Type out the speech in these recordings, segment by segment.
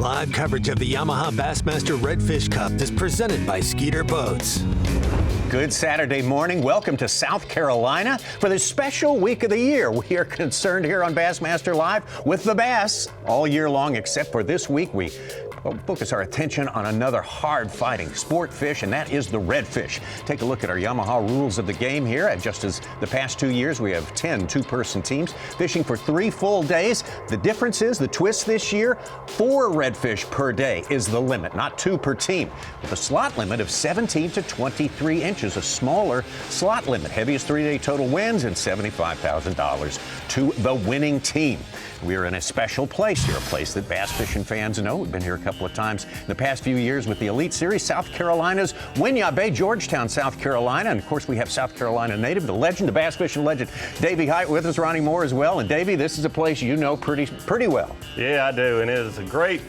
Live coverage of the Yamaha Bassmaster Redfish Cup is presented by Skeeter Boats. Good Saturday morning. Welcome to South Carolina for this special week of the year. We are concerned here on Bassmaster Live with the bass all year long, except for this week. We focus our attention on another hard-fighting sport fish, and that is the redfish. Take a look at our Yamaha rules of the game here. And just as the past 2 years, we have 10 two-person teams fishing for 3 full days. The difference is the twist this year, 4 redfish per day is the limit, not 2 per team, with a slot limit of 17 to 23 inches, a smaller slot limit. Heaviest 3-day total wins and $75,000 to the winning team. We are in a special place here, a place that bass fishing fans know. We've been here a couple of times in the past few years with the Elite Series, South Carolina's Winyah Bay, Georgetown, South Carolina. And of course, we have South Carolina native, the legend, the bass fishing legend, Davey Height with us, Ronnie Moore as well. And Davey, this is a place you know pretty well. Yeah, I do, and it is a great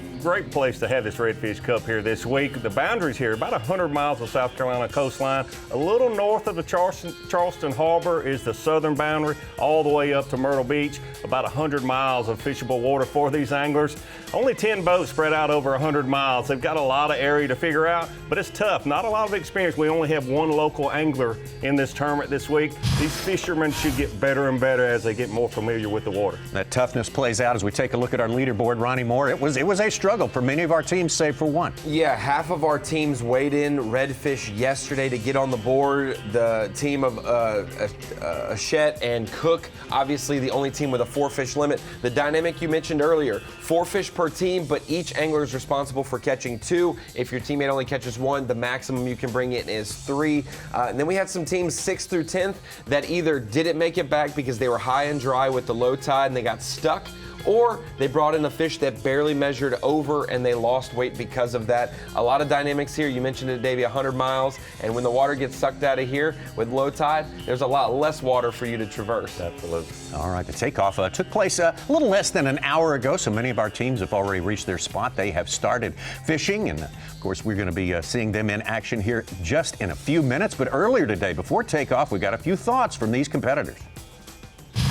place to have this Redfish Cup here this week. The boundaries here, about 100 miles of South Carolina coastline. A little north of the Charleston Harbor is the southern boundary, all the way up to Myrtle Beach. About 100 miles of fishable water for these anglers. Only 10 boats spread out over 100 miles. They've got a lot of area to figure out, but it's tough. Not a lot of experience. We only have 1 local angler in this tournament this week. These fishermen should get better and better as they get more familiar with the water. That toughness plays out as we take a look at our leaderboard, Ronnie Moore. It was a struggle for many of our teams, save for one. Yeah, half of our teams weighed in redfish yesterday to get on the board. The team of Achette and Cook, obviously the only team with a 4-fish limit. The dynamic you mentioned earlier, 4 fish per team, but each angler is responsible for catching 2. If your teammate only catches 1, the maximum you can bring in is 3. And then we had some teams 6th through 10th that either didn't make it back because they were high and dry with the low tide and they got stuck, or they brought in a fish that barely measured over and they lost weight because of that. A lot of dynamics here. You mentioned it, Davey, 100 miles. And when the water gets sucked out of here with low tide, there's a lot less water for you to traverse. Absolutely. All right, the takeoff took place a little less than an hour ago, so many of our teams have already reached their spot. They have started fishing, and of course, we're going to be seeing them in action here just in a few minutes. But earlier today, before takeoff, we got a few thoughts from these competitors.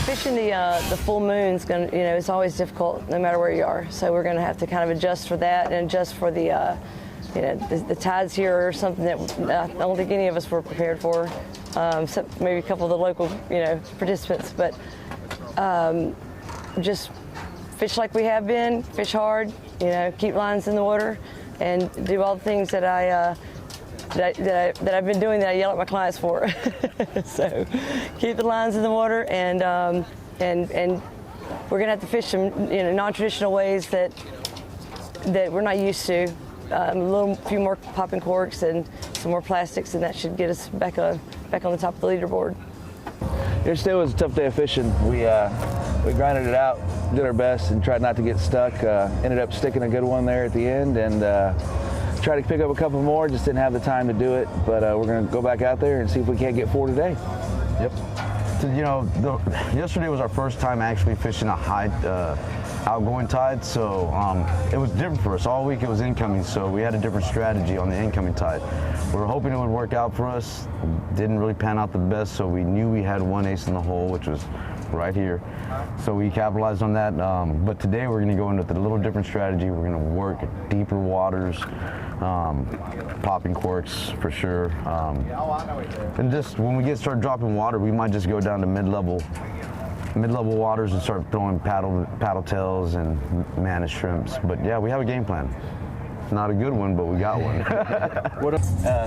Fishing the full moon's going to, it's always difficult no matter where you are. So we're going to have to kind of adjust for that and adjust for the tides here are something that I don't think any of us were prepared for, except maybe a couple of the local, participants. But just fish like we have been, fish hard, keep lines in the water, and do all the things that I've been doing that I yell at my clients for. So keep the lines in the water, and we're gonna have to fish some non-traditional ways that we're not used to. A few more popping corks and some more plastics, and that should get us back on the top of the leaderboard. Yesterday was a tough day of fishing. We grinded it out, did our best, and tried not to get stuck. Ended up sticking a good one there at the end, and tried to pick up a couple more. Just didn't have the time to do it, but we're going to go back out there and see if we can't get 4 today. Yep. So, yesterday was our first time actually fishing a high outgoing tide, so it was different for us. All week it was incoming, so we had a different strategy on the incoming tide. We were hoping it would work out for us. Didn't really pan out the best, so we knew we had 1 ace in the hole, which was right here. So we capitalized on that, but today we're going to go into a little different strategy. We're going to work at deeper waters, popping corks for sure, and just when we start dropping water, we might just go down to mid-level waters and start throwing paddle tails and managed shrimps. But yeah, we have a game plan. Not a good one, but we got one.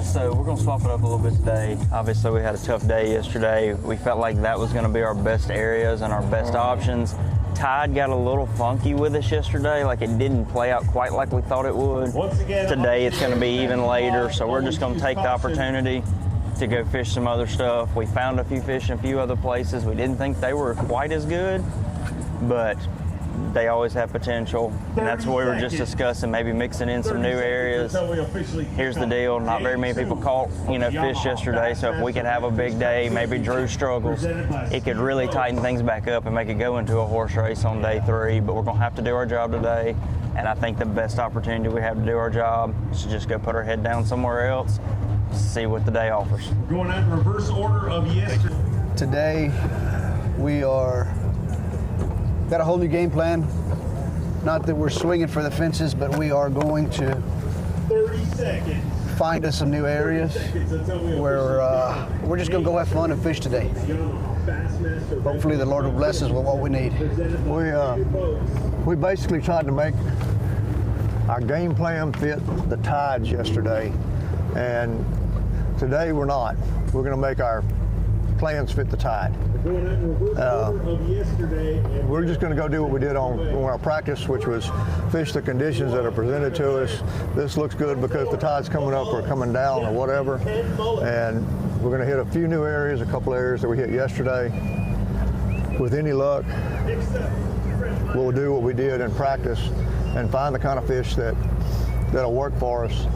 So we're going to swap it up a little bit today. Obviously, we had a tough day yesterday. We felt like that was going to be our best areas and our best options. Tide got a little funky with us yesterday. Like, it didn't play out quite like we thought it would. Today, it's going to be even later, so we're just going to take the opportunity to go fish some other stuff. We found a few fish in a few other places. We didn't think they were quite as good, but they always have potential, and that's what we were just discussing, maybe mixing in some new areas. Here's the deal, not very many people caught fish yesterday, so if we could have a big day, maybe Drew struggles, it could really tighten things back up and make it go into a horse race on day 3. But we're going to have to do our job today, and I think the best opportunity we have to do our job is to just go put our head down somewhere else, see what the day offers. We're going in reverse order of yesterday. Today we got a whole new game plan. Not that we're swinging for the fences, but we are going to 30 seconds. find us some new areas where we're just going to go have fun and fish today. Hopefully the Lord will bless us with what we need. We basically tried to make our game plan fit the tides yesterday, and today we're not. We're going to make our plans fit the tide. We're just going to go do what we did on our practice, which was fish the conditions that are presented to us. This looks good because the tide's coming up or coming down or whatever, and we're going to hit a few new areas, a couple areas that we hit yesterday. With any luck, we'll do what we did in practice and find the kind of fish that'll work for us,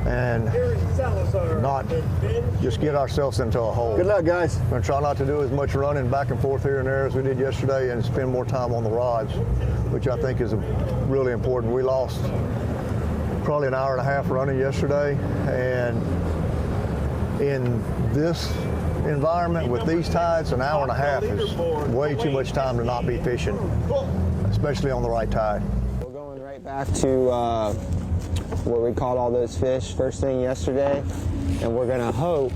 and not just get ourselves into a hole. Good luck, guys. We're going to try not to do as much running back and forth here and there as we did yesterday, and spend more time on the rods, which I think is really important. We lost probably an hour and a half running yesterday, and in this environment with these tides, an hour and a half is way too much time to not be fishing, especially on the right tide. We're going right back to where we caught all those fish first thing yesterday, and we're gonna hope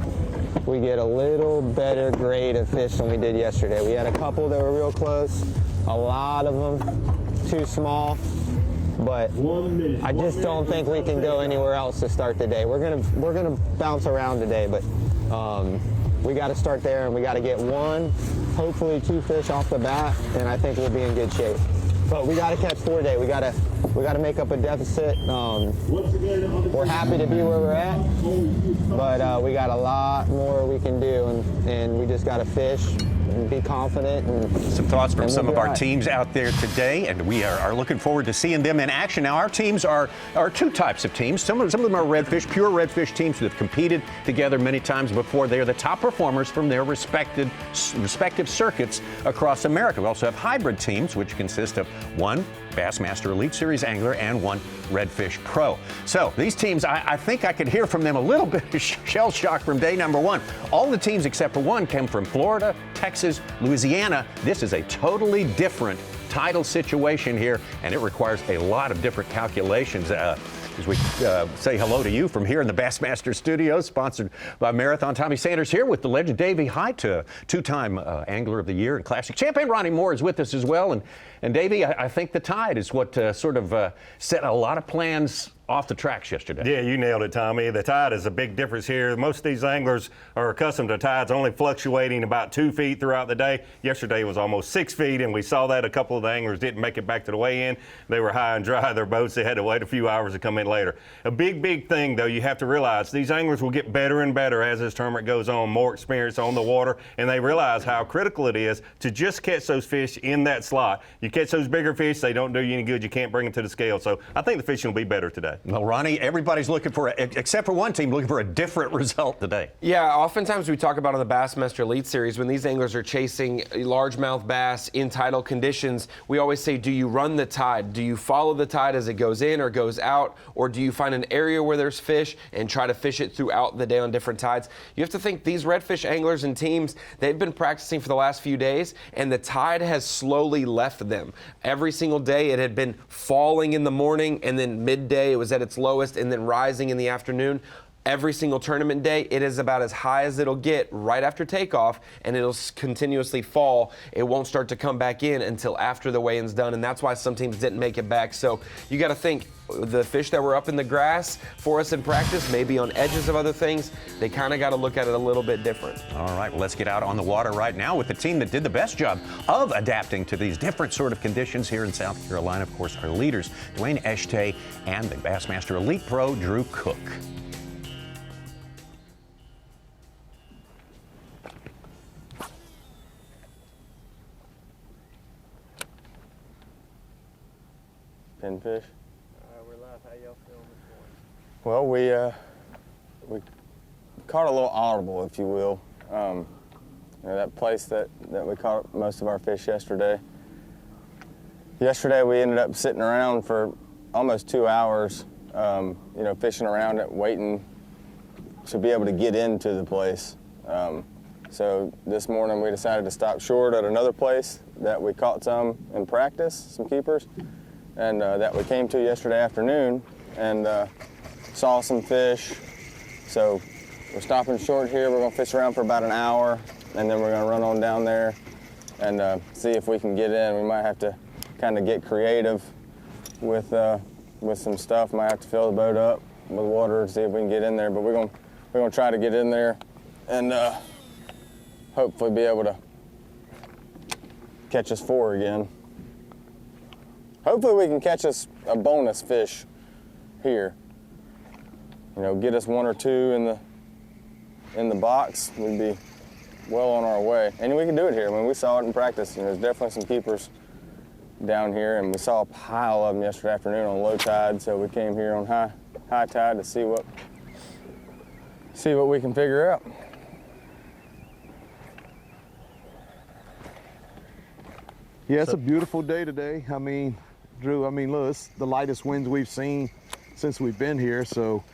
we get a little better grade of fish than we did yesterday. We had a couple that were real close, a lot of them too small, but I just don't think we can go anywhere else to start the day. We're gonna bounce around today, but we got to start there, and we got to get one, hopefully 2 fish off the bat, and I think we'll be in good shape. But we got to catch 4 today. We got to make up a deficit. We're happy to be where we're at, but we got a lot more we can do, and we just got to fish and be confident. And some thoughts from some of our right. teams out there today, and we are looking forward to seeing them in action. Now, our teams are 2 types of teams. Some of them are redfish, pure redfish teams that have competed together many times before. They are the top performers from their respective circuits across America. We also have hybrid teams, which consist of 1 Bassmaster Elite Series angler and 1 Redfish Pro. So these teams, I think I could hear from them a little bit of shell shock from day number 1. All the teams except for 1 came from Florida, Texas, Louisiana. This is a totally different tidal situation here, and it requires a lot of different calculations. As we say hello to you from here in the Bassmaster Studios, sponsored by Marathon. Tommy Sanders here with the legend Davey Height, 2-time Angler of the Year and Classic champion. Ronnie Moore is with us as well. And Davey, I think the tide is what sort of set a lot of plans off the tracks yesterday. Yeah, you nailed it, Tommy. The tide is a big difference here. Most of these anglers are accustomed to tides only fluctuating about 2 feet throughout the day. Yesterday was almost 6 feet, and we saw that a couple of the anglers didn't make it back to the weigh-in. They were high and dry their boats. They had to wait a few hours to come in later. A big thing, though, you have to realize these anglers will get better and better as this tournament goes on, more experience on the water, and they realize how critical it is to just catch those fish in that slot. You catch those bigger fish, they don't do you any good. You can't bring them to the scale. So I think the fishing will be better today. Well, Ronnie, everybody's looking for, except for 1 team, looking for a different result today. Yeah, oftentimes we talk about on the Bassmaster Elite Series, when these anglers are chasing largemouth bass in tidal conditions, we always say, do you run the tide? Do you follow the tide as it goes in or goes out? Or do you find an area where there's fish and try to fish it throughout the day on different tides? You have to think these redfish anglers and teams, they've been practicing for the last few days, and the tide has slowly left them. Every single day it had been falling in the morning, and then midday it was at its lowest, and then rising in the afternoon. Every single tournament day, it is about as high as it'll get right after takeoff, and it'll continuously fall. It won't start to come back in until after the weigh-in's done, and that's why some teams didn't make it back. So you got to think, the fish that were up in the grass for us in practice, maybe on edges of other things, they kind of got to look at it a little bit different. All right, well, let's get out on the water right now with the team that did the best job of adapting to these different sort of conditions here in South Carolina. Of course, our leaders, Dwayne Eshtay and the Bassmaster Elite Pro, Drew Cook. Pinfish. We're live. How y'all feeling this morning? Well, we caught a little audible, if you will. That place that we caught most of our fish yesterday. Yesterday we ended up sitting around for almost 2 hours, fishing around it, waiting to be able to get into the place. So this morning we decided to stop short at another place that we caught some in practice, some keepers. and that we came to yesterday afternoon, and saw some fish. So we're stopping short here. We're gonna fish around for about an hour, and then we're gonna run on down there and see if we can get in. We might have to kind of get creative with some stuff. Might have to fill the boat up with water and see if we can get in there. But we're gonna try to get in there and hopefully be able to catch us 4 again. Hopefully we can catch us a bonus fish here. You know, get us 1 or 2 in the box. We'd be well on our way. And we can do it here. I mean, we saw it in practice. You know, there's definitely some keepers down here, and we saw a pile of them yesterday afternoon on low tide. So we came here on high tide to see what we can figure out. Yeah, it's a beautiful day today. I mean, Drew, look, it's the lightest winds we've seen since we've been here. So,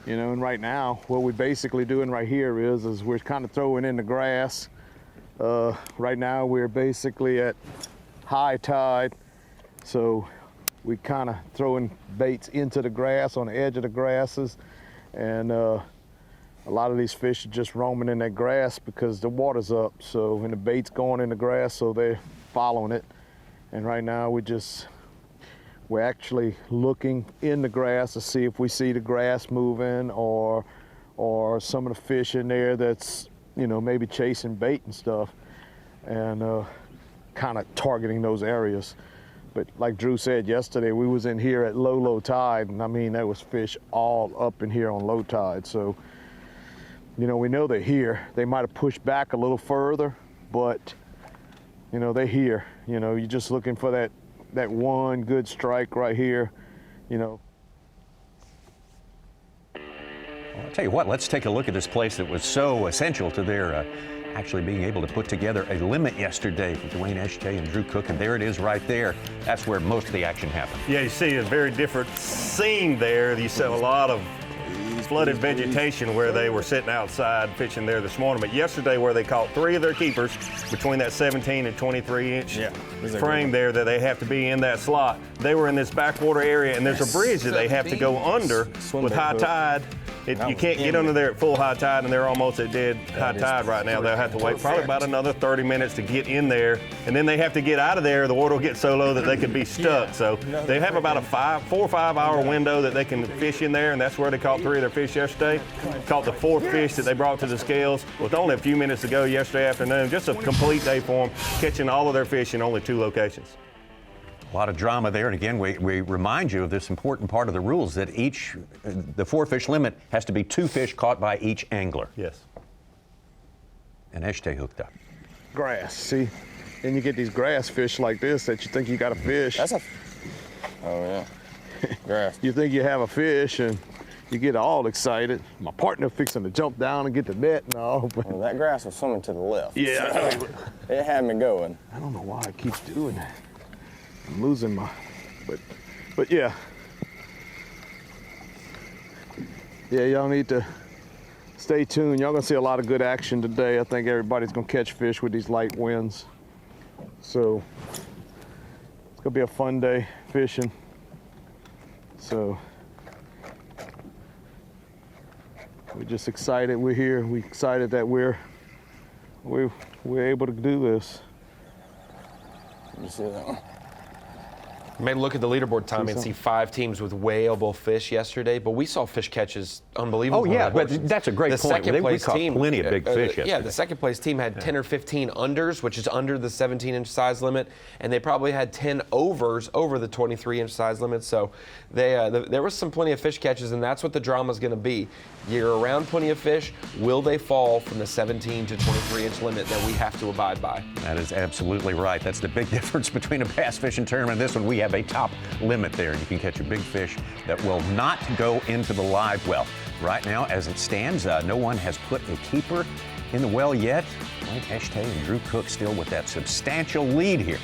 you know, and right now, what we're basically doing right here is we're kind of throwing in the grass. Right now, we're basically at high tide. So we kind of throwing baits into the grass, on the edge of the grasses. And a lot of these fish are just roaming in that grass because the water's up. So, and the bait's going in the grass, so they're following it. And right now, we're actually looking in the grass to see if we see the grass moving or some of the fish in there that's, you know, maybe chasing bait and stuff, and kind of targeting those areas. But like Drew said yesterday, we was in here at low tide, and I mean, there was fish all up in here on low tide. So, you know, we know they're here. They might have pushed back a little further, but, you know, they're here. You know, you're just looking for that one good strike right here, you know. Well, I'll tell you what, let's take a look at this place that was so essential to their actually being able to put together a limit yesterday for Dwayne Eschete and Drew Cook, and there it is right there. That's where most of the action happened. Yeah, you see a very different scene there. You saw a lot of flooded vegetation where they were sitting outside fishing there this morning. But yesterday, where they caught 3 of their keepers between that 17 and 23 inch frame there, that they have to be in that slot. They were in this backwater area, and there's a bridge that they have to go under with high tide. You can't get under there at full high tide, and they're almost at dead high tide right now. They'll have to wait probably about another 30 minutes to get in there, and then they have to get out of there. The water will get so low that they could be stuck. So they have about a 4 or 5 hour window that they can fish in there, and that's where they caught 3 of their fish yesterday. Caught the 4th fish that they brought to the scales with only a few minutes to go yesterday afternoon. Just a complete day for them, catching all of their fish in only 2 locations. A lot of drama there, and again, we remind you of this important part of the rules, that the 4-fish limit has to be 2 fish caught by each angler. Yes. And Eschete hooked up. Grass, see? Then you get these grass fish like this that you think you got a fish. Oh yeah, grass. You think you have a fish, and you get all excited. My partner fixing to jump down and get the net and all. But Well, that grass was swimming to the left. yeah, It had me going. I don't know why it keeps doing that. I'm losing but yeah. Yeah, y'all need to stay tuned. Y'all gonna see a lot of good action today. I think everybody's gonna catch fish with these light winds. So it's gonna be a fun day fishing. So we're just excited we're here. We're excited that we're able to do this. You see that one? Maybe look at the leaderboard, Tommy, and see 5 teams with whaleable fish yesterday, but we saw fish catches unbelievable. Oh, yeah, but that's a great point. We caught plenty of big fish yesterday. Yeah, the second place team had 10 or 15 unders, which is under the 17-inch size limit, and they probably had 10 overs over the 23-inch size limit. So there was plenty of fish catches, and that's what the drama is going to be. You're around plenty of fish. Will they fall from the 17 to 23-inch limit that we have to abide by? That is absolutely right. That's the big difference between a bass fishing tournament and this one. We have a top limit there. You can catch a big fish that will not go into the live well. Right now, as it stands, no one has put a keeper in the well yet. Dwayne Eschete and Drew Cook still with that substantial lead here.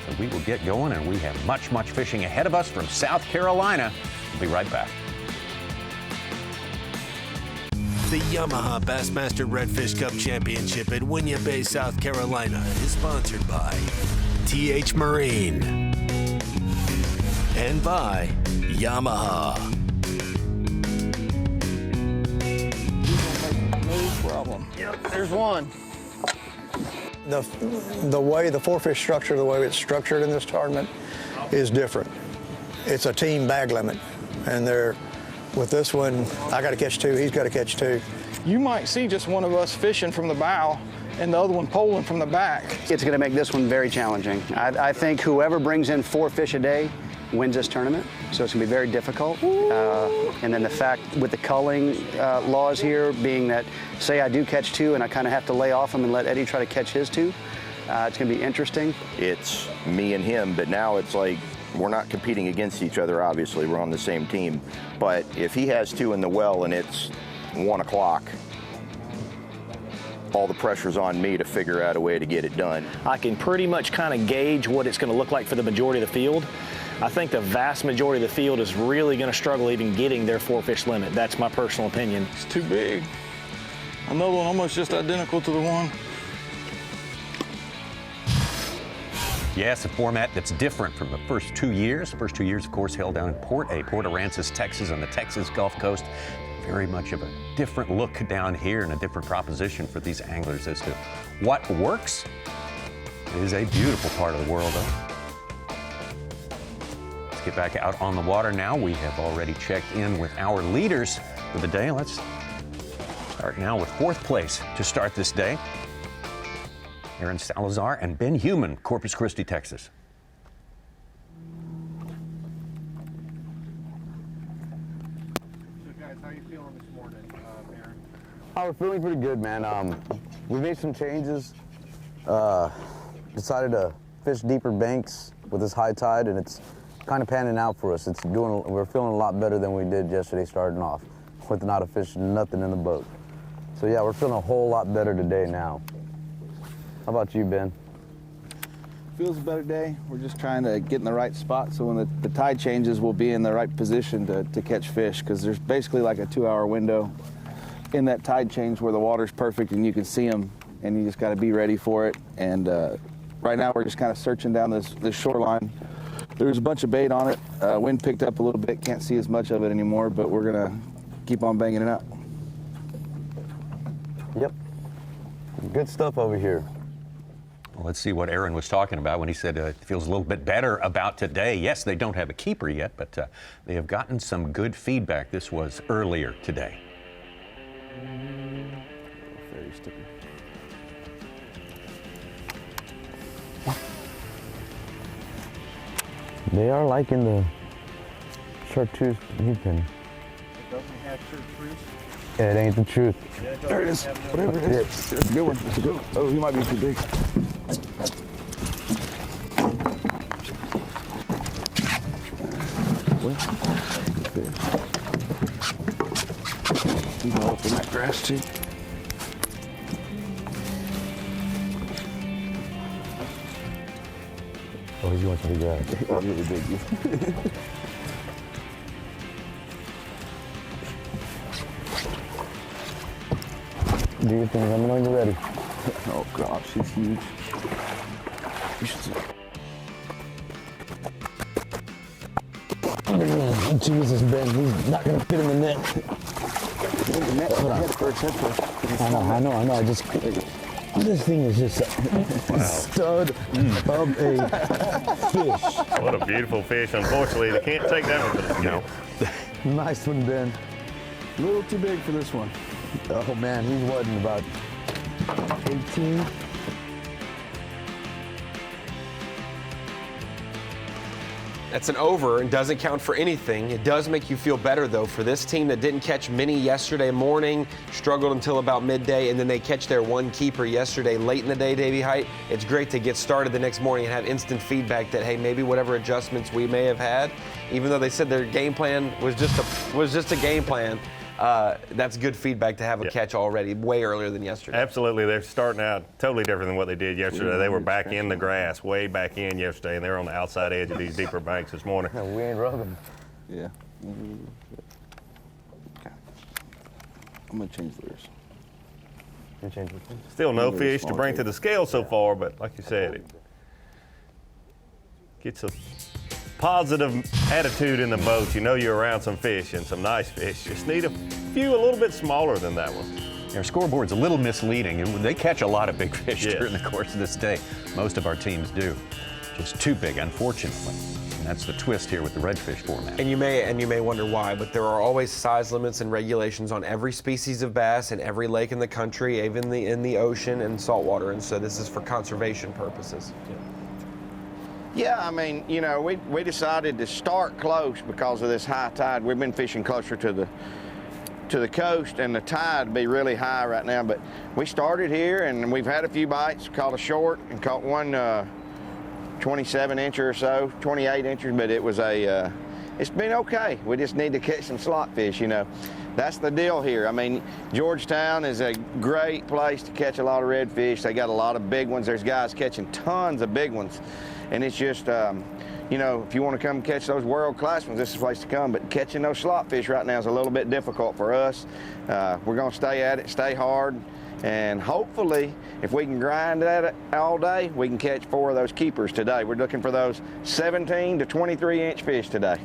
So we will get going, and we have much fishing ahead of us from South Carolina. We'll be right back. The Yamaha Bassmaster Redfish Cup Championship at Winyah Bay, South Carolina is sponsored by TH Marine and by Yamaha. No problem. Yep, there's one. The way the four-fish structure, the way it's structured in this tournament is different. It's a team bag limit, and with this one, I got to catch two, he's got to catch two. You might see just one of us fishing from the bow and the other one poling from the back. It's going to make this one very challenging. I think whoever brings in 4 fish a day wins this tournament, so it's going to be very difficult. And then the fact with the culling laws here being that, say I do catch two and I kind of have to lay off him and let Eddie try to catch his two, it's going to be interesting. It's me and him, but now it's like we're not competing against each other, obviously. We're on the same team. But if he has two in the well and it's 1 o'clock, all the pressure's on me to figure out a way to get it done. I can pretty much kind of gauge what it's going to look like for the majority of the field. I think the vast majority of the field is really going to struggle even getting their 4-fish limit. That's my personal opinion. It's too big. Another one almost just identical to the one. Yes, a format that's different from the first 2 years. The first 2 years, of course, held down in Port Aransas, Texas, on the Texas Gulf Coast. Very much of a different look down here and a different proposition for these anglers as to what works. It is a beautiful part of the world, though. Let's get back out on the water now. We have already checked in with our leaders for the day. Let's start now with 4th place to start this day. Aaron Salazar and Ben Human, Corpus Christi, Texas. So guys, how are you feeling this morning, Aaron? Oh, we're feeling pretty good, man. We made some changes. Decided to fish deeper banks with this high tide, and it's kind of panning out for us. We're feeling a lot better than we did yesterday starting off with not a fish, nothing in the boat. So yeah, we're feeling a whole lot better today now. How about you, Ben? Feels a better day. We're just trying to get in the right spot so when the tide changes, we'll be in the right position to catch fish, because there's basically like a 2-hour window in that tide change where the water's perfect and you can see them, and you just got to be ready for it. And right now we're just kind of searching down this shoreline. There's a bunch of bait on it. Wind picked up a little bit, can't see as much of it anymore, but we're gonna keep on banging it out. Yep, good stuff over here. Well, let's see what Aaron was talking about when he said it feels a little bit better about today. Yes, they don't have a keeper yet, but they have gotten some good feedback. This was earlier today. Very sticky. They are liking the chartreuse heat pin. It doesn't have chartreuse. Yeah, it ain't the truth. Yeah, There it is. Whatever it is. It's a good one. It's a good one. Oh, he might be too big. He's all up in that grass too. Oh, he's going to the grass. He's really big. Do your thing. Let me know when you're ready. Oh gosh, he's huge. You should see. Jesus, Ben, he's not gonna fit in the net. Head first. I know. This thing is just a stud of a fish. What a beautiful fish. Unfortunately, they can't take that one to the scale. No. Nice one, Ben. A little too big for this one. Oh man, he's what, about 18? That's an over and doesn't count for anything. It does make you feel better, though, for this team that didn't catch many yesterday morning, struggled until about midday, and then they catch their one keeper yesterday late in the day, Davey Height. It's great to get started the next morning and have instant feedback that, hey, maybe whatever adjustments we may have had, even though they said their game plan was just a game plan, that's good feedback to have a catch already way earlier than yesterday. Absolutely. They're starting out totally different than what they did yesterday. They were back in the grass, way back in yesterday, and they're on the outside edge of these deeper banks this morning. No, we ain't rubbing. Yeah. Okay. I'm going to change lures. You change your thing? Still no fish to bring to the scale so far, but like you said, it gets a positive attitude in the boat. You know you're around some fish and some nice fish. Just need a few a little bit smaller than that one. Our scoreboard's a little misleading. They catch a lot of big fish during the course of this day. Most of our teams do. Just too big, unfortunately. And that's the twist here with the redfish format. And you may wonder why, but there are always size limits and regulations on every species of bass in every lake in the country, even in the ocean and saltwater. And so this is for conservation purposes. Yeah, I mean, you know, we decided to start close because of this high tide. We've been fishing closer to the coast, and the tide be really high right now. But we started here, and we've had a few bites. Caught a short and caught one 27-incher or so, 28 inches. But it was it's been okay. We just need to catch some slot fish, you know. That's the deal here. I mean, Georgetown is a great place to catch a lot of redfish. They got a lot of big ones. There's guys catching tons of big ones. And it's just, you know, if you want to come catch those world-class ones, this is the place to come. But catching those slot fish right now is a little bit difficult for us. We're going to stay at it, stay hard, and hopefully, if we can grind at it all day, we can catch 4 of those keepers today. We're looking for those 17 to 23-inch fish today.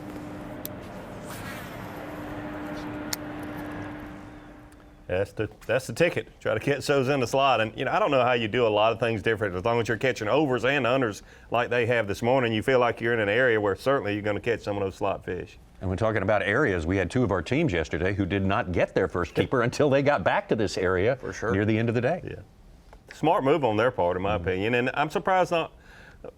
That's the ticket. Try to catch those in the slot. And, you know, I don't know how you do a lot of things different. As long as you're catching overs and unders like they have this morning, you feel like you're in an area where certainly you're going to catch some of those slot fish. And we're talking about areas. We had 2 of our teams yesterday who did not get their first keeper until they got back to this area near the end of the day. Yeah. Smart move on their part, in my opinion. And I'm surprised not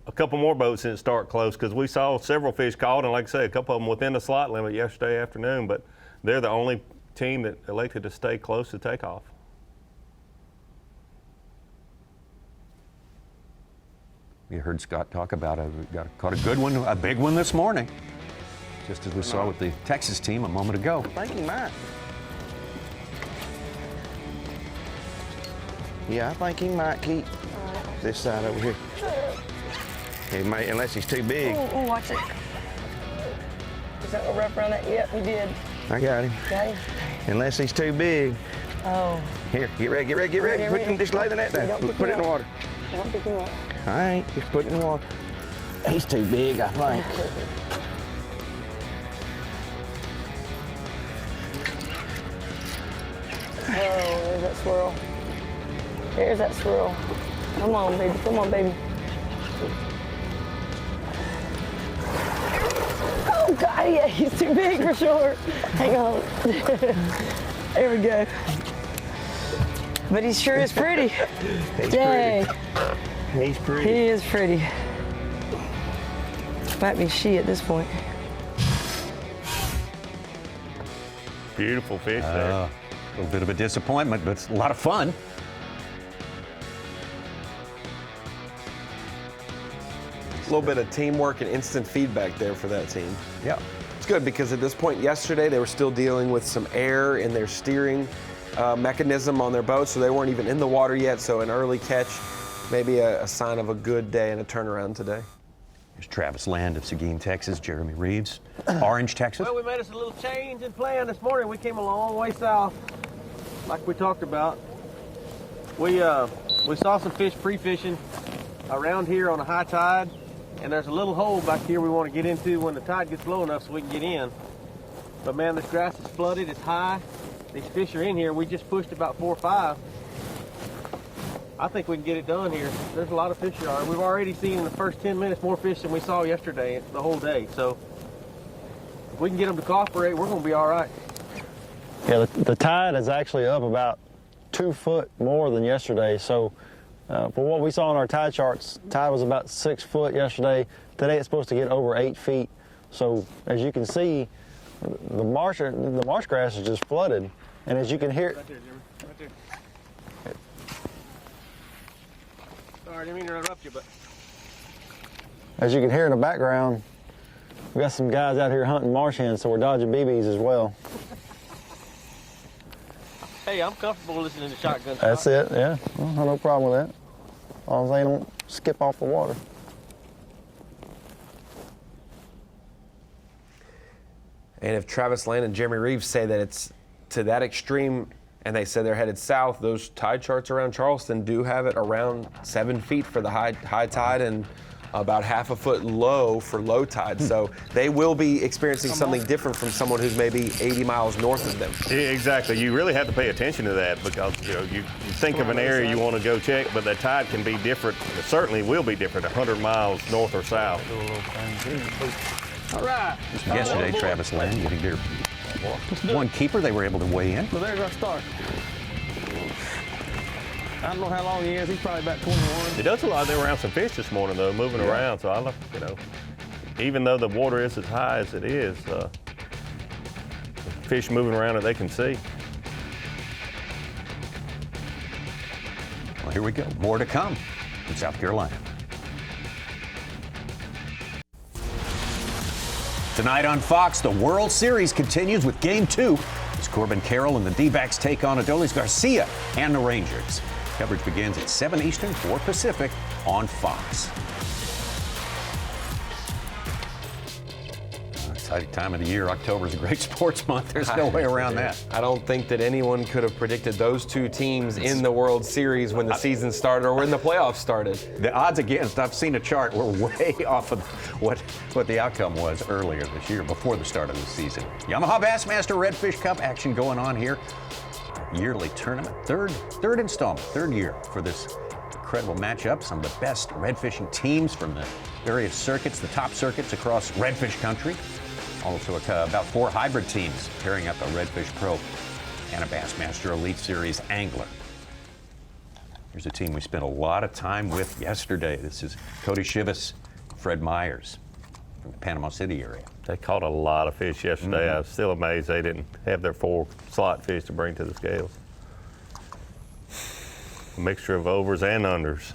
a couple more boats didn't start close, because we saw several fish caught, and like I say, a couple of them within the slot limit yesterday afternoon. But they're the only team that elected to stay close to takeoff. You heard Scott talk about it. We caught a good one, a big one this morning, just as we saw with the Texas team a moment ago. I think he might. Yeah, I think he might keep this side over here. He may, unless he's too big. Oh, watch it. Is that a wrap around that? Yep, he did. I got him. Got him? Unless he's too big. Oh. Here, get ready, get ready, get ready. Put him, just lay the net down. Put it in the water. Don't pick him up. All right, just put it in the water. He's too big, I think. Oh, there's that swirl. There's that swirl. Come on, baby. Come on, baby. Oh, God, yeah, he's too big for sure. Hang on. There we go. But he sure is pretty. Yay. He's pretty. He is pretty. Might be she at this point. Beautiful fish there. A little bit of a disappointment, but it's a lot of fun. A little bit of teamwork and instant feedback there for that team. Yeah. It's good, because at this point yesterday they were still dealing with some air in their steering mechanism on their boat, so they weren't even in the water yet. So an early catch, maybe a sign of a good day and a turnaround today. Here's Travis Land of Seguin, Texas, Jeremy Reeves, Orange, Texas. Well, we made us a little change in plan this morning. We came a long way south, like we talked about. We saw some fish pre-fishing around here on a high tide, and there's a little hole back here we want to get into when the tide gets low enough so we can get in. But man, this grass is flooded, it's high. These fish are in here. We just pushed about 4 or 5. I think we can get it done here. There's a lot of fish here. We've already seen in the first 10 minutes more fish than we saw yesterday, the whole day. So if we can get them to cooperate, we're going to be all right. Yeah, the tide is actually up about 2 foot more than yesterday. So for what we saw on our tide charts, tide was about 6 foot yesterday. Today it's supposed to get over 8 feet. So as you can see, the marsh grass is just flooded. And as you can hear, Right there, Jimmy. Right there. Sorry, I didn't mean to interrupt you, but as you can hear in the background, we got some guys out here hunting marsh hens, so we're dodging BBs as well. hey, I'm comfortable listening to shotgun. That's it, yeah. Well, no problem with that. As long as they don't skip off the water. And if Travis Land and Jeremy Reeves say that it's to that extreme, and they said they're headed south, those tide charts around Charleston do have it around 7 feet for the high tide and about half a foot low for low tide. So they will be experiencing something different from someone who's maybe 80 miles north of them. Yeah, exactly. You really have to pay attention to that because you think of an area you want to go check, but the tide can be different. It certainly will be different 100 miles north or south. All right. Yesterday, Travis Land getting their one keeper. They were able to weigh in. So there's our start. I don't know how long he is. He's probably about 21. It does look like they were around some fish this morning, though, moving around. So I love, even though the water is as high as it is, fish moving around that they can see. Well, here we go. More to come in South Carolina. Tonight on Fox, the World Series continues with Game 2 as Corbin Carroll and the D-backs take on Adolis Garcia and the Rangers. Coverage begins at 7 Eastern, 4 Pacific on Fox. Exciting time of the year. October is a great sports month. There's no way around that. I don't think that anyone could have predicted those two teams in the World Series when the season started or when the playoffs started. The odds against, I've seen a chart, were way off of what the outcome was earlier this year, before the start of the season. Yamaha Bassmaster Redfish Cup action going on here. Yearly tournament, third installment, third year for this incredible matchup. Some of the best red fishing teams from the various circuits, the top circuits across redfish country. Also about 4 hybrid teams pairing up a Redfish Pro and a Bassmaster Elite Series angler. Here's a team we spent a lot of time with yesterday. This is Cody Shivas, Fred Myers from the Panama City area. They caught a lot of fish yesterday. I was still amazed they didn't have their 4 slot fish to bring to the scales. A mixture of overs and unders.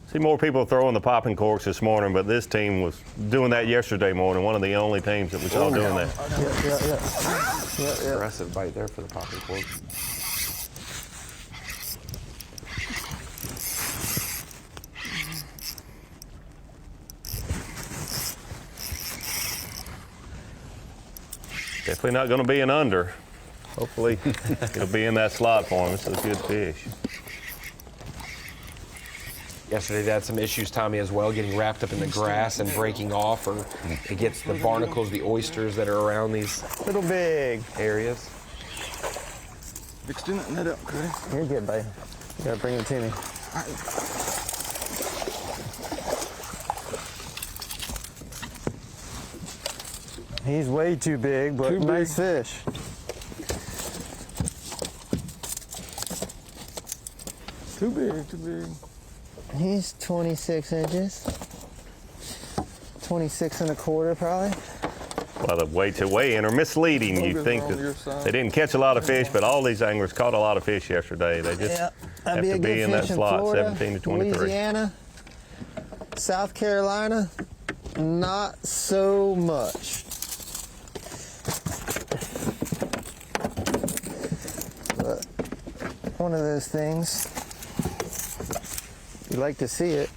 See more people throwing the popping corks this morning, but this team was doing that yesterday morning. One of the only teams that we saw doing that. Yeah. Aggressive bite there for the popping cork. Definitely not going to be an under. Hopefully it'll be in that slot for him. This is a good fish. Yesterday they had some issues, Tommy, as well, getting wrapped up in the grass and breaking off, or it gets the barnacles, the oysters that are around these little big areas. Extend that net up, Cody. You're good, buddy. You gotta bring it to me. He's way too big, but nice fish. Too big, too big. He's 26 inches. 26 and a quarter, probably. Well, the weight to weigh in are misleading. You think that they didn't catch a lot of fish, but all these anglers caught a lot of fish yesterday. They just have to be in that slot, Florida, 17 to 23. Louisiana, South Carolina, not so much. But one of those things, you like to see it.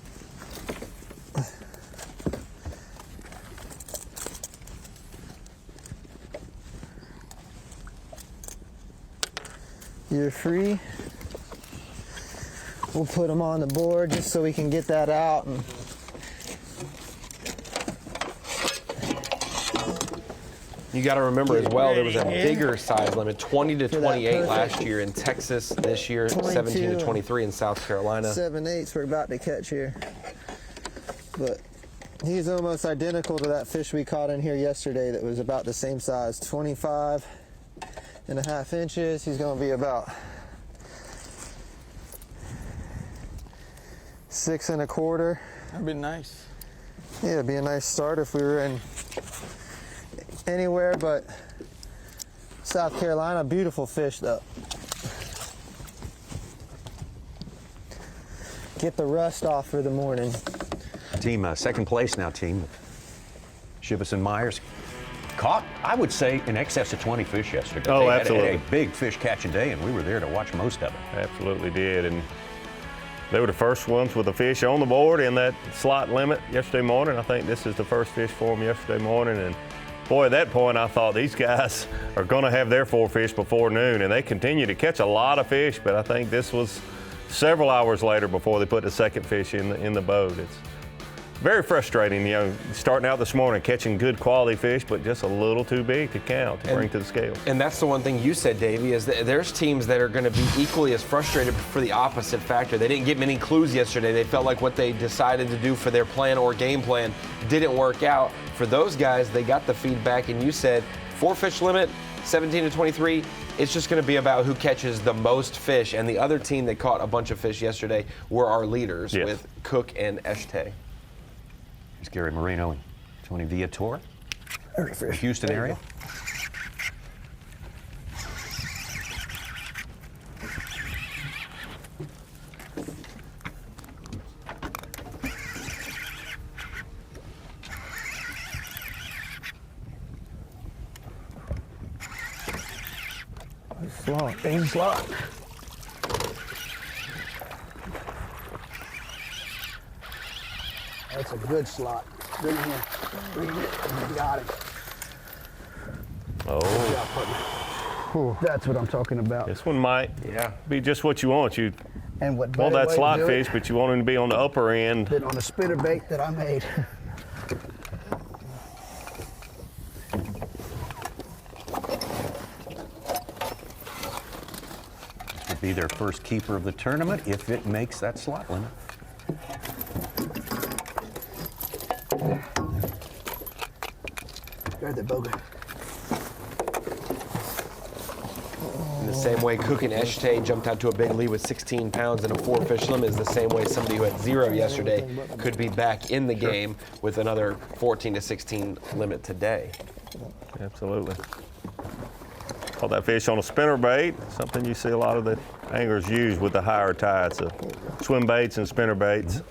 You're free. We'll put them on the board just so we can get that out. And you got to remember as well, there was a bigger size limit, 20 to 28 last year in Texas. This year, 17 to 23 in South Carolina. 7/8 we're about to catch here. But he's almost identical to that fish we caught in here yesterday that was about the same size, 25.5 inches. He's going to be about 6 1/4. That'd be nice. Yeah, it'd be a nice start if we were in anywhere but South Carolina. Beautiful fish though. Get the rust off for the morning. Team second place now, team. Shivas and Myers caught, I would say, in excess of 20 fish yesterday. Oh, they absolutely. had a big fish catching day, and we were there to watch most of it. Absolutely did. And they were the first ones with the fish on the board in that slot limit yesterday morning. I think this is the first fish for them yesterday morning. And boy, at that point, I thought these guys are going to have their 4 fish before noon, and they continue to catch a lot of fish, but I think this was several hours later before they put the second fish in the boat. It's very frustrating, starting out this morning catching good quality fish, but just a little too big to count to bring to the scale. And that's the one thing you said, Davey, is that there's teams that are going to be equally as frustrated for the opposite factor. They didn't get many clues yesterday. They felt like what they decided to do for their plan or game plan didn't work out. For those guys, they got the feedback, and you said 4 fish limit, 17 to 23. It's just going to be about who catches the most fish. And the other team that caught a bunch of fish yesterday were our leaders with Cook and Eshte. Here's Gary Marino and Tony Viator. Houston area. Slot, big slot. That's a good slot. Bring it here. Bring it. Got it. Oh. That's what I'm talking about. This one might be just what you want. You and what want that slot fish, it, but you want him to be on the upper end. Been on a spinnerbait that I made. Be their first keeper of the tournament if it makes that slot limit. Grab that boga. In the same way Cook and Eshte jumped out to a big lead with 16 pounds and a 4 fish limit is the same way somebody who had 0 yesterday could be back in the game with another 14 to 16 limit today. Absolutely. Caught that fish on a spinnerbait, something you see a lot of the anglers use with the higher tides, so swim baits and spinner baits.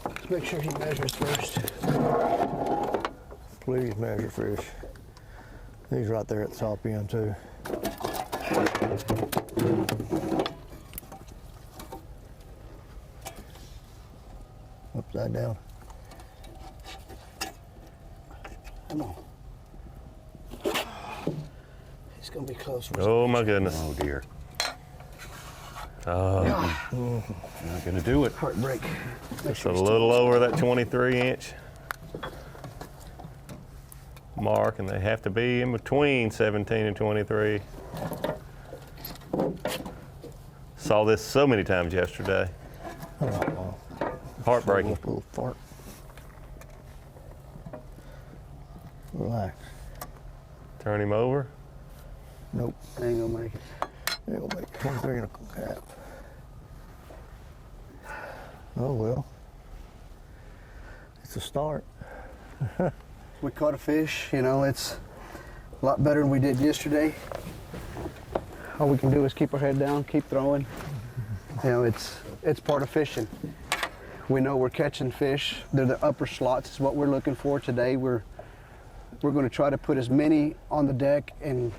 Let's make sure he measures first. Please measure fish. He's right there at the top end too. Upside down. Come on. He's gonna be close. Oh my goodness. Oh dear. Not gonna do it. Heartbreak. Just a little over that 23-inch mark, and they have to be in between 17 and 23. Saw this so many times yesterday. Heartbreaking. Little fart. Relax. Turn him over. Nope. Ain't gonna make it. Ain't gonna make it. 23 and a half. Oh well. It's a start. We caught a fish, it's a lot better than we did yesterday. All we can do is keep our head down, keep throwing. It's part of fishing. We know we're catching fish. They're the upper slots is what we're looking for today. We're going to try to put as many on the deck, and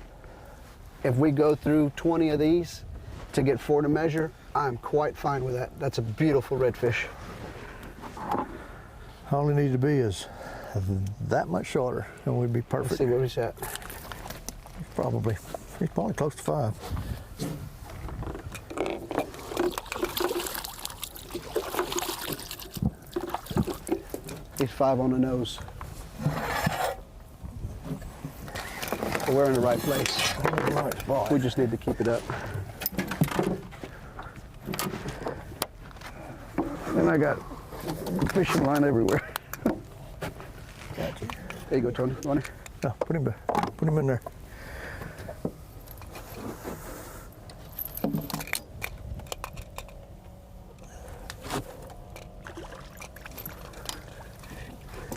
if we go through 20 of these to get 4 to measure, I'm quite fine with that. That's a beautiful redfish. All it needs to be is that much shorter, and we'd be perfect. Let's see where he's at. He's probably close to 5. He's 5 on the nose. So we're in the right place. Right spot. We just need to keep it up. And I got fishing line everywhere. Gotcha. There you go, Tony. Want it? No, put him back. Put him in there.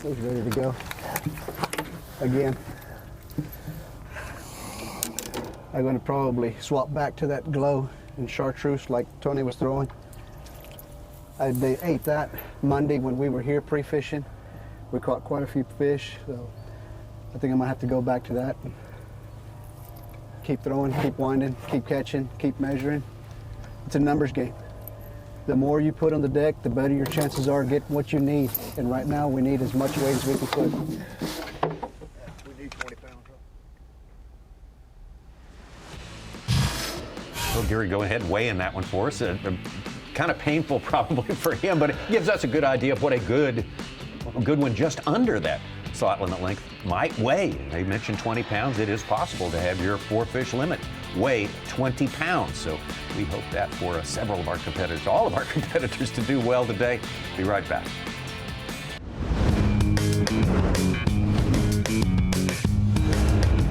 He's ready to go. Again. I'm going to probably swap back to that glow and chartreuse like Tony was throwing. They ate that Monday when we were here pre-fishing. We caught quite a few fish, so I think I might have to go back to that. Keep throwing, keep winding, keep catching, keep measuring. It's a numbers game. The more you put on the deck, the better your chances are getting what you need. And right now, we need as much weight as we can put. We need 20 pounds. Well, Gary, go ahead and weigh in that one for us. Kind of painful probably for him, but it gives us a good idea of what a good one just under that slot limit length might weigh. They mentioned 20 pounds. It is possible to have your 4-fish limit weigh 20 pounds. So we hope that for several of our competitors, all of our competitors, to do well today. Be right back.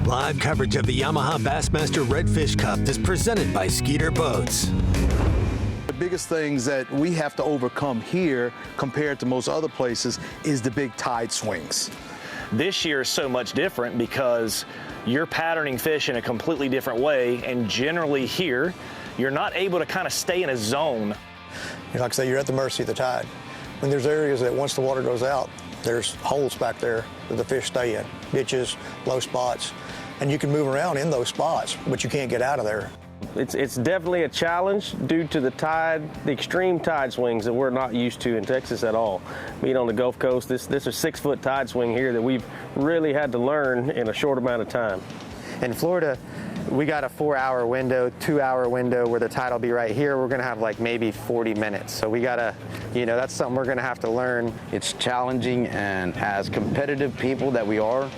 Live coverage of the Yamaha Bassmaster Redfish Cup is presented by Skeeter Boats. The biggest things that we have to overcome here compared to most other places is the big tide swings. This year is so much different because you're patterning fish in a completely different way, and generally here, you're not able to kind of stay in a zone. Like I say, you're at the mercy of the tide. When there's areas that once the water goes out, there's holes back there that the fish stay in, ditches, low spots, and you can move around in those spots, but you can't get out of there. It's definitely a challenge due to the tide, the extreme tide swings that we're not used to in Texas at all. Being on the Gulf Coast, this is a 6-foot tide swing here that we've really had to learn in a short amount of time. In Florida, we got a 4-hour window, 2-hour window where the tide will be right here. We're gonna have like maybe 40 minutes. So we gotta, that's something we're gonna have to learn. It's challenging, and as competitive people that we are,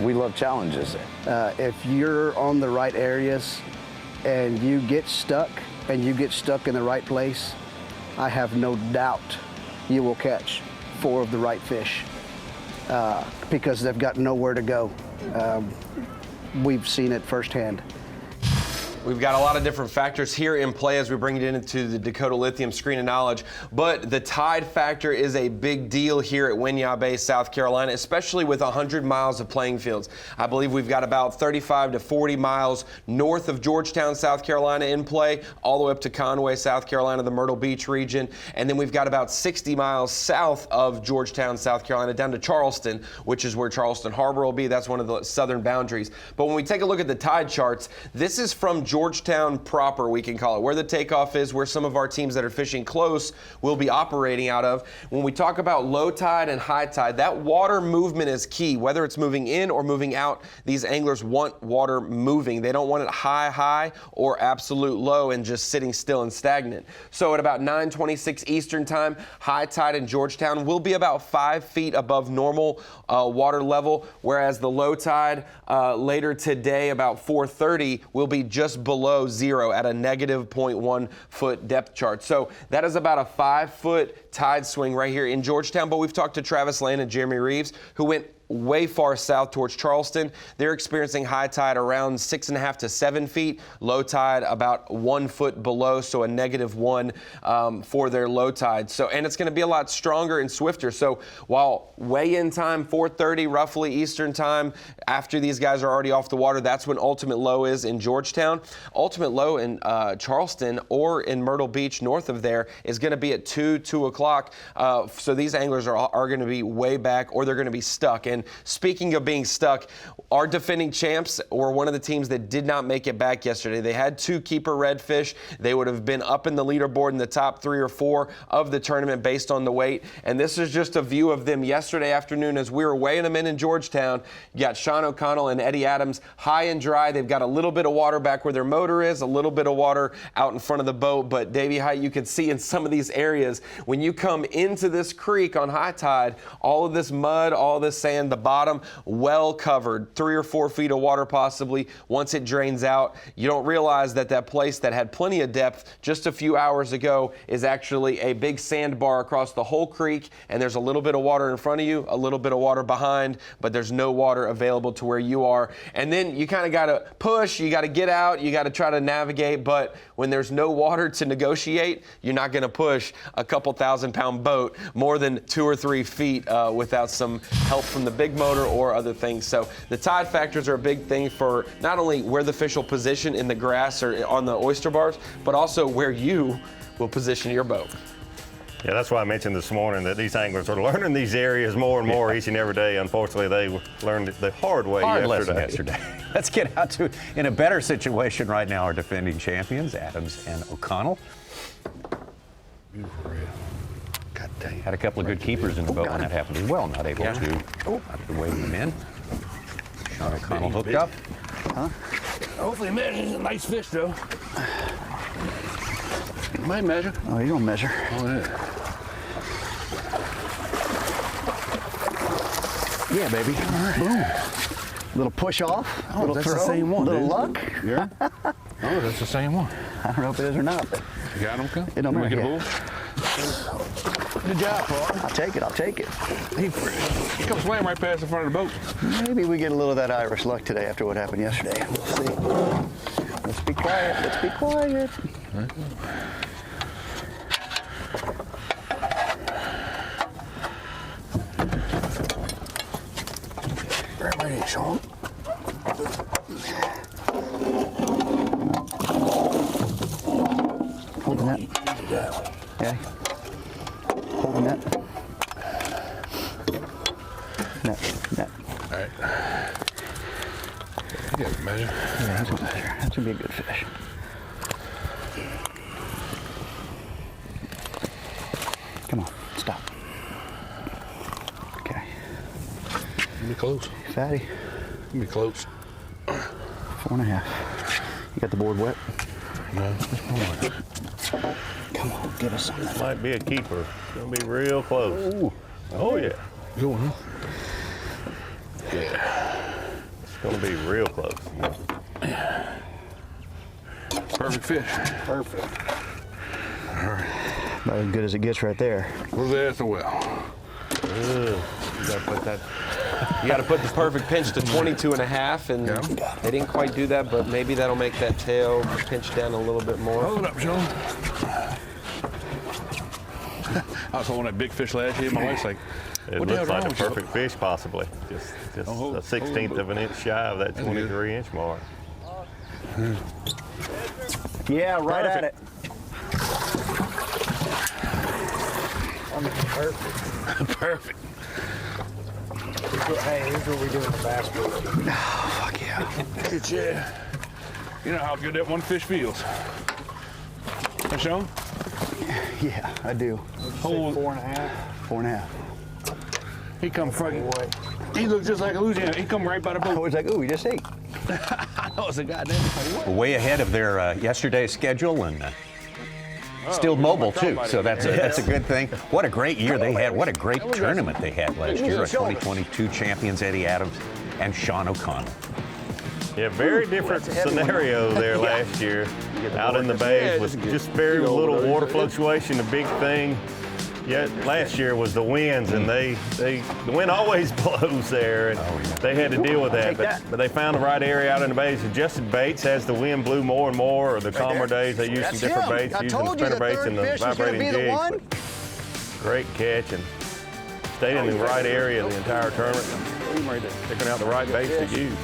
we love challenges. If you're on the right areas and you get stuck in the right place, I have no doubt you will catch 4 of the right fish because they've got nowhere to go. We've seen it firsthand. We've got a lot of different factors here in play as we bring it into the Dakota Lithium Screen of Knowledge, but the tide factor is a big deal here at Winyah Bay, South Carolina, especially with 100 miles of playing fields. I believe we've got about 35 to 40 miles north of Georgetown, South Carolina in play, all the way up to Conway, South Carolina, the Myrtle Beach region, and then we've got about 60 miles south of Georgetown, South Carolina, down to Charleston, which is where Charleston Harbor will be. That's one of the southern boundaries. But when we take a look at the tide charts, this is from Georgetown proper, we can call it, where the takeoff is, where some of our teams that are fishing close will be operating out of. When we talk about low tide and high tide, that water movement is key. Whether it's moving in or moving out, these anglers want water moving. They don't want it high or absolute low and just sitting still and stagnant. So at about 9:26 Eastern time, high tide in Georgetown will be about 5 feet above normal water level, whereas the low tide later today, about 4:30, will be just below zero at a negative 0.1 foot depth chart. So that is about a 5-foot tide swing right here in Georgetown. But we've talked to Travis Lane and Jeremy Reeves, who went way far south towards Charleston. They're experiencing high tide around 6.5 to 7 feet, low tide about 1 foot below, so a -1 for their low tide. So, and it's going to be a lot stronger and swifter. So while weigh-in time 4:30 roughly Eastern time, after these guys are already off the water, that's when ultimate low is in Georgetown. Ultimate low in Charleston or in Myrtle Beach north of there is going to be at 2 o'clock. So these anglers are going to be way back, or they're going to be stuck. And speaking of being stuck, our defending champs were one of the teams that did not make it back yesterday. They had 2 keeper redfish. They would have been up in the leaderboard in the top 3 or 4 of the tournament based on the weight. And this is just a view of them yesterday afternoon as we were weighing them in Georgetown. You got Sean O'Connell and Eddie Adams high and dry. They've got a little bit of water back where their motor is, a little bit of water out in front of the boat. But Davey Height, you can see in some of these areas, when you come into this creek on high tide, all of this mud, all this sand, the bottom well covered, 3 or 4 feet of water possibly. Once it drains out, you don't realize that that place that had plenty of depth just a few hours ago is actually a big sandbar across the whole creek, and there's a little bit of water in front of you, a little bit of water behind, but there's no water available to where you are. And then you kind of got to push, you got to get out, you got to try to navigate, but when there's no water to negotiate, you're not going to push a couple 1,000-pound boat more than 2 or 3 feet without some help from the big motor or other things. So the tide factors are a big thing for not only where the fish will position in the grass or on the oyster bars, but also where you will position your boat. Yeah, that's why I mentioned this morning that these anglers are learning these areas more and more each and every day. Unfortunately, they learned it the hard way yesterday. Let's get out to, in a better situation right now, our defending champions, Adams and O'Connell. Beautiful red. God dang. Had a couple of good keepers in the boat when that happened as well. Not able to wave them in. Sean O'Connell hooked up. Huh? Hopefully he measures a nice fish, though. Might measure. Oh, you don't measure. Oh, yeah. Yeah, baby. All right. Boom. Little push off. Oh, little that's throw, the same one. Little Dude. luck. Yeah. Oh, that's the same one. I don't know if it is or not, but you got him, come? it don't matter. Get a bull? Good job, Paul. I'll take it. I'll take it. He comes swam right past the front of the boat. Maybe we get a little of that Irish luck today after what happened yesterday. We'll see. Let's be quiet. Let's be quiet. Grab my head, Sean. Holding that. Okay. Holding that. Net. All right. You got to measure. Yeah, that's a measure. That's gonna be a good fish. Come on, stop. Okay. Give me close. Fatty. Give me close. 4.5. You got the board wet? No. Come on, give us something. Might be a keeper. It's gonna be real close. Ooh. Oh yeah. Good one, huh? Yeah. It's gonna be real close. Perfect fish. Perfect. All right. About as good as it gets right there. Well, there's the well. You got to put the perfect pinch to 22.5, and they didn't quite do that, but maybe that'll make that tail pinch down a little bit more. Hold it up, Sean. I was holding that big fish last year. My wife's like, It what the looks hell's like wrong a with you? perfect fish, possibly. Just a 1/16 of an inch shy of that 23-inch mark. Yeah, right at it. Perfect. Perfect. Hey, here's what we do in the bass boat. Oh, fuck yeah. Look at you. You know how good that one fish feels. Huh, Sean? Yeah, I do. Hold 4.5. 4.5. He come fucking. He looks just like a Louisiana. He come right by the boat. I was like, ooh, we just ate. I know it's a goddamn. We're way ahead of their yesterday's schedule and still mobile too, so that's a good thing. What a great year they had. What a great tournament they had last year. Our 2022 champions Eddie Adams and Sean O'Connell. Yeah, very different scenario there last year out in the bays with just very little water fluctuation. The big thing last year was the winds, and the wind always blows there, and they had to deal with that. But they found the right area out in the bays. Adjusted baits as the wind blew more and more, or the calmer days they used some different baits, using the spinner baits and the vibrating jigs. But great catch, and stayed in the right area the entire tournament. Picking out the right baits to use.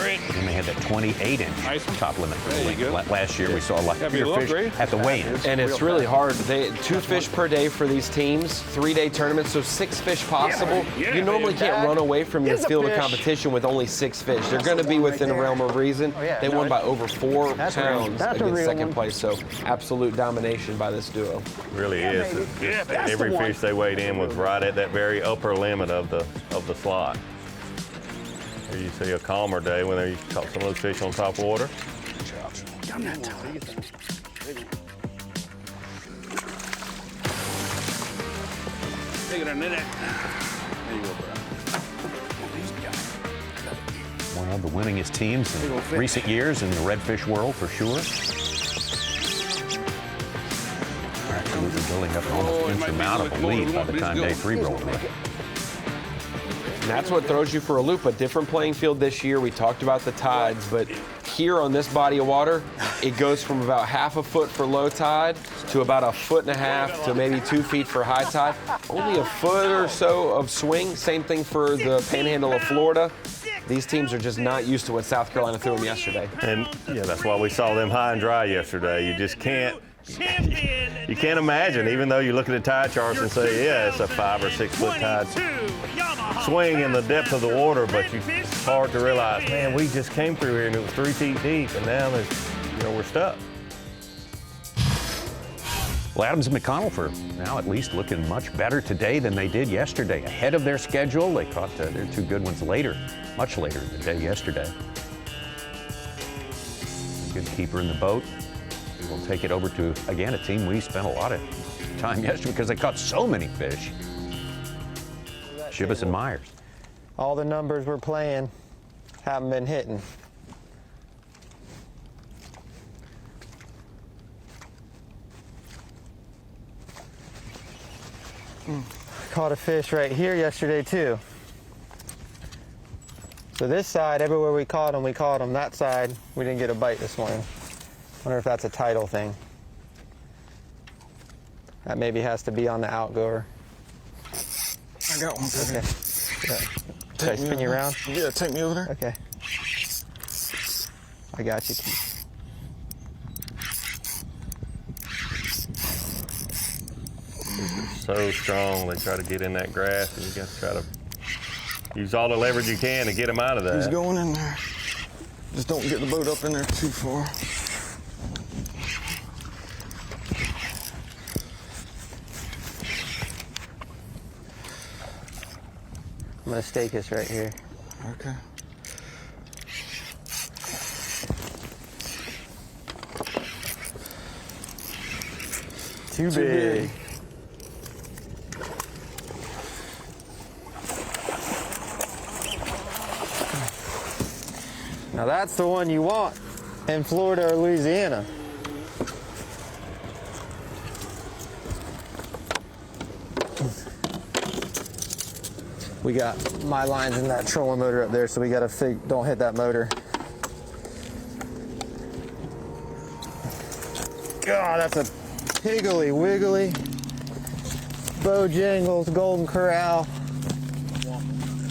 And they had that 28-inch top limit for the length. Last year we saw a lot Gotta fewer fish at the weigh-ins. And it's really hard. 2 fish per day for these teams, 3-day tournaments, so 6 fish possible. You normally can't run away from your field of competition with only 6 fish. They're going to be within a realm of reason. They won by over 4 pounds against second place, so absolute domination by this duo. Really is. Every fish they weighed in was right at that very upper limit of the slot. Here you see a calmer day when they caught some of those fish on top water. Come that time. Take it on that. There you go, bro. One of the winningest teams in recent years in the redfish world, for sure. Absolutely building up an almost insurmountable lead by the time day 3 rolled in. And that's what throws you for a loop. A different playing field this year. We talked about the tides, but here on this body of water, it goes from about half a foot for low tide to about 1.5 feet to maybe 2 feet for high tide. Only a foot or so of swing. Same thing for the panhandle of Florida. These teams are just not used to what South Carolina threw them yesterday. And yeah, that's why we saw them high and dry yesterday. You just can't. You can't imagine, even though you look at the tide charts and say, yeah, it's a 5 or 6 foot tide swing in the depth of the water, but it's hard to realize, man, we just came through here and it was 3 feet deep, and now we're stuck. Well, Adams and McConnell for now at least looking much better today than they did yesterday. Ahead of their schedule, they caught their two good ones later, much later in the day yesterday. Good keeper in the boat. We'll take it over to, again, a team we spent a lot of time yesterday because they caught so many fish. Shibas and Myers. All the numbers we're playing haven't been hitting. Caught a fish right here yesterday too. So this side, everywhere we caught them. That side, we didn't get a bite this morning. Wonder if that's a tidal thing. That maybe has to be on the outgoer. I got one. Okay. Should I spin you around? Yeah, take me over there. Okay. I got you, Keith. So strong, they try to get in that grass, and you got to try to use all the leverage you can to get them out of that. He's going in there. Just don't get the boat up in there too far. I'm gonna stake us right here. Okay. Too big. Now that's the one you want in Florida or Louisiana. We got my lines in that trolling motor up there, so we gotta don't hit that motor. God, that's a piggly wiggly. Bojangles, Golden Corral,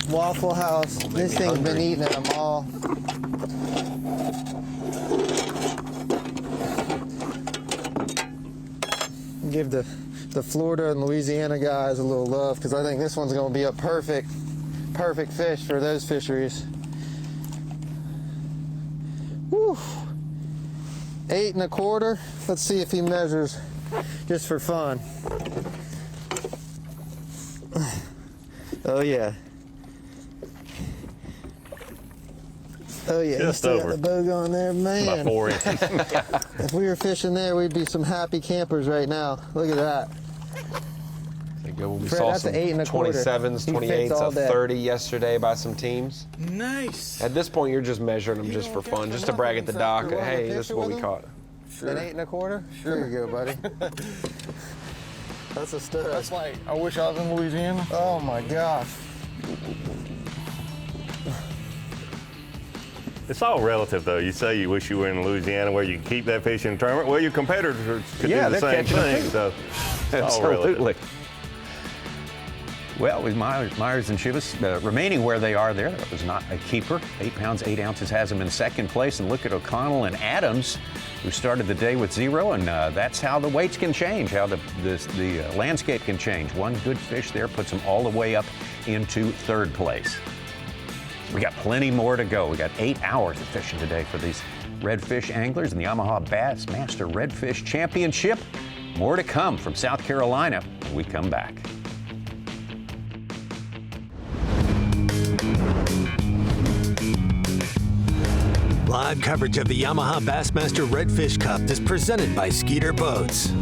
Waffle House. This thing's been eating them all. Give the Florida and Louisiana guys a little love, because I think this one's going to be a perfect fish for those fisheries. Woo. 8 1/4. Let's see if he measures just for fun. Oh yeah. Oh yeah, just still over. got the bow going there, man. About 4 inches. If we were fishing there, we'd be some happy campers right now. Look at that. We Fred, saw that's some an 8 1/4. 27s, He fits 28s, all a day. 30 yesterday by some teams. Nice. At this point, you're just measuring them just for fun, just to brag at the dock. Hey, this is what we caught. An 8 1/4? Sure. There you go, buddy. That's a stud. That's like, I wish I was in Louisiana. Oh my gosh. It's all relative, though. You say you wish you were in Louisiana where you can keep that fish in a tournament. Well, your competitors could do the same thing, so it's all relative. Absolutely. Well, with Myers and Shibas remaining where they are there, that was not a keeper. 8 pounds, 8 ounces has them in second place. And look at O'Connell and Adams, who started the day with 0. And that's how the weights can change, how the landscape can change. One good fish there puts them all the way up into third place. We got plenty more to go. We got 8 hours of fishing today for these redfish anglers in the Yamaha Bassmaster Redfish Championship. More to come from South Carolina when we come back. Live coverage of the Yamaha Bassmaster Redfish Cup is presented by Skeeter Boats.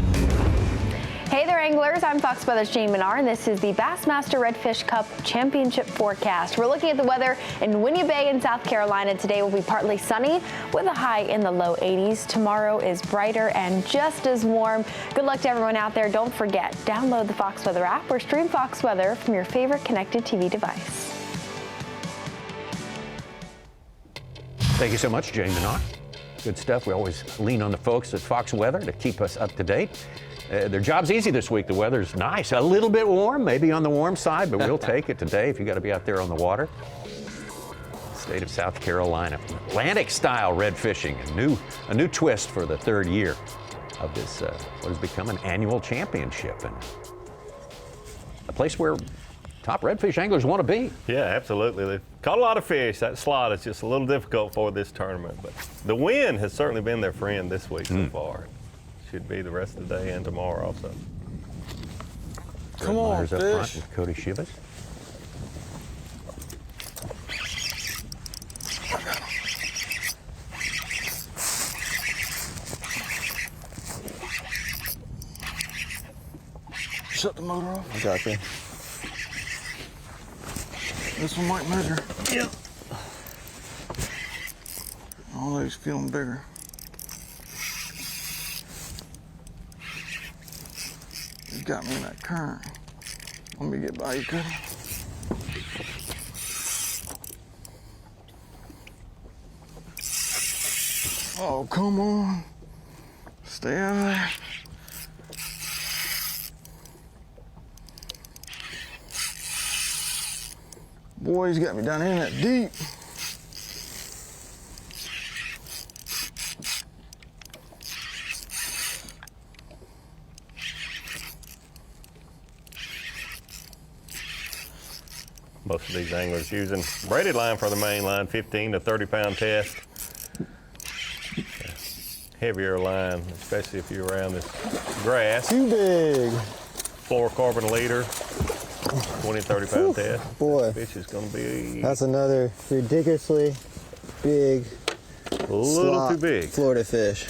Hey there, anglers. I'm Fox Weather's Jane Menard, and this is the Bassmaster Redfish Cup Championship forecast. We're looking at the weather in Winyah Bay in South Carolina. Today will be partly sunny with a high in the low 80s. Tomorrow is brighter and just as warm. Good luck to everyone out there. Don't forget, download the Fox Weather app or stream Fox Weather from your favorite connected TV device. Thank you so much, Jane Menard. Good stuff. We always lean on the folks at Fox Weather to keep us up to date. Their job's easy this week. The weather's nice. A little bit warm, maybe on the warm side, but we'll take it today if you got to be out there on the water. State of South Carolina. Atlantic-style red fishing, a new twist for the third year of this, what has become an annual championship, and a place where top redfish anglers want to be. Yeah, absolutely. They've caught a lot of fish. That slot is just a little difficult for this tournament, but the wind has certainly been their friend this week so far. Should be the rest of the day and tomorrow also. Come on, Myers up front with Cody Shivas. Shut the motor off. I got you. This one might measure. Yep. Oh, he's feeling bigger. He's got me in that current. Let me get by you, Cody. Oh, come on. Stay out of there. Boy, he's got me down in that deep. Most of these anglers using braided line for the main line, 15 to 30 pound test. Heavier line, especially if you're around this grass. Too big. Fluorocarbon leader, 20, 30 pound test. Boy. Fish is gonna be That's another ridiculously big, a little too big. Florida fish.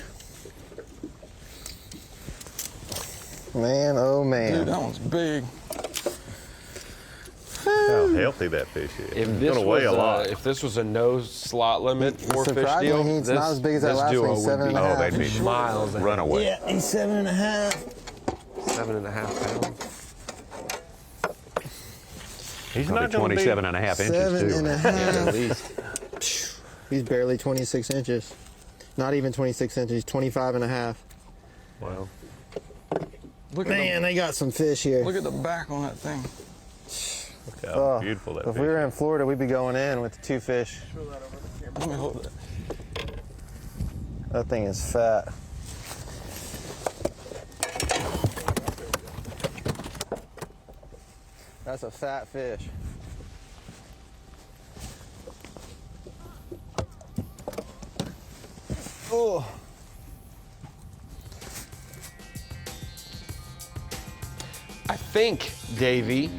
Man, oh man. Dude, that one's big. How healthy that fish is. If It's this gonna weigh a was lot. if this was a no slot limit four fish Surprisingly, deal, he's not as big as that this last duo one. He's would be 7.5. Oh, they'd be miles ahead. run away. Yeah, he's 7.5. 7.5 pounds. He's Probably not gonna be 27 and a half inches, too. 7.5. At least. He's barely 26 inches. Not even 26 inches, 25 and a half. Wow. Look Man, they got some fish here. Look at the back on that thing. Look how beautiful that If fish we were is. in Florida, we'd be going in with the two fish. Let me hold it. That thing is fat. That's a fat fish. Oh. I think, Davey,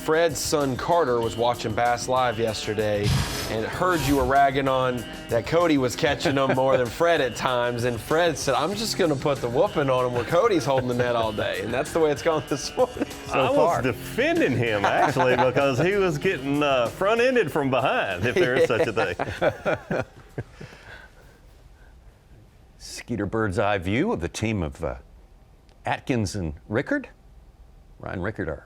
Fred's son Carter was watching Bass Live yesterday and heard you were ragging on that Cody was catching them more than Fred at times. And Fred said, I'm just going to put the whooping on him where Cody's holding the net all day. And that's the way it's gone this morning so I far. was defending him, actually, because he was getting front-ended from behind, if there is such a thing. Skeeter bird's eye view of the team of Atkins and Rickard. Ryan Rickard,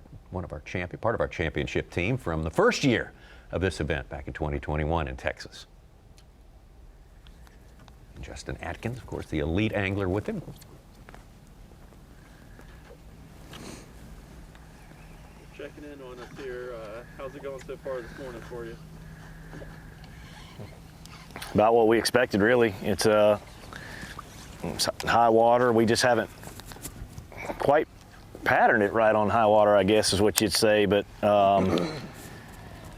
part of our championship team from the first year of this event back in 2021 in Texas. And Justin Atkins, of course, the elite angler with him. Checking in on us here. How's it going so far this morning for you? About what we expected, really. It's high water. We just haven't quite patterned it right on high water, I guess is what you'd say, but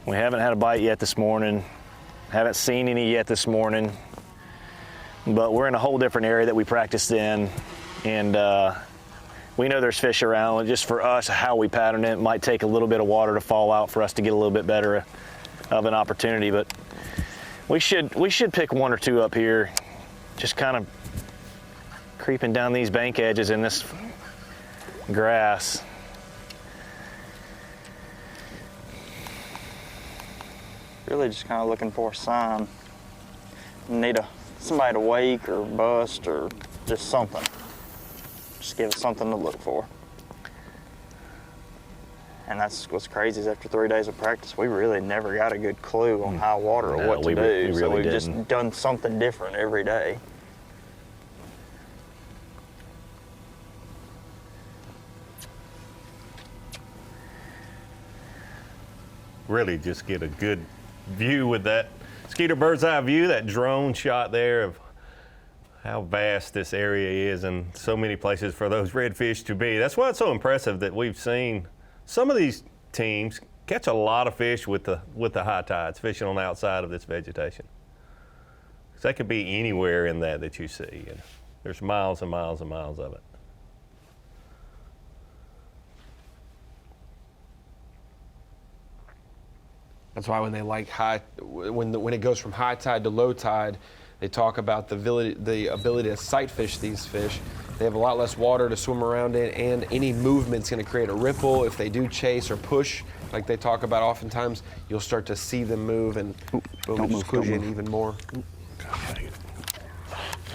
we haven't had a bite yet this morning. Haven't seen any yet this morning, but we're in a whole different area that we practiced in, and we know there's fish around. Just for us, how we pattern it might take a little bit of water to fall out for us to get a little bit better of an opportunity, but we should pick one or two up here, just kind of creeping down these bank edges in this grass. Really just kind of looking for a sign. Need somebody to wake or bust or just something. Just give us something to look for. And that's what's crazy is after 3 days of practice, we really never got a good clue on high water or what to do. So we've just done something different every day. Really just get a good view with that Skeeter bird's eye view, that drone shot there of how vast this area is and so many places for those redfish to be. That's why it's so impressive that we've seen some of these teams catch a lot of fish with the high tides, fishing on the outside of this vegetation. 'Cause they could be anywhere in that you see. There's miles and miles and miles of it. That's why when they like when it goes from high tide to low tide, they talk about the ability to sight fish these fish. They have a lot less water to swim around in, and any movement's going to create a ripple. If they do chase or push, like they talk about oftentimes, you'll start to see them move and boom, just push in even more.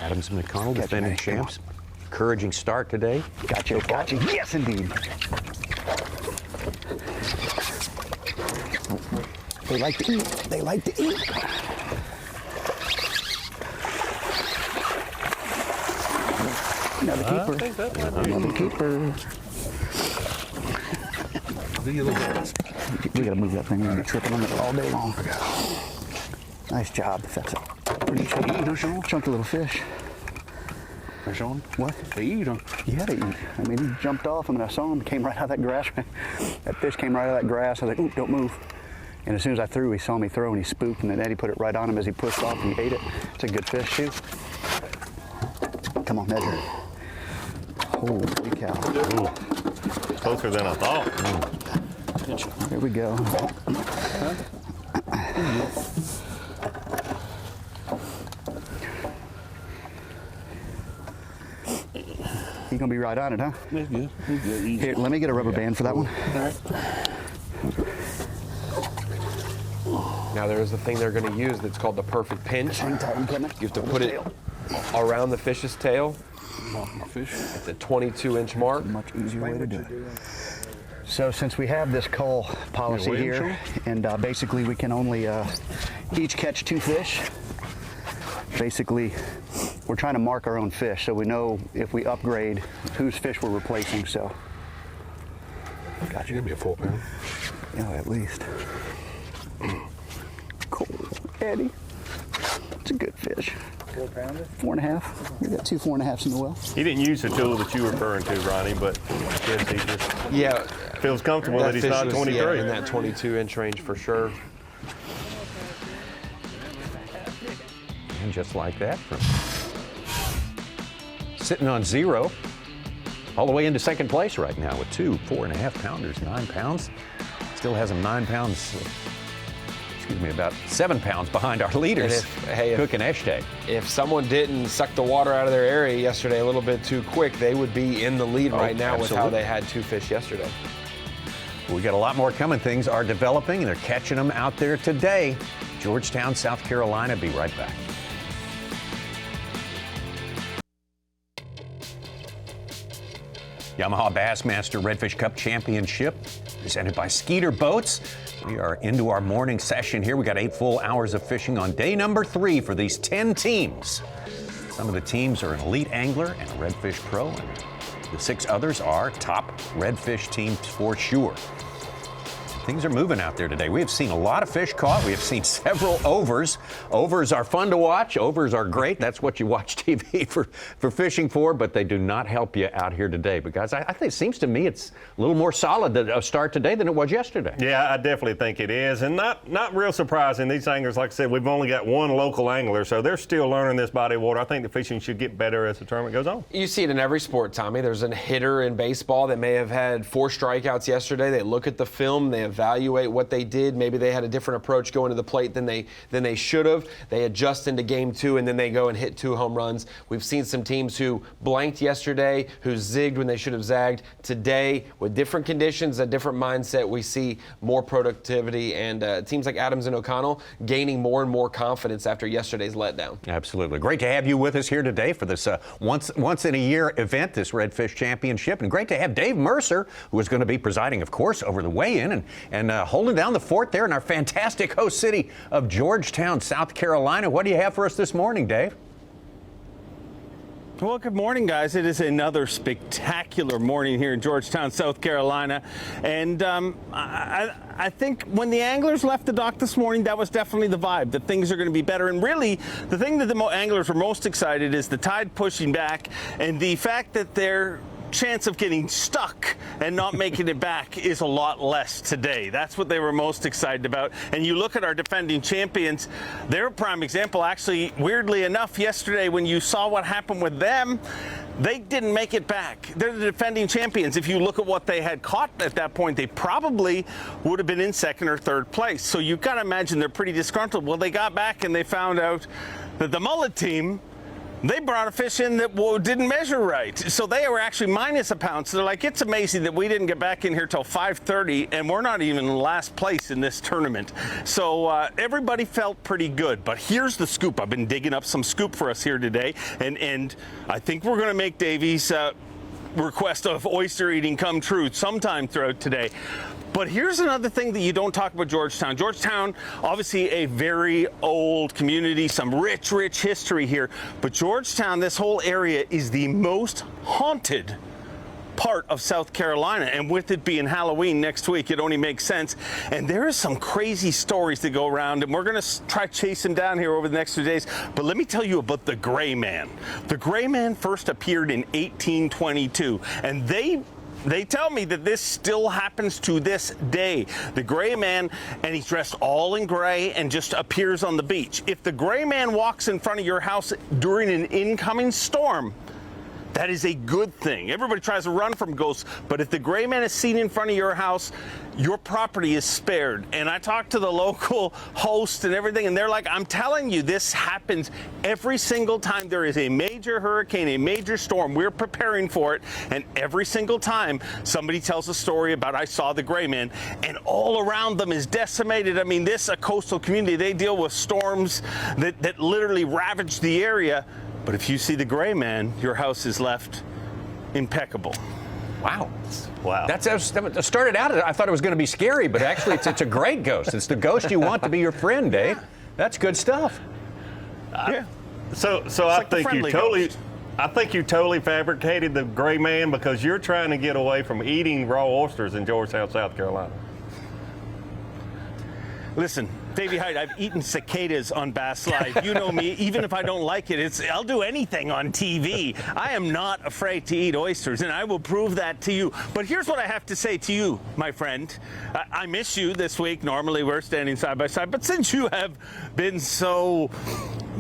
Adams and McConnell, defending champs. Encouraging start today. Gotcha, gotcha. Yes, indeed. They like to eat. They like to eat. Another keeper. Another keeper. We gotta move that thing. We're gonna be tripping on it all day long. Nice job. That's a pretty chunky little fish. Fish on? What? They eat them. Yeah, they eat. I mean, he jumped off and I saw him. Came right out of that grass. That fish came right out of that grass. I was like, ooh, don't move. And as soon as I threw, he saw me throw and he spooked, and then Eddie put it right on him as he pushed off and he ate it. It's a good fish, too. Come on, measure. Holy cow. Ooh. Closer than I thought. There we go. He's gonna be right on it, huh? That's good. That's good. Here, let me get a rubber band for that one. Now there's the thing they're going to use that's called the perfect pinch. You have to put it around the fish's tail. At the 22-inch mark. Much easier way to do it. So since we have this cull policy here, and basically we can only each catch 2 fish, basically we're trying to mark our own fish so we know if we upgrade whose fish we're replacing. So Gotcha. Give me a 4-pound. Yeah, at least. Cool. Eddie. It's a good fish. 4-pounder? 4.5. We got 2 4.5s in the well. He didn't use the tool that you were referring to, Ronnie, but I guess he just feels comfortable that he's not 23. Yeah, in that 22-inch range for sure. And just like that, from sitting on 0, all the way into second place right now with 2 4.5-pounders, 9 pounds. Still has him 9 pounds, about 7 pounds behind our leaders, Cook and Eshtay. If someone didn't suck the water out of their area yesterday a little bit too quick, they would be in the lead right now with how they had 2 fish yesterday. We got a lot more coming. Things are developing, and they're catching them out there today. Georgetown, South Carolina. Be right back. Yamaha Bassmaster Redfish Cup Championship, presented by Skeeter Boats. We are into our morning session here. We got 8 full hours of fishing on day number 3 for these 10 teams. Some of the teams are an elite angler and a redfish pro, and the 6 others are top redfish teams for sure. Things are moving out there today. We have seen a lot of fish caught. We have seen several overs. Overs are fun to watch. Overs are great. That's what you watch TV for fishing for, but they do not help you out here today. But guys, I think it seems to me it's a little more solid a start today than it was yesterday. Yeah, I definitely think it is. And not real surprising. These anglers, like I said, we've only got 1 local angler, so they're still learning this body of water. I think the fishing should get better as the tournament goes on. You see it in every sport, Tommy. There's a hitter in baseball that may have had 4 strikeouts yesterday. They look at the film, they evaluate what they did. Maybe they had a different approach going to the plate than they should have. They adjust into game 2, and then they go and hit 2 home runs. We've seen some teams who blanked yesterday, who zigged when they should have zagged. Today, with different conditions, a different mindset, we see more productivity, and teams like Adams and O'Connell gaining more and more confidence after yesterday's letdown. Absolutely. Great to have you with us here today for this once in a year event, this Redfish Championship, and great to have Dave Mercer, who is going to be presiding, of course, over the weigh-in and holding down the fort there in our fantastic host city of Georgetown, South Carolina. What do you have for us this morning, Dave? Well, good morning, guys. It is another spectacular morning here in Georgetown, South Carolina. And I think when the anglers left the dock this morning, that was definitely the vibe, that things are going to be better. And really, the thing that the anglers were most excited is the tide pushing back and the fact that they're chance of getting stuck and not making it back is a lot less today. That's what they were most excited about. And you look at our defending champions, they're a prime example. Actually, weirdly enough, yesterday when you saw what happened with them, they didn't make it back. They're the defending champions. If you look at what they had caught at that point, they probably would have been in second or third place. So you've got to imagine they're pretty disgruntled. Well, they got back and they found out that the mullet team, they brought a fish in that didn't measure right. So they were actually minus a pound. So they're like, it's amazing that we didn't get back in here till 5:30 and we're not even in last place in this tournament. So everybody felt pretty good. But here's the scoop. I've been digging up some scoop for us here today. And I think we're going to make Davey's request of oyster eating come true sometime throughout today. But here's another thing that you don't talk about Georgetown. Georgetown, obviously a very old community, some rich history here. But Georgetown, this whole area is the most haunted part of South Carolina. And with it being Halloween next week, it only makes sense. And there are some crazy stories that go around, and we're going to try to chase him down here over the next 2 days. But let me tell you about the Gray Man. The Gray Man first appeared in 1822, and they tell me that this still happens to this day. The Gray Man, and he's dressed all in gray and just appears on the beach. If the Gray Man walks in front of your house during an incoming storm, that is a good thing. Everybody tries to run from ghosts, but if the Gray Man is seen in front of your house, your property is spared. And I talked to the local host and everything, and they're like, I'm telling you, this happens every single time there is a major hurricane, a major storm. We're preparing for it, and every single time somebody tells a story about, I saw the Gray Man, and all around them is decimated. I mean, this a coastal community. They deal with storms that literally ravage the area. But if you see the Gray Man, your house is left impeccable. Wow. That started out, I thought it was going to be scary, but actually it's a great ghost. It's the ghost you want to be your friend, Dave. That's good stuff. Yeah. So like I think you totally fabricated the Gray Man because you're trying to get away from eating raw oysters in Georgetown, South Carolina. Listen, Davey Hyde, I've eaten cicadas on Bass Live. You know me, even if I don't like it, I'll do anything on TV. I am not afraid to eat oysters, and I will prove that to you. But here's what I have to say to you, my friend. I miss you this week. Normally we're standing side by side, but since you have been so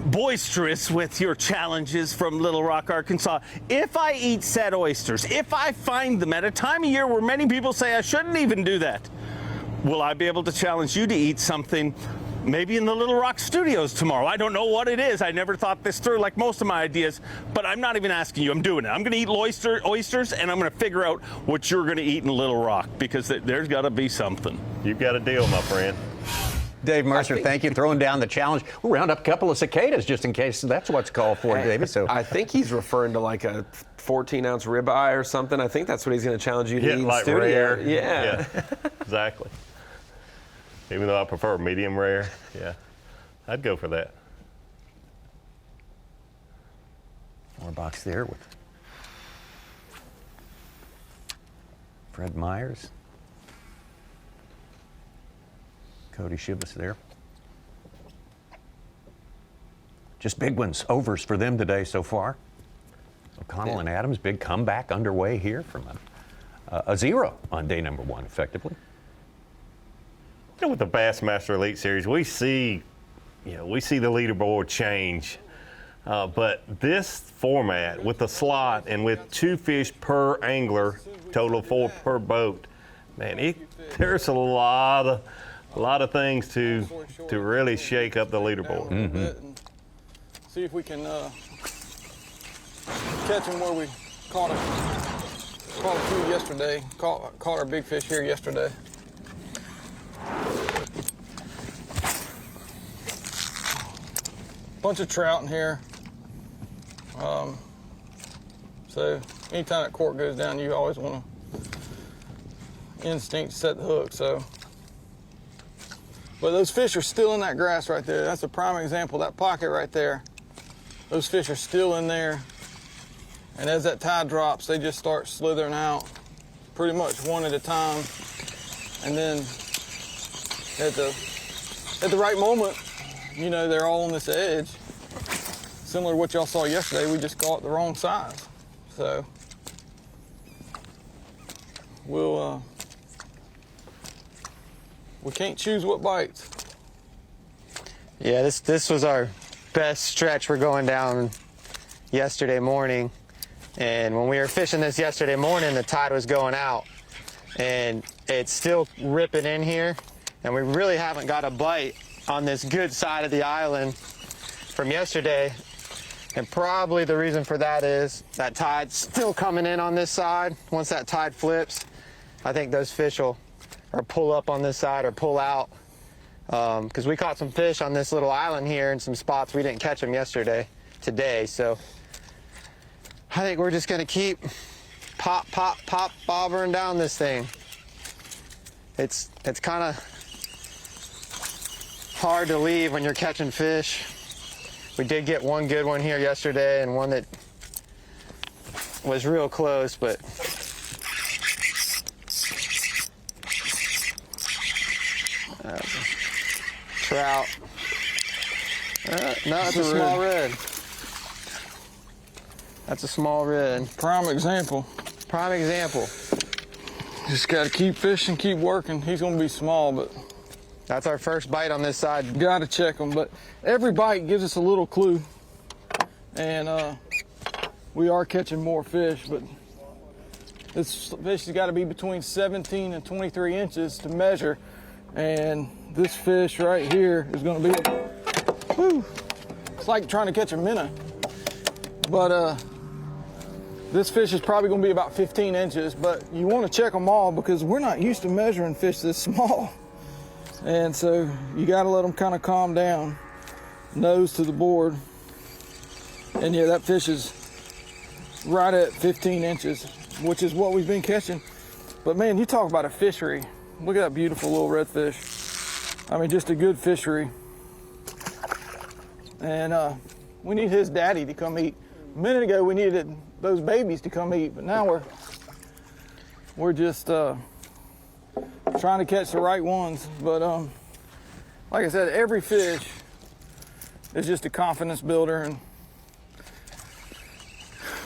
boisterous with your challenges from Little Rock, Arkansas, if I eat said oysters, if I find them at a time of year where many people say I shouldn't even do that, will I be able to challenge you to eat something maybe in the Little Rock studios tomorrow? I don't know what it is. I never thought this through like most of my ideas, but I'm not even asking you. I'm doing it. I'm going to eat oysters, and I'm going to figure out what you're going to eat in Little Rock because there's got to be something. You've got a deal, my friend. Dave Mercer, thank you for throwing down the challenge. We'll round up a couple of cicadas just in case that's what's called for, David. So I think he's referring to like a 14-ounce ribeye or something. I think that's what he's going to challenge you to eat in like studio. Rare. Yeah. Exactly. Even though I prefer medium rare, yeah, I'd go for that. More box there with Fred Myers. Cody Shibas there. Just big ones, overs for them today so far. O'Connell and Adams, big comeback underway here from a zero on day number one, effectively. With the Bassmaster Elite Series, we see the leaderboard change. But this format with the slot and with 2 fish per angler, total of 4 per boat, man, there's a lot of things to really shake up the leaderboard. Mm-hmm. See if we can catch them where we caught a few yesterday. Caught our big fish here yesterday. Bunch of trout in here. So anytime that cork goes down, you always want to instinct set the hook. So, but those fish are still in that grass right there. That's a prime example. That pocket right there. Those fish are still in there. And as that tide drops, they just start slithering out, pretty much one at a time. And then at the right moment, you know, they're all on this edge. Similar to what y'all saw yesterday, we just caught the wrong size. So we can't choose what bites. Yeah, this was our best stretch we're going down yesterday morning. And when we were fishing this yesterday morning, the tide was going out. And it's still ripping in here. And we really haven't got a bite on this good side of the island from yesterday. And probably the reason for that is that tide's still coming in on this side. Once that tide flips, I think those fish will or pull up on this side or pull out. Because we caught some fish on this little island here in some spots. We didn't catch them today. So I think we're just gonna keep pop, bobbering down this thing. It's kind of hard to leave when you're catching fish. We did get one good one here yesterday and one that was real close, but trout. No, it's a small red. That's a small red. Prime example. Prime example. Just got to keep fishing, keep working. He's going to be small, but that's our first bite on this side. Got to check him, but every bite gives us a little clue. And we are catching more fish, but this fish has got to be between 17 and 23 inches to measure. And this fish right here is going to be, whew, it's like trying to catch a minnow. But this fish is probably going to be about 15 inches, but you want to check them all because we're not used to measuring fish this small. And so you got to let them kind of calm down, nose to the board. And yeah, that fish is right at 15 inches, which is what we've been catching. But man, you talk about a fishery. Look at that beautiful little redfish. I mean, just a good fishery. And we need his daddy to come eat. A minute ago, we needed those babies to come eat, but now we're just trying to catch the right ones. But like I said, every fish is just a confidence builder, and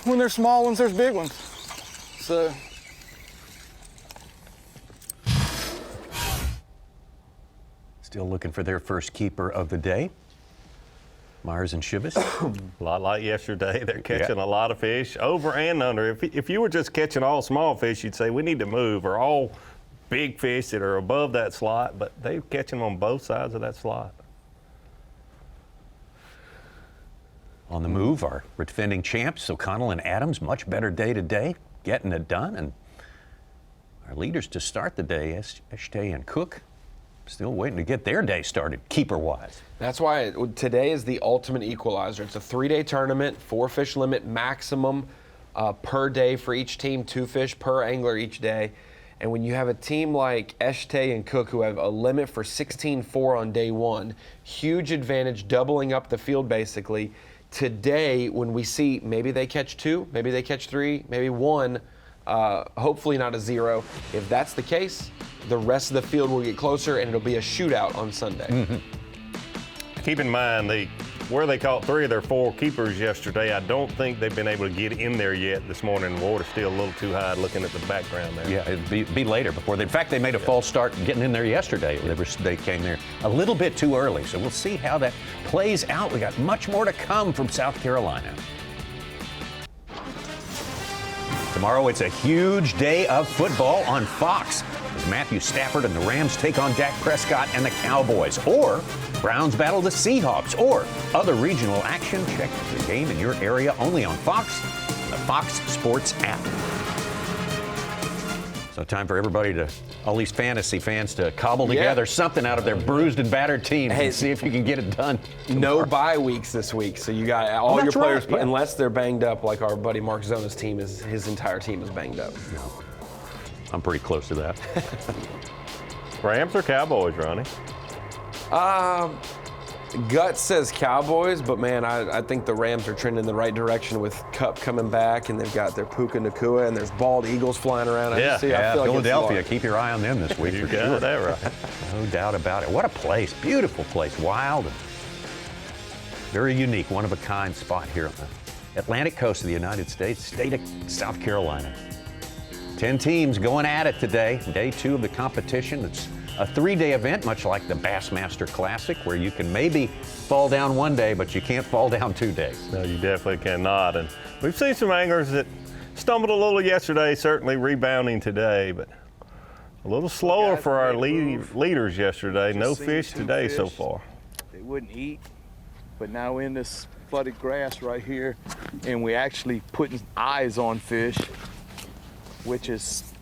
when there's small ones, there's big ones. So still looking for their first keeper of the day. Myers and Shibis. A lot like yesterday. They're catching a lot of fish, over and under. If you were just catching all small fish, you'd say we need to move, or all big fish that are above that slot, but they're catching them on both sides of that slot. On the move, our defending champs, O'Connell and Adams, much better day today, getting it done. And our leaders to start the day, Eshtay and Cook, still waiting to get their day started, keeper-wise. That's why today is the ultimate equalizer. It's a 3-day tournament, 4-fish limit maximum per day for each team, 2 fish per angler each day. And when you have a team like Eshtay and Cook who have a limit for 16-4 on day 1, huge advantage, doubling up the field basically. Today, when we see maybe they catch 2, maybe they catch 3, maybe 1, hopefully not a 0. If that's the case, the rest of the field will get closer and it'll be a shootout on Sunday. Mm-hmm. Keep in mind, where they caught 3 of their 4 keepers yesterday, I don't think they've been able to get in there yet this morning. The water's still a little too high looking at the background there. Yeah, it'd be later before in fact, they made a false start getting in there yesterday. They came there a little bit too early, so we'll see how that plays out. We got much more to come from South Carolina. Tomorrow, it's a huge day of football on Fox as Matthew Stafford and the Rams take on Dak Prescott and the Cowboys, or Browns battle the Seahawks, or other regional action. Check the game in your area only on Fox, the Fox Sports app. So time for everybody all these fantasy fans to cobble together something out of their bruised and battered teams and see if you can get it done. No bye weeks this week, so you got all your players, unless they're banged up, like our buddy Mark Zona's team his entire team is banged up. No. I'm pretty close to that. Rams or Cowboys, Ronnie? Gut says Cowboys, but man, I think the Rams are trending in the right direction with Cup coming back, and they've got their Puka Nakua, and there's bald eagles flying around. I feel like Philadelphia. Keep your eye on them this week. You for got sure. that right. No doubt about it. What a place. Beautiful place. Wild and very unique, one-of-a-kind spot here on the Atlantic coast of the United States, state of South Carolina. 10 teams going at it today. Day 2 of the competition. It's a 3-day event, much like the Bassmaster Classic, where you can maybe fall down one day, but you can't fall down 2 days. No, you definitely cannot. And we've seen some anglers that stumbled a little yesterday, certainly rebounding today, but a little slower for our leaders yesterday. No fish today so far. They wouldn't eat, but now we're in this flooded grass right here, and we actually putting eyes on fish, which is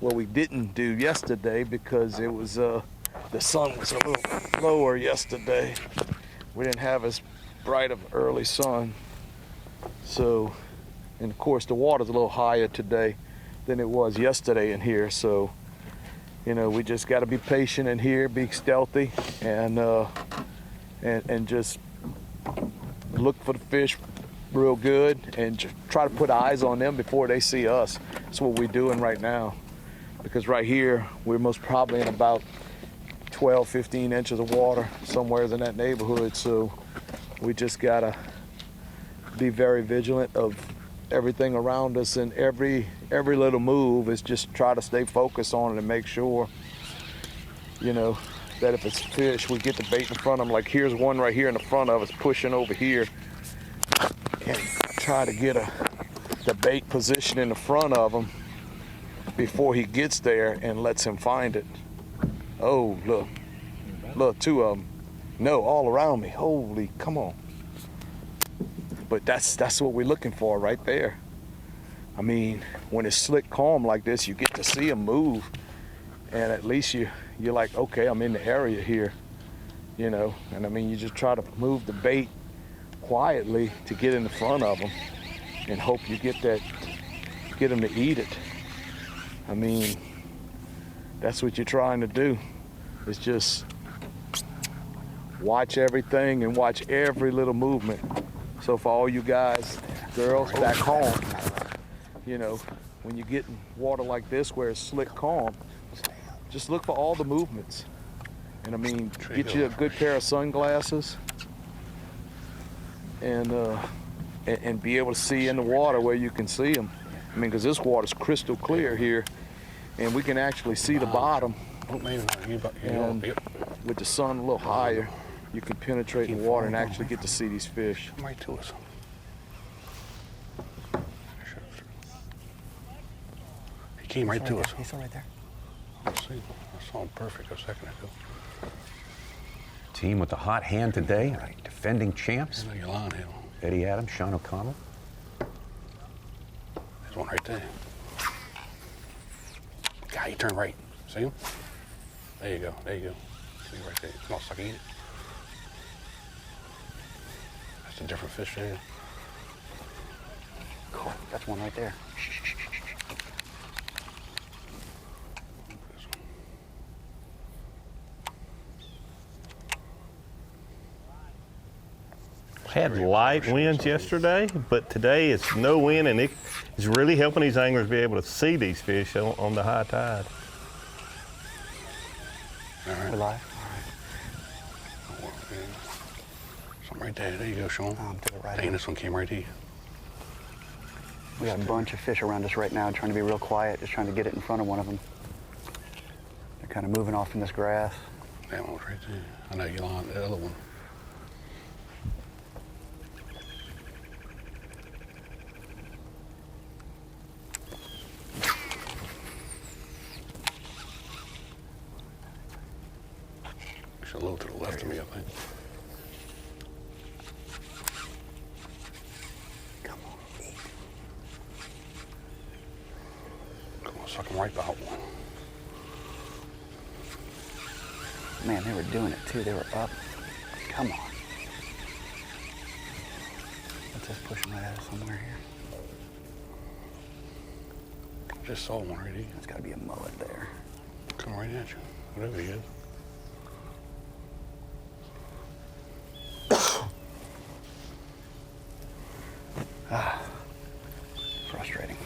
what we didn't do yesterday because it was the sun was a little lower yesterday. We didn't have as bright of early sun, so, and of course the water's a little higher today than it was yesterday in here, so you know, we just got to be patient in here, be stealthy, and just look for the fish real good and just try to put eyes on them before they see us. That's what we're doing right now, because right here we're most probably in about 12-15 inches of water, somewhere in that neighborhood, so we just got to be very vigilant of everything around us, and every little move is just try to stay focused on it and make sure, you know, that if it's fish, we get the bait in front of them. Like here's one right here in the front of us pushing over here, and try to get the bait position in the front of him before he gets there and lets him find it. Oh, look, 2 of them. No, all around me. Holy, come on. But that's what we're looking for right there. I mean, when it's slick calm like this, you get to see them move, and at least you're like, okay, I'm in the area here, you know. And I mean, you just try to move the bait quietly to get in the front of them, and hope you get them to eat it. I mean, that's what you're trying to do. Is just watch everything and watch every little movement. So for all you guys, girls back home, you know, when you get in water like this where it's slick calm, just look for all the movements. And I mean, get you a good pair of sunglasses and be able to see in the water where you can see them. I mean, because this water's crystal clear here, and we can actually see the bottom. And with the sun a little higher, you can penetrate the water and actually get to see these fish. Come right to us. He came right to us. He's still right there. Let's see. I saw him perfect a second ago. Team with the hot hand today, defending champs. Eddie Adams, Sean O'Connell. There's one right there. Guy, he turned right. See him? There you go. There you go. See right there. Come on, sucker, eat it. That's a different fish there. Cool. That's one right there. Had light winds yesterday, but today it's no wind, and it is really helping these anglers be able to see these fish on the high tide. All right. We're live. All right. Something right there. There you go, Sean. To the right. Dang, this one came right here. We got a bunch of fish around us right now, trying to be real quiet, just trying to get it in front of one of them. They're kind of moving off in this grass. That one was right there. I know you're on the other one. A little to the left of me, I think. Come on, eat. Come on, suck him right out one. Man, they were doing it too. They were up. Come on. Let's just push them right out of somewhere here. Just saw one right here. There's got to be a mullet there. Come right at you. Whatever he is. Frustrating.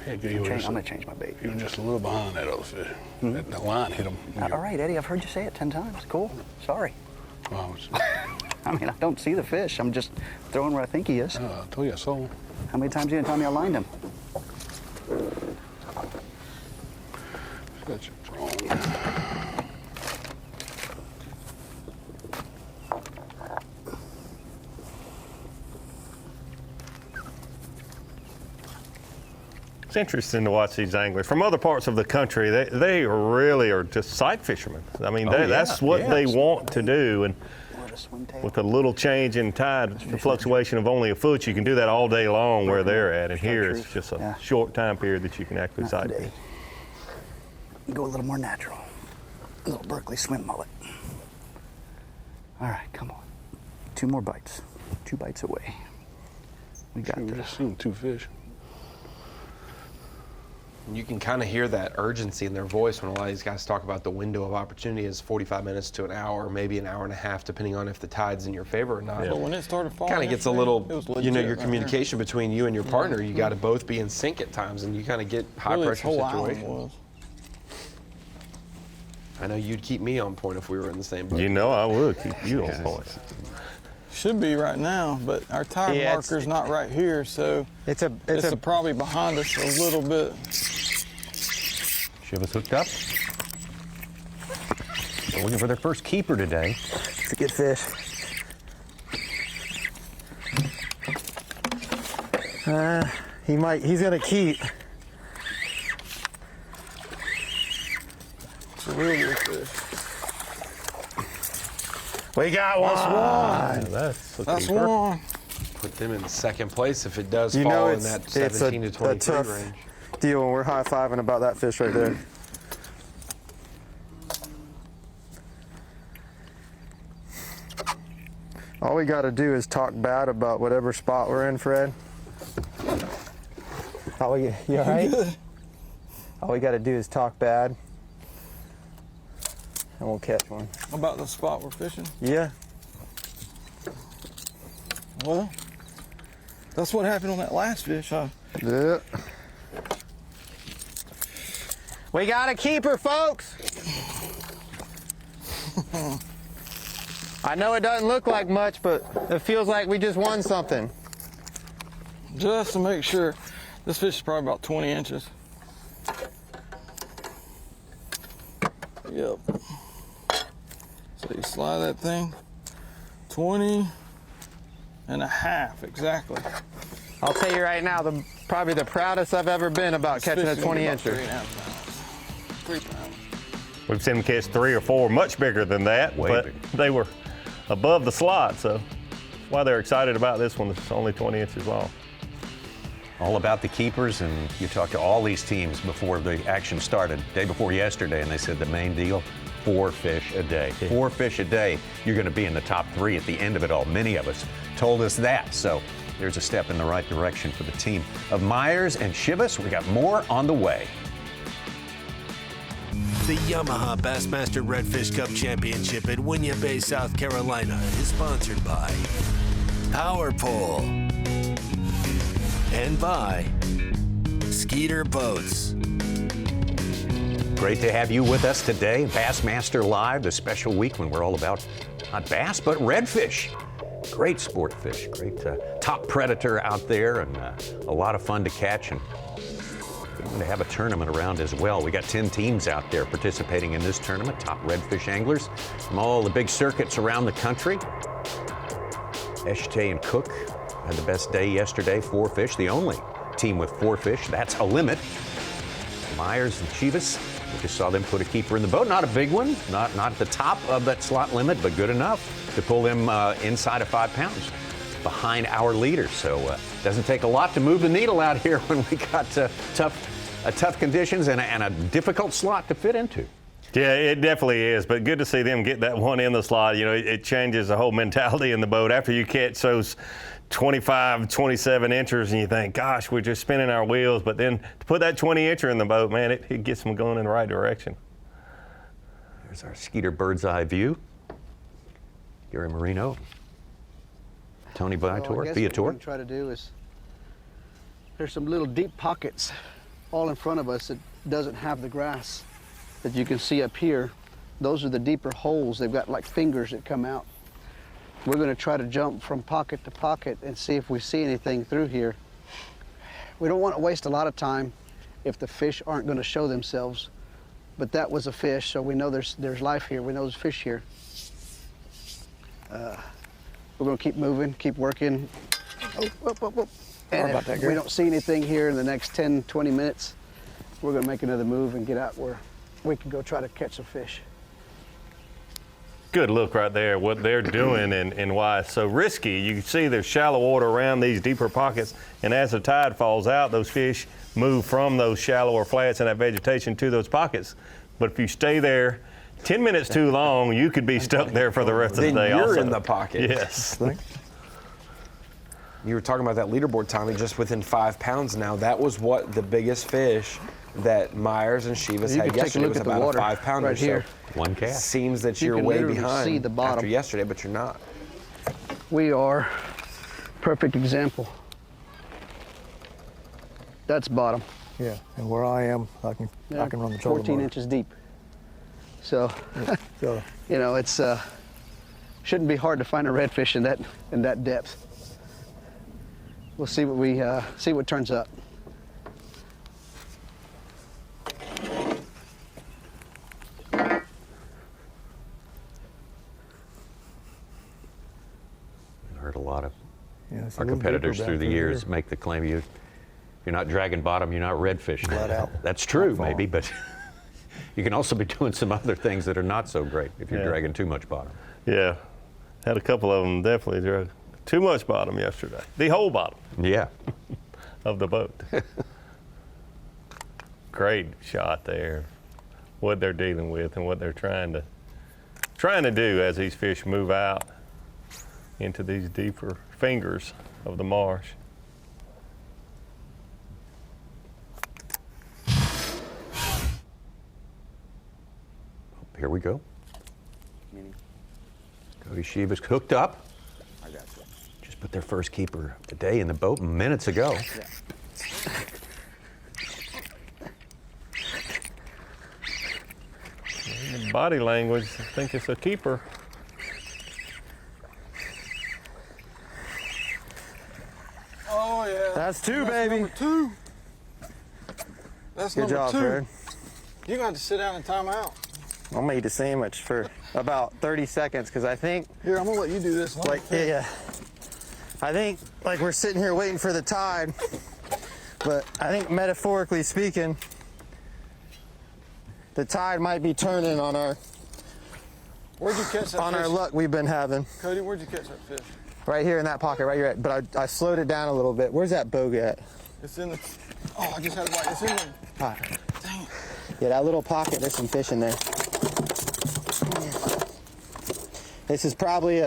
Hey, I'm going to change my bait. He was just a little behind that other fish. That line hit him. All right, Eddie, I've heard you say it 10 times. Cool. Sorry. Wow. I mean, I don't see the fish. I'm just throwing where I think he is. I told you I saw him. How many times are you going to tell me I lined him? That's wrong. It's interesting to watch these anglers from other parts of the country. They really are just sight fishermen. I mean, that's what they want to do. And with a little change in tide, the fluctuation of only a foot, you can do that all day long where they're at. And here it's just a short time period that you can actually sight fish. Go a little more natural. A little Berkeley swim mullet. All right, come on. 2 more bites. 2 bites away. We got this. Just seen 2 fish. You can kind of hear that urgency in their voice when a lot of these guys talk about the window of opportunity is 45 minutes to an hour, maybe an hour and a half, depending on if the tide's in your favor or not. Yeah. But when it started falling, kind of gets a little, you know, your right communication between you and your partner, you got to both be in sync at times, and you kind of get high pressure situations. I know you'd keep me on point if we were in the same boat. You know I would keep you on point. Should be right now, but our tire marker's not right here, so it's probably behind us a little bit. Shiva's hooked up. They're looking for their first keeper today. It's a good fish. He's gonna keep. It's a real good fish. We got one. That's one. Put them in second place if it does fall in that 17 to 23 range. Deal when we're high-fiving about that fish right there. All we got to do is talk bad about whatever spot we're in, Fred. You all right? All we got to do is talk bad, and we'll catch one. About the spot we're fishing? Yeah. Well, that's what happened on that last fish, huh? Yeah. We got a keeper, folks. I know it doesn't look like much, but it feels like we just won something. Just to make sure, this fish is probably about 20 inches. Yep. So you slide that thing, 20 and a half, exactly. I'll tell you right now, probably the proudest I've ever been about catching a 20-incher. 3 pounds. We've seen them catch 3 or 4 much bigger than that, but they were above the slot, so that's why they're excited about this one. It's only 20 inches long. All about the keepers, and you talked to all these teams before the action started, day before yesterday, and they said the main deal, 4 fish a day. 4 fish a day, you're going to be in the top 3 at the end of it all. Many of us told us that, so there's a step in the right direction for the team of Myers and Chivas. We got more on the way. The Yamaha Bassmaster Redfish Cup Championship at Winyah Bay, South Carolina is sponsored by Power Pole and by Skeeter Boats. Great to have you with us today. Bassmaster Live, the special week when we're all about not bass, but redfish. Great sport fish, great top predator out there, and a lot of fun to catch. And we're going to have a tournament around as well. We got 10 teams out there participating in this tournament, top redfish anglers from all the big circuits around the country. Eshte and Cook had the best day yesterday, 4 fish, the only team with 4 fish. That's a limit. Myers and Chivas, we just saw them put a keeper in the boat. Not a big one, not at the top of that slot limit, but good enough to pull them inside of 5 pounds behind our leader. So it doesn't take a lot to move the needle out here when we got tough conditions and a difficult slot to fit into. Yeah, it definitely is, but good to see them get that one in the slot. You know, it changes the whole mentality in the boat after you catch those 25, 27 inchers and you think, gosh, we're just spinning our wheels, but then to put that 20 incher in the boat, man, it gets them going in the right direction. There's our Skeeter bird's eye view. Gary Marino, Tony Viator. What we're going to try to do is, there's some little deep pockets all in front of us that doesn't have the grass that you can see up here. Those are the deeper holes. They've got like fingers that come out. We're going to try to jump from pocket to pocket and see if we see anything through here. We don't want to waste a lot of time if the fish aren't going to show themselves but that was a fish, so we know there's life here. We know there's fish here. We're gonna keep moving, keep working. And about that, if Gary. we don't see anything here in the next 10, 20 minutes, we're gonna make another move and get out where we can go try to catch some fish. Good look right there, what they're doing and why it's so risky. You can see there's shallow water around these deeper pockets, and as the tide falls out, those fish move from those shallower flats and that vegetation to those pockets. But if you stay there 10 minutes too long, you could be stuck there for the rest of the day. Then you're also in the pocket. Yes. You were talking about that leaderboard timing just within 5 pounds now. That was what the biggest fish that Myers and Shivas You had can take a yesterday look was at the about water a 5-pounder. right here. So one cast. Seems that You you're can way literally behind see the bottom. after yesterday, but you're not. We are perfect example. That's bottom. Yeah, and where I am, I can run the trolling 14 motor. inches deep. So, So, you know, it's shouldn't be hard to find a redfish in that depth. We'll see what we see what turns up. I've heard a lot of yeah, it's a our little competitors deeper through back the through years here. make the claim if you're not dragging bottom, you're not redfishing. Flat out. That's true, Not far. maybe, but you can also be doing some other things that are not so great if you're Yeah. dragging too much bottom. Yeah. Had a couple of them definitely drug too much bottom yesterday. The whole bottom Yeah. of the boat. Great shot there. What they're dealing with and what they're trying to do as these fish move out into these deeper fingers of the marsh. Here we go. Cody Shivas hooked up. I got you. Just put their first keeper of the day in the boat minutes ago. The body language, I think it's a keeper. Oh yeah. That's two, baby. Number two. That's Good number job, two. Fred. You're gonna have to sit down and time out. I'm gonna eat a sandwich for about 30 seconds because I think, Here, I'm gonna let you do this. like, yeah, I think like we're sitting here waiting for the tide, but I think metaphorically speaking, the tide might be turning on our Where'd you catch that fish? luck we've been having. Cody, where'd you catch that fish? Right here in that pocket, right here. But I slowed it down a little bit. Where's that bogue at? It's in the. Oh, I just had a bite. It's in the. All right. Yeah, that little pocket, there's some fish in there. This is probably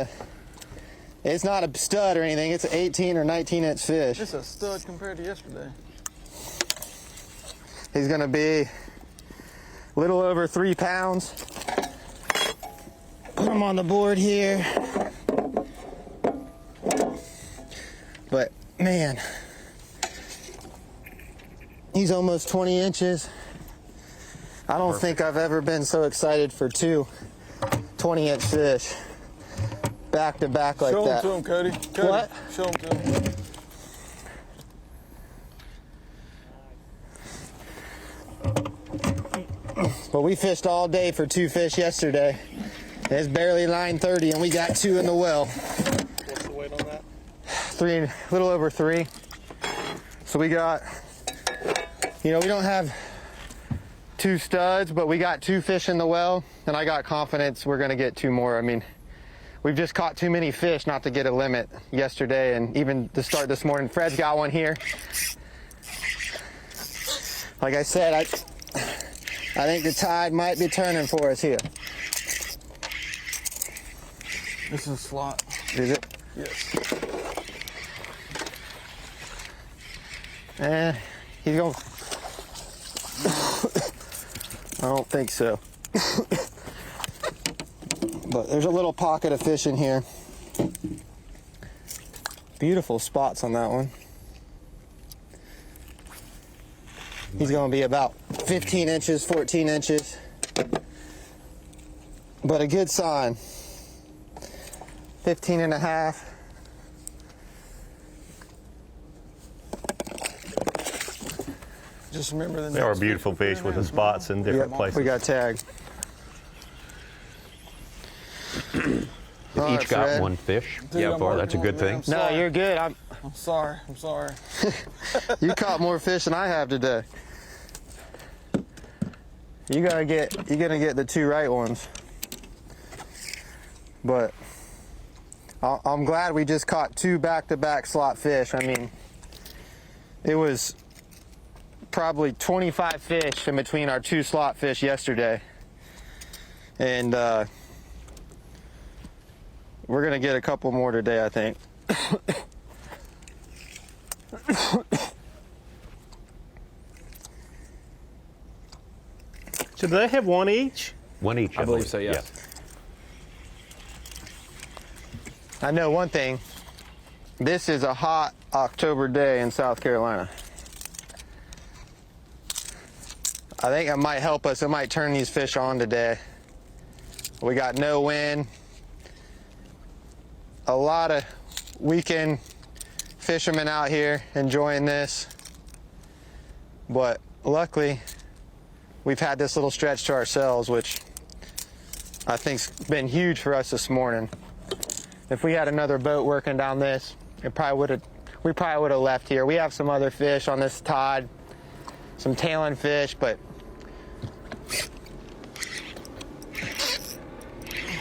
it's not a stud or anything. It's an 18 or 19 inch fish. It's a stud compared to yesterday. He's gonna be a little over 3 pounds. Put him on the board here. But man, he's almost 20 inches. I don't think I've ever been so excited for two 20-inch fish back to back like Show that. them to him, Cody. What? Show them to him. But we fished all day for 2 fish yesterday. It's barely 9:30 and we got 2 in the well. What's the weight on that? 3, a little over 3. So we got, we don't have 2 studs, but we got 2 fish in the well, and I got confidence we're gonna get 2 more. I mean, we've just caught too many fish not to get a limit yesterday, and even to start this morning. Fred's got one here. Like I said, I think the tide might be turning for us here. This is a slot. Is it? Yes. He's going. I don't think so. But there's a little pocket of fish in here. Beautiful spots on that one. He's going to be about 15 inches, 14 inches. But a good sign. 15 and a half. Just remember the They are beautiful fish with the spots in different places. We got tagged. Each got one fish. Dude, Far. That's a good thing. No, you're good. I'm sorry. I'm sorry. You caught more fish than I have today. You're gonna get the 2 right ones. But I'm glad we just caught 2 back-to-back slot fish. I mean, it was probably 25 fish in between our 2 slot fish yesterday. And we're gonna get a couple more today, I think. So do they have one each? One each, I believe so, yes. I know one thing. This is a hot October day in South Carolina. I think it might help us. It might turn these fish on today. We got no wind. A lot of weekend fishermen out here enjoying this. But luckily, we've had this little stretch to ourselves, which I think's been huge for us this morning. If we had another boat working down this, we probably would have left here. We have some other fish on this tide, some tailing fish, but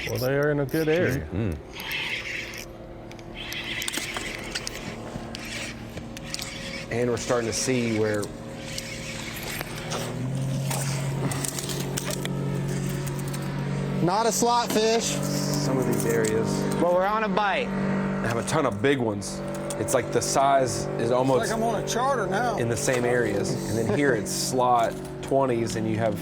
well, they are in a good area. Mm-hmm. And we're starting to see where not a slot fish. Some of these areas. But we're on a bite. I have a ton of big ones. It's like the size is almost It's like I'm on a charter now. in the same areas. And then here it's slot 20s and you have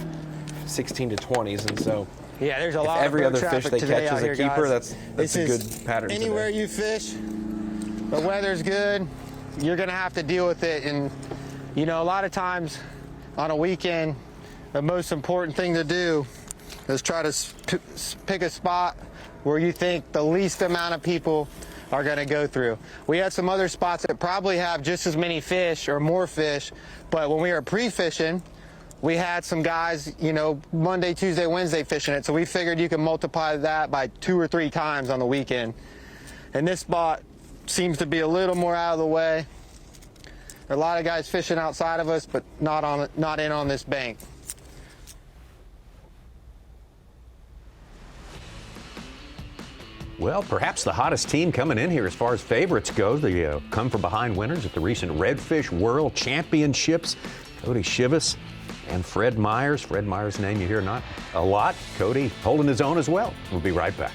16 to 20s. And so yeah, there's a if lot every of boat other fish traffic they today catch out is a here, keeper, guys. that's a This good is pattern anywhere today. you fish, the weather's good, you're gonna have to deal with it. And you know, a lot of times on a weekend, the most important thing to do is try to pick a spot where you think the least amount of people are going to go through. We had some other spots that probably have just as many fish or more fish, but when we were pre-fishing, we had some guys, you know, Monday, Tuesday, Wednesday fishing it, so we figured you can multiply that by 2 or 3 times on the weekend. And this spot seems to be a little more out of the way. There are a lot of guys fishing outside of us, but not in on this bank. Well, perhaps the hottest team coming in here as far as favorites go, the come-from-behind winners at the recent Redfish World Championships, Cody Shivas and Fred Myers. Fred Myers' name you hear not a lot. Cody holding his own as well. We'll be right back.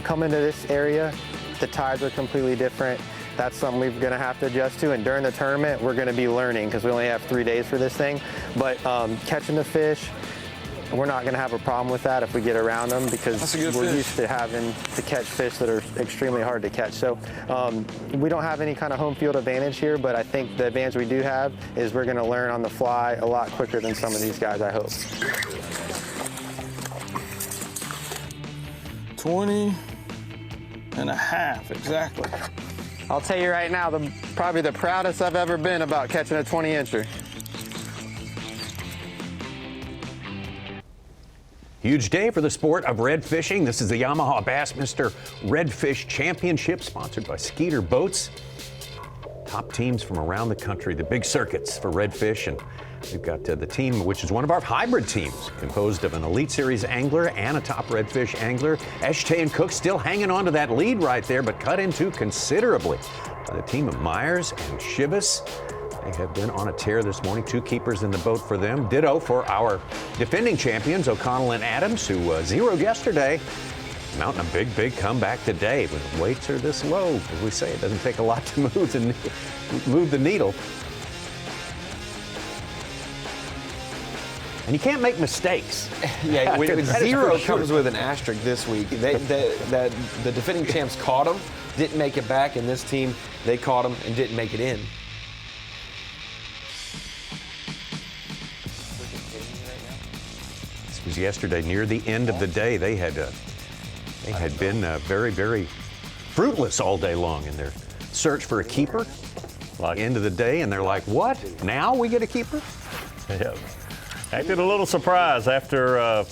Coming to this area, the tides are completely different. That's something we're going to have to adjust to, and during the tournament we're going to be learning because we only have 3 days for this thing. But catching the fish, we're not going to have a problem with that if we get around them because we're used to having to catch fish that are extremely hard to catch. So we don't have any kind of home field advantage here, but I think the advantage we do have is we're going to learn on the fly a lot quicker than some of these guys, I hope. 20 and a half, exactly. I'll tell you right now, probably the proudest I've ever been about catching a 20-incher. Huge day for the sport of red fishing. This is the Yamaha Bassmaster Redfish Championship, sponsored by Skeeter Boats. Top teams from around the country, the big circuits for redfish. And we've got the team, which is one of our hybrid teams, composed of an Elite Series angler and a top redfish angler. Eshte and Cook still hanging on to that lead right there, but cut into considerably by the team of Myers and Shivas. They have been on a tear this morning. 2 keepers in the boat for them. Ditto for our defending champions, O'Connell and Adams, who zeroed yesterday. Mounting a big comeback today. When the weights are this low, as we say, it doesn't take a lot to move the needle. And you can't make mistakes. Yeah, when zero comes with an asterisk this week. The defending champs caught them, didn't make it back, and this team, they caught them and didn't make it in. This was yesterday, near the end of the day. They had They had been very, very fruitless all day long in their search for a keeper. End of the day, and they're like, what? Now we get a keeper? Yeah. Acted a little surprised after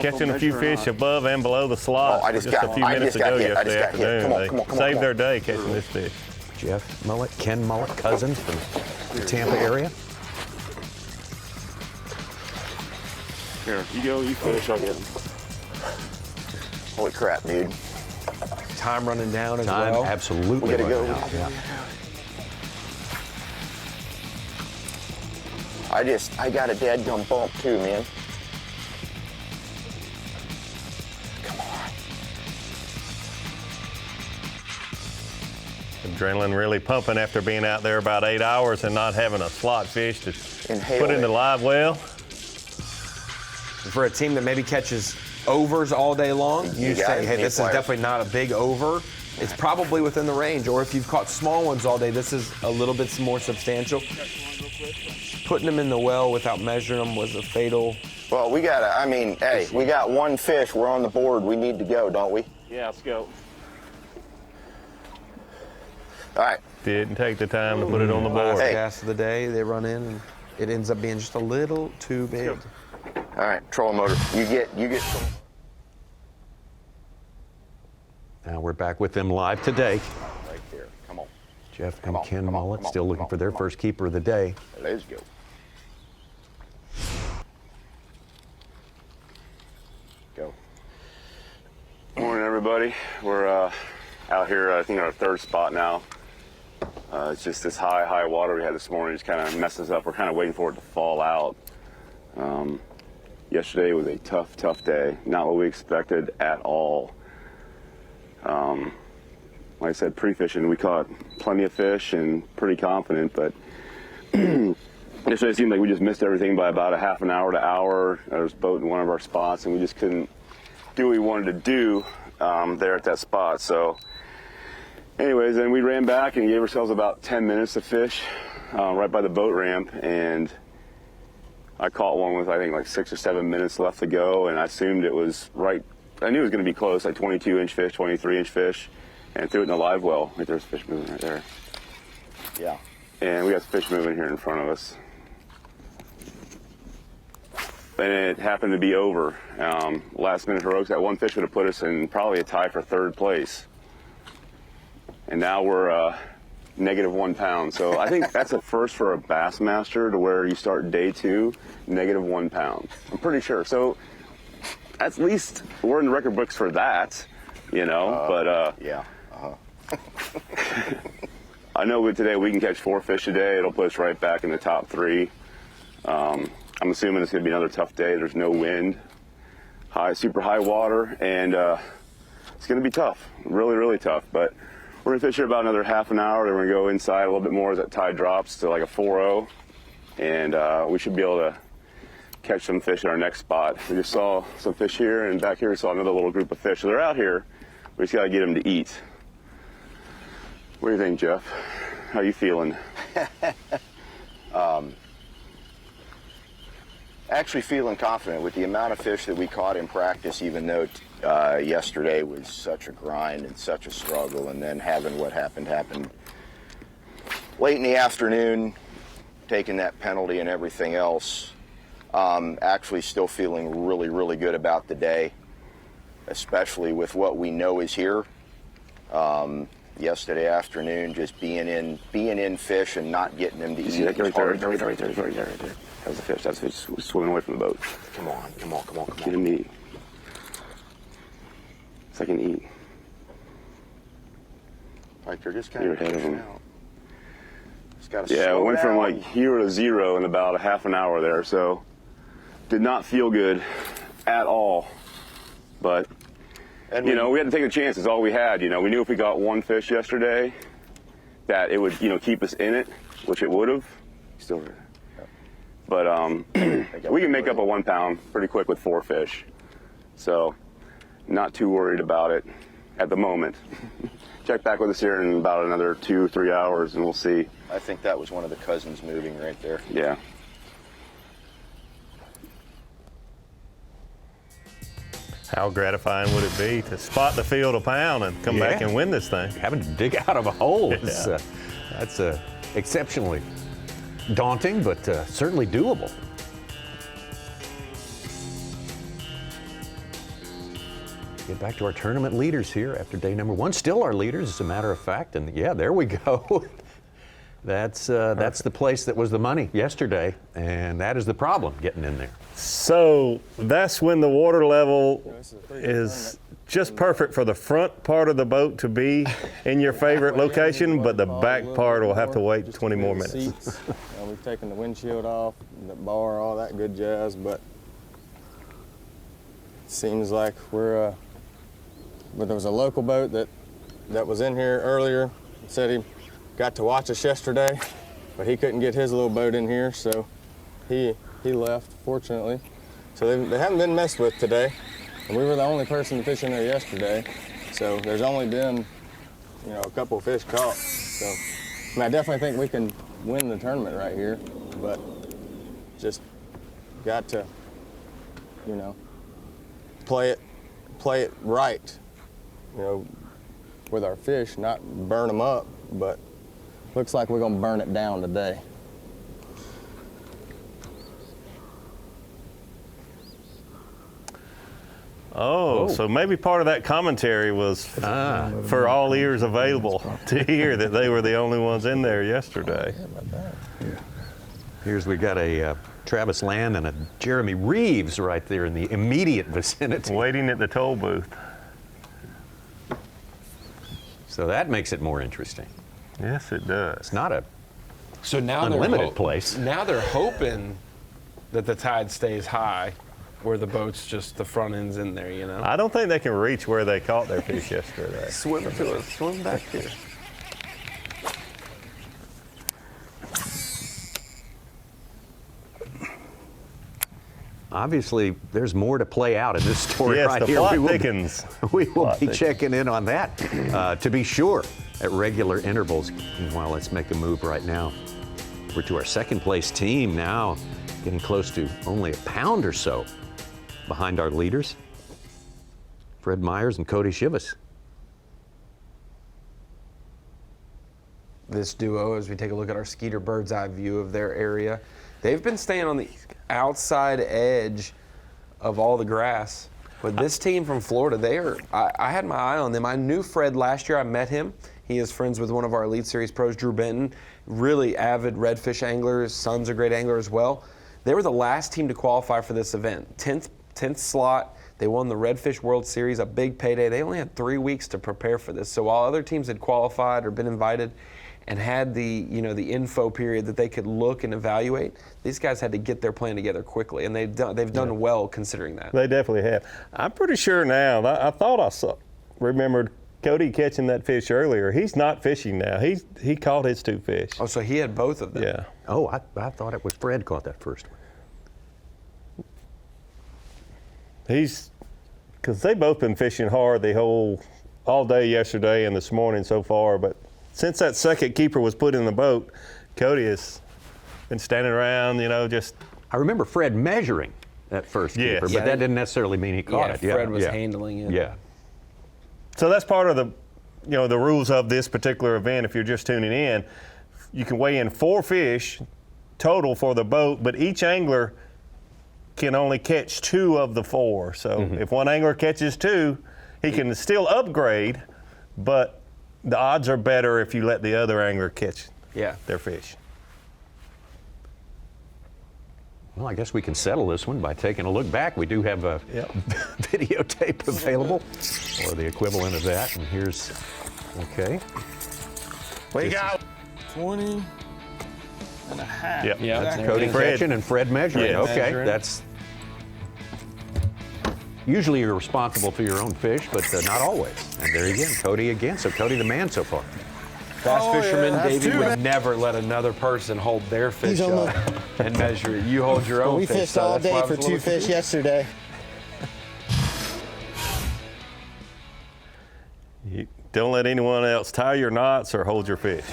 catching a few fish above and below the slot a few minutes ago yesterday afternoon. They saved their day catching this fish. Jeff Mullet, Ken Mullet, cousins from the Tampa area. Here, you go, you fish, I'll get them. Holy crap, dude. Time running down as Time well. absolutely We gotta go. running out, yeah. I got a dadgum bump too, man. Adrenaline really pumping after being out there about 8 hours and not having a slot fish to put in the live well. For a team that maybe catches overs all day long, you say, hey, this is definitely not a big over. It's probably within the range. Or if you've caught small ones all day, this is a little bit more substantial. Putting them in the well without measuring them was a fatal. Well, we gotta, I mean, hey, we got one fish. We're on the board. We need to go, don't we? Yeah, let's go. All right. Didn't take the time to put it on the board. Last cast of the day, they run in, and it ends up being just a little too big. All right, trolling motor. You get. Now we're back with them live today. Right there. Come on. Jeff and Ken Mullet still looking for their first keeper of the day. Let's go. Go. Morning, everybody. We're out here, I think, our third spot now. It's just this high water we had this morning just kind of messes up. We're kind of waiting for it to fall out. Yesterday was a tough day. Not what we expected at all. Like I said, pre-fishing, we caught plenty of fish and pretty confident, but yesterday it seemed like we just missed everything by about a half an hour to hour. There was a boat in one of our spots, and we just couldn't do what we wanted to do there at that spot. So anyways, then we ran back and gave ourselves about 10 minutes to fish right by the boat ramp, and I caught one with, I think, like 6 or 7 minutes left to go, and I assumed it was right. I knew it was going to be close, like 22-inch fish, 23-inch fish, and threw it in the live well. Right there's fish moving right there. Yeah. And we got fish moving here in front of us. And it happened to be over. Last minute heroics, that one fish would have put us in probably a tie for third place. And now we're -1 pound. So I think that's a first for a Bassmaster, to where you start day 2, -1 pound. I'm pretty sure. So at least we're in the record books for that, you know, but yeah. I know today we can catch 4 fish a day. It'll put us right back in the top 3. I'm assuming it's going to be another tough day. There's no wind, super high water, and it's going to be tough, really tough. But we're going to fish here about another half an hour. Then we're going to go inside a little bit more as that tide drops to like a 4-0, and we should be able to catch some fish at our next spot. We just saw some fish here, and back here we saw another little group of fish. So they're out here. We just got to get them to eat. What do you think, Jeff? How you feeling? Actually feeling confident with the amount of fish that we caught in practice, even though yesterday was such a grind and such a struggle, and then having what happened late in the afternoon, taking that penalty and everything else. Actually still feeling really good about the day, especially with what we know is here. Yesterday afternoon, just being in fish and not getting them to eat. Right there. That was a fish. That's a fish swimming away from the boat. Come on. Get him to eat. So I can eat. Like they're just kind You're of ahead of pushing them. out. Just gotta Yeah, slow it went from down. like 0 to 0 in about a half an hour there, so did not feel good at all. But And you know, we had to take the chances. All we had, you know, we knew if we got one fish yesterday, that it would, you know, keep us in it, which it would have. Still, but we can make up a 1 pound pretty quick with 4 fish, so not too worried about it at the moment. Check back with us here in about another 2 or 3 hours, and we'll see. I think that was one of the cousins moving right there. Yeah. How gratifying would it be to spot the field a pound and come back and win this thing? Having to dig out of a hole, Yeah. that's exceptionally daunting, but certainly doable. Get back to our tournament leaders here after day number 1. Still our leaders, as a matter of fact, and yeah, there we go. That's the place that was the money yesterday, and that is the problem, getting in there. So that's when the water level is just perfect for the front part of the boat to be in your favorite location, but the back part will have to wait 20 more minutes. Seats. We've taken the windshield off, the bar, all that good jazz, but it seems like but there was a local boat that was in here earlier, said he got to watch us yesterday, but he couldn't get his little boat in here, so he left, fortunately. So they haven't been messed with today, and we were the only person fishing there yesterday, so there's only been, a couple fish caught. So, I definitely think we can win the tournament right here, but just got to, play it right, with our fish, not burn them up, but looks like we're gonna burn it down today. Oh, so maybe part of that commentary was for all ears available to hear that they were the only ones in there yesterday. Here's we got a Travis Land and a Jeremy Reeves right there in the immediate vicinity. Waiting at the toll booth. So that makes it more interesting. Yes, it does. It's not a so now unlimited place. Now they're hoping that the tide stays high, where the boat's just the front end's in there, I don't think they can reach where they caught their fish yesterday. Swim to it. Swim back here. Obviously, there's more to play out in this story Yes, right the here. plot thickens. We will be checking in on that, to be sure, at regular intervals. Meanwhile, let's make a move right now. We're to our second place team now, getting close to only a pound or so behind our leaders, Fred Myers and Cody Shivas. This duo, as we take a look at our Skeeter bird's eye view of their area, they've been staying on the outside edge of all the grass. But this team from Florida, I had my eye on them. I knew Fred last year. I met him. He is friends with one of our Elite Series pros, Drew Benton. Really avid redfish angler. His son's a great angler as well. They were the last team to qualify for this event. 10th slot. They won the Redfish World Series, a big payday. They only had 3 weeks to prepare for this. So while other teams had qualified or been invited and had the info period that they could look and evaluate, these guys had to get their plan together quickly, and they've done well considering that. They definitely have. I'm pretty sure now. I thought I remembered Cody catching that fish earlier. He's not fishing now. He caught his 2 fish. Oh, so he had both of them. Yeah. Oh, I thought it was Fred caught that first one. Because they've both been fishing hard all day yesterday and this morning so far, but since that second keeper was put in the boat, Cody has been standing around, just. I remember Fred measuring that first keeper, but that didn't necessarily mean he caught it. Fred was handling it. Yeah. So that's part of the rules of this particular event. If you're just tuning in, you can weigh in 4 fish total for the boat, but each angler can only catch 2 of the 4. So if one angler catches 2, he can still upgrade, but the odds are better if you let the other angler catch their fish. Well, I guess we can settle this one by taking a look back. We do have a videotape available, or the equivalent of that. And here's, okay. We got 20 and a half. Yep. Yeah, that's Cody catching and Fred measuring. Yeah. Okay, Measuring. that's usually you're responsible for your own fish, but not always. And there again, Cody again. So Cody the man so far. Bass fisherman Davey would never let another person hold their fish up and measure it. You hold your own we fish. We fished all day for 2 fish yesterday. You don't let anyone else tie your knots or hold your fish.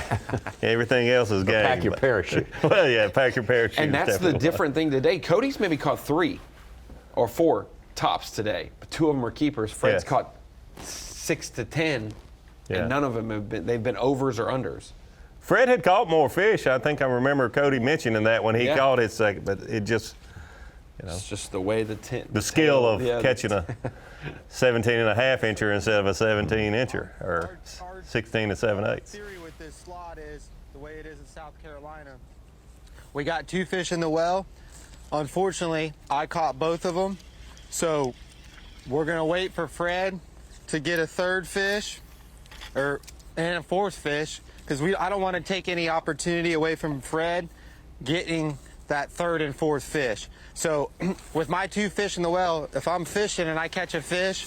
Everything else is game. Pack your parachute. Well, yeah, pack your parachute. And that's the different thing today. Cody's maybe caught 3 or 4 tops today, but 2 of them were keepers. Fred's Yes. caught 6 to 10, Yeah. and none of them they've been overs or unders. Fred had caught more fish. I think I remember Cody mentioning that when he Yeah. caught his second, but it just, it's just the way the skill of catching a 17 and a half incher instead of a 17 incher or 16 and 7/8. Theory with this slot is the way it is in South Carolina. We got 2 fish in the well. Unfortunately, I caught both of them. So we're gonna wait for Fred to get a 3rd fish and a 4th fish, because I don't want to take any opportunity away from Fred getting that 3rd and 4th fish. So with my 2 fish in the well, if I'm fishing and I catch a fish,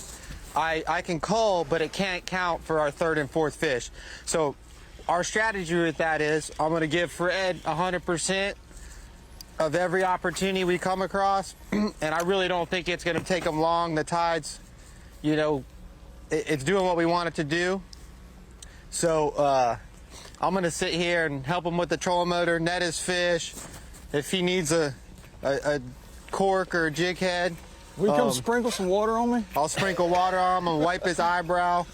I can cull, but it can't count for our 3rd and 4th fish. So our strategy with that is I'm going to give Fred 100% of every opportunity we come across, and I really don't think it's going to take him long. The tide's, it's doing what we want it to do. So I'm going to sit here and help him with the trolling motor, net his fish. If he needs a cork or a jig head, Will you come sprinkle some water on me? I'll sprinkle water on him and wipe his eyebrow.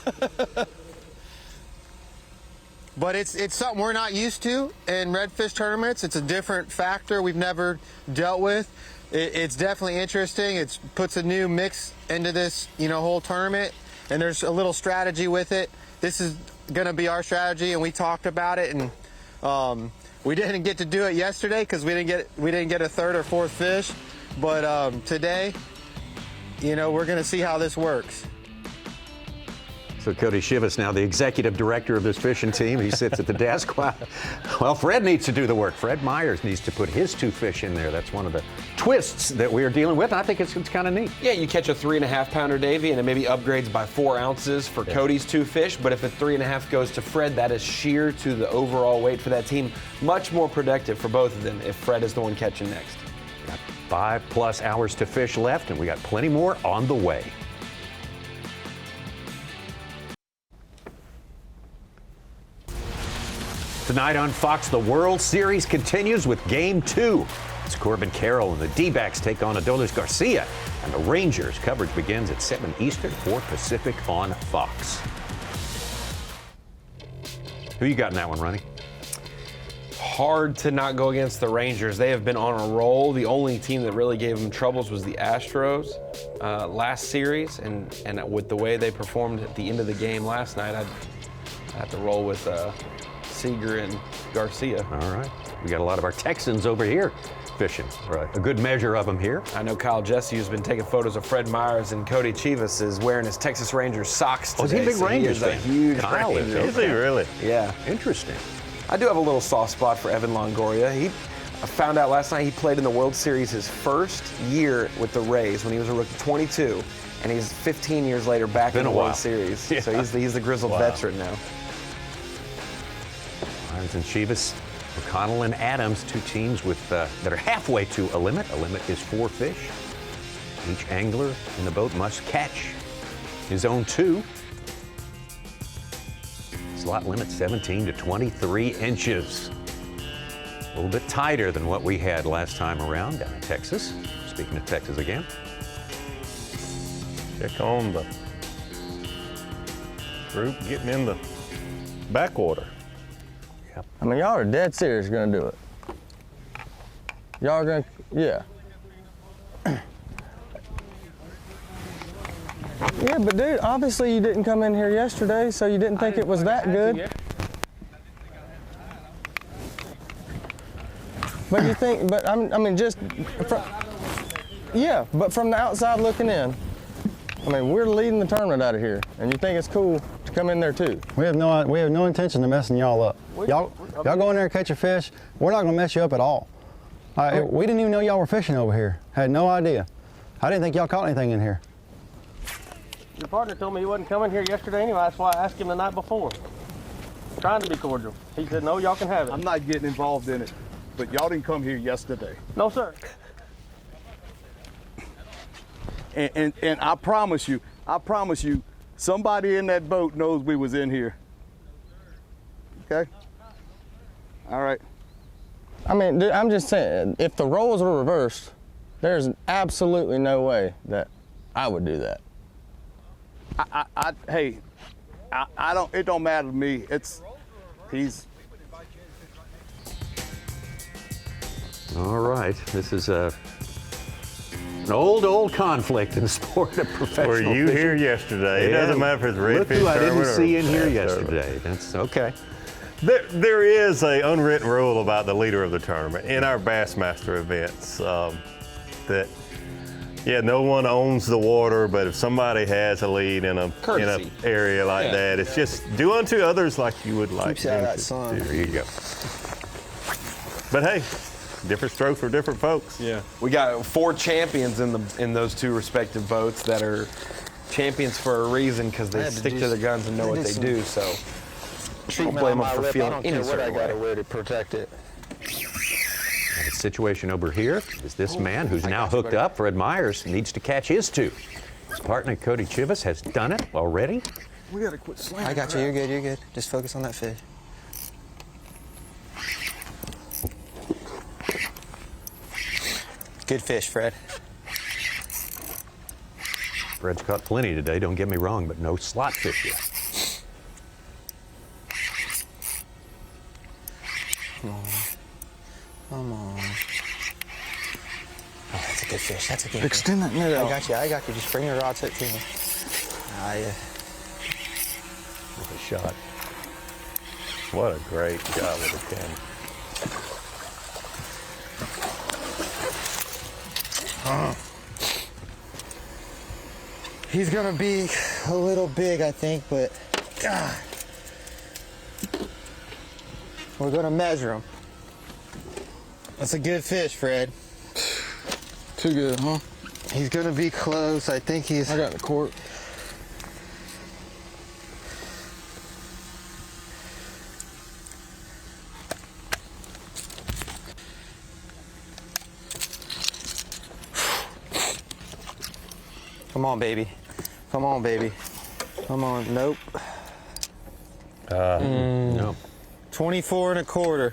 But it's something we're not used to in redfish tournaments. It's a different factor we've never dealt with. It's definitely interesting. It puts a new mix into this, whole tournament, and there's a little strategy with it. This is going to be our strategy, and we talked about it, and we didn't get to do it yesterday because we didn't get a 3rd or 4th fish. But today, we're going to see how this works. So Cody Shivas now the executive director of this fishing team. He sits at the desk. Well, Fred needs to do the work. Fred Myers needs to put his 2 fish in there. That's one of the twists that we're dealing with. I think it's kind of neat. Yeah, you catch a 3.5 pounder, Davey, and it maybe upgrades by 4 ounces for Cody's 2 fish. But if a 3.5 goes to Fred, that is sheer to the overall weight for that team. Much more productive for both of them if Fred is the one catching next. Got 5+ hours to fish left, and we got plenty more on the way. Tonight on Fox, the World Series continues with Game 2. It's Corbin Carroll and the D-backs take on Adolis Garcia, and the Rangers. Coverage begins at 7 Eastern, 4 Pacific on Fox. Who you got in that one, Ronnie? Hard to not go against the Rangers. They have been on a roll. The only team that really gave them troubles was the Astros last series, and with the way they performed at the end of the game last night, I'd have to roll with Seager and Garcia. All right. We got a lot of our Texans over here fishing. Right. A good measure of them here. I know Kyle Jesse, who's been taking photos of Fred Myers, and Cody Chivas is wearing his Texas Rangers socks today. Oh, is he a big Rangers fan? He is a huge Kyle Ranger is he really? Yeah. Interesting. I do have a little soft spot for Evan Longoria. I found out last night he played in the World Series his first year with the Rays when he was a rookie, 22, and he's 15 years later back in the World Series. Yeah. So he's the grizzled veteran now. Myers and Chivas, O'Connell and Adams, 2 teams with that are halfway to a limit. A limit is 4 fish. Each angler in the boat must catch his own 2. Slot limit 17 to 23 inches. A little bit tighter than what we had last time around down in Texas. Speaking of Texas again. Check on the group getting in the backwater. Yep. I mean, y'all are dead serious gonna do it. Y'all are gonna, yeah. Yeah, but dude, obviously you didn't come in here yesterday, so you didn't think it was that good. But you think, but I mean, just, yeah, but from the outside looking in, I mean, we're leading the tournament out of here, and you think it's cool to come in there too. We have no intention of messing y'all up. Y'all go in there and catch a fish. We're not gonna mess you up at all. We didn't even know y'all were fishing over here. Had no idea. I didn't think y'all caught anything in here. Your partner told me he wasn't coming here yesterday anyway. That's why I asked him the night before. Trying to be cordial. He said, no, y'all can have it. I'm not getting involved in it, but y'all didn't come here yesterday. No, sir. And I promise you, somebody in that boat knows we was in here. Okay? All right. I mean, dude, I'm just saying, if the roles were reversed, there's absolutely no way that I would do that. Hey, I don't. It don't matter to me. He's. All right, this is an old conflict in the sport of professional Were you fishing. here yesterday? It doesn't matter if it's redfish Look who I didn't tournament or see in here bass yesterday. That's okay. There is a unwritten rule about the leader of the tournament in our Bassmaster events that, yeah, no one owns the water, but if somebody has a lead in an area like that, it's just do unto others like you would like Keeps you out of them that to sun. do. There you go. But hey, different strokes for different folks. Yeah. We got 4 champions in those 2 respective boats that are champions for a reason because they stick to their guns and know what they do. So I don't blame them for feeling any certain way. Wear to protect it. And the situation over here is this man who's now hooked up, Fred Myers, needs to catch his 2. His partner, Cody Chivas, has done it already. We gotta quit slamming. I got you. You're good. You're good. Just focus on that fish. Good fish, Fred. Fred's caught plenty today, don't get me wrong, but no slot fish yet. Come on. Come on. Oh, that's a good fish. That's a good Extend fish. that net out. I got you. I got you. Just bring your rod tip to me. Ah, yeah. With a shot. What a great job with the camera. He's gonna be a little big, I think, but God. We're gonna measure him. That's a good fish, Fred. Too good, huh? He's gonna be close. I think he's. I got the cork. Come on, baby. Come on, baby. Come on. Nope. No. 24 1/4.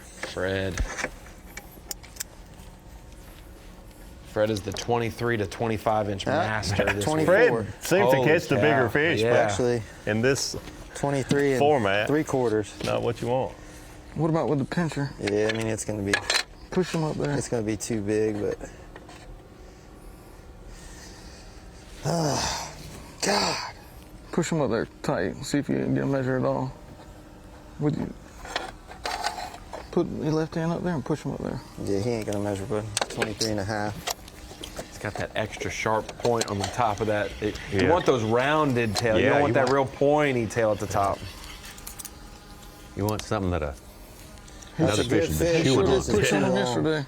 Fred is the 23 to 25 inch master. This 24. Fred seems to catch the bigger fish, yeah. but Actually, in this 23 and format, 3/4. not what you want. What about with the pincher? Yeah, I mean it's gonna be. Push him up there. It's gonna be too big, but. Oh, God. Push him up there tight. See if you can get a measure at all. Would you put your left hand up there and push him up there? Yeah, he ain't gonna measure, bud. 23 1/2. It's got that extra sharp point on the top of that. You Yeah. want those rounded tail. You Yeah, don't want you that want- real pointy tail at the top. You want something that That's another a good fish fish. is chewing on. This is Push him too long. yesterday.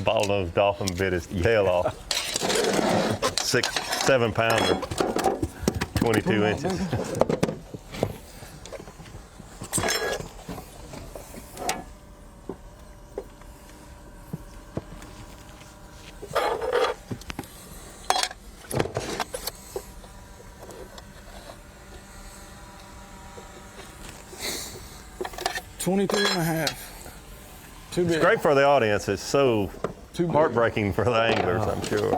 Bottlenose dolphin bit his tail off. 6, 7 pounder, 22 inches. Too big. It's great for the audience. It's so heartbreaking for the anglers, I'm sure.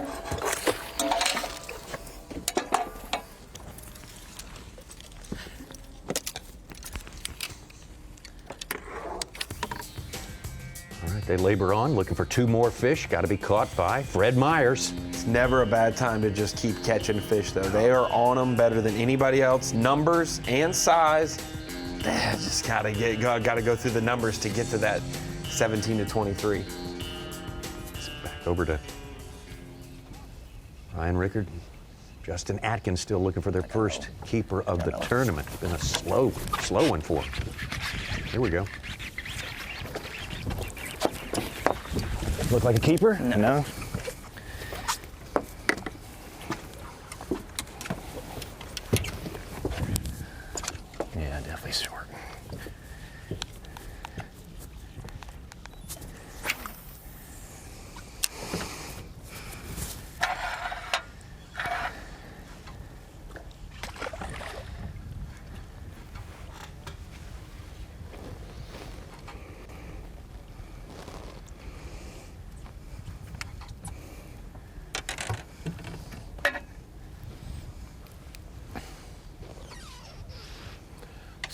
All right, they labor on, looking for 2 more fish. Got to be caught by Fred Myers. It's never a bad time to just keep catching fish, though. They are on them better than anybody else. Numbers and size. Just gotta go through the numbers to get to that 17 to 23. Back over to Ryan Rickard. Justin Atkins still looking for their first keeper of the tournament. It's been a slow one for them. Here we go. Look like a keeper? No. Yeah, definitely short.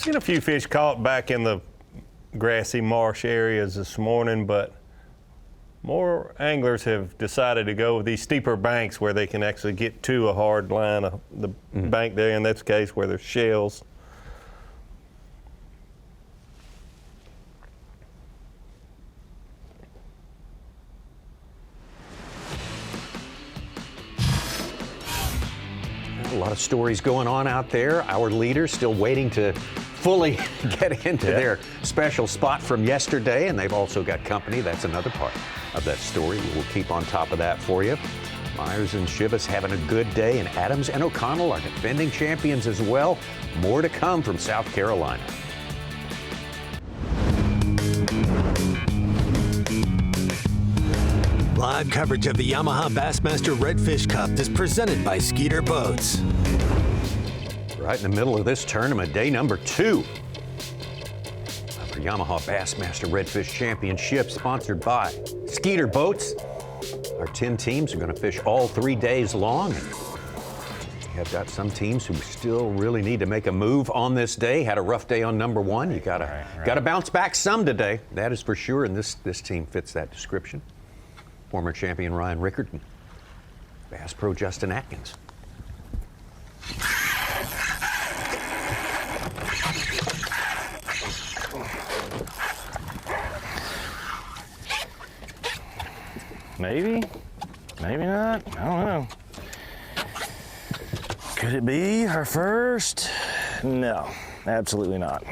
Seen a few fish caught back in the grassy marsh areas this morning, but more anglers have decided to go with these steeper banks where they can actually get to a hard line of the bank there, in this case where there's shells. A lot of stories going on out there. Our leaders still waiting to fully get into their special spot from yesterday, and they've also got company. That's another part of that story. We will keep on top of that for you. Myers and Shivas having a good day, and Adams and O'Connell are defending champions as well. More to come from South Carolina. Live coverage of the Yamaha Bassmaster Redfish Cup is presented by Skeeter Boats. Right in the middle of this tournament, day number 2 of the Yamaha Bassmaster Redfish Championship, sponsored by Skeeter Boats. Our 10 teams are going to fish all 3 days long. We have got some teams who still really need to make a move on this day. Had a rough day on number 1. You got to bounce back some today. That is for sure, and this team fits that description. Former champion Ryan Rickard and Bass Pro Justin Atkins. Maybe, maybe not. I don't know. Could it be our first? No, absolutely not.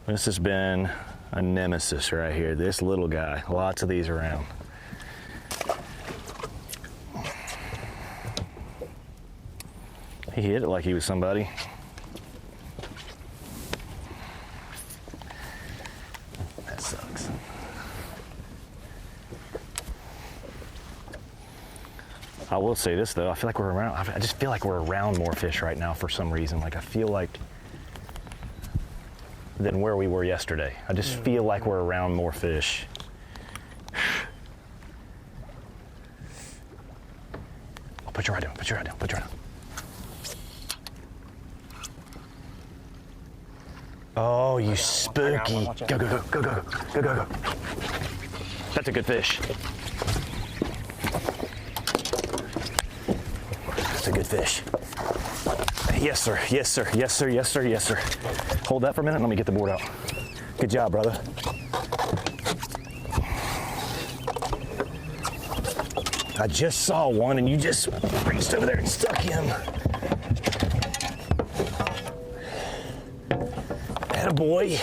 This has been a nemesis right here. This little guy, lots of these around. He hit it like he was somebody. That sucks. I will say this though, I feel like we're around, I just feel like we're around more fish right now for some reason. Like I feel like than where we were yesterday. I just feel like we're around more fish. Oh, put your rod down, put your rod down, put your rod down. Oh, you spooky. Go, go, go, go, go, go, go, go. That's a good fish. That's a good fish. Yes, sir, yes, sir, yes, sir, yes, sir, yes, sir. Hold that for a minute, let me get the board out. Good job, brother. I just saw one and you just reached over there and stuck him. Attaboy.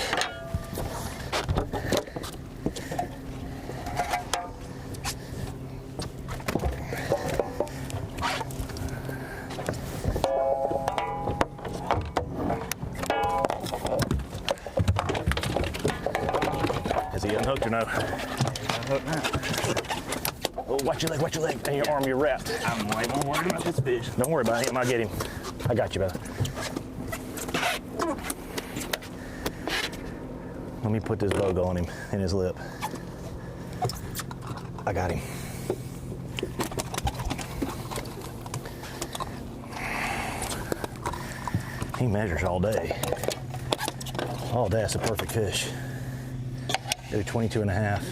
Is he unhooked or no? Unhooked now. Oh, watch your leg, and your arm, you're wrapped. I'm way more worried about this fish. Don't worry about him, I'll get him. I got you, brother. Let me put this logo on him, in his lip. I got him. He measures all day. All day, that's a perfect fish. Do 22 and a half.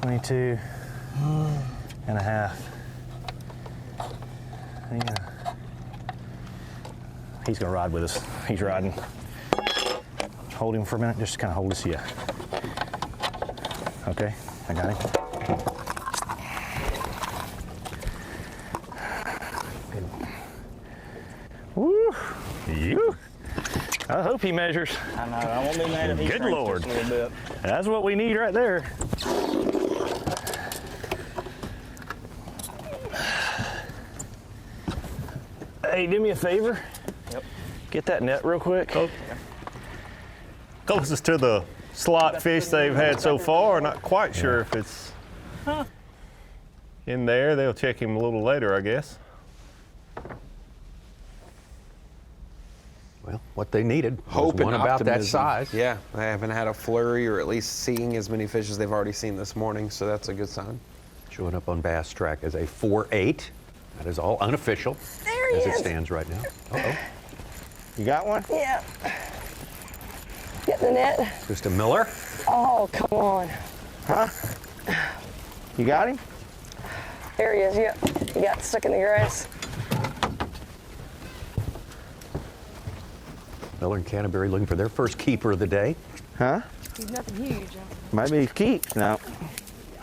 $22 and a half. Yeah. He's gonna ride with us. He's riding. Hold him for a minute, just kind of hold us here. Okay, I got him. Woo! You? I hope he measures. I know, I won't be mad if he Good shrinks Lord. just a little bit. That's what we need right there. Hey, do me a favor. Yep. Get that net real quick. Oh. Closest to the slot fish they've had so far. Not quite sure if it's in there. They'll check him a little later, I guess. Well, what they needed was Hope one and about that optimism. size. Yeah, they haven't had a flurry or at least seeing as many fish as they've already seen this morning, so that's a good sign. Showing up on Bass Track as a 4.8. That is all unofficial There he as it is. stands right now. Uh-oh. You got one? Yeah. Get the net. Just a Miller. Oh, come on. Huh? You got him? There he is, yep. He got stuck in the grass. Miller and Canterbury looking for their first keeper of the day. Huh? He's nothing huge. Might be keep. No.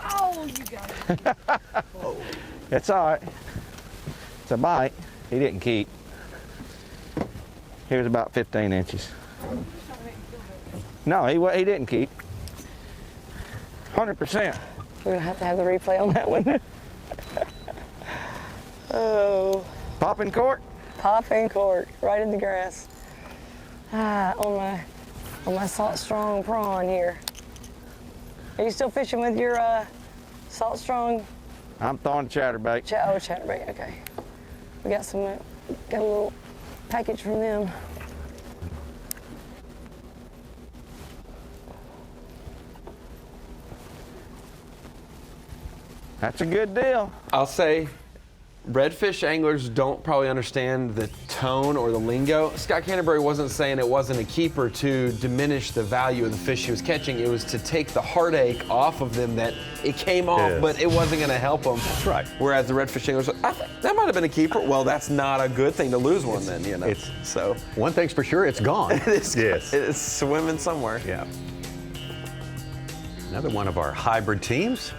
Oh, you got it. It's all right. It's a bite. He didn't keep. He was about 15 inches. No, he didn't keep. 100%. We're gonna have to have the replay on that one. Oh. Popping cork? Popping cork, right in the grass. On my Salt Strong prawn here. Are you still fishing with your Salt Strong? I'm throwing chatterbait. Chatterbait, okay. We got a little package from them. That's a good deal. I'll say redfish anglers don't probably understand the tone or the lingo. Scott Canterbury wasn't saying it wasn't a keeper to diminish the value of the fish he was catching. It was to take the heartache off of them that it came off, Yes. but it wasn't going to help them. That's right. Whereas the redfish anglers, I think that might have been a keeper. Well, that's not a good thing to lose one then, you know. So one thing's for sure, it's gone. Yes. It's swimming somewhere. Yeah. Another one of our hybrid teams,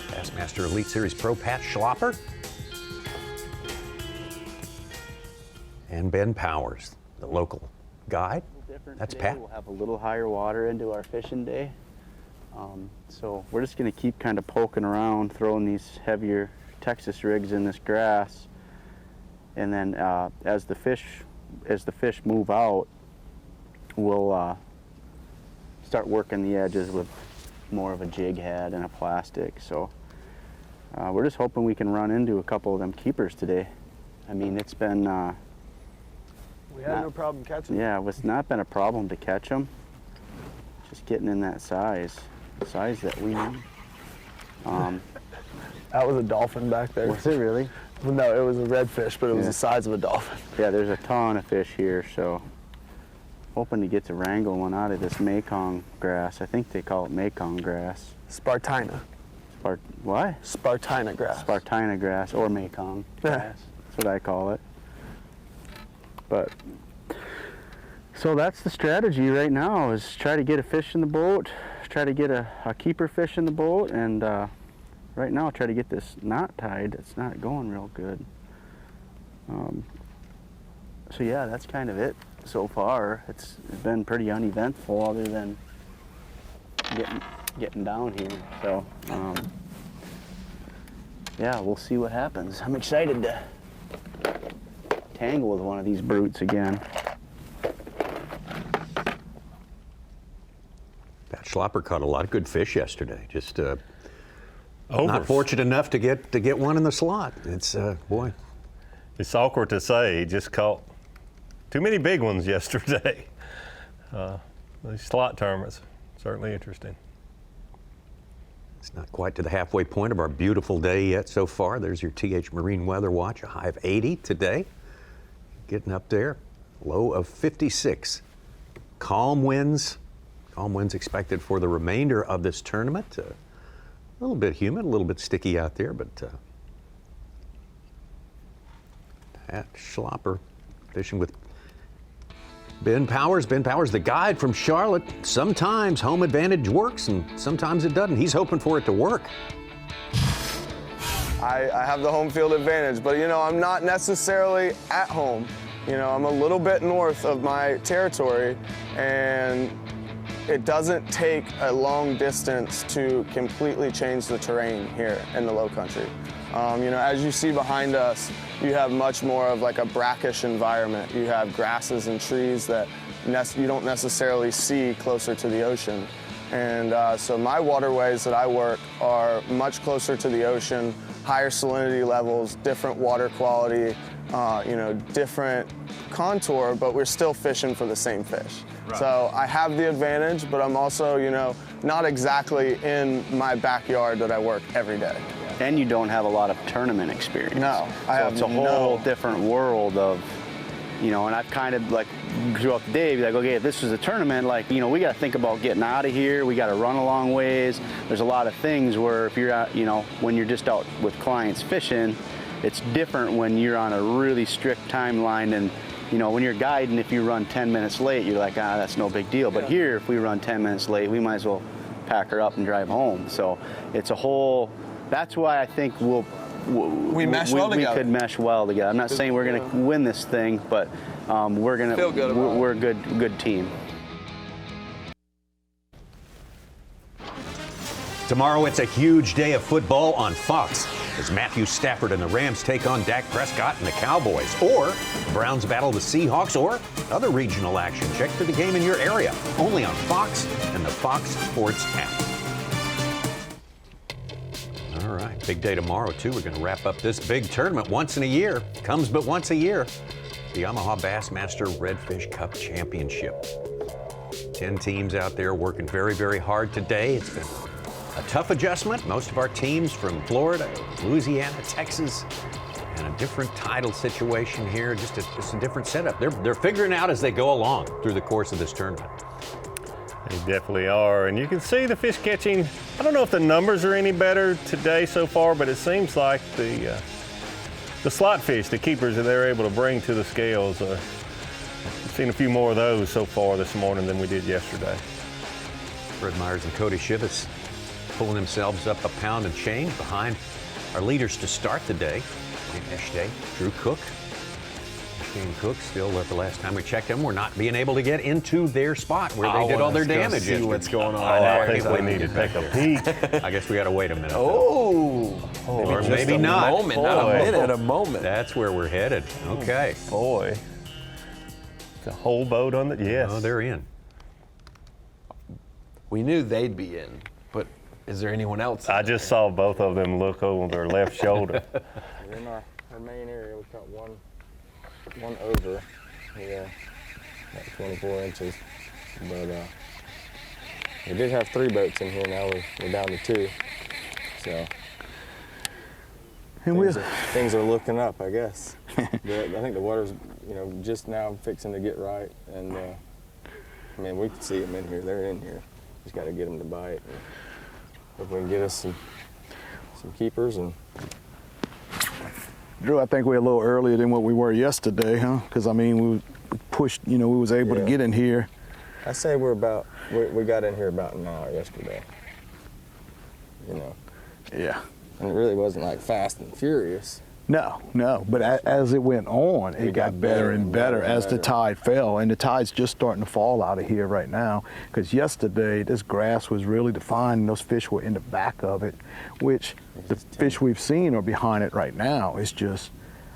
Bassmaster Elite Series Pro Pat Schlopper and Ben Powers, the local guide. That's Today Pat. We'll have a little higher water into our fishing day. So we're just going to keep kind of poking around, throwing these heavier Texas rigs in this grass. And then as the fish move out, we'll start working the edges with more of a jig head and a plastic. So we're just hoping we can run into a couple of them keepers today. I mean, it's been We had no problem catching them. yeah, it's not been a problem to catch them. Just getting in that size that we need. That was a dolphin back there. Was it really? Well, no, it was a redfish, but it was Yeah. the size of a dolphin. Yeah, there's a ton of fish here, so hoping to get to wrangle one out of this Mekong grass. I think they call it Mekong grass. Spartina. What? Spartina grass. Spartina grass or Mekong grass. That's what I call it. But so that's the strategy right now, is try to get a fish in the boat, try to get a keeper fish in the boat, and right now try to get this knot tied. It's not going real good. So yeah, that's kind of it so far. It's been pretty uneventful other than getting down here. So yeah, we'll see what happens. I'm excited to tangle with one of these brutes again. Pat Schlopper caught a lot of good fish yesterday. Just not Over. fortunate enough to get one in the slot. It's boy. It's awkward to say. He just caught too many big ones yesterday. These slot tournaments, certainly interesting. It's not quite to the halfway point of our beautiful day yet so far. There's your TH Marine Weather Watch, a high of 80 today. Getting up there, low of 56. Calm winds expected for the remainder of this tournament. A little bit humid, a little bit sticky out there, but Pat Schlopper fishing with Ben Powers. Ben Powers, the guide from Charlotte. Sometimes home advantage works and sometimes it doesn't. He's hoping for it to work. I have the home field advantage, but I'm not necessarily at home. I'm a little bit north of my territory, and it doesn't take a long distance to completely change the terrain here in the Lowcountry. As you see behind us, you have much more of like a brackish environment. You have grasses and trees that you don't necessarily see closer to the ocean. And so my waterways that I work are much closer to the ocean, higher salinity levels, different water quality, different contour, but we're still fishing for the same fish. Right. So I have the advantage, but I'm also, not exactly in my backyard that I work every day. and you don't have a lot of tournament experience. No, I have it's a whole different world of, you know, and I've kind of like throughout the day be like, okay, if this was a tournament, like, you know, we got to think about getting out of here. We got to run a long ways. There's a lot of things where if you're out, you know, when you're just out with clients fishing, it's different when you're on a really strict timeline. And, you know, when you're guiding, if you run 10 minutes late, you're like, that's no big deal. But here, if we run 10 minutes late, we might as well pack her up and drive home. So it's a whole, that's why I think we mesh well together. We could mesh well together. I'm not saying we're going to win this thing, but we're a good team. Tomorrow, it's a huge day of football on Fox as Matthew Stafford and the Rams take on Dak Prescott and the Cowboys, or the Browns battle the Seahawks, or other regional action. Check for the game in your area, only on Fox and the Fox Sports app. All right, big day tomorrow, too. We're going to wrap up this big tournament once in a year. Comes but once a year. The Yamaha Bassmaster Redfish Cup Championship. 10 teams out there working very, very hard today. It's been a tough adjustment. Most of our teams from Florida, Louisiana, Texas, and a different title situation here. Just a different setup. They're figuring out as they go along through the course of this tournament. They definitely are, and you can see the fish catching. I don't know if the numbers are any better today so far, but it seems like the slot fish, the keepers that they're able to bring to the scales, I've seen a few more of those so far this morning than we did yesterday. Fred Myers and Cody Shivas pulling themselves up a pound and change behind our leaders to start the day. Day, Drew Cook. Shane Cook still, the last time we checked them, were not being able to get into their spot where they did all their damage. See what's going on. I think we need to take a peek. I guess we got to wait a minute. Or maybe not. A moment. That's where we're headed. Okay. Boy. The whole boat on the, yes. Oh, they're in. We knew they'd be in, but is there anyone else? I just saw both of them look over their left shoulder. We're in our main area. We caught one over, yeah, about 24 inches. But we did have 3 boats in here. Now we're down to 2. So and things are looking up, I guess. I think the water's, you know, just now fixing to get right. And I mean, we can see them in here. They're in here. Just got to get them to bite. And hope we can get us some keepers. And Drew, I think we're a little earlier than what we were yesterday, huh? Because, I mean, we pushed, you know, we was able to get in here. I say we got in here about an hour yesterday, you know. Yeah. And it really wasn't like fast and furious. No, but as it went on, it got better and better as the tide fell, and the tide's just starting to fall out of here right now, because yesterday this grass was really defined and those fish were in the back of it, which the fish we've seen are behind it right now. It's just,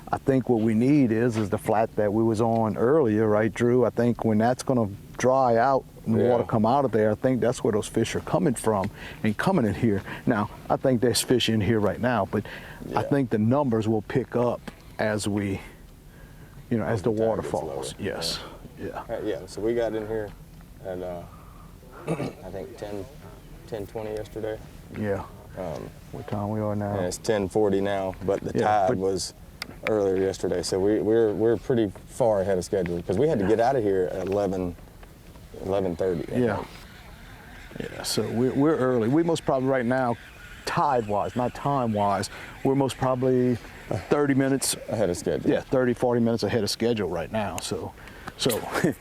I think what we need is the flat that we was on earlier, right, Drew? I think when that's going to dry out and the water come out of there, I think that's where those fish are coming from and coming in here. Now, I think there's fish in here right now, but I think the numbers will pick up as we, you know, as the water falls. Yes. Yeah, so we got in here at, I think 10:20 yesterday. Yeah. What time we are now? And it's 10:40 now, but the tide was earlier yesterday, so we're pretty far ahead of schedule because we had to get out of here at 11:30. Yeah. Yeah, so we're early. We most probably right now, tide-wise, not time-wise, we're most probably 30 minutes ahead of schedule. Yeah, 30, 40 minutes ahead of schedule right now. So you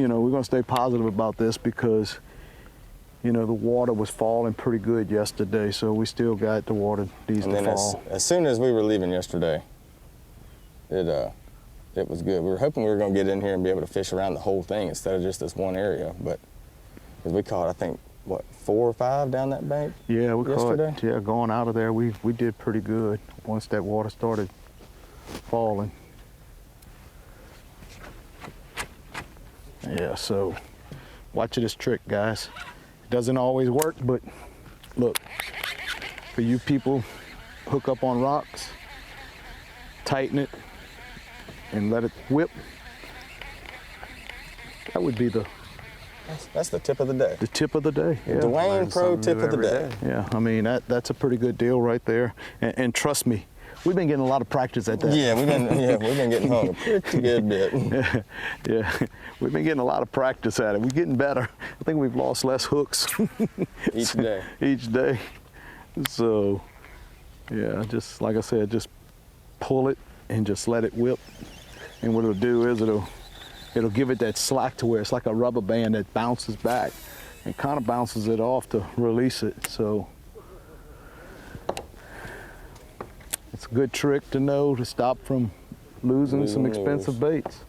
know, we're gonna stay positive about this because, you know, the water was falling pretty good yesterday, so we still got the water needs to fall. As soon as we were leaving yesterday, it was good. We were hoping we were going to get in here and be able to fish around the whole thing instead of just this one area, but because we caught, I think, what, 4 or 5 down that bank? Yeah, we yesterday? caught. Yeah, going out of there, we did pretty good once that water started falling. Yeah, so watch this trick, guys. It doesn't always work, but look, for you people, hook up on rocks, tighten it, and let it whip. That would be the That's the tip of the day. The tip of the day. Yeah. Dwayne Pro tip of the day. Yeah, I mean that's a pretty good deal right there. And trust me, we've been getting a lot of practice at that. Yeah, we've been getting hung a pretty good bit. Yeah, we've been getting a lot of practice at it. We're getting better. I think we've lost less hooks each day. Each day. So, yeah, just like I said, just pull it and just let it whip. And what it'll do is it'll give it that slack to where it's like a rubber band that bounces back and kind of bounces it off to release it. So it's a good trick to know to stop from losing some expensive baits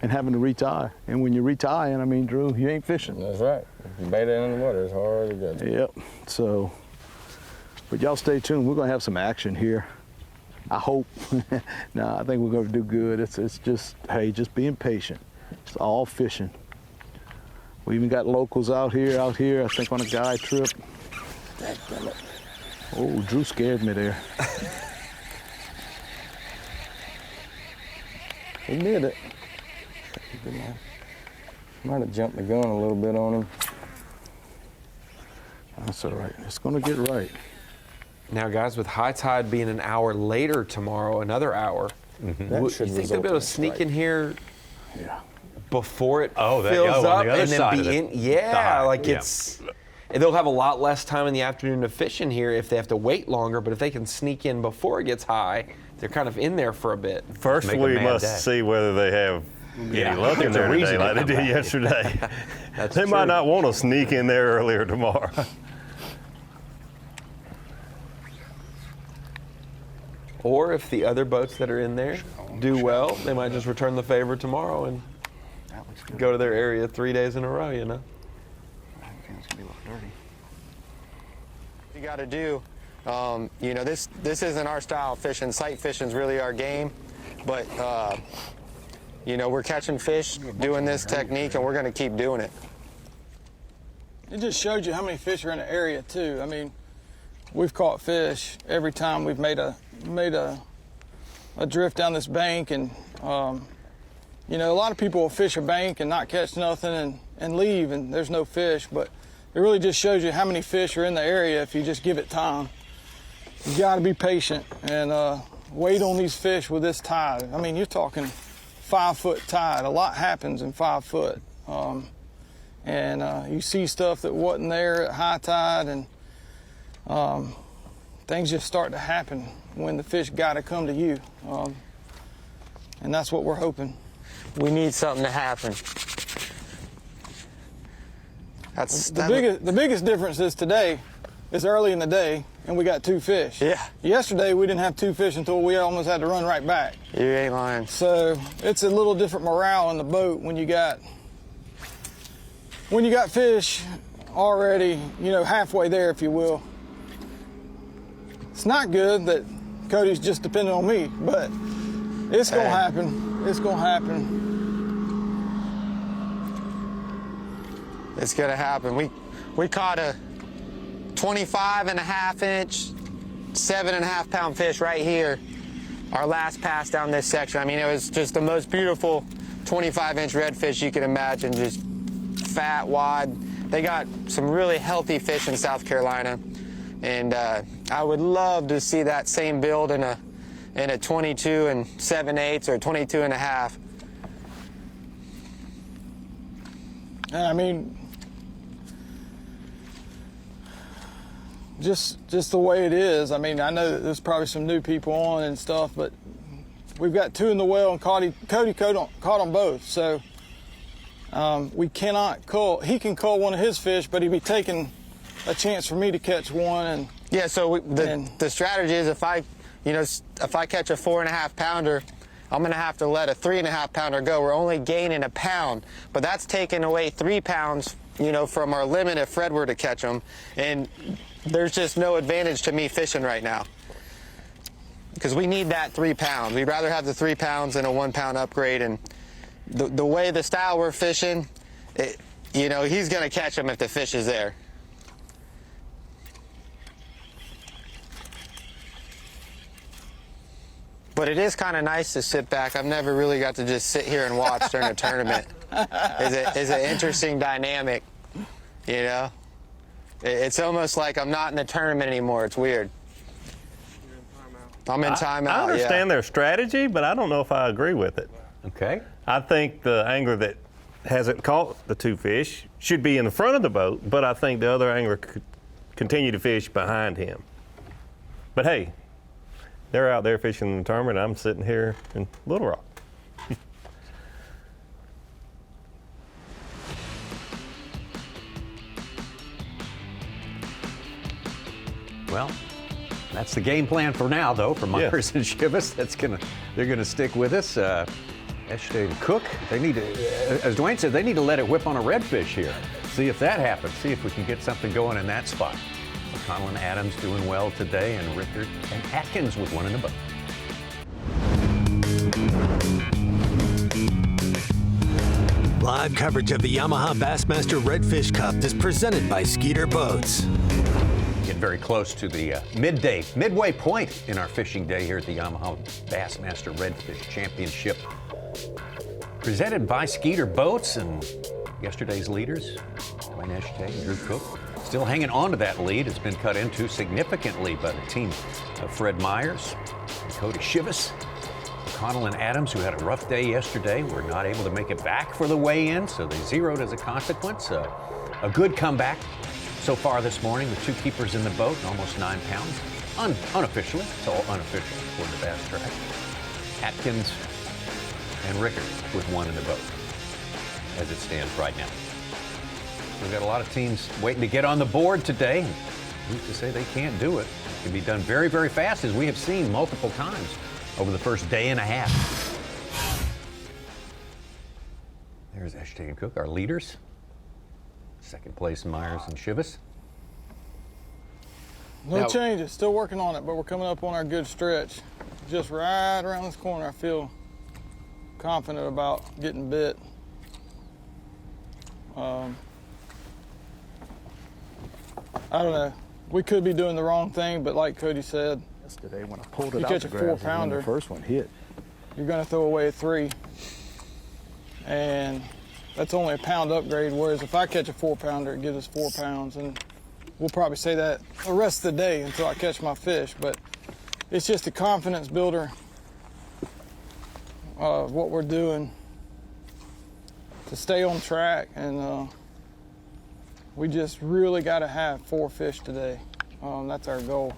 and having to retie. And when you're retying, I mean, Drew, you ain't fishing. That's right. If you bait it in the water, it's hard to get. Yep. So, but y'all stay tuned. We're gonna have some action here. I hope. No, I think we're gonna do good. It's just, hey, just being patient. It's all fishing. We even got locals out here, I think on a guide trip. Oh, Drew scared me there. He did it. Might have jumped the gun a little bit on him. That's all right. It's gonna get right. Now, guys, with high tide being an hour later tomorrow, another hour, you think they'll be able to sneak in here before it fills up and then be in? Yeah, like it's. They'll have a lot less time in the afternoon to fish in here if they have to wait longer. But if they can sneak in before it gets high, they're kind of in there for a bit. First, we must see whether they have any luck in there today, like they did yesterday. They might not want to sneak in there earlier tomorrow. Or if the other boats that are in there do well, they might just return the favor tomorrow and go to their area 3 days in a row, you know? You got to do, you know, this isn't our style of fishing. Sight fishing is really our game, but you know, we're catching fish doing this technique, and we're going to keep doing it. It just showed you how many fish are in the area too. I mean, we've caught fish every time we've made a drift down this bank, and you know, a lot of people will fish a bank and not catch nothing and leave, and there's no fish, but it really just shows you how many fish are in the area if you just give it time. You got to be patient and wait on these fish with this tide. I mean, you're talking 5 foot tide. A lot happens in 5 foot. And you see stuff that wasn't there at high tide, and things just start to happen when the fish got to come to you. And that's what we're hoping. We need something to happen. The biggest difference is today is early in the day, and we got 2 fish. Yeah. Yesterday we didn't have 2 fish until we almost had to run right back. You ain't lying. So it's a little different morale in the boat when you got fish already, you know, halfway there, if you will. It's not good that Cody's just depending on me, but it's gonna happen. It's gonna happen. It's gonna happen. We caught a 25.5 inch, 7.5 pound fish right here. Our last pass down this section. I mean, it was just the most beautiful 25 inch redfish you can imagine. Just fat, wide. They got some really healthy fish in South Carolina, and I would love to see that same build in a 22 and 7/8 or 22.5. I mean, just the way it is. I mean, I know that there's probably some new people on and stuff, but we've got 2 in the well, and Cody caught them both. So we cannot cull. He can cull one of his fish, but he'd be taking a chance for me to catch one. And yeah, so the strategy is if I catch a 4.5 pounder, I'm gonna have to let a 3.5 pounder go. We're only gaining a pound, but that's taking away 3 pounds, you know, from our limit if Fred were to catch them. And there's just no advantage to me fishing right now, because we need that 3 pounds. We'd rather have the 3 pounds than a 1 pound upgrade. And the way the style we're fishing, you know, he's gonna catch them if the fish is there. But it is kind of nice to sit back. I've never really got to just sit here and watch during a tournament. is an interesting dynamic, you know? It's almost like I'm not in the tournament anymore. It's weird. I'm in timeout. I understand their strategy, but I don't know if I agree with it. Okay. I think the angler that hasn't caught the two fish should be in the front of the boat, but I think the other angler could continue to fish behind him. But hey, they're out there fishing in the tournament. I'm sitting here in Little Rock. Well, that's the game plan for now, though, for Myers and Chivas. They're gonna stick with us. Eshte and Cook, they need to, as Dwayne said, they need to let it whip on a redfish here. See if that happens. See if we can get something going in that spot. O'Connell and Adams doing well today, and Rickard and Atkins with one in the boat. Live coverage of the Yamaha Bassmaster Redfish Cup is presented by Skeeter Boats. Getting very close to the midway point in our fishing day here at the Yamaha Bassmaster Redfish Championship. Presented by Skeeter Boats, and yesterday's leaders, Dwayne Eshte and Drew Cook, still hanging on to that lead. It's been cut into significantly by the team of Fred Myers and Cody Chivas. O'Connell and Adams, who had a rough day yesterday, were not able to make it back for the weigh-in, so they zeroed as a consequence. A good comeback so far this morning with two keepers in the boat, almost 9 pounds. Unofficially, it's all unofficial for the Bass Track. Atkins and Rickard with one in the boat as it stands right now. We've got a lot of teams waiting to get on the board today. Who's to say they can't do it? It can be done very, very fast, as we have seen multiple times over the first day and a half. There's Eshte and Cook, our leaders. Second place, Myers and Chivas. No changes, still working on it, but we're coming up on our good stretch. Just right around this corner, I feel confident about getting bit. I don't know. We could be doing the wrong thing, but like Cody said, yesterday when I pulled it you out catch the a grass, 4-pounder, the first one hit. You're going to throw away a 3, and that's only a pound upgrade. Whereas if I catch a 4-pounder, it gives us 4 pounds, and we'll probably say that the rest of the day until I catch my fish. But it's just a confidence builder of what we're doing to stay on track, and we just really got to have 4 fish today. That's our goal.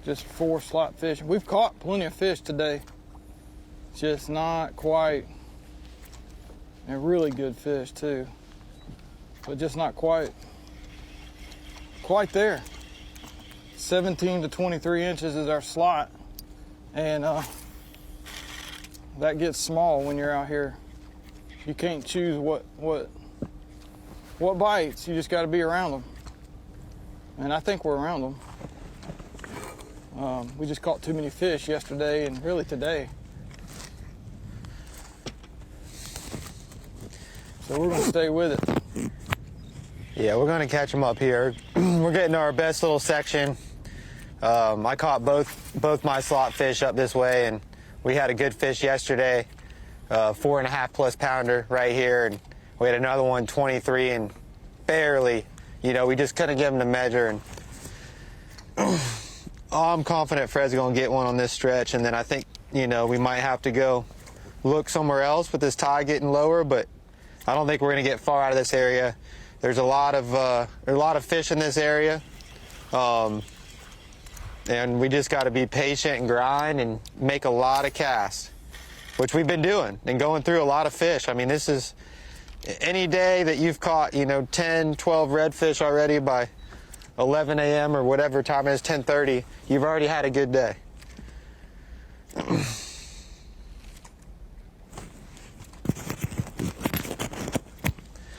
Just 4 slot fish. We've caught plenty of fish today, just not quite, and really good fish too, but just not quite there. 17 to 23 inches is our slot, and that gets small when you're out here. You can't choose what bites. You just got to be around them, and I think we're around them. We just caught too many fish yesterday and really today. So we're going to stay with it. Yeah, we're going to catch them up here. We're getting our best little section. I caught both my slot fish up this way, and we had a good fish yesterday, 4.5+ pounder right here, and we had another one, 23, and barely, we just couldn't give him the measure. And I'm confident Fred's going to get one on this stretch, and then I think, we might have to go look somewhere else with this tide getting lower, but I don't think we're going to get far out of this area. There's a lot of fish in this area, and we just got to be patient and grind and make a lot of casts, which we've been doing and going through a lot of fish. I mean, this is any day that you've caught, 10, 12 redfish already by 11 a.m. or whatever time it is, 10:30, you've already had a good day.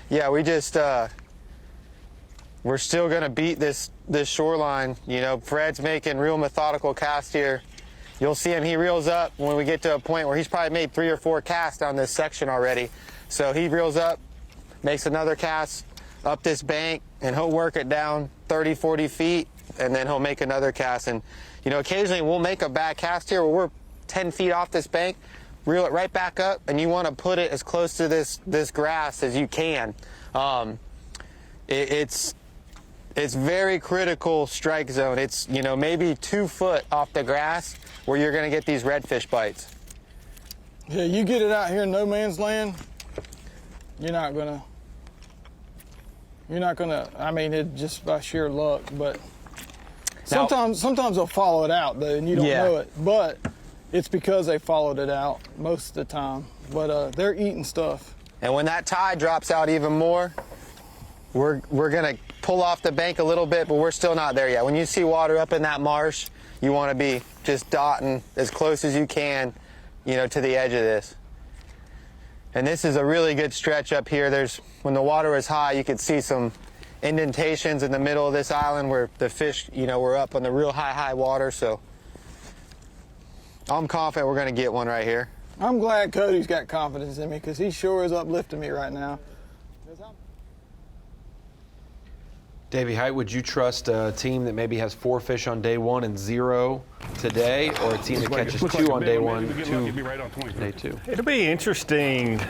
Yeah, we just, we're still going to beat this shoreline. Fred's making real methodical casts here. You'll see him, he reels up when we get to a point where he's probably made 3 or 4 casts on this section already. So he reels up, makes another cast up this bank, and he'll work it down 30, 40 feet, and then he'll make another cast. And, occasionally we'll make a bad cast here where we're 10 feet off this bank, reel it right back up, and you want to put it as close to this grass as you can. It's very critical strike zone. It's, you know, maybe 2 foot off the grass where you're going to get these redfish bites. Yeah, you get it out here in no man's land, you're not gonna, I mean, it just by sheer luck, but sometimes they'll follow it out, though, and you don't know it, but it's because they followed it out most of the time, but they're eating stuff. And when that tide drops out even more, we're gonna pull off the bank a little bit, but we're still not there yet. When you see water up in that marsh, you wanna be just dotting as close as you can, you know, to the edge of this. And this is a really good stretch up here. When the water is high, you can see some indentations in the middle of this island where the fish, you know, were up on the real high water, so I'm confident we're gonna get one right here. I'm glad Cody's got confidence in me, because he sure is uplifting me right now. Davey Height, would you trust a team that maybe has 4 fish on day 1 and 0 today, or a team that catches 2 on day 1, 2 day 2? It'll be interesting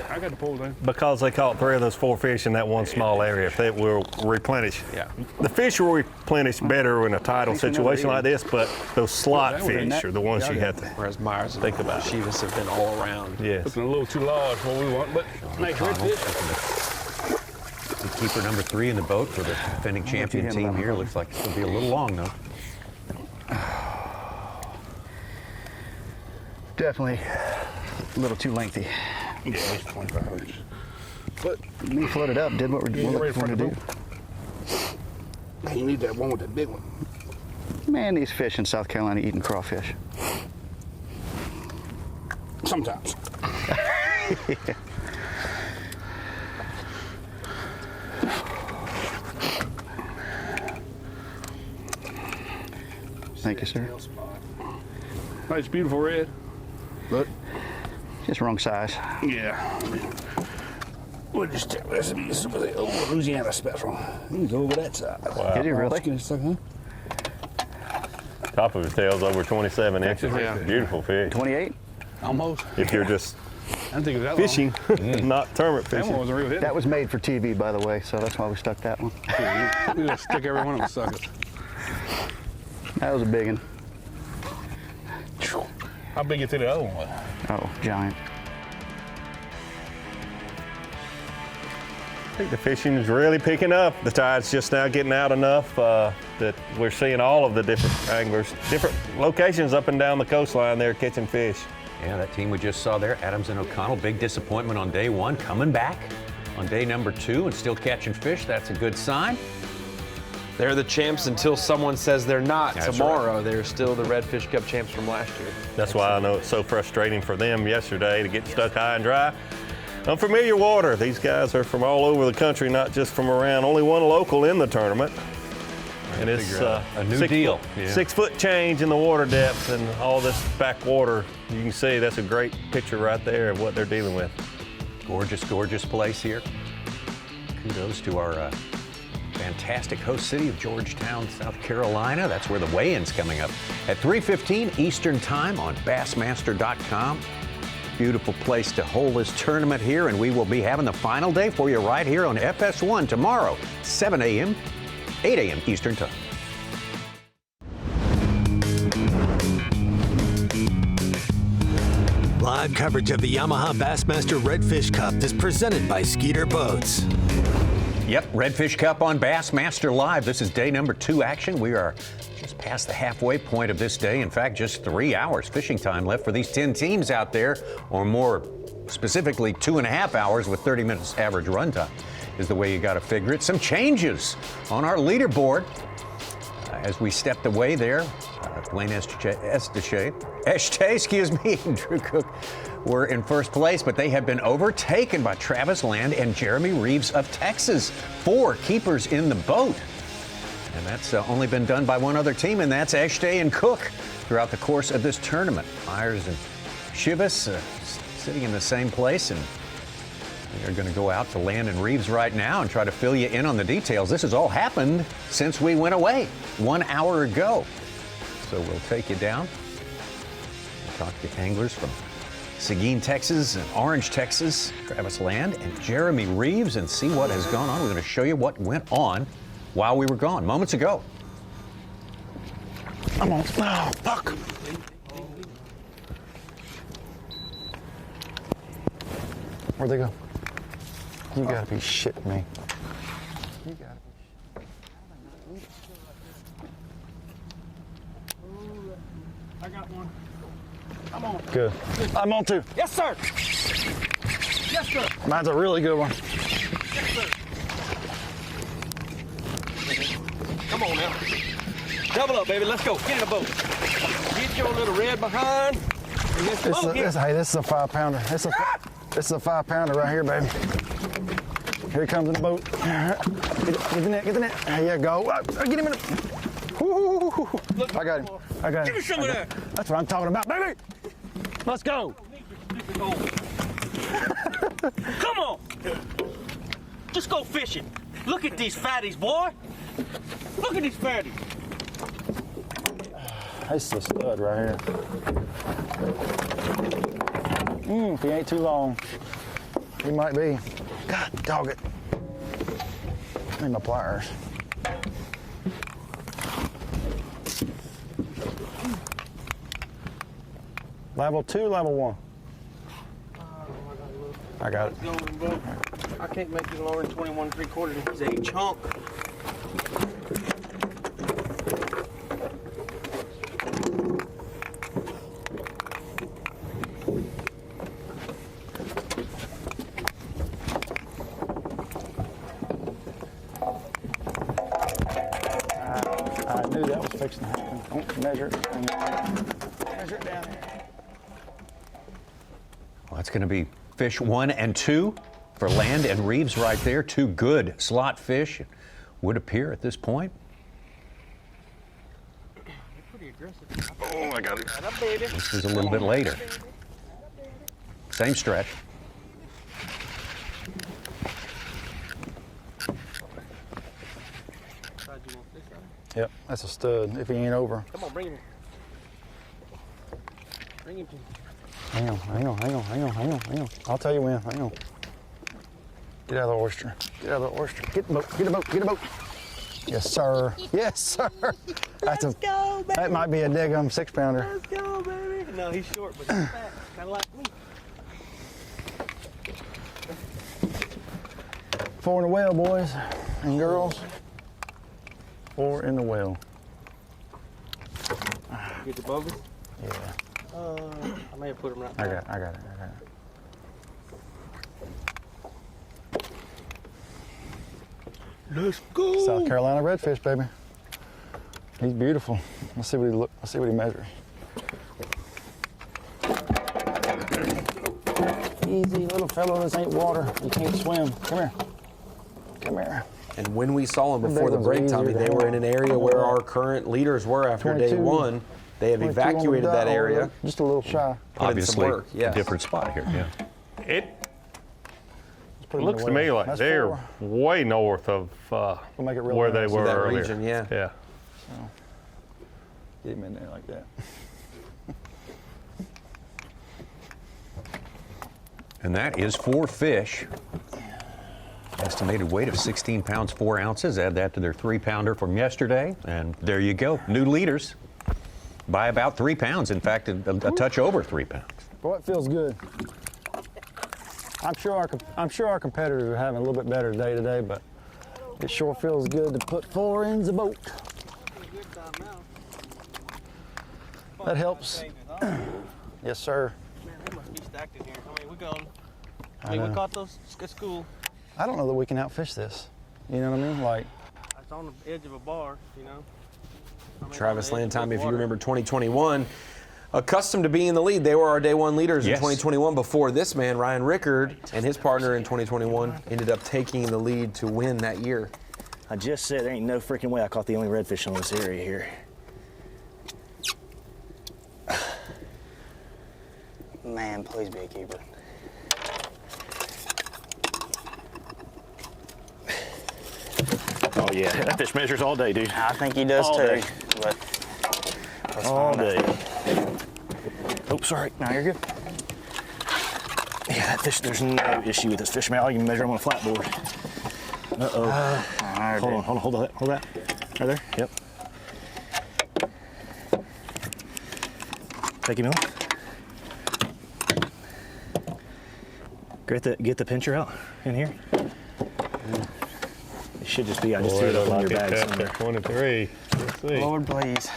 because they caught 3 of those 4 fish in that one small area. If they will replenish. Yeah. The fish will replenish better in a tidal situation like this, but those slot fish are the ones you have to Whereas Myers and think about. Chivas have been all around. Yes. Looking a little too large for what we want, but nice redfish. Keeper number 3 in the boat for the defending champion team here. Looks like it'll be a little long, though. Definitely a little too lengthy. Yeah, it's 25 inches. But me floated up, did what we're going to do. Man, you need that one with that big one. Man, these fish in South Carolina eating crawfish. Sometimes. Yeah. Thank you, sir. Nice, beautiful red. But just wrong size. Yeah. We'll just check recipe. This is for the old Louisiana special. He's over that size. Wow. Did he really? Top of his tail's over 27 inches. Yeah. Beautiful fish. 28? Almost. If you're just I think it was that fishing, long. not tournament That fishing. one was a real hit. That was made for TV, by the way, so that's why we stuck that one. We just stick every one of them suckers. That was a big one. How big you think the other one was? Oh, giant. I think the fishing is really picking up. The tide's just now getting out enough that we're seeing all of the different anglers, different locations up and down the coastline there catching fish. Yeah, that team we just saw there, Adams and O'Connell, big disappointment on day 1, coming back on day number 2 and still catching fish. That's a good sign. They're the champs until someone says they're not. That's Tomorrow, they're still the Redfish Cup champs from last year. That's why I know it's so frustrating for them yesterday to get stuck high and dry. Unfamiliar water. These guys are from all over the country, not just from around. Only one local in the tournament. And it's a new deal. 6 foot change in the water depth and all this back water. You can see that's a great picture right there of what they're dealing with. Gorgeous, gorgeous place here. Kudos to our fantastic host city of Georgetown, South Carolina. That's where the weigh-in's coming up at 3:15 Eastern Time on Bassmaster.com. Beautiful place to hold this tournament here, and we will be having the final day for you right here on FS1 tomorrow, 7 a.m., 8 a.m. Eastern Time. Live coverage of the Yamaha Bassmaster Redfish Cup is presented by Skeeter Boats. Yep, Redfish Cup on Bassmaster Live. This is day number 2 action. We are just past the halfway point of this day. In fact, just 3 hours fishing time left for these 10 teams out there, or more specifically 2.5 hours with 30 minutes average run time is the way you got to figure it. Some changes on our leaderboard as we stepped away there. Blaine Estee, and Drew Cook were in first place, but they have been overtaken by Travis Land and Jeremy Reeves of Texas. 4 keepers in the boat. And that's only been done by one other team, and that's Estee and Cook throughout the course of this tournament. Myers and Chivas sitting in the same place, and we are going to go out to Land and Reeves right now and try to fill you in on the details. This has all happened since we went away 1 hour ago. So we'll take you down and talk to anglers from Seguin, Texas, and Orange, Texas, Travis Land and Jeremy Reeves, and see what has gone on. We're going to show you what went on while we were gone moments ago. I'm on. Oh, fuck. Where'd they go? You gotta be shitting me. You gotta be. I got one. I'm on. Good. I'm on too. Yes, sir. Yes, sir. Mine's a really good one. Yes, sir. Come on now. Double up, baby. Let's go. Get in the boat. Get your little red behind. And let's go. Hey, this is a 5-pounder. This is a 5-pounder right here, baby. Here he comes in the boat. Get the net, get the net. There you go. Get him in the... Woo. I got him. I got him. Give me some of that. That's what I'm talking about, baby. Let's go. Come on. Just go fishing. Look at these fatties, boy. Look at these fatties. This is a stud right here. If he ain't too long, he might be. God, dog it. Need my pliers. Level 2, level 1. I got it. I can't make you lower than 21 3/4. He's a chunk. I knew that was fixing to happen. Don't measure it. Measure it down here. Well, that's going to be fish 1 and 2 for Land and Reeves right there. 2 good slot fish would appear at this point. Pretty aggressive. Oh, I got it. This is a little bit later. Same stretch. Yep, that's a stud if he ain't over. Come on, bring him. Bring him to me. Hang on. I'll tell you when. Hang on. Get out of the oyster. Get out of the oyster. Get the boat. Yes, sir. Yes, sir. Let's go, baby. That might be a Diggum 6-pounder. Let's go, baby. No, he's short, but he's fat. Kind of like me. 4 in the well, boys and girls. 4 in the well. Get the bogus? Yeah. I may have put him right I there. got it. Let's go. South Carolina redfish, baby. He's beautiful. Let's see what he measures. Easy little fellow, this ain't water. You can't swim. Come here. And when we saw them before the break, Tommy, they were in an area where our current leaders were after day 1. They have evacuated that area. Just a little shy. Obviously, work, yes. a different spot here. Yeah. It looks to me like they're way north of where they were that earlier. Region, yeah. Yeah. So, get him in there like that. And that is 4 fish. Estimated weight of 16 pounds, 4 ounces. Add that to their 3-pounder from yesterday, and there you go. New leaders by about 3 pounds. In fact, a touch over 3 pounds. Boy, it feels good. I'm sure our competitors are having a little bit better day today, but it sure feels good to put 4 in the boat. That helps. Yes, sir. Man, they must be stacked in here. We caught those at school. I don't know that we can outfish this. You know what I mean? Like, It's on the edge of a bar, you know. Travis Land, Tommy, if you remember 2021, accustomed to being in the lead. They were our day 1 leaders in 2021 before this man, Ryan Rickard, and his partner in 2021 ended up taking the lead to win that year. I just said there ain't no freaking way I caught the only redfish in this area here. Man, please be a keeper. Oh yeah, that fish measures all day, dude. I think he does all too. Day. But all day. Oh, sorry. No, you're good. Yeah, that fish, there's no issue with this fish, man. I'll even measure him on a flat board. Uh-oh. Hold that. Right there, yep. Take him off. Get the pincher out in here. It should just be, I just threw it up on your bag somewhere. 23. Let's see. Lord, please.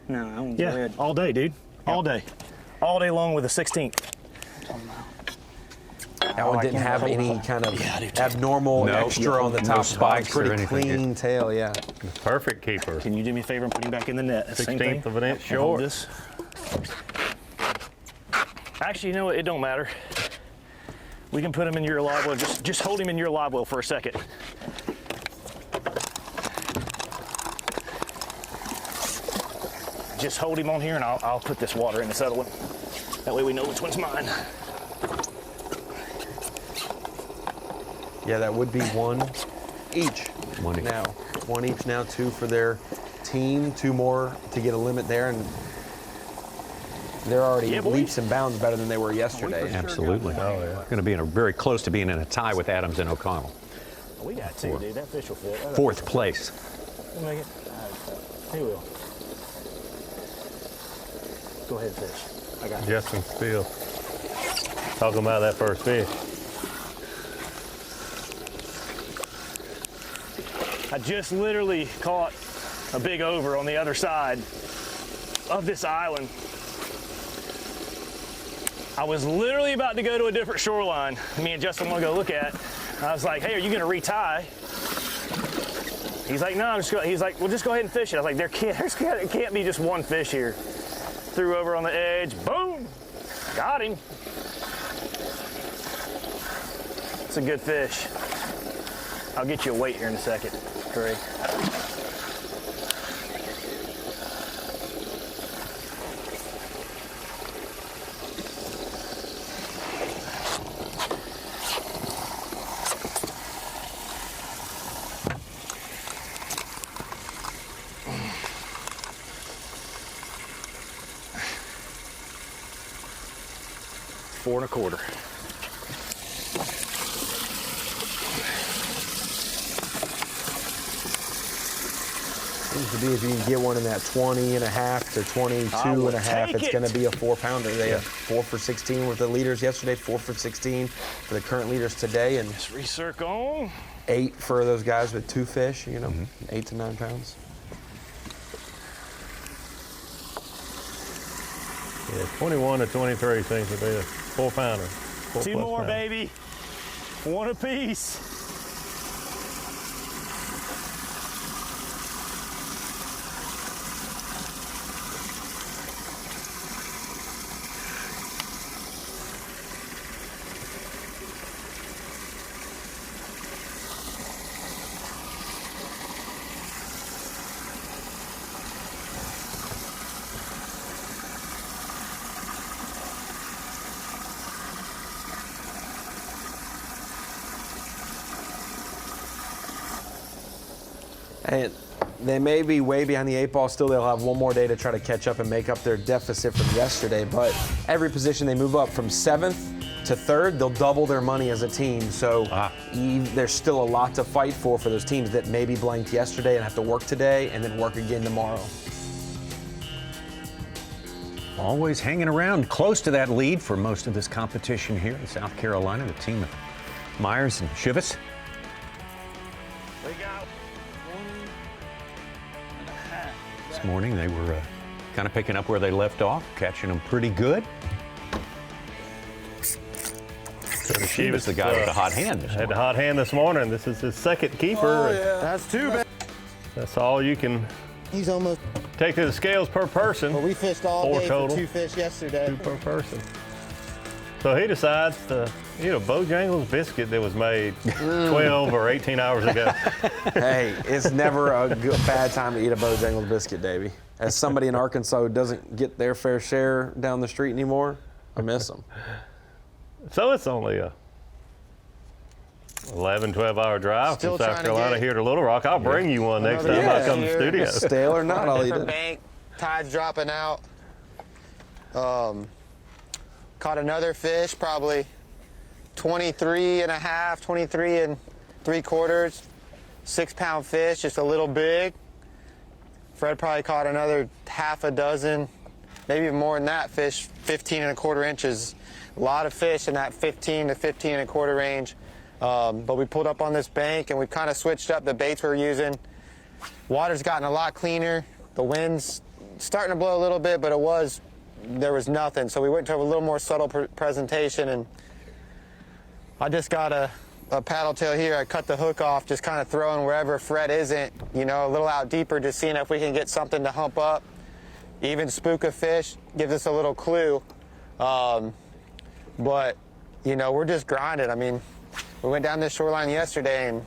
No, that one's red. All day, dude. All day. All day long with a 16th. That one didn't have any kind of abnormal extra on the top. Spikes or pretty anything. clean tail, yeah. Perfect keeper. Can you do me a favor and put him back in the net? 16th of an inch And hold short. this. Actually, you know what? It don't matter. We can put him in your live well. Just hold him in your live well for a second. Just hold him on here, and I'll put this water in this other one. That way we know which one's mine. Yeah, that would be one each. One each. Now, one each now, 2 for their team, 2 more to get a limit there, and they're already leaps and bounds better than they were yesterday. Absolutely. Oh, yeah. Going to be very close to being in a tie with Adams and O'Connell. We got 2, dude. That fish will fit. 4th place. We'll make it. He will. Go ahead, fish. I got you. Justin Steele. Talking about that first fish. I just literally caught a big over on the other side of this island. I was literally about to go to a different shoreline. Me and Justin want to go look at. I was like, hey, are you going to retie? He's like, no, I'm just going. He's like, well, just go ahead and fish it. I was like, there can't be just one fish here. Threw over on the edge, boom, got him. It's a good fish. I'll get you a weight here in a second, Trey. $4 1/4. Seems to be if you can get one in that 20.5 to 22.5, it's going to be a 4-pounder. They have 4 for 16 with the leaders yesterday, 4 for 16 for the current leaders today, and just recirc on. 8 for those guys with 2 fish. 8 to 9 pounds. Yeah, 21 to 23 seems to be a 4-pounder. 2 more, baby. 1 apiece. And they may be way behind the 8 ball still. They'll have one more day to try to catch up and make up their deficit from yesterday. But every position they move up from 7th to 3rd, they'll double their money as a team. So there's still a lot to fight for those teams that maybe blanked yesterday and have to work today and then work again tomorrow. Always hanging around close to that lead for most of this competition here in South Carolina, the team of Myers and Shivas. This morning they were kind of picking up where they left off, catching them pretty good. She was the guy with the hot hand this morning. Had the hot hand this morning. This is his 2nd keeper. Oh, yeah. That's 2 bad. That's all you can He's almost take to the scales per person. Well, we fished all 4 day total. for 2 fish yesterday. 2 per person. So he decides to eat a Bojangles biscuit that was made 12 or 18 hours ago. Hey, it's never a bad time to eat a Bojangles biscuit, Davey. As somebody in Arkansas who doesn't get their fair share down the street anymore, I miss them. So it's only a 11, 12-hour drive Still from South Carolina here to Little Rock. I'll bring you one next time I come to the studio. Stale or not, I'll eat Different it. bank, tide's dropping out. Caught another fish, probably 23 and a half, 23 and 3/4, 6-pound fish, just a little big. Fred probably caught another half a dozen, maybe even more than that fish, 15 and 1/4 inches. A lot of fish in that 15 to 15 and 1/4 range. But we pulled up on this bank and we've kind of switched up the baits we're using. Water's gotten a lot cleaner. The wind's starting to blow a little bit, but there was nothing. So we went to a little more subtle presentation, and I just got a paddle tail here. I cut the hook off, just kind of throwing wherever Fred isn't, you know, a little out deeper, just seeing if we can get something to hump up. Even spook a fish, gives us a little clue. But, you know, we're just grinding. I mean, we went down this shoreline yesterday and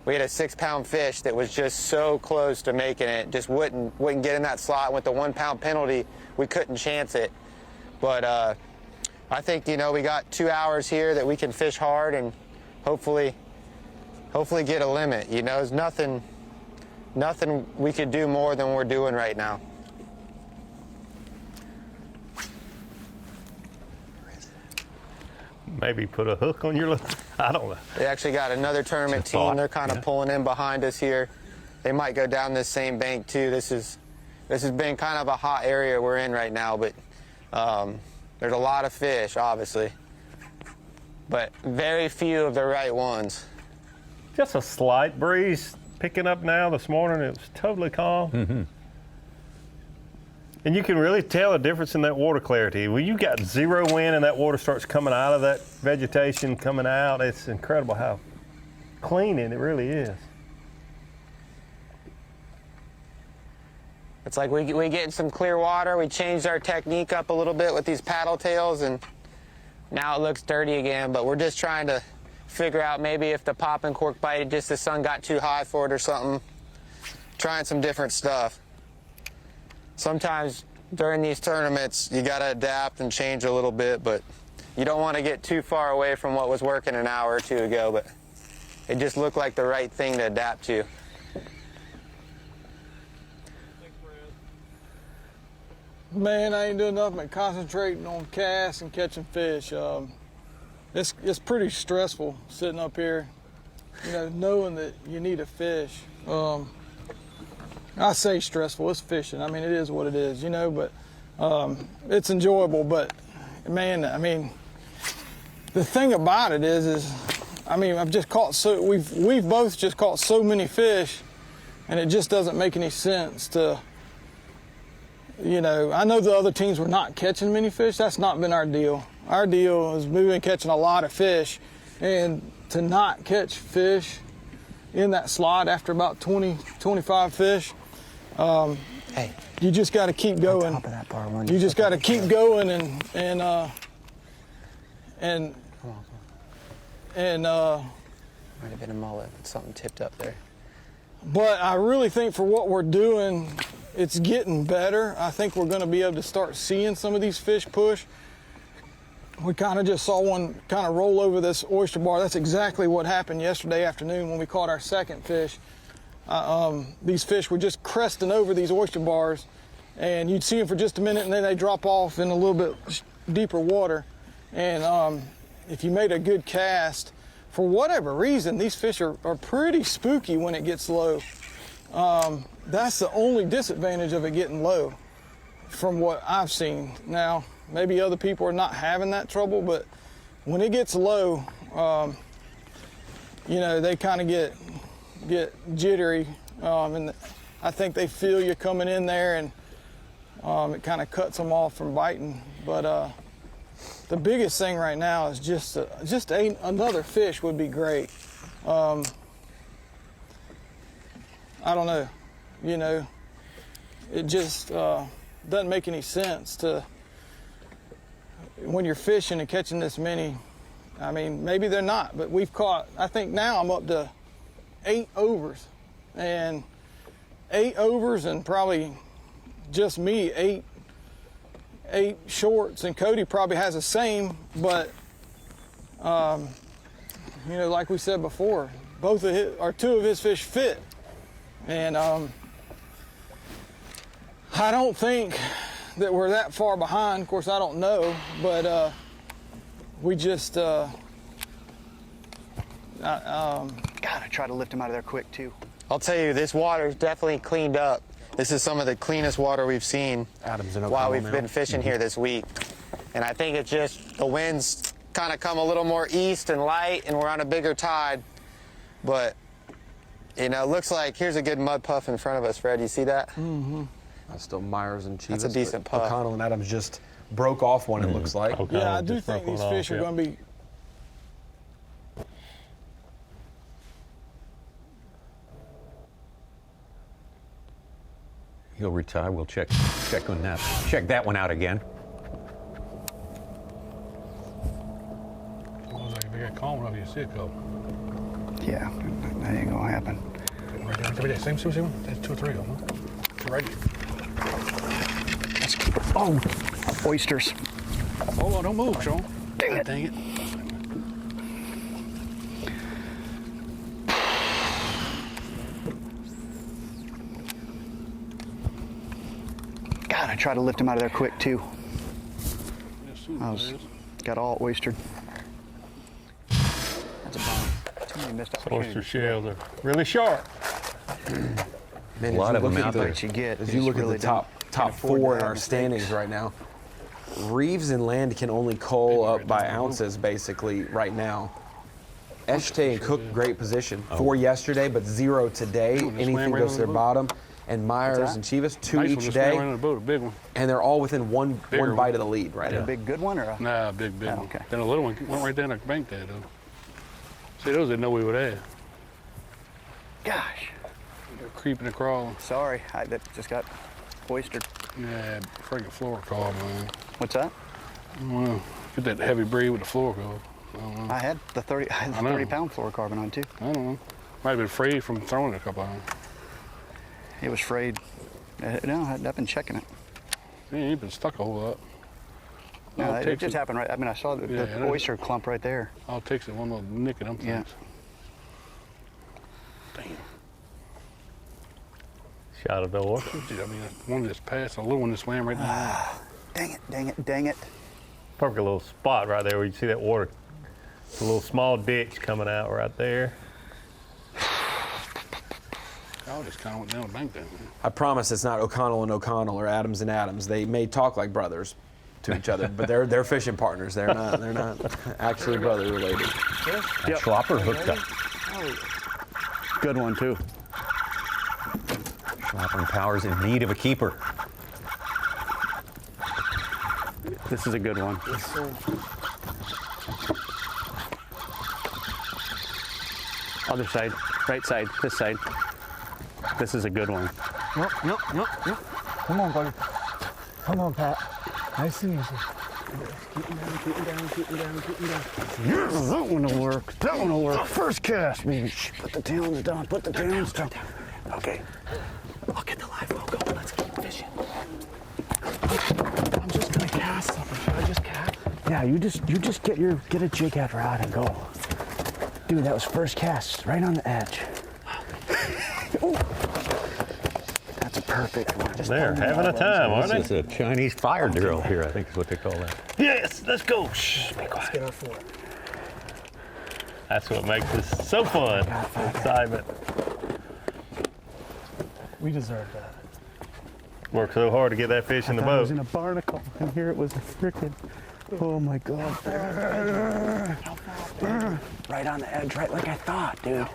we had a 6-pound fish that was just so close to making it, just wouldn't get in that slot. With the 1-pound penalty, we couldn't chance it. But I think, you know, we got 2 hours here that we can fish hard and hopefully get a limit. You know, there's nothing we could do more than we're doing right now. Maybe put a hook on your, I don't know. They actually got another tournament team. They're kind of pulling in behind us here. They might go down this same bank too. This has been kind of a hot area we're in right now, but there's a lot of fish, obviously, but very few of the right ones. Just a slight breeze picking up now this morning. It was totally calm. Mm-hmm. And you can really tell a difference in that water clarity. When you got zero wind and that water starts coming out of that vegetation, coming out, it's incredible how clean it really is. It's like we get in some clear water. We changed our technique up a little bit with these paddle tails, and now it looks dirty again. But we're just trying to figure out maybe if the popping cork bited, just the sun got too high for it or something. Trying some different stuff. Sometimes during these tournaments, you got to adapt and change a little bit, but you don't want to get too far away from what was working an hour or two ago, but it just looked like the right thing to adapt to. Man, I ain't doing nothing but concentrating on casts and catching fish. It's pretty stressful sitting up here, you know, knowing that you need a fish. I say stressful, it's fishing. I mean, it is what it is, you know, but it's enjoyable. But man, I mean, the thing about it is I mean, I've just caught we've both just caught so many fish, and it just doesn't make any sense to, you know, I know the other teams were not catching many fish. That's not been our deal. Our deal is we've been catching a lot of fish, and to not catch fish in that slot after about 20, 25 fish, hey, you just got to keep going. On top of that bar one. You just got to keep going and might have been a mullet, but something tipped up there. But I really think for what we're doing, it's getting better. I think we're going to be able to start seeing some of these fish push. We kind of just saw one kind of roll over this oyster bar. That's exactly what happened yesterday afternoon when we caught our second fish. These fish were just cresting over these oyster bars, and you'd see them for just a minute, and then they drop off in a little bit deeper water. And if you made a good cast, for whatever reason, these fish are pretty spooky when it gets low. That's the only disadvantage of it getting low from what I've seen. Now, maybe other people are not having that trouble, but when it gets low, you know, they kind of get jittery, and I think they feel you coming in there, and it kind of cuts them off from biting. But the biggest thing right now is just another fish would be great. I don't know, you know, it just doesn't make any sense to, when you're fishing and catching this many. I mean, maybe they're not, but we've caught, I think now I'm up to 8 overs, and 8 overs, and probably just me, 8 shorts, and Cody probably has the same, but you know, like we said before, both of his, or 2 of his fish fit, and I don't think that we're that far behind. Of course, I don't know, but we just. God, I try to lift him out of there quick too. I'll tell you, this water's definitely cleaned up. This is some of the cleanest water we've seen while we've been fishing here this week. And I think it's just the winds kind of come a little more east and light, and we're on a bigger tide. But, you know, it looks like here's a good mud puff in front of us, Fred. You see that? Mm-hmm. That's still Myers and Chivas. That's a decent puff. O'Connell and Adams just broke off one, it looks like. Yeah, I do think these fish are going to be. He'll retire. We'll check on that. Check that one out again. Looks like if they got calm enough, you see a couple. Yeah, that ain't gonna happen. Right there. Same one? That's 2 or 3 of them, huh? Right here. Let's keep it. Oh, oysters. Hold on, don't move, Sean. Dang it. Dang it. God, I tried to lift him out of there quick too. Got all oystered. That's a bummer. Too many missed opportunities. Oyster shells are really sharp. Man, A lot of them out there. You get, As you look at the top 4 in our standings right now, Reeves and Land can only coal up by ounces basically right now. Eshte and Cook, great position. 4 yesterday, but 0 today. Anything goes to their bottom. And Myers and Chivas, 2 each day. A big one. And they're all within one bite of the lead right now. A big good one or a? Nah, big Oh, one. okay. Then a little one went right down the bank there, though. See, those didn't know we would have. Gosh. They're creeping and crawling. Sorry, that just got oystered. Yeah, freaking fluorocarbon, man. What's that? Well, get that heavy breed with the fluorocarbon. I had the 30-pound fluorocarbon on too. I don't know. Might have been frayed from throwing it a couple of them. It was frayed. No, I've been checking it. Yeah, you've been stuck a whole lot. No, it just happened right. I mean, I saw the oyster clump right there. I'll take it one little nick at them things. Yeah. Damn. Shot of the water. I mean, one just passed, a little one just swam right there. Dang it, dang it, dang it. Perfect little spot right there where you see that water. It's a little small ditch coming out right there. I just kind of went down the bank there. I promise it's not O'Connell and O'Connell or Adams and Adams. They may talk like brothers to each other, but they're fishing partners. They're not actually brother related. Yep. Schlopper hooked up. Good one too. Schlopper and Powers in need of a keeper. This is a good one. Yes, sir. Other side, right side, this side. This is a good one. Yep. Come on, buddy. Come on, Pat. Nice and easy. Keep him down. Yes, that one will work. That one will work. First cast, baby. Put the tails down. Put the tails down. Okay. I'll get the live well going. Let's keep fishing. I'm just gonna cast something. Should I just cast? Yeah, you just get a jig head rod and go. Dude, that was first cast, right on the edge. That's a perfect one. They're having a time, aren't they? This is a Chinese fire drill here, I think is what they call that. Yes, let's go. Shh, Let's get our foot. That's what makes this so fun. Excitement. We deserve that. Worked so hard to get that fish in the I boat. was in a barnacle, and here it was a frickin'. Oh my God. Right on the edge, right like I thought, dude.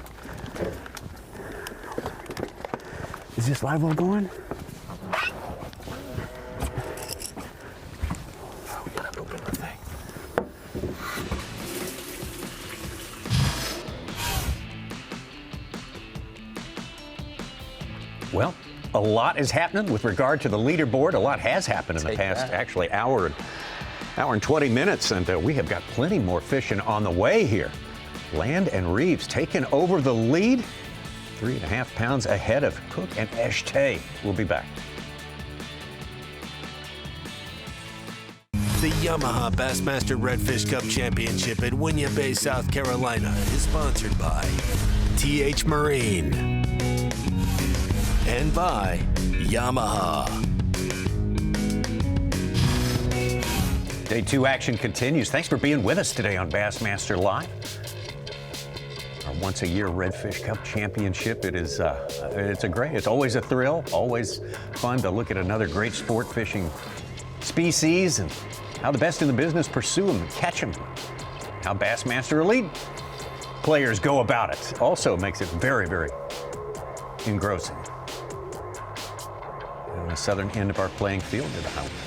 Is this live well going? We gotta open the thing. Well, a lot is happening with regard to the leaderboard. A lot has happened in the past, actually, hour and 20 minutes, and we have got plenty more fishing on the way here. Land and Reeves taking over the lead, 3.5 pounds ahead of Cook and Eshte. We'll be back. The Yamaha Bassmaster Redfish Cup Championship at Winyah Bay, South Carolina is sponsored by TH Marine and by Yamaha. Day 2 action continues. Thanks for being with us today on Bassmaster Live. Our once-a-year Redfish Cup Championship. It's always a thrill, always fun to look at another great sport fishing species and how the best in the business pursue them and catch them. How Bassmaster Elite players go about it also makes it very, very engrossing. On the southern end of our playing field,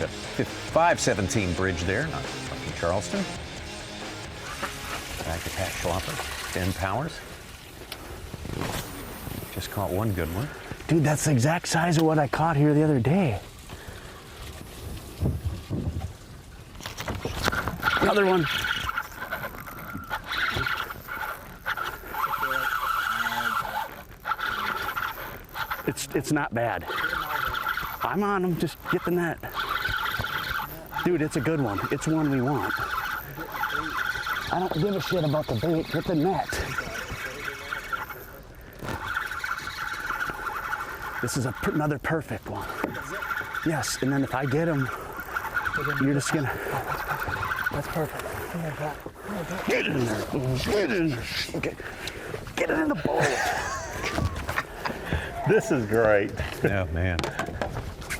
at the 517 bridge there, not in Charleston. Back to Pat Schlopper, Ben Powers. Just caught one good one. Dude, that's the exact size of what I caught here the other day. Another one. It's not bad. I'm on him, just get the net. Dude, it's a good one. It's one we want. I don't give a shit about the bait, get the net. This is another perfect one. Yes, and then if I get him, you're just gonna. That's perfect. Get in there. Get in there. Okay. Get it in the boat. This is great. Yeah, man.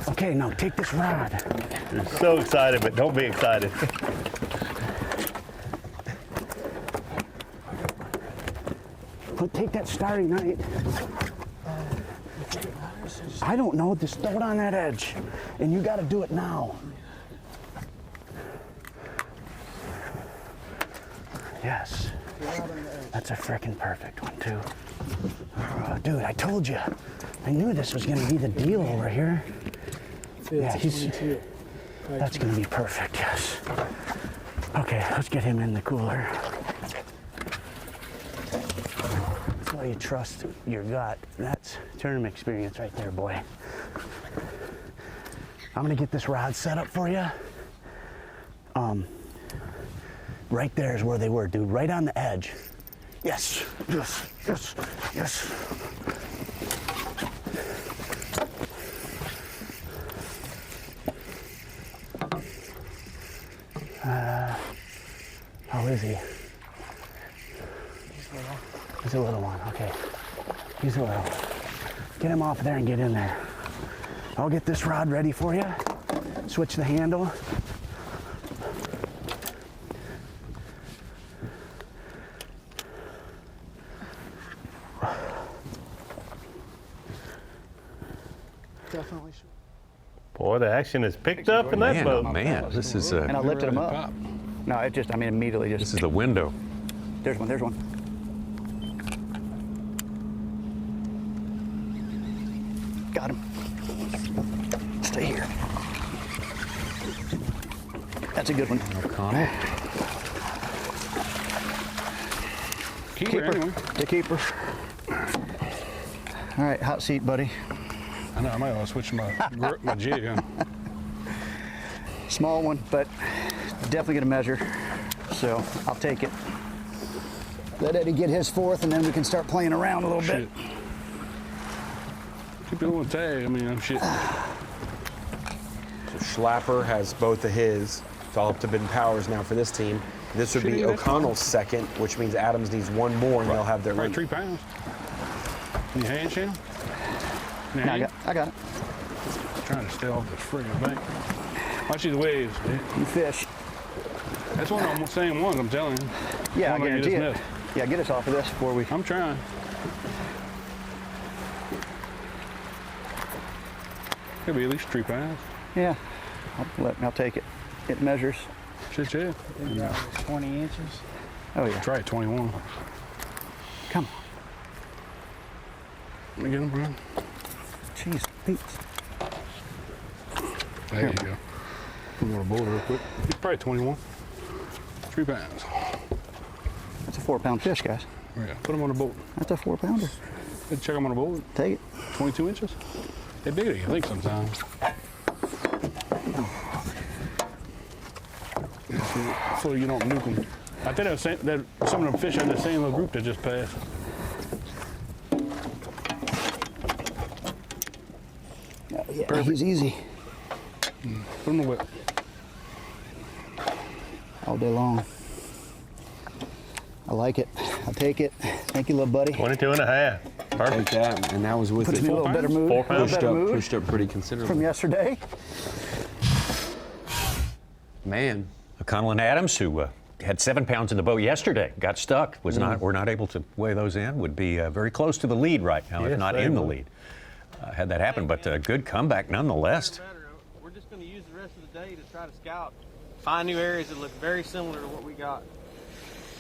Okay, now take this rod. You're so excited, but don't be excited. Take that starry night. I don't know, just throw it on that edge. And you gotta do it now. Yes. That's a frickin' perfect one, too. Oh, dude, I told you. I knew this was gonna be the deal over here. Yeah, that's gonna be perfect, yes. Okay, let's get him in the cooler. That's why you trust your gut. That's tournament experience right there, boy. I'm gonna get this rod set up for you. Right there is where they were, dude, right on the edge. Yes, yes, yes, yes. How is he? He's a little one, okay. He's a little. Get him off there and get in there. I'll get this rod ready for you. Switch the handle. Definitely. Boy, the action is picked up in that boat. Man, this is And I lifted him up. No, it just, immediately just. This is the window. There's one, there's one. Got him. Stay here. That's a good one. O'Connell. Keeper. Anyway. The keeper. All right, hot seat, buddy. I know, I might want to switch my jig on. Small one, but definitely gonna measure. So I'll take it. Let Eddie get his fourth, and then we can start playing around a little bit. Keep it on tag. I mean, I'm shit. So Schlapper has both of his. It's all up to Ben Powers now for this team. This would be O'Connell's second, which means Adams needs one more, and they'll have their right 3 pounds. Can you hand channel? No, I got it. Trying to stay off the friggin' bank. Watch these waves, dude. You fish. That's one of the same ones, I'm telling you. Yeah, I One like you guarantee just it. missed. Yeah, get us off of this before we. I'm trying. Could be at least 3 pounds. Yeah, I'll take it. It measures. Shit, yeah. 20 inches. Oh yeah. Try it, 21. Come on. Let me get him, Brian. Jeez, Pete. There you go. Put him on a board real quick. He's probably 21. 3 pounds. That's a 4-pound fish, guys. Yeah, put him on a boat. That's a 4-pounder. Check him on a boat. Take it. 22 inches. They're bigger than you think sometimes. So you don't nuke them. I think that some of them fish had the same little group that just passed. Yeah, he's easy. Put him in the whip. all day long. I like it. I'll take it. Thank you, little buddy. 22 and a half. Take that, and that was with Puts me in a little better mood. 4 pounds. Pushed up pretty considerably. From yesterday. Man. Connell Adams, who had 7 pounds in the boat yesterday, got stuck. We're not able to weigh those in. Would be very close to the lead right now, if not in the lead. Had that happen, but a good comeback nonetheless. We're just going to use the rest of the day to try to scout, find new areas that look very similar to what we got.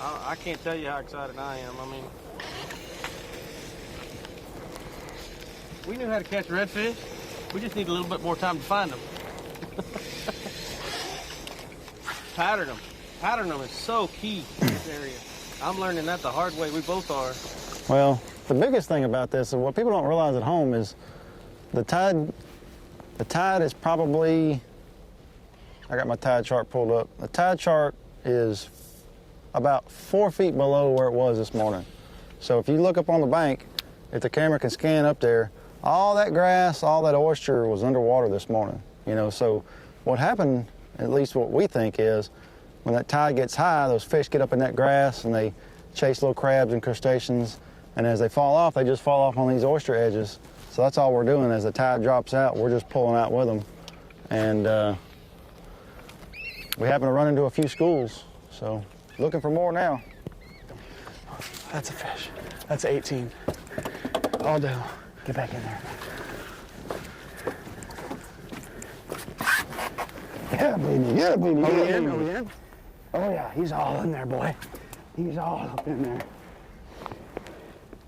I can't tell you how excited I am. I mean, we knew how to catch redfish. We just need a little bit more time to find them. Pattern them. Pattern them is so key in this area. I'm learning that the hard way. We both are. Well, the biggest thing about this is what people don't realize at home is the tide is probably, I got my tide chart pulled up. The tide chart is about 4 feet below where it was this morning. So if you look up on the bank, if the camera can scan up there, all that grass, all that oyster was underwater this morning. You know, so what happened, at least what we think is, when that tide gets high, those fish get up in that grass and they chase little crabs and crustaceans, and as they fall off, they just fall off on these oyster edges. So that's all we're doing. As the tide drops out, we're just pulling out with them. And we happen to run into a few schools, so looking for more now. That's a fish. That's 18. All down. Get back in there. Yeah, baby. Yeah, baby. Are we in? Are we in? Oh, yeah. He's all in there, boy. He's all up in there.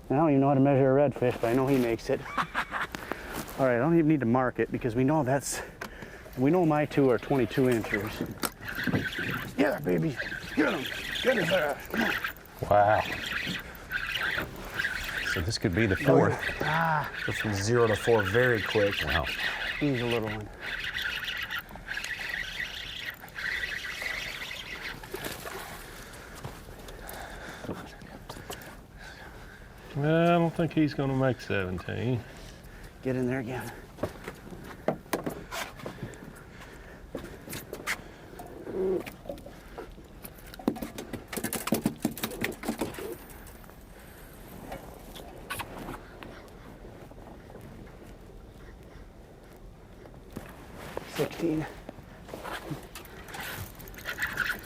I don't even know how to measure a redfish, but I know he makes it. All right, I don't even need to mark it because we know my two are 22 inches. Yeah, baby. Get him. Get his ass. Come on. Wow. So this could be the fourth. Go from 0 to 4 very quick. Wow. He's a little one. I don't think he's going to make 17. Get in there again.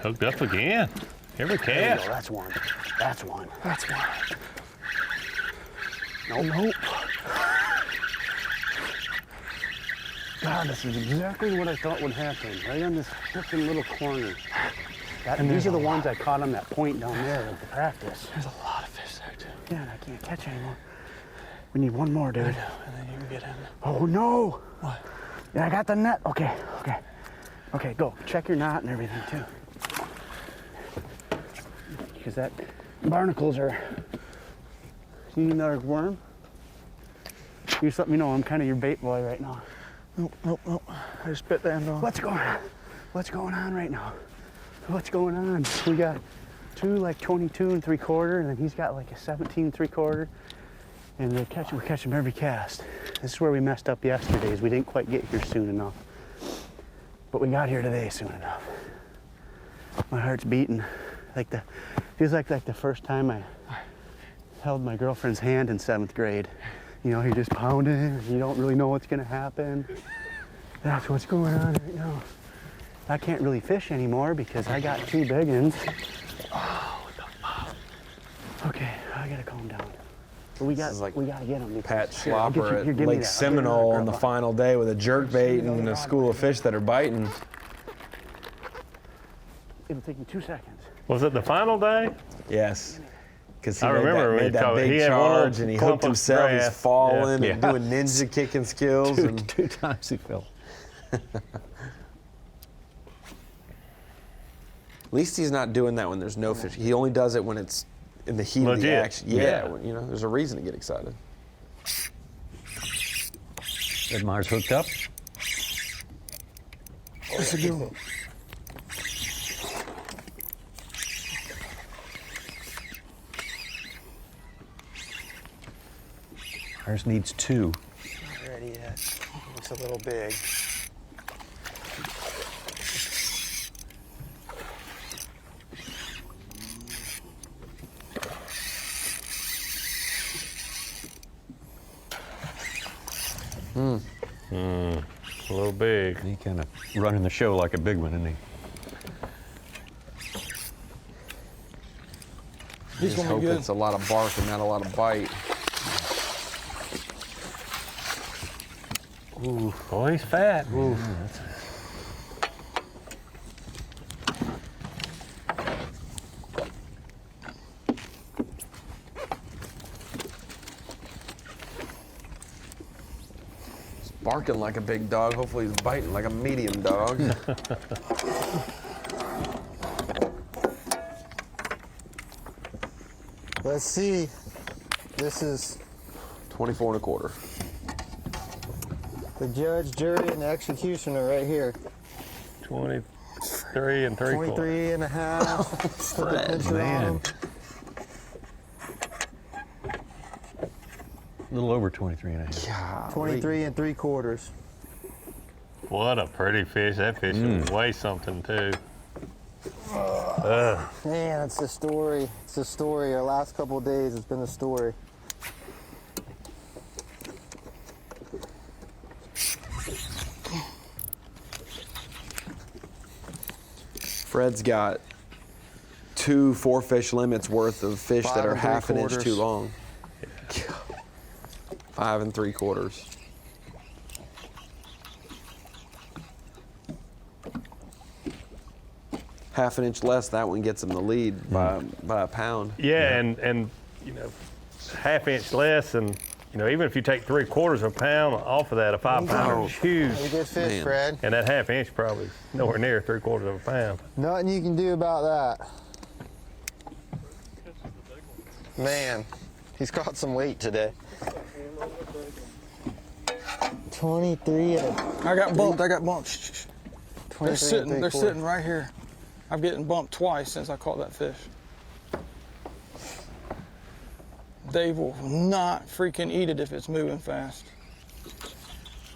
Hooked up again. Every There you cast. go. That's one. That's one. That's one. Nope. Nope. God, this is exactly what I thought would happen. Right on this freaking little corner. These are the ones I caught on that point down there at the practice. There's a lot of fish there, too. Yeah, and I can't catch anymore. We need one more, dude. I know, and then you can get in. Oh, no. What? Yeah, I got the net. Okay, okay. Okay, go. Check your knot and everything, too. Because that barnacles are... You need another worm? You just let me know. I'm kind of your bait boy right now. Nope, nope, nope. I just bit the end off. What's going on? What's going on right now? What's going on? We got two like 22 3/4, and then he's got like a 17 3/4. And we catch them every cast. This is where we messed up yesterday, is we didn't quite get here soon enough. But we got here today soon enough. My heart's beating. Feels like the first time I held my girlfriend's hand in 7th grade. You know, you're just pounding, and you don't really know what's gonna happen. That's what's going on right now. I can't really fish anymore because I got 2 big ones. Oh, what the fuck? Okay, I gotta calm down. But we gotta get them. Pat Schlopper at Lake Seminole on the final day with a jerkbait and a school of fish that are biting. It'll take me 2 seconds. Was it the final day? Yes. Because he I remember made that big charge and he hooked himself. He's falling and doing ninja kicking skills. Two times he fell. At least he's not doing that when there's no fish. He only does it when it's in the heat of the action. Yeah, you know, there's a reason to get excited. Ed Myers hooked up. That's a good one. Ours needs 2. Not ready yet. It's a little big. Hmm. A little big. He kind of running the show like a big one, isn't he? Just hope it's a lot of bark and not a lot of bite. Ooh, boy, he's fat. Ooh. He's barking like a big dog. Hopefully he's biting like a medium dog. Let's see. This is 24 1/4. the judge, jury, and the executioner right here. 23 and 3/4. 23 and a half. Put the pincher on him. A little over 23 and a half. 23 and 3/4. What a pretty fish. That fish weighs something too. Man, it's a story. It's a story. Our last couple of days, it's been a story. Fred's got 2 4-fish limits worth of fish that are 1/2 an inch too long. 5 3/4. Half an inch less, that one gets him the lead by a pound. Yeah, and you know, 1/2 inch less, and you know, even if you take 3/4 of a pound off of that, a 5-pounder is huge. You good fish, Fred. And that 1/2 inch probably nowhere near 3/4 of a pound. Nothing you can do about that. Man, he's caught some weight today. 23 and I got bumped. I got bumped. Shh, shh, shh. They're 23 and they're 3/4. sitting right here. I'm getting bumped twice since I caught that fish. They will not freaking eat it if it's moving fast.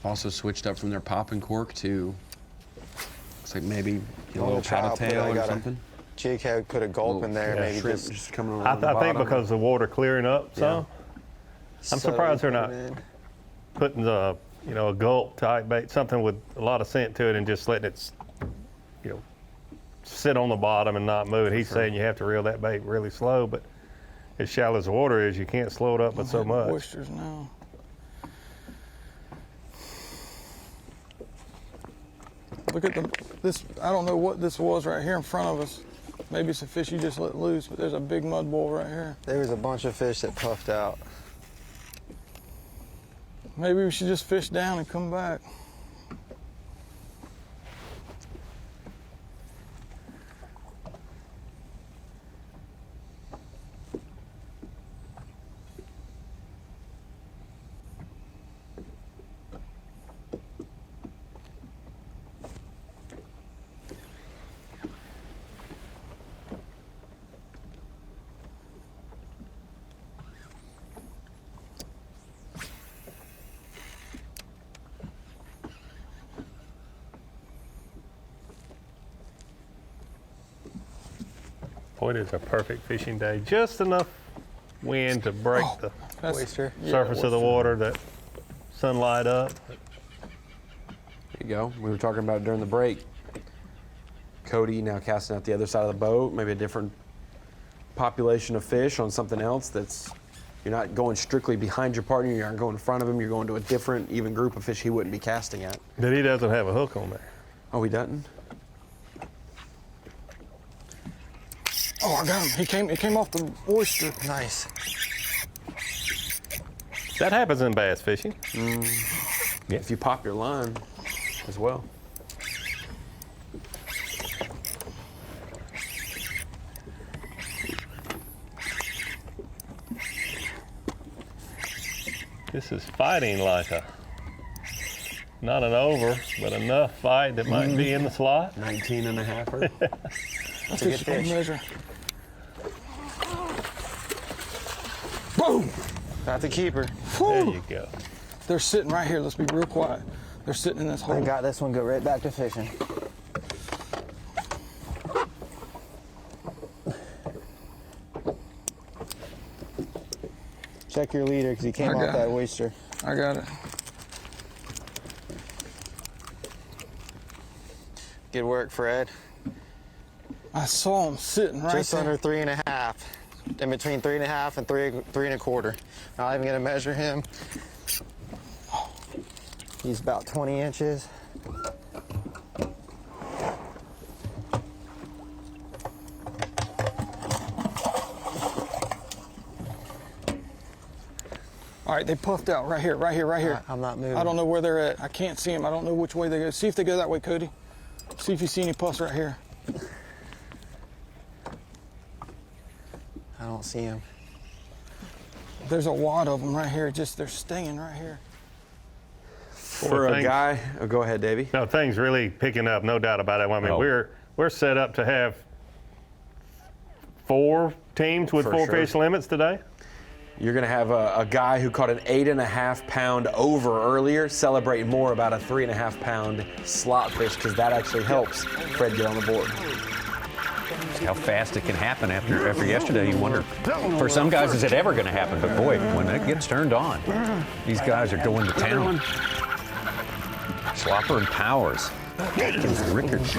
Also switched up from their pop and cork to, looks like maybe a On little the chop, paddle tail I or got a something. Jig head, put a gulp in there, maybe shrimp just coming I around the think bottom. because the water clearing up some. I'm surprised they're not in. putting the, you know, a gulp type bait, something with a lot of scent to it, and just letting it, you know, sit on the bottom and not move it. He's saying you have to reel that bait really slow, but as shallow as the water is, you can't slow it up but so much. Oysters now. Look at this. I don't know what this was right here in front of us. Maybe it's a fish you just let loose, but there's a big mud bowl right here. There was a bunch of fish that puffed out. Maybe we should just fish down and come back. Boy, it is a perfect fishing day. Just enough wind to break the surface of the water, that sunlight up. There you go. We were talking about it during the break. Cody now casting out the other side of the boat, maybe a different population of fish on something else that's, you're not going strictly behind your partner, you aren't going in front of him, you're going to a different, even group of fish he wouldn't be casting at. But he doesn't have a hook on there. Oh, he doesn't? Oh, I got him. He came off the oyster. Nice. That happens in bass fishing. Yeah, if you pop your line as well. This is fighting like a, not an over, but enough fight that might be in the slot. 19 and a halfer. That's a good fish. Measure. Boom! Got the keeper. There you go. They're sitting right here. Let's be real quiet. They're sitting in this hole. I got this one. Go right back to fishing. Check your leader because he came off that oyster. I got it. Good work, Fred. I saw him sitting right Just there. under 3.5. In between 3.5 and 3.25. Not even gonna measure him. He's about 20 inches. All right, they puffed out right here, right here, right here. I'm not moving. I don't know where they're at. I can't see them. I don't know which way they go. See if they go that way, Cody. See if you see any puffs right here. I don't see him. There's a wad of them right here. Just they're staying right here. For a guy, oh, go ahead, Davey. No, things really picking up, no doubt about it. I mean, we're set up to have 4 teams with 4 fish limits today. You're going to have a guy who caught an 8.5 pound over earlier celebrate more about a 3.5 pound slot fish, because that actually helps Fred get on the board. How fast it can happen after yesterday. You wonder, for some guys, is it ever going to happen? But boy, when it gets turned on, these guys are going to town. Slopper and Powers, Atkins and Rickards,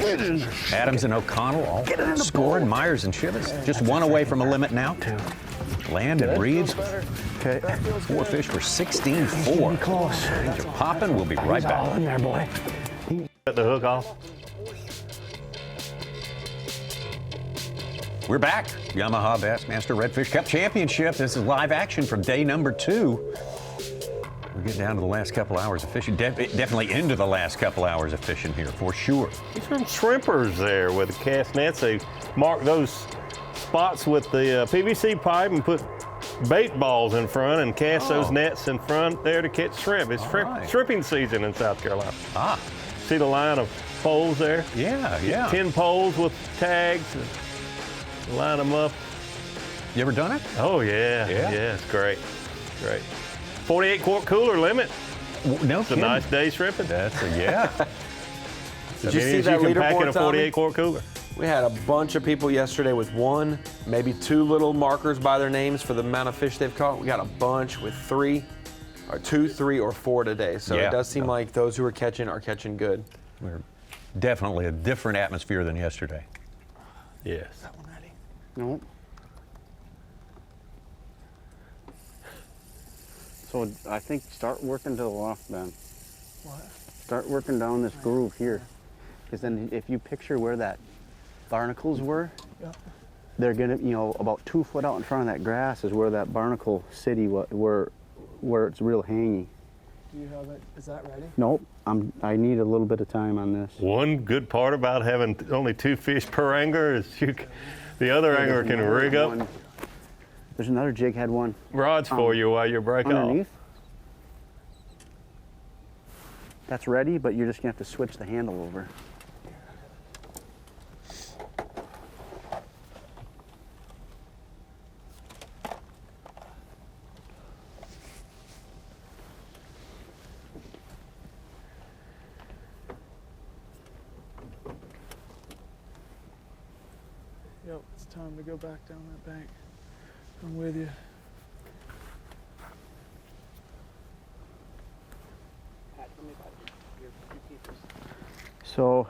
Adams and O'Connell all scoring. Myers and Chivas just 1 away from a limit now. Land and Reeves. Okay. 4 fish for 16-4. Things are popping. We'll be right back. In there, boy. Cut the hook off. We're back. Yamaha Bassmaster Redfish Cup Championship. This is live action from day number 2. We're getting down to the last couple hours of fishing. Definitely into the last couple hours of fishing here, for sure. There's some shrimpers there with the cast nets. They mark those spots with the PVC pipe and put bait balls in front and cast those nets in front there to catch shrimp. It's shrimping season in South Carolina. See the line of poles there? Yeah. 10 poles with tags. And line them up. You ever done it? Oh, yeah. Yeah, it's great. Great. 48 quart cooler limit. No It's a nice day shrimping. That's yeah. Did you see that you can pack in leaderboard, a 48 quart cooler? We had a bunch of people yesterday with 1, maybe 2 little markers by their names for the amount of fish they've caught. We got a bunch with 3, or 2, 3, or 4 today. So it does seem like those who are catching good. We're definitely a different atmosphere than yesterday. Yes. Is that one ready? Nope. So I think start working to the left, Ben. What? Start working down this groove here. Because then if you picture where that barnacles were, they're gonna, about 2 foot out in front of that grass is where that barnacle city, where it's real hangy. Do you have it? Is that ready? Nope. I need a little bit of time on this. One good part about having only 2 fish per angler is the other angler can rig up. There's another jig head one. Rods for you while you break underneath. off. That's ready, but you're just gonna have to switch the handle over. Yep, it's time to go back down that bank. I'm with you. So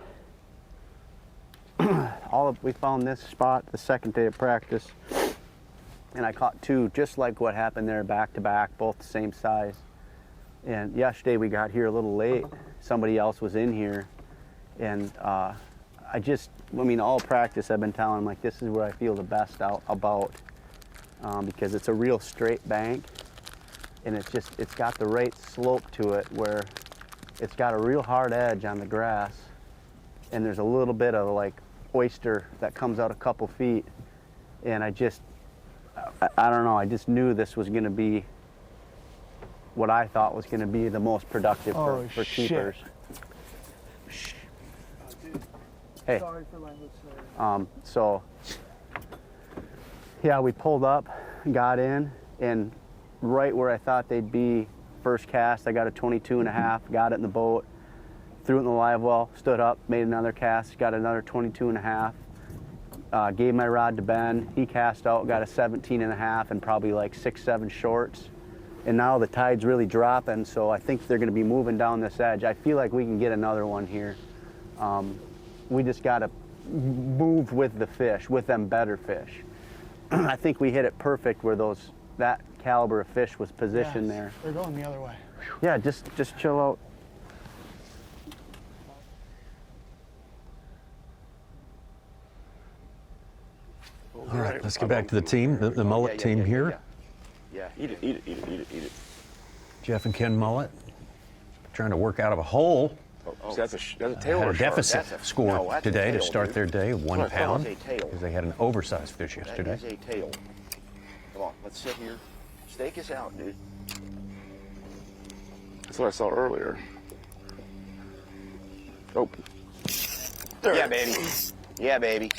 we found this spot the second day of practice, and I caught 2 just like what happened there, back to back, both the same size. And yesterday we got here a little late. Somebody else was in here, and all practice I've been telling them, like, this is where I feel the best about, because it's a real straight bank, and it's got the right slope to it where it's got a real hard edge on the grass, and there's a little bit of like oyster that comes out a couple feet, and I don't know, I just knew this was going to be what I thought was going to be the most productive for keepers. Hey. Sorry for language, so yeah, we pulled up, got in, and right where I thought they'd be, first cast, I got a 22.5, got it in the boat, threw it in the live well, stood up, made another cast, got another 22.5, gave my rod to Ben, he cast out, got a 17.5 and probably like 6-7 shorts. And now the tide's really dropping, so I think they're gonna be moving down this edge. I feel like we can get another one here. we just got to move with the fish, with them better fish. I think we hit it perfect where that caliber of fish was positioned there. They're going the other way. Yeah, just chill out. All right, let's get back to the team, the mullet team here. Yeah, eat it, eat it, eat it, eat it, eat it. Jeff and Ken Mullet trying to work out of a hole. So that's a tail Had or a a deficit shark? score No, that's a today to tail, start dude. their day, Come 1 on, come on, pound, that's a tail. because they had an oversized fish yesterday. That is a tail. Come on, let's sit here. Stake us out, dude. That's what I saw earlier. Oh. Yeah, baby. Yeah, baby.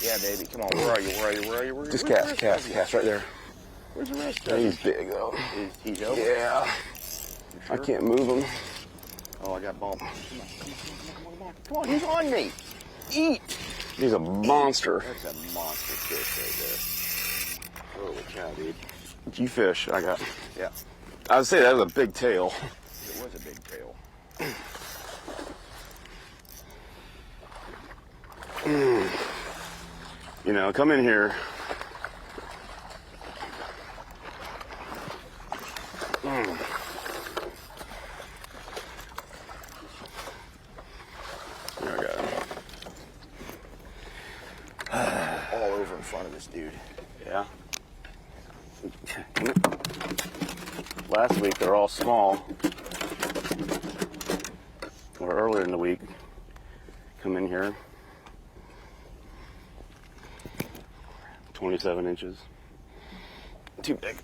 Yeah, baby. Come on, where are you? Where are you? Where are you? Where are you? Just Where's cast, the rest cast, of you? cast right there. Where's the rest Yeah, of you? he's big though. He's over? Yeah. Sure? I can't move him. Oh, I got bumped. Come on, he's on me. Eat. He's a monster. That's a monster fish right there. Holy cow, dude. You fish, I got. Yeah. I would say that was a big tail. It was a big tail. You know, come in here. I got him. All over in front of this dude. Yeah. Last week they're all small. Or earlier in the week, come in here. 27 inches. Too big.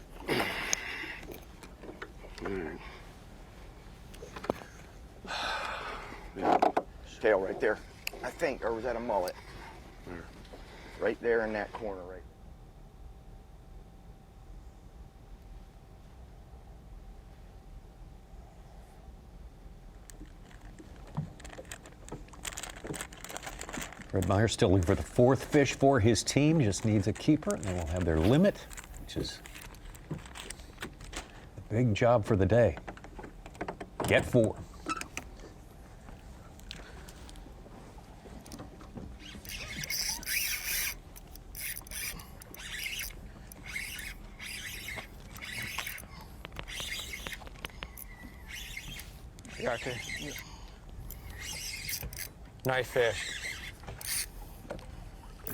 All right. Yeah. Tail right there. I think, or was that a mullet? Right there in that corner, right. Fred Meyer's still looking for the 4th fish for his team, just needs a keeper, and they will have their limit, which is a big job for the day. Get 4. Gotcha. Nice fish.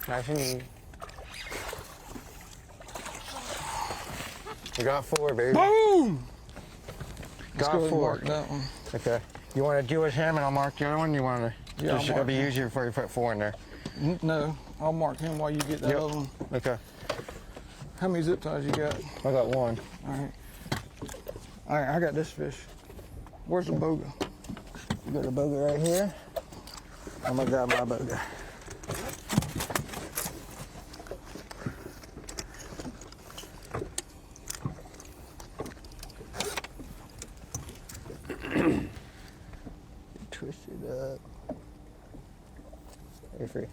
Nice and easy. You got 4, baby. Boom! Got Let's go 4. mark that one. Okay. You want to do with him and I'll mark the other one? You want to? Yeah, I'll It's going to mark be him. easier before you put 4 in there. No, I'll mark him while you get that Yep. other one. Okay. How many zip ties you got? I got 1. All right. All right, I got this fish. Where's the boga? You got the boga right here. I'm going to grab my boga. Twist it up. You're free.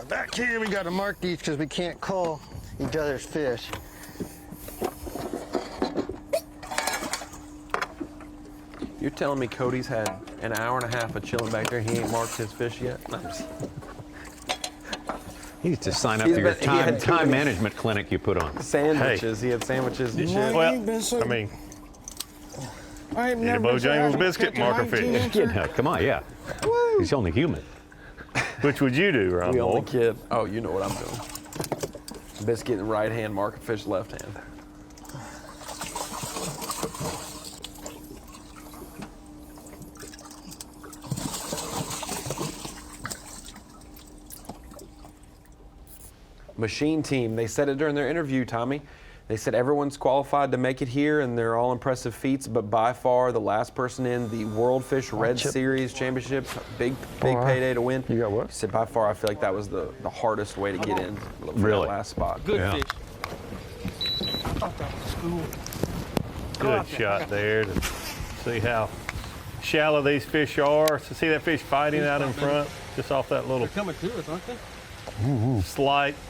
Back here, we got to mark these because we can't call each other's fish. You're telling me Cody's had an hour and a half of chilling back there. He ain't marked his fish yet. He needs to sign up for your time management clinic you put on. Sandwiches. He had sandwiches. Well, I mean, I ain't eat a never been so Bojangles happy biscuit, catching mark a 19 fish. incher. Yeah, come on, yeah. He's only human. Which would you do, Ron? We only kid. Oh, you know what I'm doing. Biscuit in the right hand, mark a fish left hand. Machine team, they said it during their interview, Tommy. They said everyone's qualified to make it here and they're all impressive feats, but by far the last person in the World Fish Red Series Championship, big payday to win. You got what? He said by far I feel like that was the hardest way to get in for Really? that last spot. Good Yeah. fish. Good shot there to see how shallow these fish are. So see that fish fighting out in front, just off that little They're coming to us, aren't they? slight pushed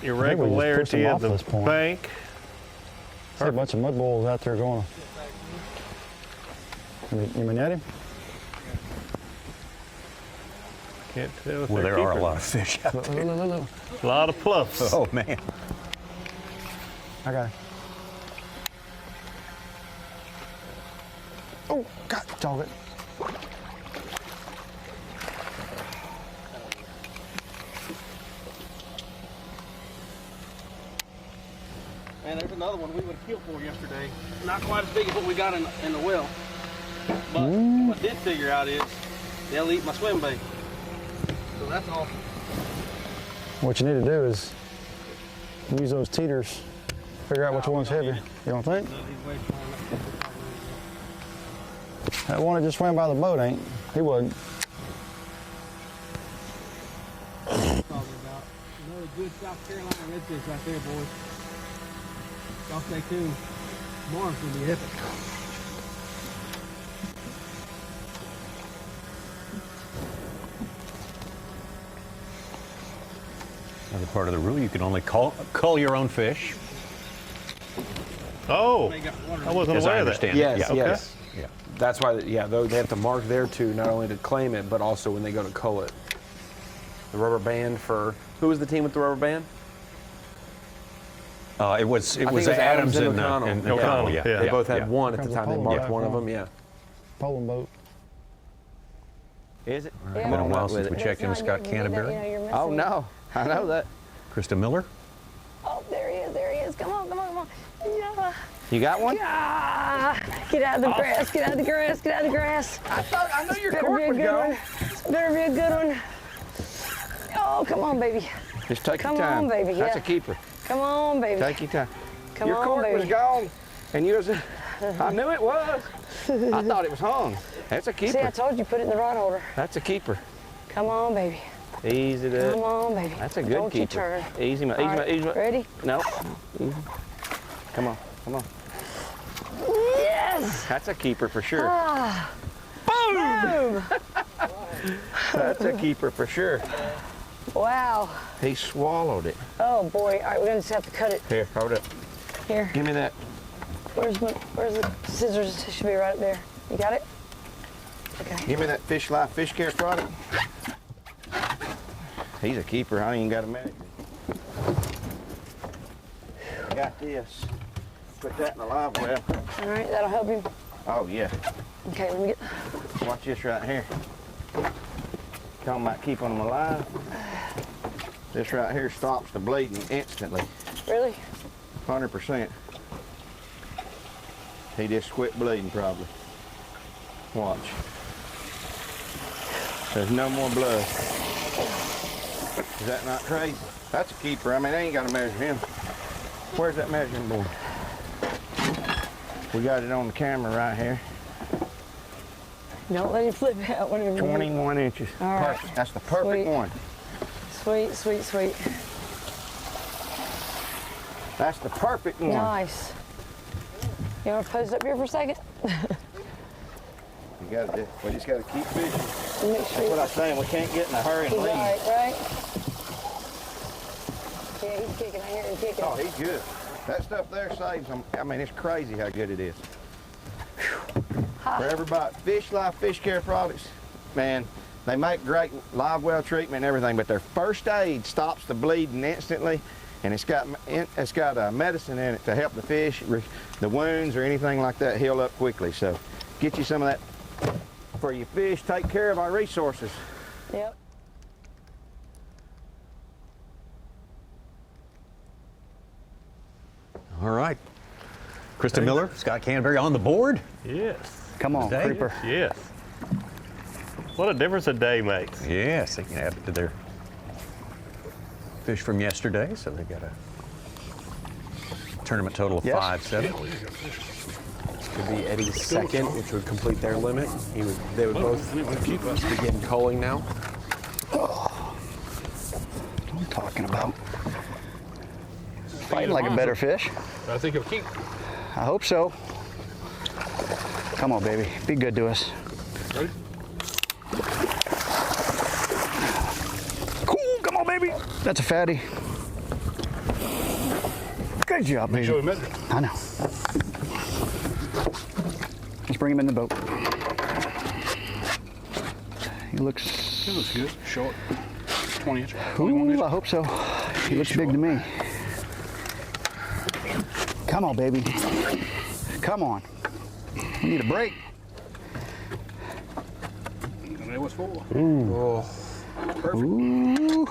them irregularity of off the this point. bank. There's a bunch of mud bulls out there going. You may net him? Can't tell if Well, they're there are a keepers. lot of fish out there. A lot of fluffs. Oh, man. I got him. Oh, God, dog it. Man, there's another one we would have killed for yesterday. Not quite as big as what we got in the well. But what I did figure out is they'll eat my swim bait. So that's awesome. What you need to do is use those teeters, figure out which one's heavy. You don't think? That one that just swam by the boat ain't. He wasn't. Another good South Carolina redfish right there, boys. Y'all stay tuned. Tomorrow's gonna be epic. Another part of the rule, you can only cull your own fish. Oh, I wasn't As aware I of that. understand Yes, it. Yeah, yes. Yeah. That's why, yeah, they have to mark there too, not only to claim it, but also when they go to cull it. The rubber band for, who was the team with the rubber band? It was I think Adams and O'Connell. and Yeah. O'Connell. Yeah, They yeah, both had yeah. one at the time. They marked one of them, yeah. Poling boat. Is it? It's been a while since we checked in with Scott Canterbury. Oh, no. I know that. Krista Miller. Oh, there he is, there he is. Come on, come on, come on. Yeah. You got one? Ah, get out of the grass, get out of the grass, get out of the grass. I knew your Better cork be a was good gone. one. Better be a good one. Oh, come on, baby. Just take Come your time. on, baby, That's yeah. a keeper. Come on, baby. Take your time. Come your on, cork baby. was gone, and you was. I knew it was. I thought it was hung. That's a keeper. See, I told you, put it in the rod holder. That's a keeper. Come on, baby. Easy to. Come on, baby. That's a good Don't keeper. you turn. Easy, All right, easy. ready? No. Easy. Come on, come on. Yes! That's a keeper for sure. Ah. Boom! That's a keeper for sure. Wow. He swallowed it. Oh, boy. All right, we're going to just have to cut it. Here, hold it. Here. Give me that. Where's the scissors? It should be right up there. You got it? Okay. Give me that Fish Life fish care product. He's a keeper. I ain't even got a magic. Got this. Put that in the live well. All right, that'll help you. Oh, yeah. Okay, let me get... Watch this right here. Talking about keeping them alive. This right here stops the bleeding instantly. Really? 100%. He just quit bleeding probably. Watch. There's no more blood. Is that not crazy? That's a keeper. I mean, I ain't got to measure him. Where's that measuring board? We got it on the camera right here. Don't let him flip out whenever you... 21 inches. All right. Perfect. That's the perfect Sweet. one. Sweet, sweet, sweet. That's the perfect one. Nice. You want to pose up here for a second? You got to. We just got to keep fishing. Make That's sure what I'm saying. We can't get in a hurry and he's all leave. right, right? Yeah, he's kicking. I hear him kicking. Oh, he's good. That stuff there saves them. I mean, it's crazy how good it is. For everybody, Fish Life Fish Care Products, man, they make great live well treatment and everything, but their first aid stops the bleeding instantly, and it's got medicine in it to help the fish, the wounds or anything like that heal up quickly. So get you some of that for your fish. Take care of our resources. Yep. All right. Krista Miller, Scott Canterbury on the board. Yes. Come on, Today? Creeper. Yes. What a difference a day makes. Yes, they can add it to their fish from yesterday, so they got a tournament total of 5-7. This could be Eddie's second, which would complete their limit. They would both begin culling now. What am I talking about? Fighting like a better fish. I think it'll keep. I hope so. Come on, baby. Be good to us. Ready? Cool. Come on, baby. That's a fatty. Good job, baby. Show him it. I know. Let's bring him in the boat. He looks good. Short. 20 inch. 21 inch. Ooh, I hope so. He looks big to me. Come on, baby. Come on. We need a break. And that was 4. Ooh. Oh. Perfect. Ooh.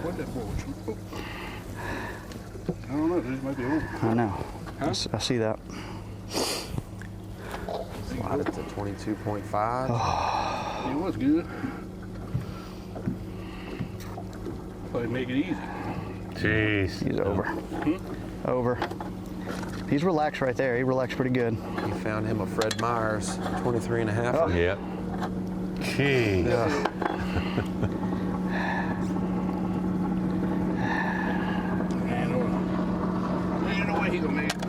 What that for? I don't know. This might be over. I know. Huh? I see that. Slide it to 22.5. It was good. Probably make it easy. Jeez. He's over. Over. He's relaxed right there. He relaxed pretty good. You found him a Fred Myers, 23 and a half. Oh. Yeah. Jeez. Ain't no way he gonna make it.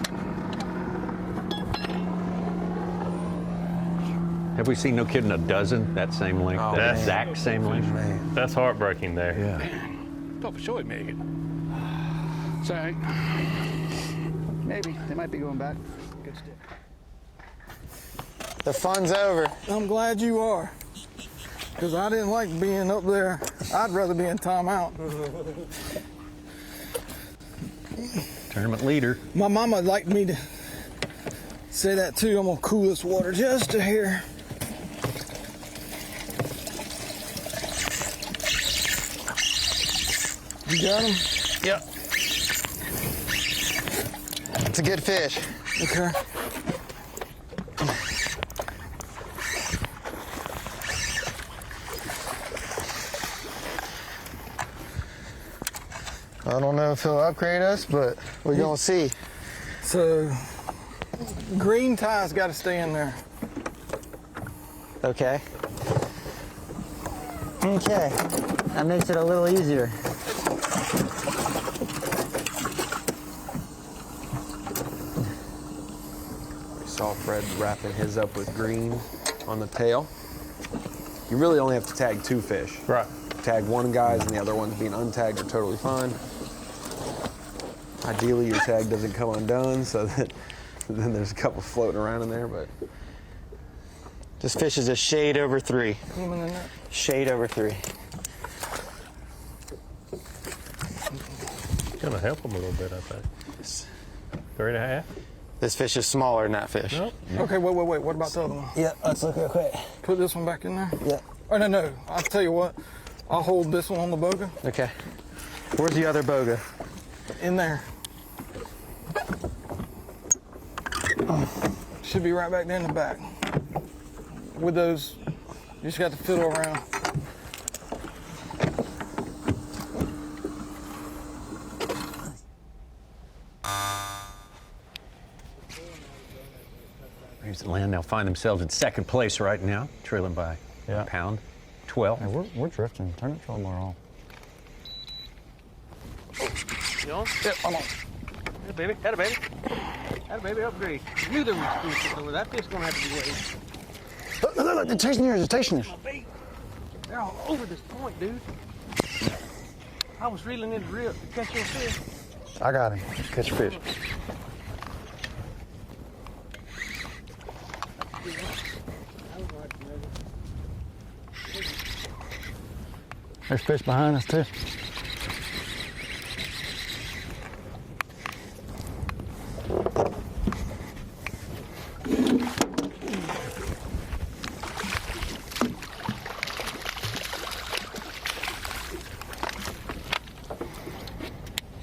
Have we seen, no kidding, a dozen that same length? Oh, that man. exact same length? Man. That's heartbreaking there. Yeah. Thought for sure he'd make it. Sorry. Maybe. They might be going back. Good stick. The fun's over. I'm glad you are. Because I didn't like being up there. I'd rather be in timeout. Tournament leader. My mama liked me to say that too. I'm going to cool this water just to here. You got him? Yep. It's a good fish. Okay. I don't know if he'll upgrade us, but we're gonna see. So, green tie's got to stay in there. Okay. Okay. That makes it a little easier. We saw Fred wrapping his up with green on the tail. You really only have to tag 2 fish. Right. Tag one guy's and the other ones being untagged are totally fine. Ideally, your tag doesn't come undone, so that then there's a couple floating around in there, but. This fish is a shade over 3. Shade over 3. Gonna help him a little bit, I think. 3.5. This fish is smaller than that fish. Nope. Okay, wait. What about the other one? Yeah, let's look real quick. Put this one back in there? Yeah. Oh, no. I'll tell you what. I'll hold this one on the boga. Okay. Where's the other boga? In there. Should be right back there in the back. With those, you just got to fiddle around. Here's the land. They'll find themselves in second place right now, trailing by a pound. 12. Hey, we're drifting. Turn the trolling motor on. You on? Yep, I'm on. Hey, baby. Had a baby. Had a baby upgrade. I knew there was fish over. That fish gonna have to be weighed. Look, they're tasting yours. They're tasting yours. They're all over this point, dude. I was reeling in the reel to catch your fish. I got him. Catch fish. There's fish behind us too.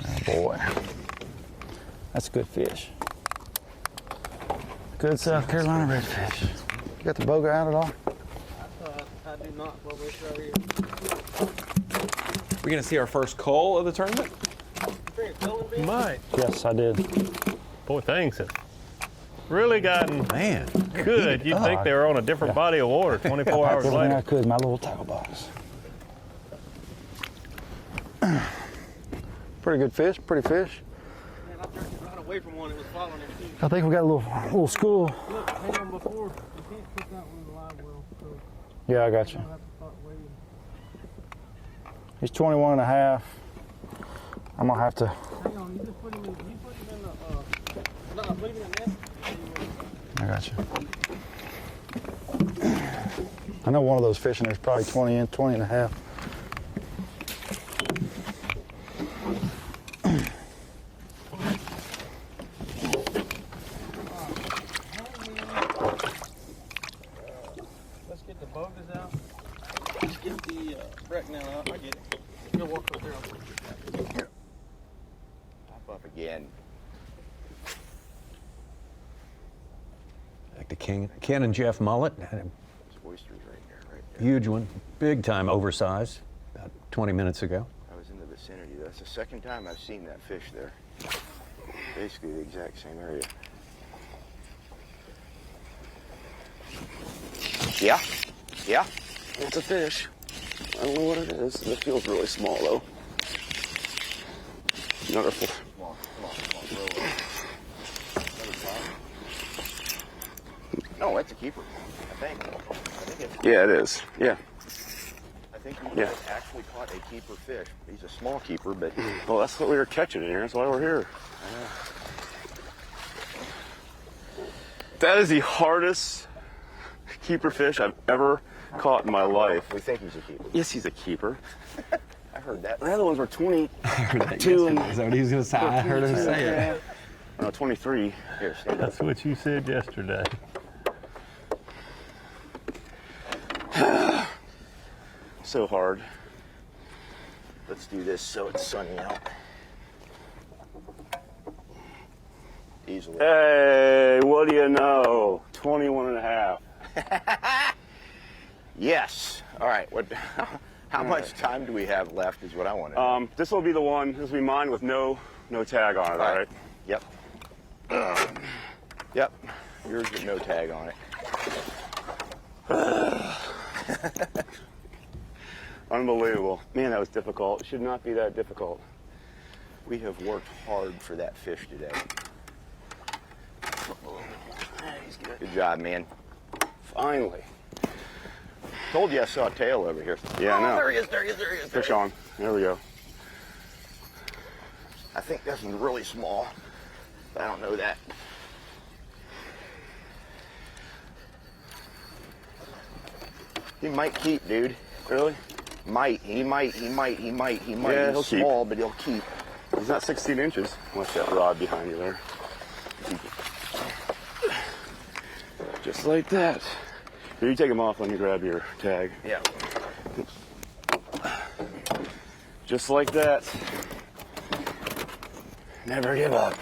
Oh boy. That's a good fish. Good South Carolina redfish. You got the boga out at all? I do not. Well, it's right here. We're gonna see our first cull of the tournament? You might. Yes, I did. Boy, things have really gotten good. You'd think they were on a different body of water 24 hours Everything later. I could in my little tackle box. Pretty good fish, pretty fish. Man, I turned right away from one that was following him too. I think we got a little school. Look, hang on before. You can't put that one in the live well. So Yeah, I got you. I'll have to start waiting. He's 21 and a half. I'm gonna have to. Hang on, you just put him in the I got you. I know one of those fish, and there's probably 20 and a half. Let's get the bogus out. Let's get the Brecknell out. I get it. You'll walk up there. Here. Pop up again. Back to Ken and Jeff Mullet. Oysters right here, right there. Huge one, big time, oversized, about 20 minutes ago. I was in the vicinity. That's the second time I've seen that fish there. Basically the exact same area. Yeah, yeah, it's a fish. I don't know what it is. It feels really small though. Another fish. Come on, no, it's a keeper, I think it's, yeah, it is. Yeah. I think he actually caught a keeper fish. He's a small keeper, but well, that's what we were catching in here. That's why we're here. That is the hardest keeper fish I've ever caught in my life. We think he's a keeper. Yes, he's a keeper. I heard that. The other ones were 22. Is that what he was going to say? I heard him say it. No, 23. Here, stand up. That's what you said yesterday. So hard. Let's do this so it's sunny out. Easily. Hey, what do you know? 21 and a half. Yes. All right. What? How much time do we have left is what I want to know. This will be the one. This will be mine with no tag on it. All right. Yep. Yep. Yours with no tag on it. Unbelievable. Man, that was difficult. It should not be that difficult. We have worked hard for that fish today. Good job, man. Finally. Told you I saw a tail over here. Yeah, I know. There he is, there he is, there he is. Fish on. There we go. I think this one's really small. I don't know that. He might keep, dude. Really? Might. He might. Yeah, he'll keep. Small, but he'll keep. He's not 16 inches. Watch that rod behind you there. Just like that. Here, you take him off. Let me grab your tag. Yeah. Just like that. Never give up.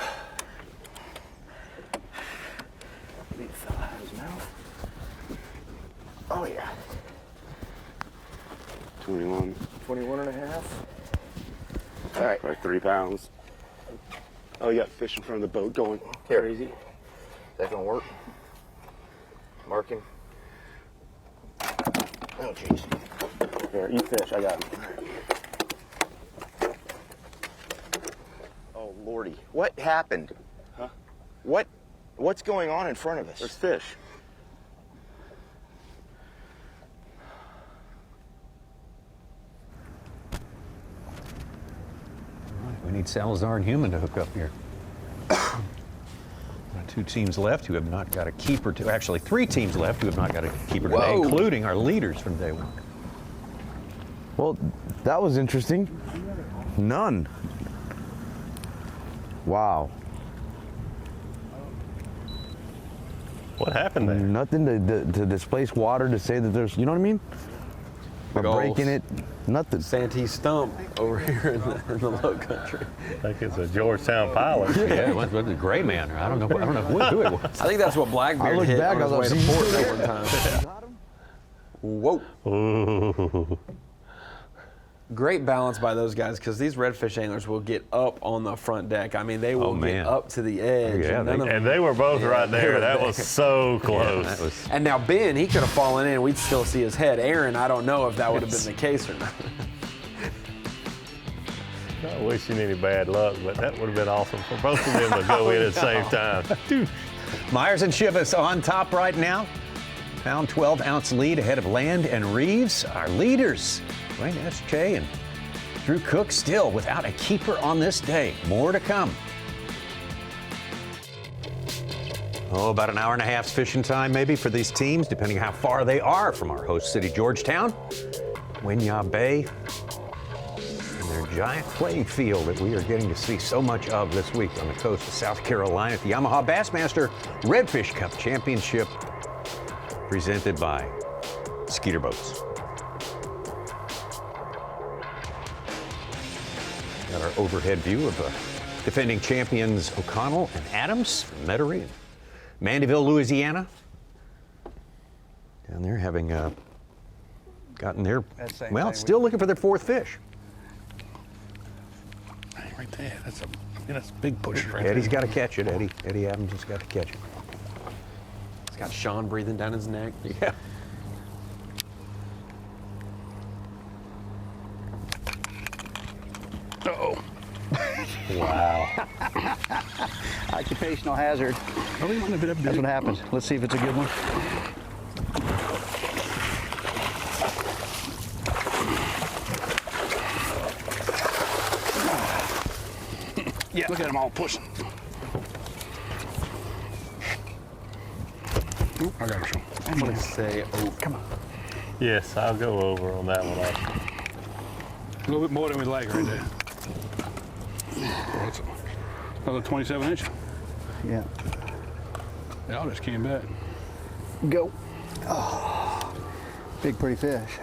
Leave the fella out of his mouth. Oh, yeah. 21. 21 and a half. All right. Like 3 pounds. Oh, you got fish in front of the boat going crazy. Is that going to work? Marking. Oh, jeez. Here, eat fish. I got him. Oh, Lordy. What happened? Huh? What's going on in front of us? There's fish. We need Salazar and Human to hook up here. 2 teams left who have not got a keeper. Actually, 3 teams left who have not got a keeper today, including our leaders from day one. Well, that was interesting. None. Wow. What happened there? Nothing to displace water, to say that there's, you know what I mean? Or breaking it, nothing. Santee stump over here in the low country. I think it's a Georgetown pilot. Yeah, it was a gray man. I don't know who it was. I think that's what Blackbeard hit on his way to port that one time. Whoa. Ooh. Great balance by those guys, because these redfish anglers will get up on the front deck. I mean, they will get up to the edge. Yeah, and they were both right there. That was so close. Yeah, and now Ben, he could have fallen in and we'd still see his head. Aaron, I don't know if that would have been the case or not. Not wishing any bad luck, but that would have been awesome for both of them to go in at the same time. Dude. Myers and Chivas on top right now. Pound 12-ounce lead ahead of Land and Reeves. Our leaders, Wayne S.J. and Drew Cook, still without a keeper on this day. More to come. About an hour and a half's fishing time maybe for these teams, depending on how far they are from our host city, Georgetown. Winyah Bay and their giant playing field that we are getting to see so much of this week on the coast of South Carolina at the Yamaha Bassmaster Redfish Cup Championship, presented by Skeeter Boats. Got our overhead view of defending champions O'Connell and Adams from Metairie and Mandeville, Louisiana. Down there having gotten their, well, still looking for their fourth fish. Hey, right there. That's a big push right Eddie's there. got to catch it. Eddie Adams has got to catch it. He's got Sean breathing down his neck. Yeah. Uh-oh. Wow. Occupational hazard. That's what happens. Let's see if it's a good one. Yeah. Look at them all pushing. Ooh, I got him. I'm going to say over. Come on. Yes, I'll go over on that one also. A little bit more than we like right there. Oh, that's another 27 inch. Yeah. Yeah, I just came back. Go. Oh, big pretty fish.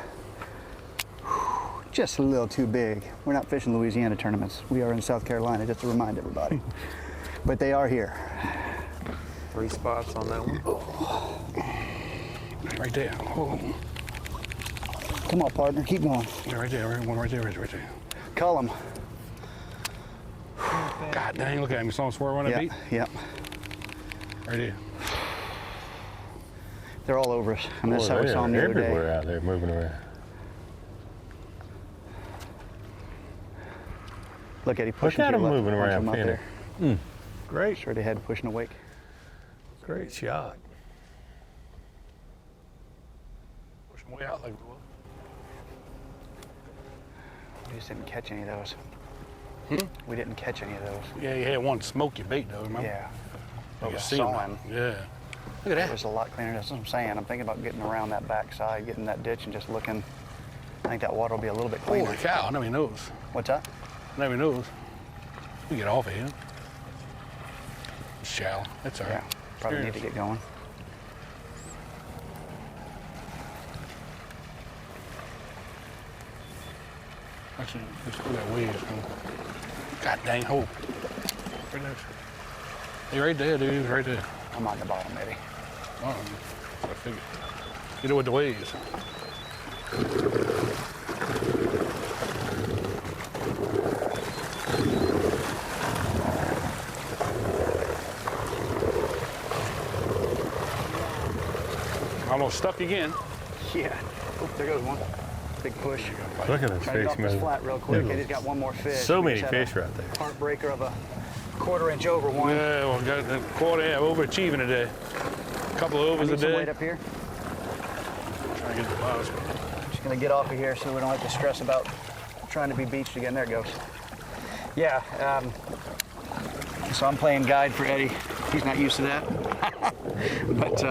Just a little too big. We're not fishing Louisiana tournaments. We are in South Carolina, just to remind everybody. But they are here. 3 spots on that one. Oh. Right there. Oh. Come on, partner, keep going. Yeah, right there, one right there, right there. Call him. God dang, look at him. You saw him swerve on that beat? Yep. Right there. They're all over us. And that's how we saw them the other day. Everywhere out there moving around. Look at him pushing. Look at him left. moving Watch around, him up Penny. there. Great. Straight ahead, pushing a wake. Great shot. Push him way out like we will. We just didn't catch any of those. We didn't catch any of those. Yeah, you had one smoky bait though, remember? Yeah. I I see saw him. Yeah. Look at that. It was a lot cleaner. That's what I'm saying. I'm thinking about getting around that backside, getting that ditch and just looking. I think that water will be a little bit cleaner. Holy cow, I never even knows. What's that? Never knows. We get off of here. It's shallow. That's all right. Yeah, probably need to get going. Actually, let's do that wave. God dang, hold. Right there. Hey, right there, dude. Right there. I'm on the bottom, maybe. Oh, I figured. You know what the waves. Almost stuck again. Yeah. Oh, there goes one. Big push. Look at this Trying to get fish off this moving. flat real quick. Eddie's got one more fish. So We many just had fish a right there. Heartbreaker of a 1/4 inch over one. Yeah, well, got a quarter, yeah, overachieving today. A couple of overs a Need some day. weight up here. Trying to get the bottom. Just gonna get off of here so we don't have to stress about trying to be beached again. There it goes. Yeah, so I'm playing guide for Eddie. He's not used to that. But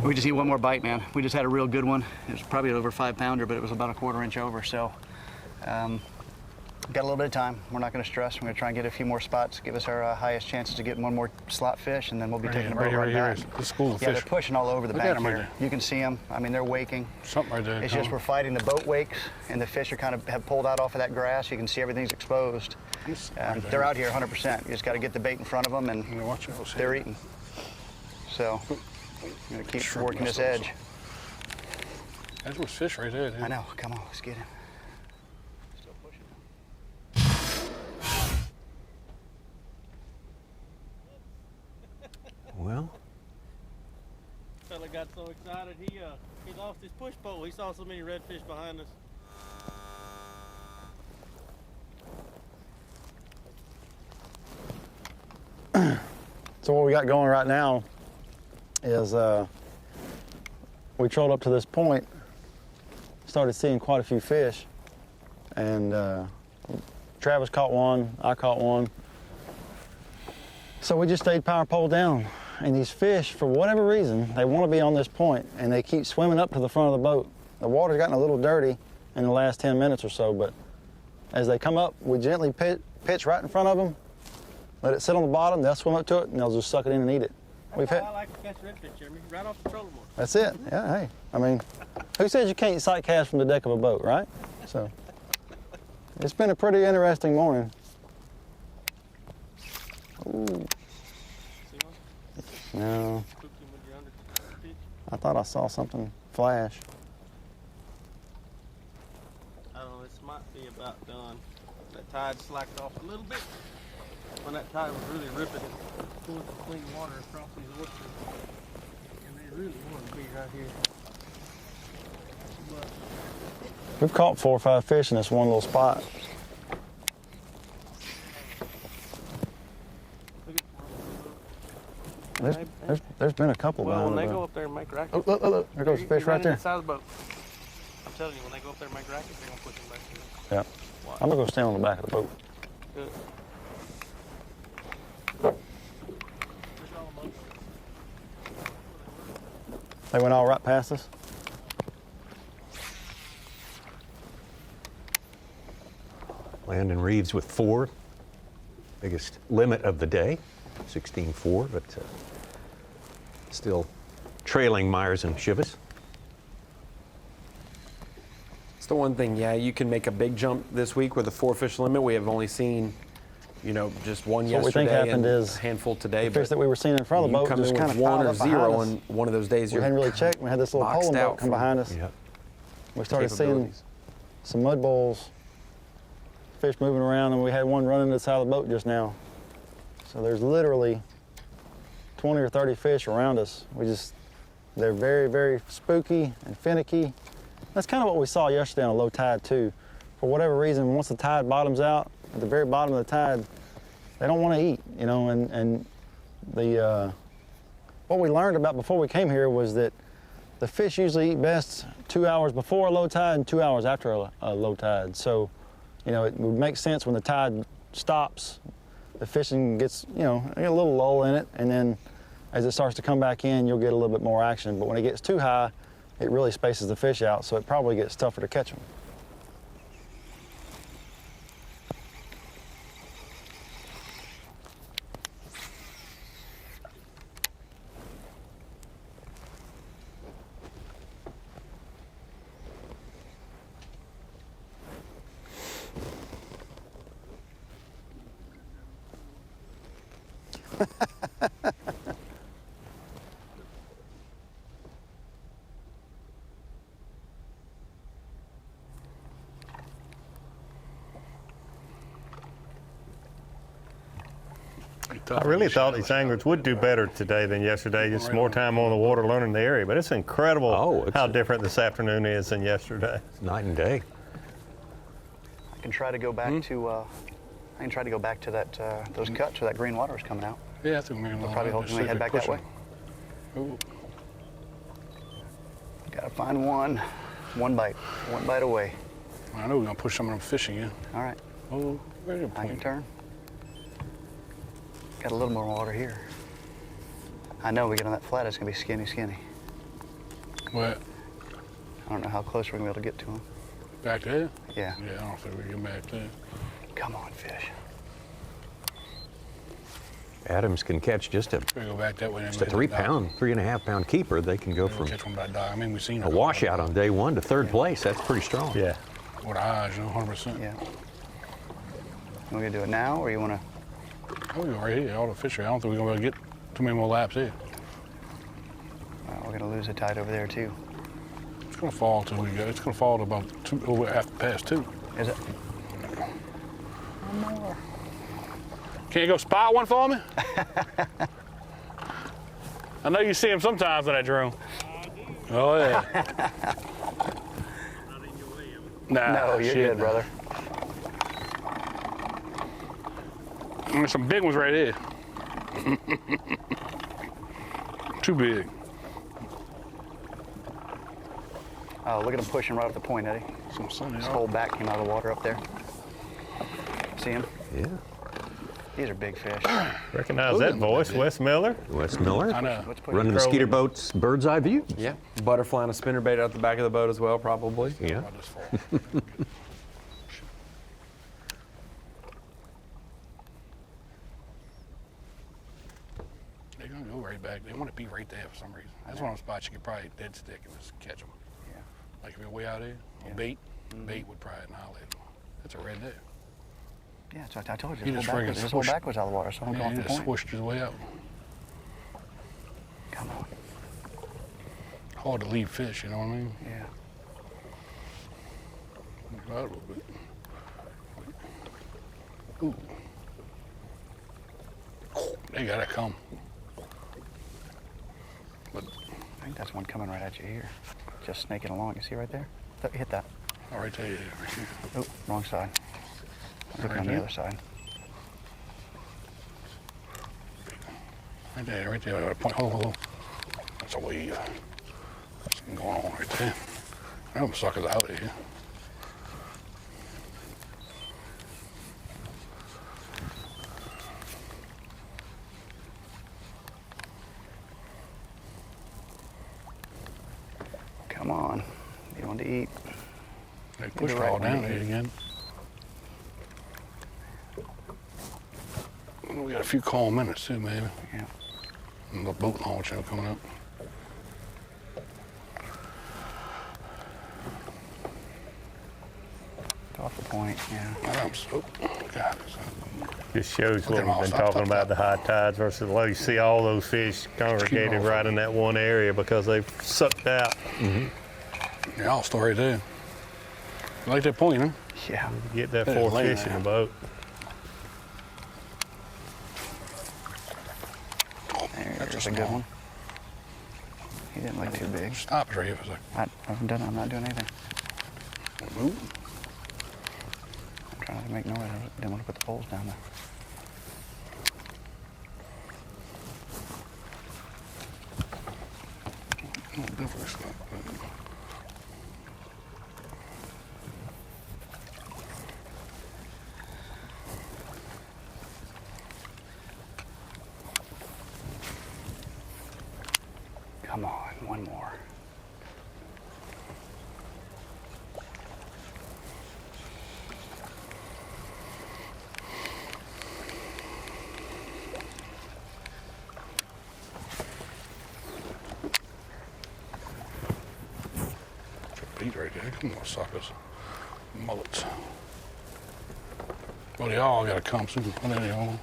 we just need one more bite, man. We just had a real good one. It was probably over 5 pounder, but it was about a 1/4 inch over. So got a little bit of time. We're not gonna stress. We're gonna try and get a few more spots, give us our highest chances to get one more slot fish, and then we'll be taking a boat right back. The school of Yeah, fish. they're pushing all over the Look at bank 'em right here. there. You can see them. I mean, they're waking. Something right there. It's just we're fighting the boat wakes, and the fish are kind of have pulled out off of that grass. You can see everything's exposed. They're out here 100%. You just got to get the bait in front of them, and they're eating. So I'm gonna keep working this edge. That's what's fish right there, dude. I know. Come on, let's get him. Well, Fella got so excited he lost his push pole. He saw so many redfish behind us. So what we got going right now is we trolled up to this point, started seeing quite a few fish, and Travis caught one, I caught one. So we just stayed power pole down, and these fish, for whatever reason, they want to be on this point, and they keep swimming up to the front of the boat. The water's gotten a little dirty in the last 10 minutes or so, but as they come up, we gently pitch right in front of them, let it sit on the bottom, they'll swim up to it, and they'll just suck it in and eat it. That's how I like to catch redfish, Jeremy, right off the trolling motor. That's it. Yeah, hey. I mean, who says you can't sight cast from the deck of a boat, right? So, it's been a pretty interesting morning. Ooh. No. I thought I saw something flash. I don't know, this might be about done. That tide slacked off a little bit. When that tide was really ripping and pulling some clean water across these oysters. And they really want to be right here. But We've caught 4 or 5 fish in this one little spot. There's been a couple well, behind when the they boat. go up there and make rackets. Oh, look. There goes the fish right there. Inside the boat. I'm telling you, when they go up there and make rackets, they're going to push them back here. Yeah. I'm going to go stand on the back of the boat. Good. They went all right past us. Landon Reeves with 4. Biggest limit of the day, 16.4, but still trailing Myers and Chivas. It's the one thing, yeah, you can make a big jump this week with a 4-fish limit. We have only seen, just one So what we yesterday think happened and is a handful today. the fish that we were seeing in front of the boat come just in kind with of 1 piled or up behind 0 us. on one of those days. We You're hadn't really checked. We had this little boxed polling out boat come from behind us. We started seeing capabilities. some mud bowls, fish moving around, and we had one running to the side of the boat just now. So there's literally 20 or 30 fish around us. They're very, very spooky and finicky. That's kind of what we saw yesterday on a low tide too. For whatever reason, once the tide bottoms out, at the very bottom of the tide, they don't want to eat, and what we learned about before we came here was that the fish usually eat best 2 hours before a low tide and 2 hours after a low tide. So, it would make sense when the tide stops, the fishing gets, a little lull in it, and then as it starts to come back in, you'll get a little bit more action. But when it gets too high, it really spaces the fish out, so it probably gets tougher to catch them. I really thought these anglers would do better today than yesterday. Just more time on the water learning the area. But it's incredible how different this afternoon is than yesterday. It's night and day. I can try to go back to that those cuts where that green water is coming out. Yeah, I think we're going to probably hopefully head back that way. Ooh. Gotta find one bite away. I know we're going to push some of them fish again. All right. Oh, very I can turn. Got a little more water here. I know we get on that flat, it's gonna be skinny. What? I don't know how close we're gonna be able to get to them. Back there? Yeah. Yeah, I don't think we can get back there. Come on, fish. Adams can catch just a We go back that way. 3.5 pound keeper. They can go from Catch one by dog. I mean, we've seen a washout on day 1 to 3rd place. That's pretty strong. Yeah. With eyes, 100%. Yeah. You want to do it now, or you want to? Oh, you're right here. All the fish are. I don't think we're going to be able to get too many more laps here. We're going to lose the tide over there, too. It's going to fall till we go. It's going to fall to about past 2. Is it? One more. Can you go spot one for me? I know you see them sometimes on that drone. Oh, yeah. Nah, no, you're good, brother. There's some big ones right here. Too big. Oh, look at him pushing right off the point, Eddie. Some sunny. His whole back came out of the water up there. See him? Yeah. These are big fish. Recognize that voice, Wes Miller. Wes Miller. I know. Running the Skeeter Boats bird's eye view. Yeah. Butterfly and a spinnerbait out the back of the boat as well, probably. Yeah. They're going to go right back. They want to be right there for some reason. That's one of the spots you could probably dead stick and just catch them. Yeah. Like if you're way out there, on bait, bait would probably annihilate them. That's a red there. Yeah, so I told you, He just just friggin' pull backwards out of the water, so I'm going he off the just point. swooshed his way out. Come on. Hard to leave fish, you know what I mean? Yeah. Go out a little bit. Ooh. Oh, they gotta come. But I think that's one coming right at you here. Just snaking along. You see right there? Hit that. all right there, yeah, right here. Oh, wrong side. Looking Right on the there? other side. Right there, point. Oh. That's a wave. That's something going on right there. Them suckers out of here. Come on. You want to eat. They pushed all down here again. We got a few calm minutes too, maybe. Yeah. And the boat launch coming up. Off the point, yeah. I'm so, God. Just shows what Okay, we've been stop, talking about, the high tides versus low. You see all those fish congregated right in that one area because they've sucked out. Yeah, all story too. You like that point, huh? Yeah. Get that Better 4 lay fish in the down. boat. There's a good one. He didn't look too big. Stop right here for a second. I'm not doing anything. Move. I'm trying to make noise. I didn't want to put the poles down there. Definitely stop. Come on, one more. Beat right there. Come on, suckers. Mullets. Well, they all got to come soon. What are they all?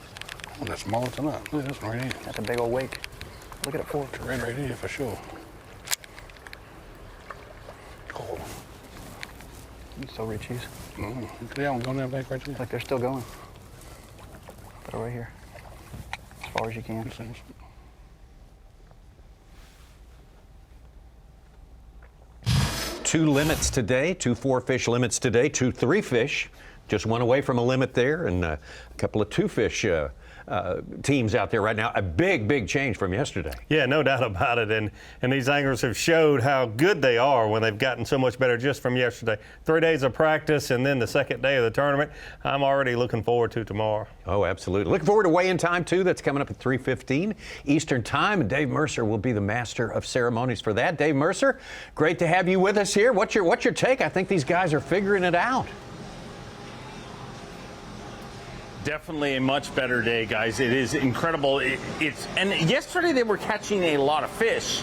Oh, that's mullets or not? Look at this one right here. That's a big old wake. Look at it forward. It's red right here for sure. Cool. You still reach these? No, they don't go down back right there. Like they're still going. Put it right here. As far as you can. 2 limits today, 2 4-fish limits today, 2 3-fish. Just one away from a limit there, and a couple of 2-fish teams out there right now. A big change from yesterday. Yeah, no doubt about it. And these anglers have showed how good they are when they've gotten so much better just from yesterday. 3 days of practice and then the second day of the tournament. I'm already looking forward to tomorrow. Oh, absolutely. Looking forward to weigh-in time, too. That's coming up at 3:15 Eastern Time. And Dave Mercer will be the master of ceremonies for that. Dave Mercer, great to have you with us here. What's your take? I think these guys are figuring it out. Definitely a much better day, guys. It is incredible. And yesterday they were catching a lot of fish,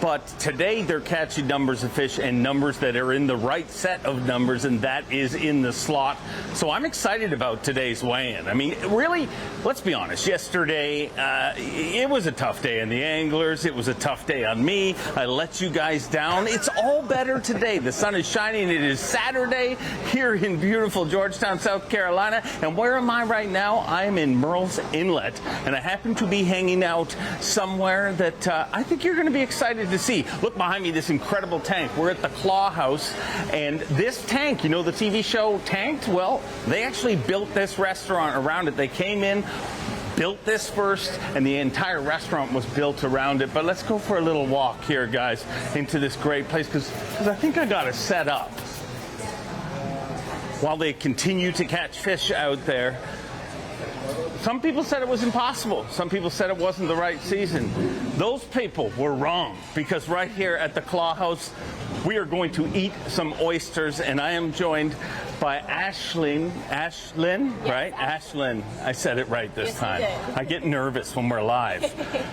but today they're catching numbers of fish and numbers that are in the right set of numbers, and that is in the slot. So I'm excited about today's weigh-in. I mean, really, let's be honest. Yesterday, it was a tough day on the anglers. It was a tough day on me. I let you guys down. It's all better today. The sun is shining. It is Saturday here in beautiful Georgetown, South Carolina. And where am I right now? I'm in Merle's Inlet, and I happen to be hanging out somewhere that I think you're going to be excited to see. Look behind me, this incredible tank. We're at the Claw House, and this tank, you know the TV show Tanked? Well, they actually built this restaurant around it. They came in, built this first, and the entire restaurant was built around it. But let's go for a little walk here, guys, into this great place, because I think I got it set up. While they continue to catch fish out there, some people said it was impossible. Some people said it wasn't the right season. Those people were wrong, because right here at the Claw House, we are going to eat some oysters, and I am joined by Ashlyn, right? Ashlyn. I said it right this time. I get nervous when we're live.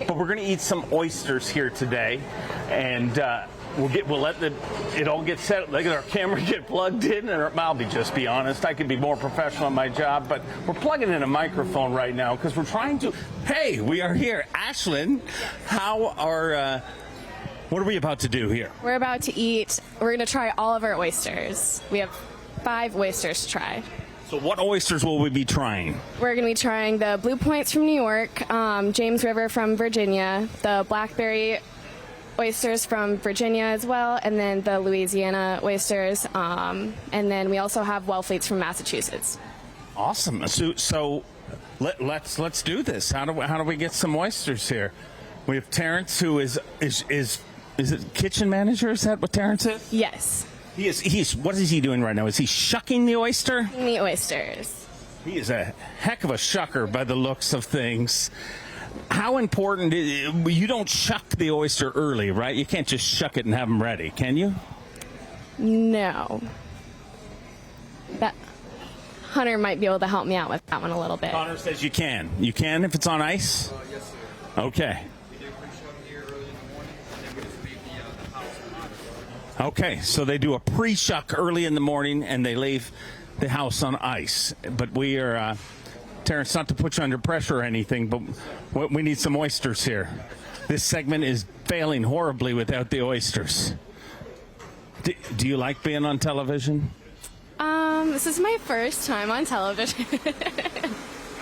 But we're going to eat some oysters here today, and we'll let it all get set. Let our camera get plugged in, and I'll just be honest. I could be more professional in my job, but we're plugging in a microphone right now because we're trying to. Hey, we are here, Ashlyn. What are we about to do here? We're about to eat. We're going to try all of our oysters. We have 5 oysters to try. So what oysters will we be trying? We're going to be trying the Blue Points from New York, James River from Virginia, the Blackberry oysters from Virginia as well, and then the Louisiana oysters, and then we also have Wellfleets from Massachusetts. Awesome. So let's do this. How do we get some oysters here? We have Terrence, who is it kitchen manager? Is that what Terrence is? Yes. He's what is he doing right now? Is he shucking the oyster? The oysters. He is a heck of a shucker by the looks of things. How important you don't shuck the oyster early, right? You can't just shuck it and have them ready, can you? No. That Hunter might be able to help me out with that one a little bit. Hunter says you can. You can if it's on ice? Yes, sir. Okay. Okay, so they do a pre-shuck early in the morning, and they leave the house on ice. But we are, Terrence, not to put you under pressure or anything, but we need some oysters here. This segment is failing horribly without the oysters. Do you like being on television? This is my first time on television.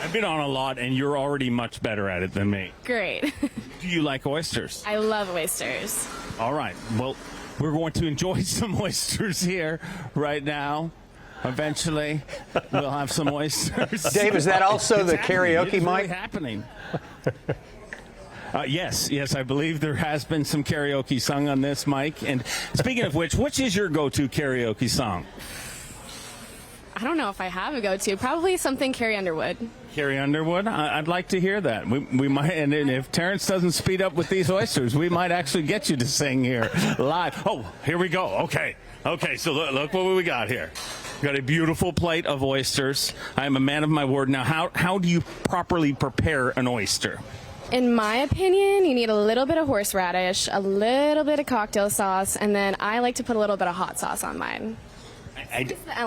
I've been on a lot, and you're already much better at it than me. Great. Do you like oysters? I love oysters. All right. Well, we're going to enjoy some oysters here right now. Eventually, we'll have some oysters. Dave, is that also the karaoke mic? mic? It's really happening. Yes, I believe there has been some karaoke sung on this mic. And speaking of which is your go-to karaoke song? I don't know if I have a go-to. Probably something Carrie Underwood. Carrie Underwood? I'd like to hear that. We might, and if Terrence doesn't speed up with these oysters, we might actually get you to sing here live. Oh, here we go. Okay, so look what we got here. We got a beautiful plate of oysters. I am a man of my word. Now, how do you properly prepare an oyster? In my opinion, you need a little bit of horseradish, a little bit of cocktail sauce, and then I like to put a little bit of hot sauce on mine.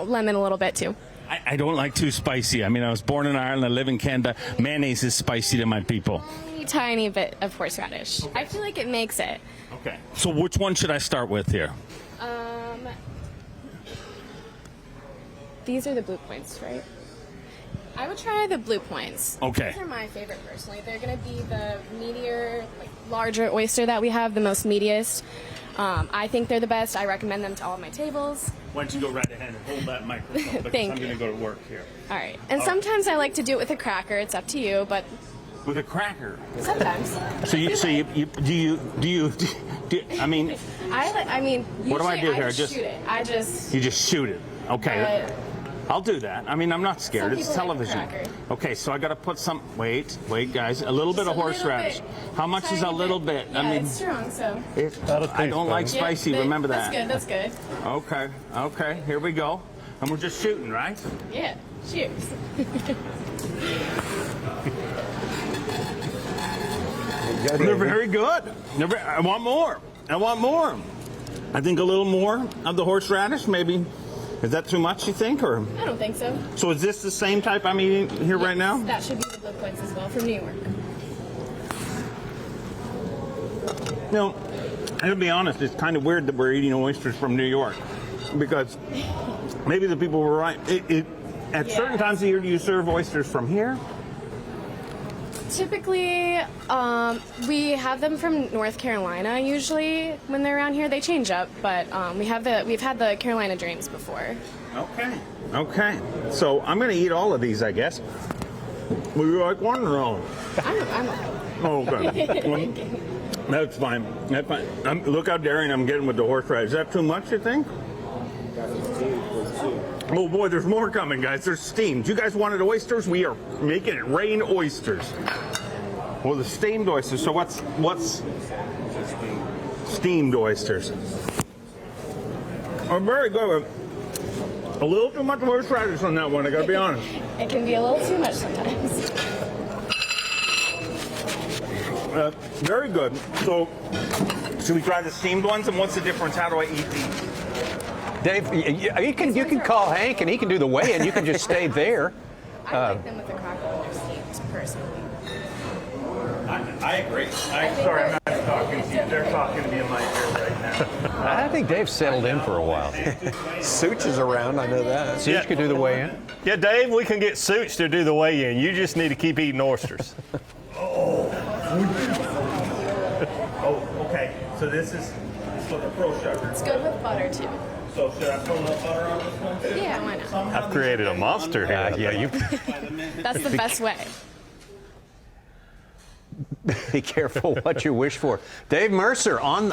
Lemon a little bit, too. I don't like too spicy. I mean, I was born in Ireland. I live in Canada. Mayonnaise is spicy to my people. Tiny bit of horseradish. Okay. I feel like it makes it. Okay. So which one should I start with here? These are the Blue Points, right? I would try the Blue Points. Okay. These are my favorite, personally. They're going to be the meatier, larger oyster that we have, the most meatiest. I think they're the best. I recommend them to all of my tables. Why don't you go right ahead and hold that microphone, because Thank I'm going to go to work here. All right. And sometimes I like to do it with a cracker. It's up to you, but with a cracker. Sometimes. So I mean. What do I do here? I just shoot it. You just shoot it. Okay. I'll do that. I mean, I'm not scared. It's television. Like okay, so I got to put some. Wait, guys. A little bit of horseradish. How much is a little bit? Yeah, it's strong, so. I don't like spicy. Yeah, remember that. That's good. Okay. Here we go. And we're just shooting, right? Yeah. Cheers. They're very good. I want more. I think a little more of the horseradish, maybe. Is that too much, you think, or? I don't think so. So is this the same type I'm eating here right now? That should be the Blue Points as well from New York. You know, to be honest, it's kind of weird that we're eating oysters from New York, because maybe the people were right. At certain times of year, do you serve oysters from here? Typically, we have them from North Carolina. Usually, when they're around here, they change up. But we've had the Carolina Dreams before. Okay. So I'm going to eat all of these, I guess. Would you like one or no? I'm okay. Well, that's fine. Look how daring I'm getting with the horseradish. Is that too much, you think? Oh boy, there's more coming, guys. There's steamed. You guys wanted oysters? We are making it rain oysters. Well, the steamed oysters. So what's steamed oysters? Oh, very good. A little too much horseradish on that one, I gotta be honest. It can be a little too much sometimes. Very good. So, should we try the steamed ones? And what's the difference? How do I eat these? Dave, you can call Hank and he can do the weigh-in. You can just stay there. I like them with the crackle when they're steamed, personally. I agree. Sorry, I'm not talking to you. They're talking to me in my ear right now. I think Dave's settled in for a while. Such is around, I know that. Such could do the weigh-in. Yeah, Dave, we can get Such to do the weigh-in. You just need to keep eating oysters. Oh, okay. So this is for the pro sugar. It's good with butter, too. So should I put a little butter on this one, too? Yeah, why not? I've created a monster here. Yeah, you. That's the best way. Be careful what you wish for. Dave Mercer on,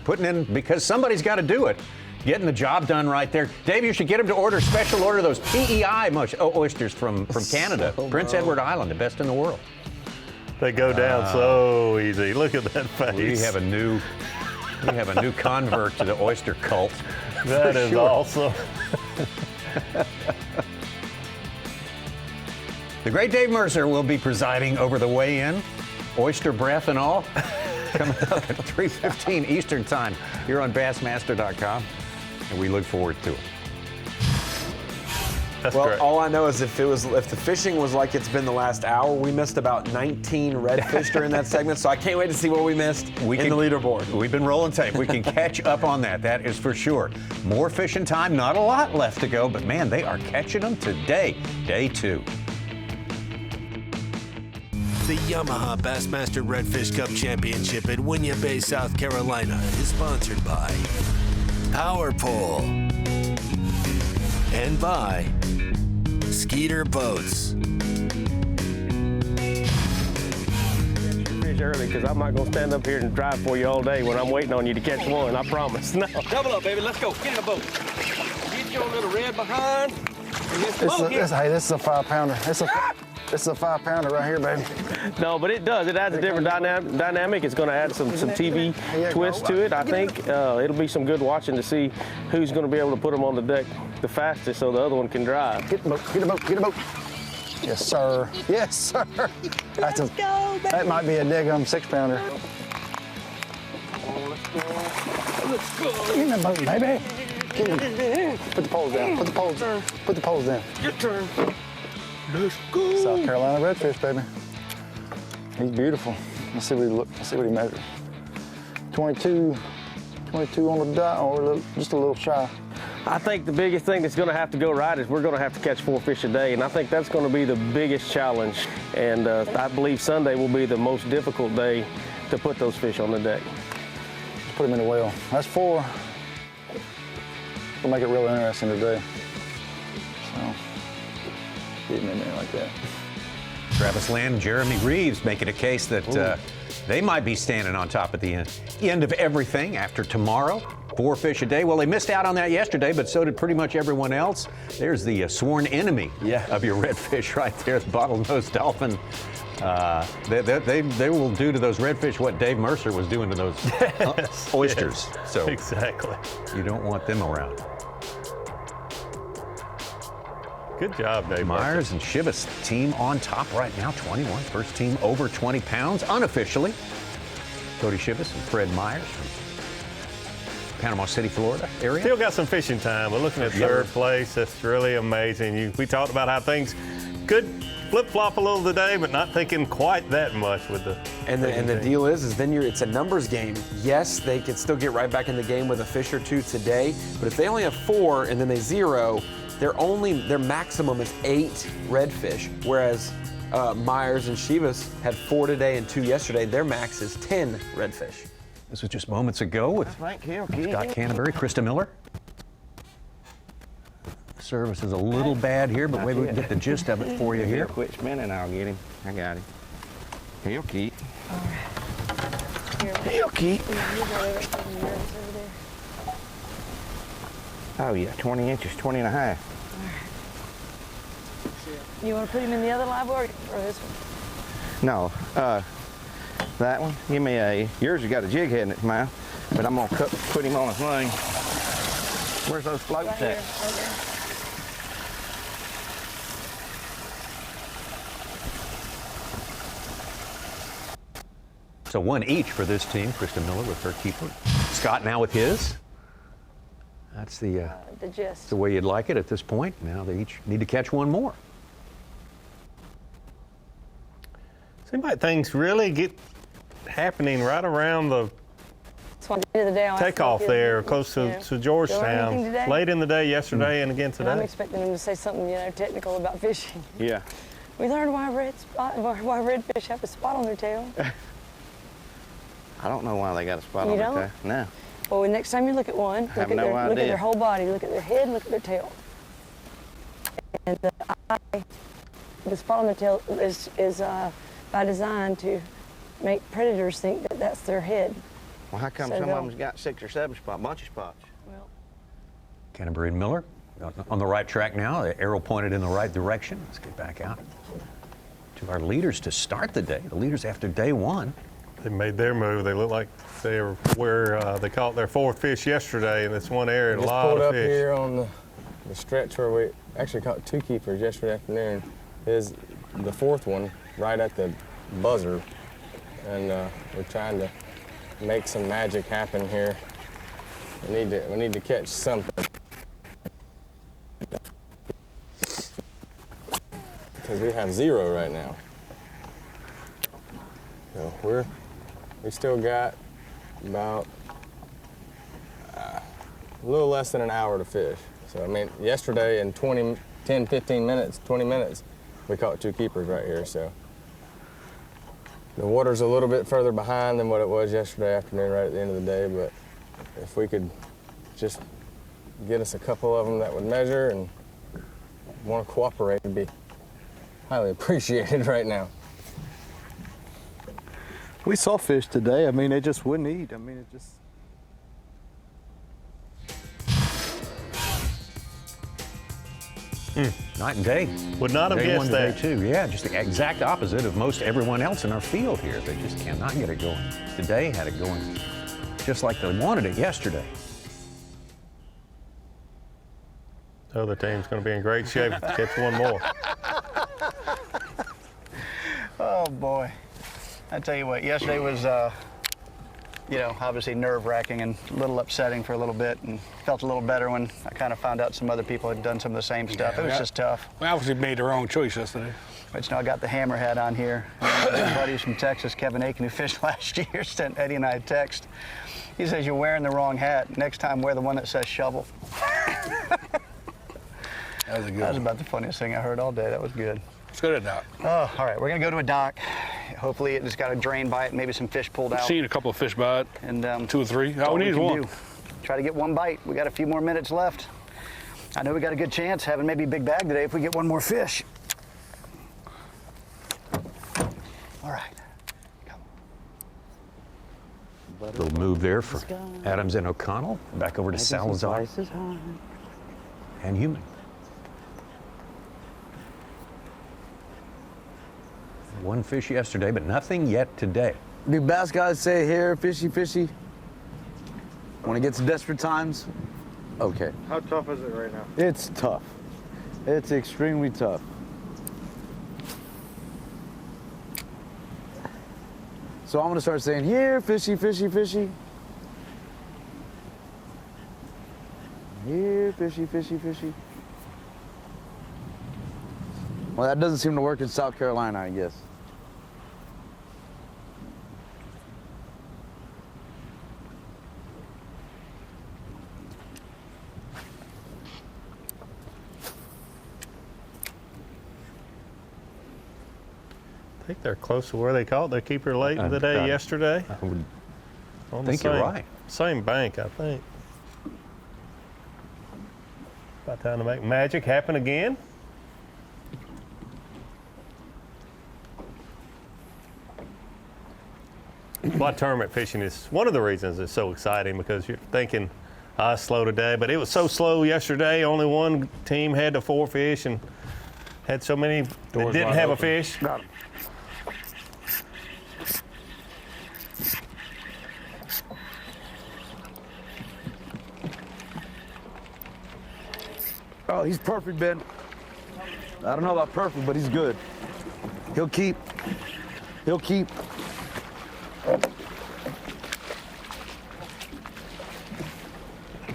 putting in, because somebody's got to do it. Getting the job done right there. Dave, you should get him to special order those PEI oysters from Canada. Prince Edward Island, the best in the world. They go down so easy. Look at that face. We have a new convert to the oyster cult. That is awesome. The great Dave Mercer will be presiding over the weigh-in, oyster breath and all, coming up at 3:15 Eastern Time here on Bassmaster.com, and we look forward to it. That's well, great. all I know is if the fishing was like it's been the last hour, we missed about 19 redfish during that segment, so I can't wait to see what we missed in the leaderboard. We've been rolling tape. We can catch up on that is for sure. More fishing time, not a lot left to go, but man, they are catching them today, day 2. The Yamaha Bassmaster Redfish Cup Championship at Winyah Bay, South Carolina is sponsored by Power Pole and by Skeeter Boats. Fish early, because I'm not going to stand up here and drive for you all day when I'm waiting on you to catch one, I promise. No. Double up, baby. Let's go. Get in the boat. Get your little red behind. This is a 5-pounder. This is a 5-pounder right here, baby. No, but it does. It adds a different dynamic. It's going to add some TV twist to it. I think it'll be some good watching to see who's going to be able to put them on the deck the fastest so the other one can drive. Get the boat, get the boat, get the boat. Yes, sir. Yes, sir. That might be a Diggum 6-pounder. Let's go. Get in the boat, baby. Put the poles down. Put the poles down. Put the poles down. Your turn. Let's go. South Carolina redfish, baby. He's beautiful. Let's see what he measures. 22 on the dot, or just a little shy. I think the biggest thing that's going to have to go right is we're going to have to catch 4 fish a day, and I think that's going to be the biggest challenge. And I believe Sunday will be the most difficult day to put those fish on the deck. Let's put them in the well. That's 4. We'll make it real interesting today. So, get him in there like that. Travis Land and Jeremy Reeves making a case that they might be standing on top at the end of everything after tomorrow. 4 fish a day. Well, they missed out on that yesterday, but so did pretty much everyone else. There's the sworn enemy of your redfish right there, the bottlenose dolphin. They will do to those redfish what Dave Mercer was doing to those oysters. Yes, so exactly. You don't want them around. Good job, Dave Myers and Shivas team on top right now, 21. First team over 20 pounds, unofficially. Cody Shivas and Fred Myers from Panama City, Florida area. Still got some fishing time. We're looking at third place. That's really amazing. We talked about how things could flip-flop a little today, but not thinking quite that much with the. And the deal is then it's a numbers game. Yes, they could still get right back in the game with a fish or 2 today, but if they only have 4 and then they 0, their maximum is 8 redfish, whereas Myers and Shivas had 4 today and 2 yesterday. Their max is 10 redfish. This was just moments ago with Scott Canterbury, Krista Miller. Service is a little bad here, but maybe we can get the gist of it for you here. Quit spinning, I'll get him. I got him. He'll keep. He'll keep. Oh yeah, 20 inches, 20 and a half. You want to put him in the other live well or this one? No, that one. Give me a. Yours has got a jig head in its mouth, but I'm gonna put him on a thing. Where's those floats Right at? here, right there. So one each for this team. Krista Miller with her keeper. Scott now with his. That's the gist. the way you'd like it at this point. Now they each need to catch one more. Seems like things really get happening right around the So at the end of the day, I'll ask takeoff them, there, close you know, to "Do you learn Georgetown. anything today?" Late in the day yesterday and again And I'm today. expecting them to say something, technical about fishing. Yeah. We learned why redfish have a spot on their tail. I don't know why they got a spot You on don't? their tail. No. Well, next time you look at one, have look no at idea. their whole body, look at their head, look at their tail. And the spot on their tail is by design to make predators think that that's their head. Well, how come So some they'll- of them's got 6 or 7 spots, bunch of spots? Canterbury and Miller on the right track now. The arrow pointed in the right direction. Let's get back out to our leaders to start the day. The leaders after day one. They made their move. They look like they were where they caught their 4th fish yesterday in this one area. We A just lot pulled of up fish. here on the stretch where we actually caught 2 keepers yesterday afternoon. Is the 4th one right at the buzzer, and we're trying to make some magic happen here. We need to catch something because we have 0 right now. So we still got about a little less than an hour to fish. So I mean, yesterday in 10, 15 minutes, 20 minutes, we caught 2 keepers right here. So the water's a little bit further behind than what it was yesterday afternoon, right at the end of the day. But if we could just get us a couple of them that would measure and want to cooperate, it'd be highly appreciated right now. We saw fish today. I mean, they just wouldn't eat. I mean, it just. Night and day. Would not have Day guessed one to that. Day two. Yeah, just the exact opposite of most everyone else in our field here. They just cannot get it going. Today had it going just like they wanted it yesterday. The other team's going to be in great shape to catch one more. Oh boy. I tell you what, yesterday was, obviously nerve-wracking and a little upsetting for a little bit, and felt a little better when I kind of found out some other people had done some of the same stuff. It was just tough. We obviously made the wrong choice yesterday. But I got the hammer hat on here. My buddies from Texas, Kevin Aiken, who fished last year, sent Eddie and I a text. He says, "You're wearing the wrong hat. Next time, wear the one that says shovel." That was a good That was one. about the funniest thing I heard all day. That was good. Let's go to the dock. Oh, all right. We're going to go to a dock. Hopefully, it just got a drain by it, maybe some fish pulled out. Seen a couple of fish bite. And 2 or 3. that's All we need is can one. do. Try to get one bite. We got a few more minutes left. I know we got a good chance having maybe a big bag today if we get one more fish. All right. Little move there for Adams and O'Connell. Back over to Salazar and Human. One fish yesterday, but nothing yet today. Do bass guys say here, fishy, fishy? When it gets desperate times? Okay. How tough is it right now? It's tough. It's extremely tough. So I'm gonna start saying, here, fishy, fishy, fishy. Here, fishy, fishy, fishy. Well, that doesn't seem to work in South Carolina, I guess. I think they're close to where they caught their keeper late in the day yesterday. I would On think the you're same- right. Same bank, I think. About time to make magic happen again. Well, tournament fishing is one of the reasons it's so exciting, because you're thinking, it's slow today, but it was so slow yesterday. Only one team had the 4 fish, and Had so many that Doors didn't wide have a open. fish. Got him. Oh, he's perfect, Ben. I don't know about perfect, but he's good. He'll keep. He'll keep.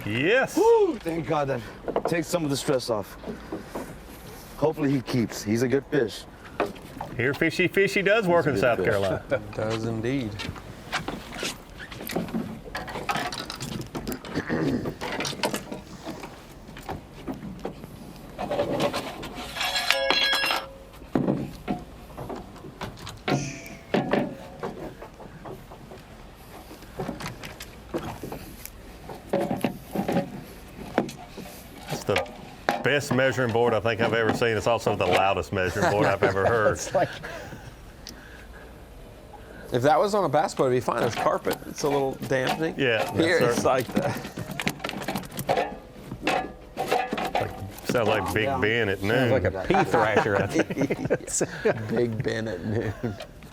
Yes. Woo, thank God that takes some of the stress off. Hopefully he keeps. He's a good fish. Here, fishy does work in South Carolina. Does indeed. It's the best measuring board I think I've ever seen. It's also the loudest measuring board I've ever heard. It's like, If that was on a bass boat, it'd be fine. It's carpet. It's a little dampening. Yeah. Here, that's it's like that. Sounds like Big Ben at noon. Sounds like a pea thrasher. Big Ben at noon.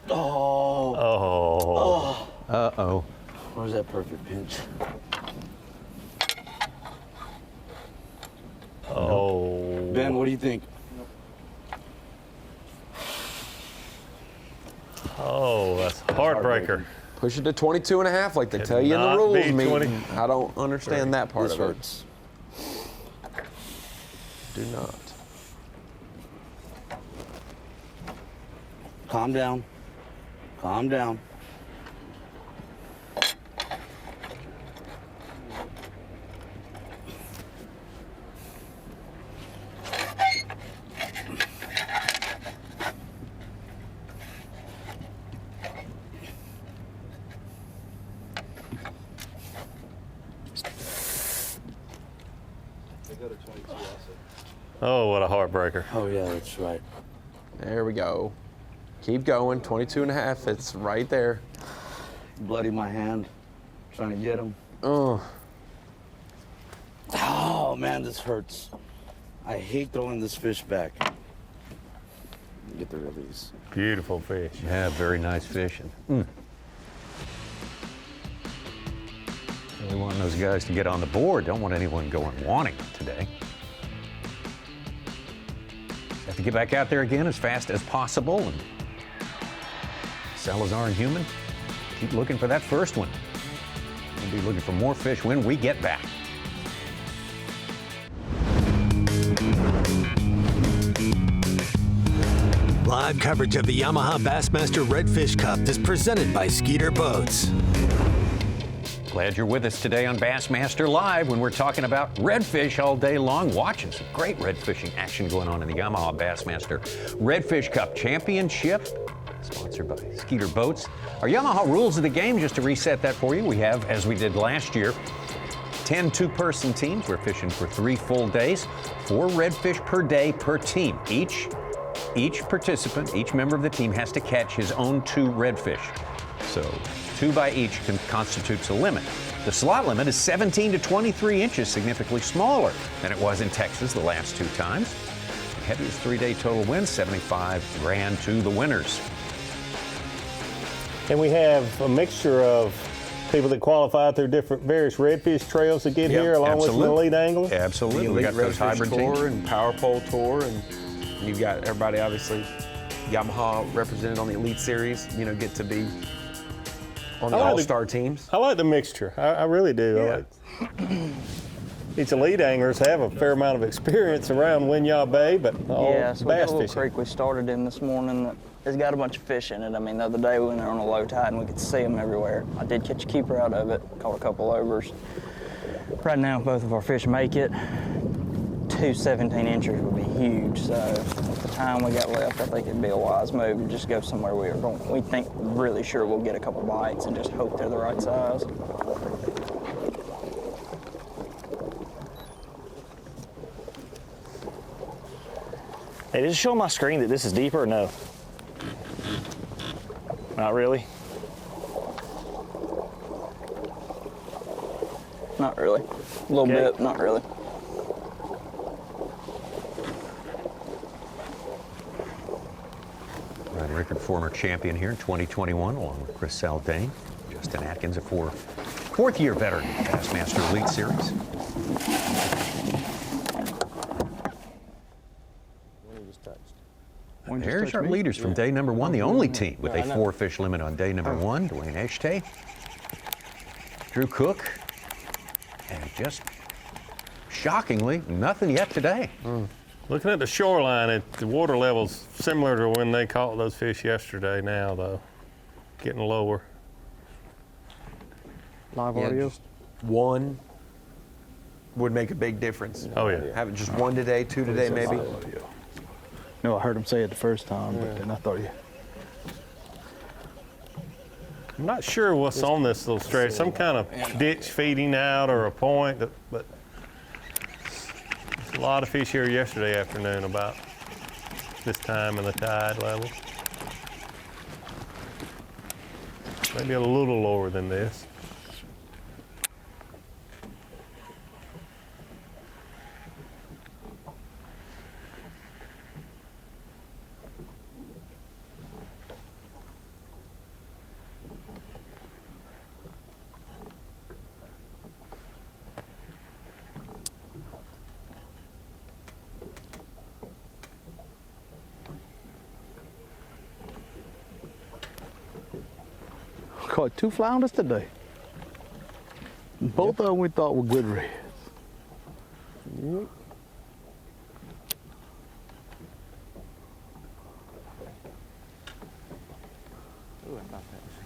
Oh. Oh. Uh-oh. Where's that perfect pinch? Oh. Ben, what do you think? Oh, that's heartbreaker. Push it to 22 and a half like they tell you in the Cannot rules be meeting. 20. I don't understand that part This of it. hurts. Do not. Calm down. Calm down. Oh, what a heartbreaker. Oh, yeah, that's right. There we go. Keep going. 22 and a half. It's right there. Bloody my hand. Trying to get him. Oh. Oh, man, this hurts. I hate throwing this fish back. Get the release. Beautiful fish. Yeah, very nice fishing. Really want those guys to get on the board. Don't want anyone going wanting it today. Have to get back out there again as fast as possible. And Salazar and Human, keep looking for that first one. We'll be looking for more fish when we get back. Live coverage of the Yamaha Bassmaster Redfish Cup is presented by Skeeter Boats. Glad you're with us today on Bassmaster Live when we're talking about redfish all day long, watching some great red fishing action going on in the Yamaha Bassmaster Redfish Cup Championship, sponsored by Skeeter Boats. Our Yamaha rules of the game, just to reset that for you, we have, as we did last year, 10 two-person teams. We're fishing for 3 full days, 4 redfish per day per team. Each participant, each member of the team has to catch his own 2 redfish. So 2 by each constitutes a limit. The slot limit is 17 to 23 inches, significantly smaller than it was in Texas the last 2 times. The heaviest 3-day total wins, $75 grand to the winners. And we have a mixture of people that qualify through different various redfish trails to get here, along with the elite anglers. Absolutely. The We elite got those Redfish hybrid Tour teams. and Power Pole Tour, and you've got everybody obviously Yamaha represented on the Elite Series. You know, get to be on the all-star teams. I like the mixture. I really do. Yeah. These elite anglers have a fair amount of experience around Winyah Bay, but all Yeah, so we got bass a little fishing. creek we started in this morning that has got a bunch of fish in it. I mean, the other day we went there on a low tide and we could see them everywhere. I did catch a keeper out of it, caught a couple overs. Right now, if both of our fish make it, 2 17-inchers would be huge. So with the time we got left, I think it'd be a wise move to just go somewhere we think really sure we'll get a couple bites and just hope they're the right size. Hey, does it show on my screen that this is deeper or no? Not really? Not really. A little bit, not really. record former champion here in 2021, along with Chris Saldane. Justin Atkins, a fourth-year veteran Bassmaster Elite Series. There's our leaders from day number one, the only team with a 4-fish limit on day number one. Dwayne Eshtay, Drew Cook, and just shockingly, nothing yet today. Looking at the shoreline, the water level's similar to when they caught those fish yesterday now, though. Getting lower. Live audio? Just one would make a big difference. Oh, yeah. Have it just one today, two today, maybe. No, I heard him say it the first time, but then I thought, I'm not sure what's on this little stretch. Some kind of ditch feeding out or a point, but there's a lot of fish here yesterday afternoon about this time and the tide level. Maybe a little lower than this. caught 2 flounders today. Both of them we thought were good reds. Yep. Ooh, I thought that was.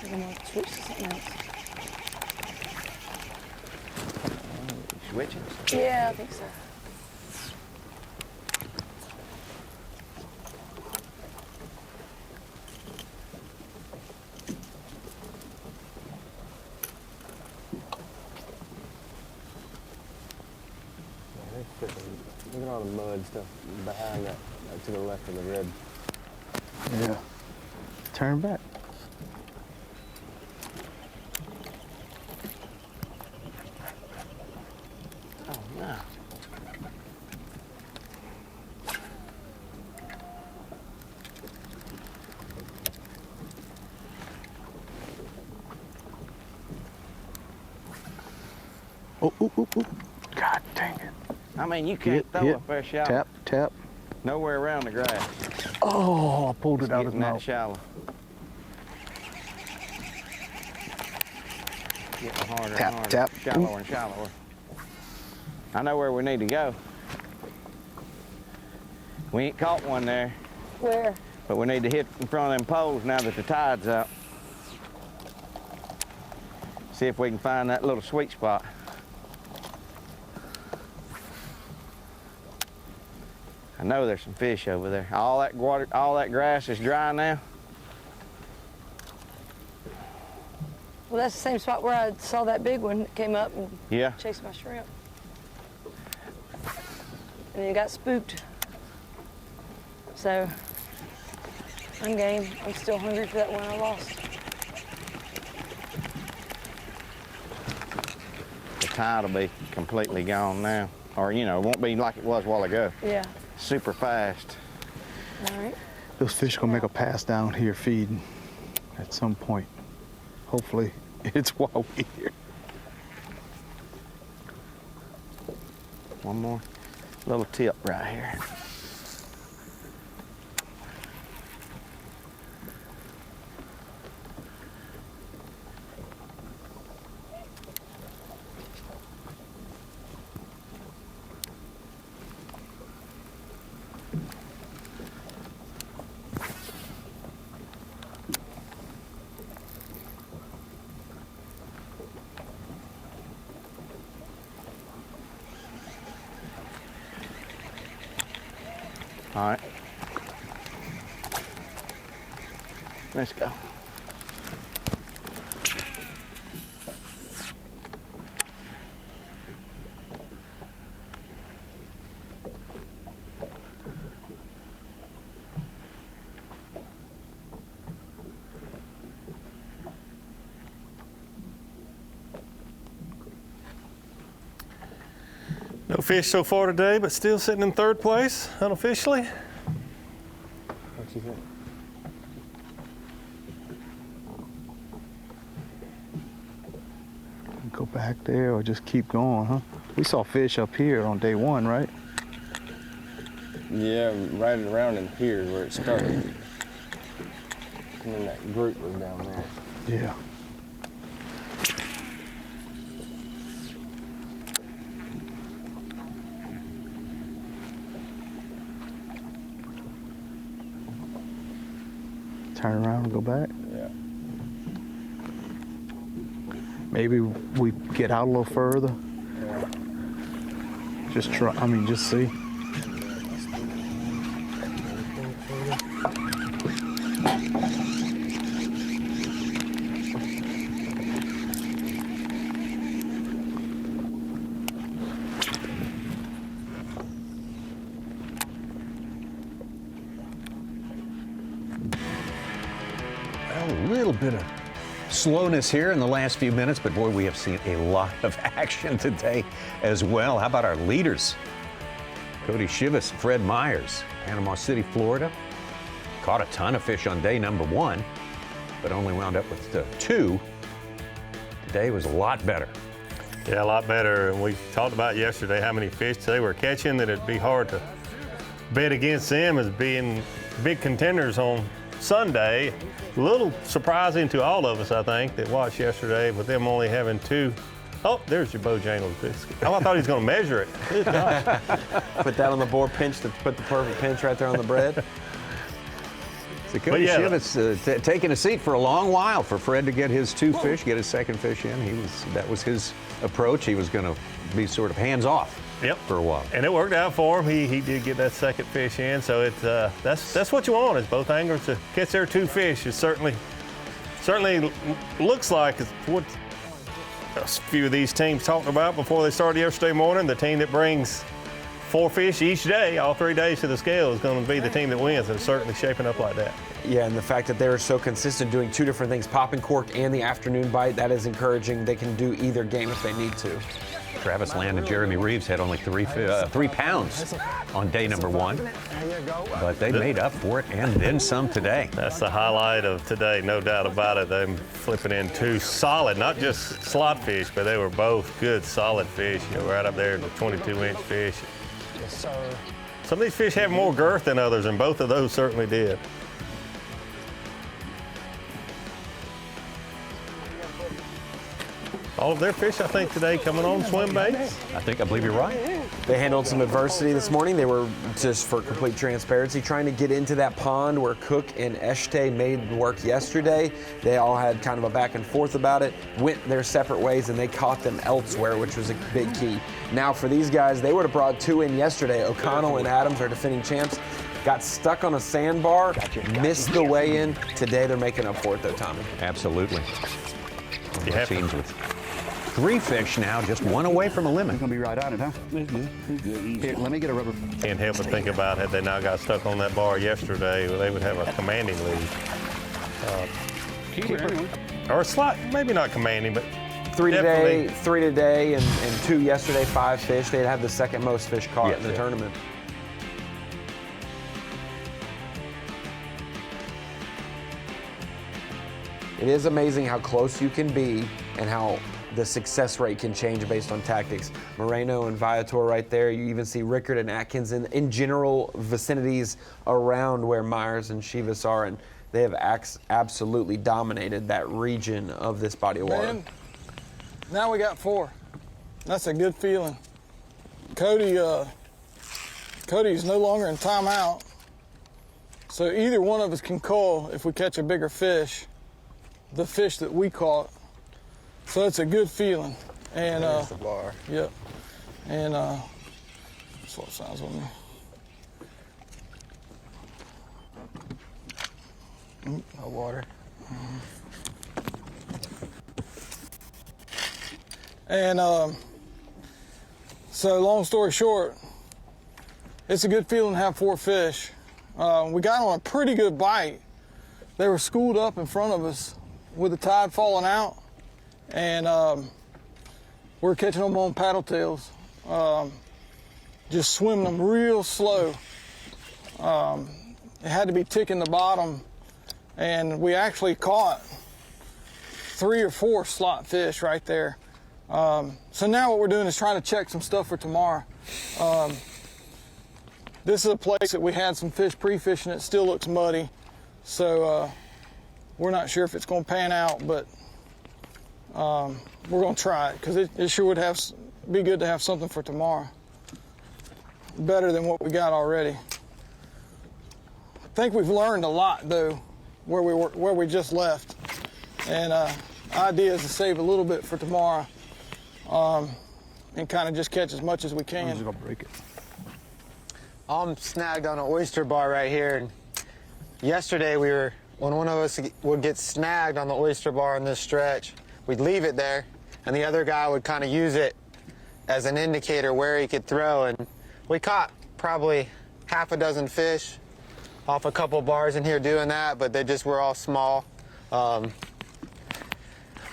I'm gonna switch to something else. Switching? Yeah, I think so. Look at all the mud stuff behind that, to the left of the red. Yeah. Turn back. Oh, no. Oh, ooh, ooh, ooh. God dang it. I mean, you can't throw a fish out. Tap, tap. Nowhere around the grass. Oh, I pulled it out of his Getting mouth. that shallow. Getting harder Tap, and harder. tap. Shallower and shallower. I know where we need to go. We ain't caught one there. Where? But we need to hit in front of them poles now that the tide's up. See if we can find that little sweet spot. I know there's some fish over there. All that water, all that grass is dry now. Well, that's the same spot where I saw that big one that came up and Yeah. chased my shrimp. And it got spooked. So, I'm game. I'm still hungry for that one I lost. The tide will be completely gone now. Or, you know, it won't be like it was a while ago. Yeah. Super fast. All right. Those fish gonna make a pass down here feeding at some point. Hopefully, it's while we're here. One more little tip right here. All right. Let's go. No fish so far today, but still sitting in third place unofficially. What you think? Go back there or just keep going, huh? We saw fish up here on day one, right? Yeah, right around in here where it started. And then that group was down there. Yeah. Turn around and go back? Yeah. Maybe we get out a little further. Yeah. Just try, just see. A little bit of slowness here in the last few minutes, but boy, we have seen a lot of action today as well. How about our leaders? Cody Shivas and Fred Myers, Panama City, Florida. Caught a ton of fish on day number one, but only wound up with 2. Today was a lot better. Yeah, a lot better. And we talked about yesterday how many fish they were catching, that it'd be hard to bet against them as being big contenders on Sunday. A little surprising to all of us, I think, that watched yesterday, with them only having 2. Oh, there's your Bojangles biscuit. Oh, I thought he was going to measure it. Good gosh. Put that on the board, put the perfect pinch right there on the bread. So Cody Shivas taking a seat for a long while for Fred to get his 2 fish, get his second fish in. That was his approach. He was going to be sort of hands off. Yep. For a while. And it worked out for him. He did get that second fish in. So it's that's what you want, is both anglers to catch their 2 fish. It certainly looks like it's what a few of these teams talked about before they started yesterday morning. The team that brings 4 fish each day, all 3 days to the scale, is going to be the team that wins. And it's certainly shaping up like that. Yeah, and the fact that they're so consistent doing 2 different things, popping cork and the afternoon bite, that is encouraging. They can do either game if they need to. Travis Land and Jeremy Reeves had only 3 pounds on day number 1, but they made up for it and then some today. That's the highlight of today, no doubt about it. Them flipping in 2 solid, not just slot fish, but they were both good, solid fish. Right up there, the 22-inch fish. Yes, sir. Some of these fish have more girth than others, and both of those certainly did. All of their fish, I think, today coming on swim baits. I believe you're right. They handled some adversity this morning. They were, just for complete transparency, trying to get into that pond where Cook and Eshte made work yesterday. They all had kind of a back and forth about it, went their separate ways, and they caught them elsewhere, which was a big key. Now for these guys, they would have brought 2 in yesterday. O'Connell and Adams are defending champs. Got stuck on a sandbar, missed the way in. Today they're making up for it though, Tommy. Absolutely. Teams with 3 fish now, just 1 away from a limit. He's going to be right on it, huh? Here, let me get a rubber. Can't help but think about, had they not got stuck on that bar yesterday, they would have a commanding lead. Or a slight, maybe not commanding, but 3 today, and 2 yesterday, 5 fish. They'd have the second most fish caught in the tournament. It is amazing how close you can be and how the success rate can change based on tactics. Moreno and Viator right there. You even see Rickard and Atkins in general vicinities around where Myers and Shivas are, and they have absolutely dominated that region of this body of water. Man, now we got 4. That's a good feeling. Cody's no longer in timeout, so either one of us can call if we catch a bigger fish, the fish that we caught. So it's a good feeling. And there's the bar. Yep. And swap signs with me. No water. And so long story short, it's a good feeling to have 4 fish. We got on a pretty good bite. They were schooled up in front of us with the tide falling out, and we're catching them on paddle tails. just swimming them real slow. It had to be ticking the bottom, and we actually caught 3 or 4 slot fish right there. So now what we're doing is trying to check some stuff for tomorrow. This is a place that we had some fish pre-fishing. It still looks muddy, so we're not sure if it's going to pan out, but we're going to try it because it sure would be good to have something for tomorrow. Better than what we got already. I think we've learned a lot though, where we just left, and idea is to save a little bit for tomorrow, and kind of just catch as much as we can. I'm gonna break it. I'm snagged on an oyster bar right here. And yesterday when one of us would get snagged on the oyster bar in this stretch, we'd leave it there, and the other guy would kind of use it as an indicator where he could throw. And we caught probably half a dozen fish off a couple bars in here doing that, but they just were all small.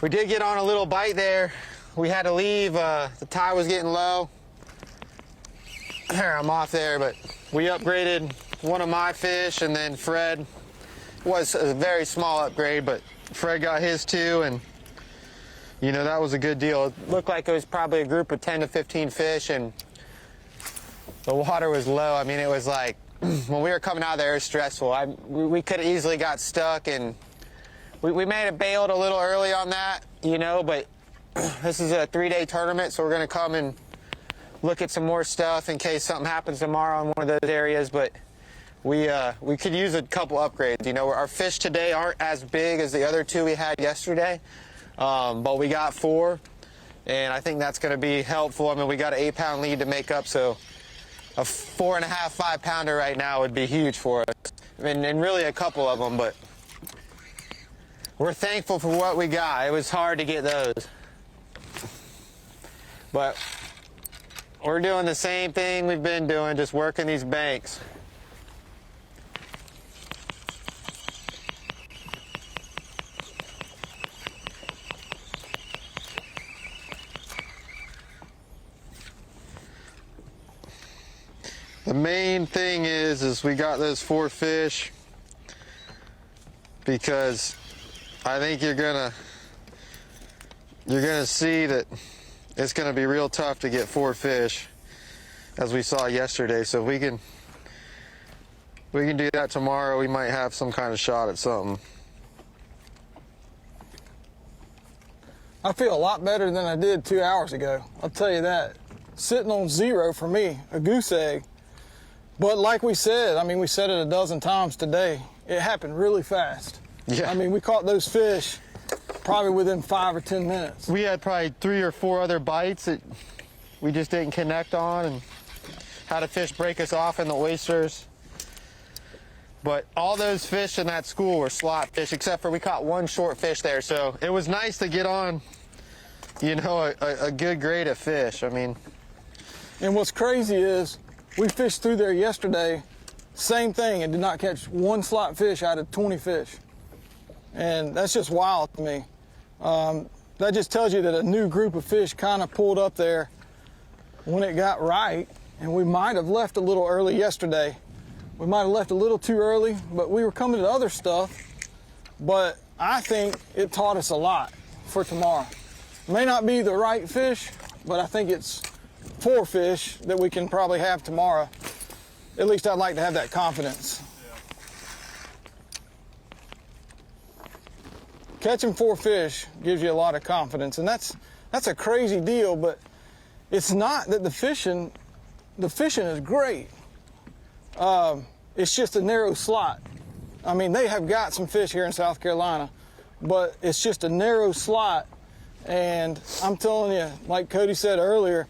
We did get on a little bite there. We had to leave. The tide was getting low. There, I'm off there, but we upgraded one of my fish, and then Fred was a very small upgrade, but Fred got his too, and you know, that was a good deal. It looked like it was probably a group of 10 to 15 fish, and the water was low. I mean, it was like, when we were coming out there, it was stressful. We could have easily got stuck, and we may have bailed a little early on that, you know, but this is a 3-day tournament, so we're going to come and look at some more stuff in case something happens tomorrow in one of those areas. But we could use a couple upgrades. You know, our fish today aren't as big as the other 2 we had yesterday, but we got 4, and I think that's going to be helpful. I mean, we got an 8-pound lead to make up, so a 4.5, 5-pounder right now would be huge for us. I mean, and really a couple of them, but we're thankful for what we got. It was hard to get those. But we're doing the same thing we've been doing, just working these banks. The main thing is we got those 4 fish, because I think you're gonna see that it's gonna be real tough to get 4 fish, as we saw yesterday. So if we can do that tomorrow, we might have some kind of shot at something. I feel a lot better than I did 2 hours ago. I'll tell you that. Sitting on 0 for me, a goose egg. But like we said, I mean, we said it a dozen times today, it happened really fast. Yeah. I mean, we caught those fish probably within 5 or 10 minutes. We had probably 3 or 4 other bites that we just didn't connect on, and had a fish break us off in the oysters. But all those fish in that school were slot fish, except for we caught 1 short fish there. So it was nice to get on, you know, a good grade of fish. I mean, and what's crazy is we fished through there yesterday, same thing, and did not catch 1 slot fish out of 20 fish. And that's just wild to me. That just tells you that a new group of fish kind of pulled up there when it got right, and we might have left a little early yesterday. We might have left a little too early, but we were coming to other stuff. But I think it taught us a lot for tomorrow. It may not be the right fish, but I think it's 4 fish that we can probably have tomorrow. At least I'd like to have that confidence. Catching 4 fish gives you a lot of confidence, and that's a crazy deal, but it's not that the fishing is great. It's just a narrow slot. I mean, they have got some fish here in South Carolina, but it's just a narrow slot, and I'm telling you, like Cody said earlier,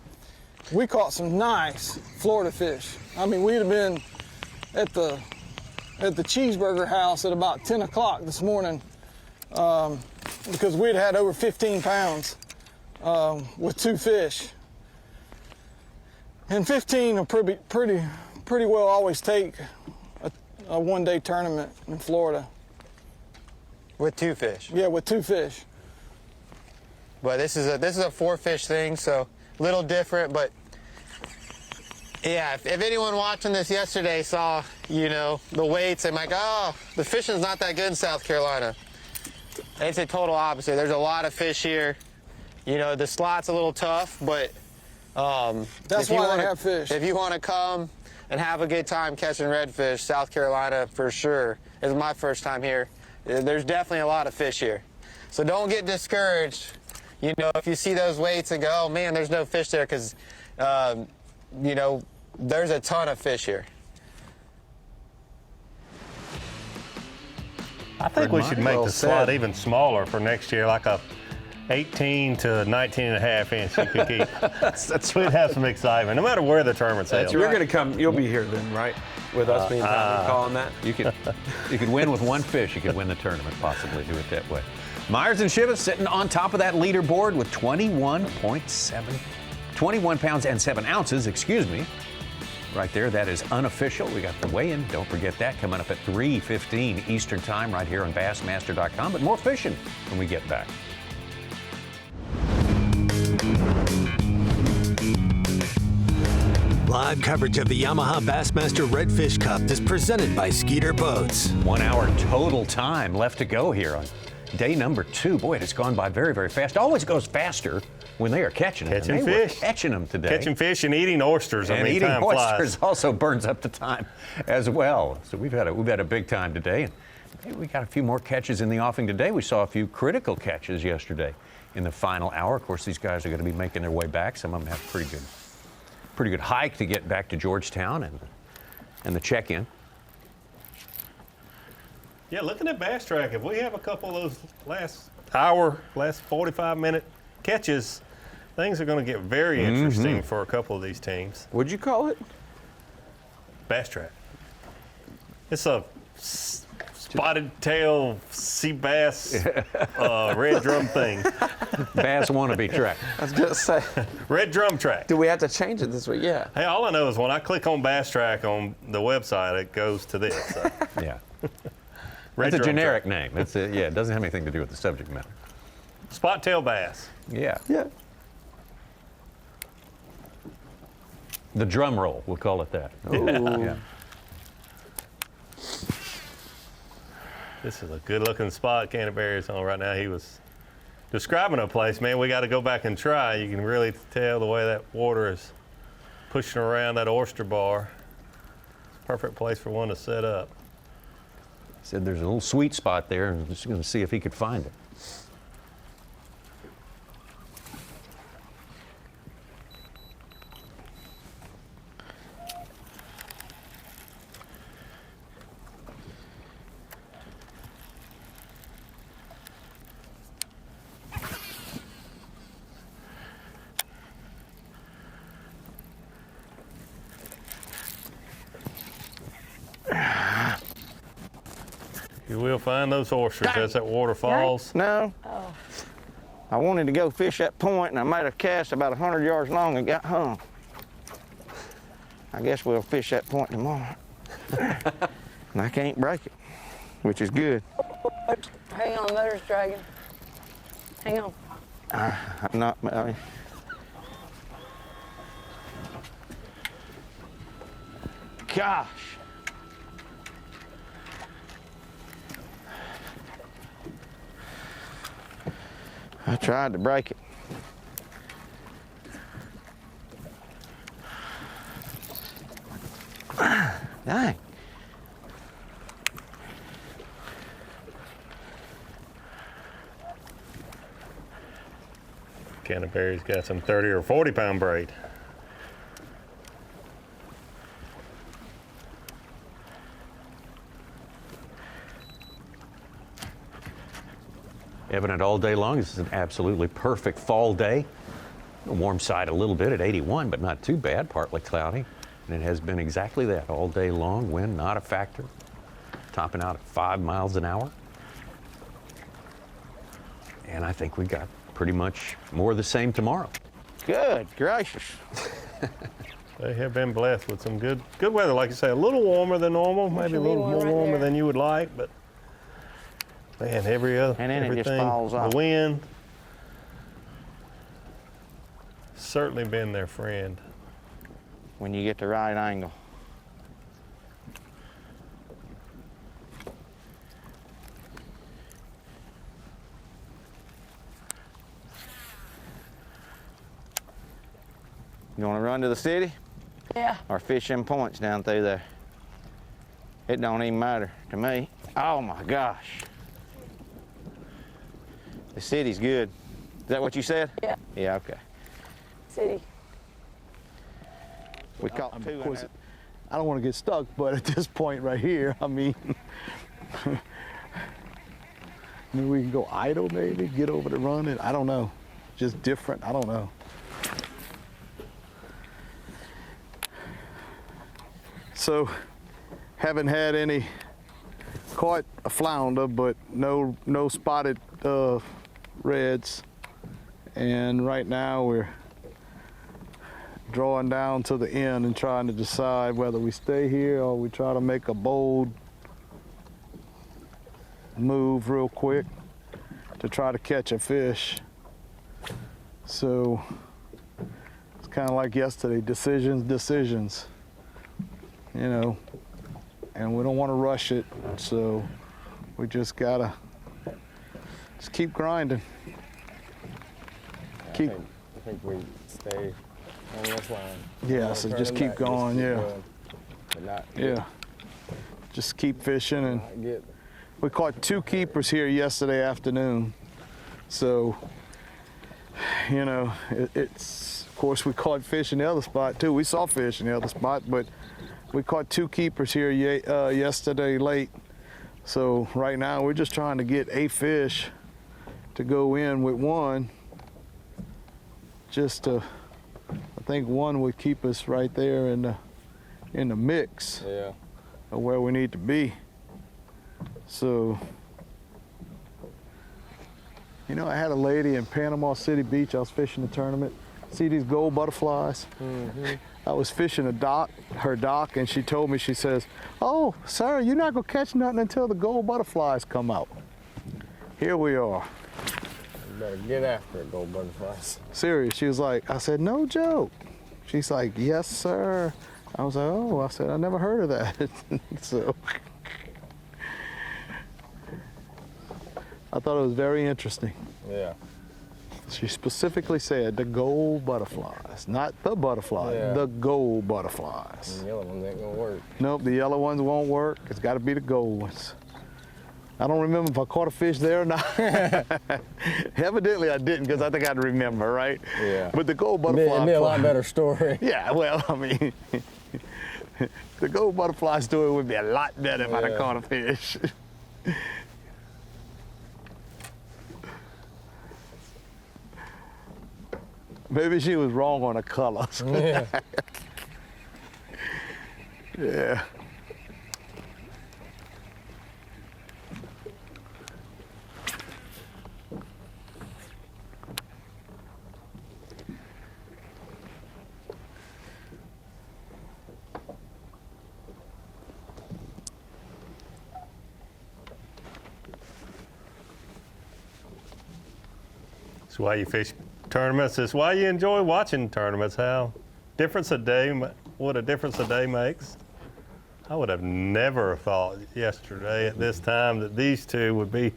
we caught some nice Florida fish. I mean, we'd have been at the cheeseburger house at about 10 o'clock this morning, because we'd had over 15 pounds with 2 fish. And 15 will pretty well always take a 1-day tournament in Florida. with 2 fish. Yeah, with 2 fish. But this is a 4 fish thing, so a little different, but Yeah, if anyone watching this yesterday saw, you know, the weights, they might go, oh, the fishing's not that good in South Carolina. It's a total opposite. There's a lot of fish here. You know, the slot's a little tough, but that's why they have fish. If you want to come and have a good time catching redfish, South Carolina for sure. This is my first time here. There's definitely a lot of fish here. So don't get discouraged, you know, if you see those weights and go, oh man, there's no fish there, because, you know, there's a ton of fish here. I think we should make the slot even smaller for next year, like a 18 to 19 and a half inch you could keep. That's We'd have some excitement, no matter where the tournament's held. You're going to come, you'll be here then, right? With us being calling that? You could win with one fish. You could win the tournament, possibly do it that way. Myers and Shivas sitting on top of that leaderboard with 21 pounds and 7 ounces, excuse me. Right there, that is unofficial. We got the weigh-in. Don't forget that coming up at 3:15 Eastern Time right here on Bassmaster.com. But more fishing when we get back. Live coverage of the Yamaha Bassmaster Redfish Cup is presented by Skeeter Boats. 1 hour total time left to go here on day number 2. Boy, it's gone by very, very fast. Always goes faster when they are catching them. Catching fish. Catching them today. Catching fish and eating oysters. And I mean, eating time oysters flies. also burns up the time as well. So we've had a big time today. And maybe we got a few more catches in the offing today. We saw a few critical catches yesterday in the final hour. Of course, these guys are going to be making their way back. Some of them have a pretty good hike to get back to Georgetown and the check-in. Yeah, looking at Bass Track, if we have a couple of those last 45-minute catches, things are going to get very interesting for a couple of these teams. What'd you call it? Bass Track. It's a spotted tail sea bass red drum thing. Bass wannabe track. I was going to say. Red drum track. Do we have to change it this week? Yeah. Hey, all I know is when I click on Bass Track on the website, it goes to this. So. Yeah. Red It's a drum generic track. name. It doesn't have anything to do with the subject matter. Spot tail bass. Yeah. Yeah. The drum roll, we'll call it that. Yeah. This is a good-looking spot Canterbury's on right now. He was describing a place, man, we got to go back and try. You can really tell the way that water is pushing around that oyster bar. It's a perfect place for one to set up. Said there's a little sweet spot there, and just going to see if he could find it. You will find those oysters as that water falls. No. Oh. I wanted to go fish that point, and I made a cast about 100 yards long and got hung. I guess we'll fish that point tomorrow. And I can't break it, which is good. Hang on, motor's dragging. Hang on. I'm not, I mean, gosh. I tried to break it. Dang. Canterbury's got some 30 or 40 pound braid. Evident all day long. This is an absolutely perfect fall day. The warm side a little bit at 81, but not too bad, partly cloudy. And it has been exactly that all day long. Wind not a factor. Topping out at 5 miles an hour. And I think we got pretty much more of the same tomorrow. Good gracious. They have been blessed with some good weather. Like you say, a little warmer than normal, maybe a little more warmer than you would like, but man, everything, it just falls off. The wind, certainly been their friend. when you get the right angle. You want to run to the city? Yeah. Or fish them points down through there? It don't even matter to me. Oh my gosh. The city's good. Is that what you said? Yeah. Yeah, okay. City. We caught two. Of course, I don't want to get stuck, but at this point right here, I mean, maybe we can go idle, maybe get over the run, and I don't know. Just different, I don't know. So, haven't had any, caught a flounder, but no spotted reds. And right now we're drawing down to the end and trying to decide whether we stay here or we try to make a bold move real quick to try to catch a fish. So it's kind of like yesterday, decisions, you know, and we don't want to rush it, so we just gotta just keep grinding. I think we stay on this line. Yeah, so just keep going, yeah. Just keep fishing, and we caught 2 keepers here yesterday afternoon. So, you know, it's, of course we caught fish in the other spot too. We saw fish in the other spot, but we caught 2 keepers here yesterday late. So right now we're just trying to get a fish to go in with one. Just to, I think one would keep us right there in the mix of where we need to be. So, you know, I had a lady in Panama City Beach. I was fishing the tournament. See these gold butterflies? Mm-hmm. I was fishing her dock, and she told me, she says, "Oh, sir, you're not gonna catch nothing until the gold butterflies come out." Here we are. You better get after it, gold butterflies. Serious. She was like, I said, "No joke." She's like, "Yes, sir." I was like, "Oh," I said, "I never heard of that." So I thought it was very interesting. Yeah. She specifically said the gold butterflies, not the butterfly, the gold butterflies. The yellow ones ain't gonna work. Nope, the yellow ones won't work. It's got to be the gold ones. I don't remember if I caught a fish there or not. Evidently I didn't, because I think I'd remember, right? Yeah. But the gold butterfly. It'd be a lot better story. Yeah, well, I mean, the gold butterfly story would be a lot better if I'd have caught a fish. Maybe she was wrong on the colors. Yeah. Yeah. That's why you fish tournaments. It's why you enjoy watching tournaments. How difference a day, what a difference a day makes. I would have never thought yesterday at this time that these two would be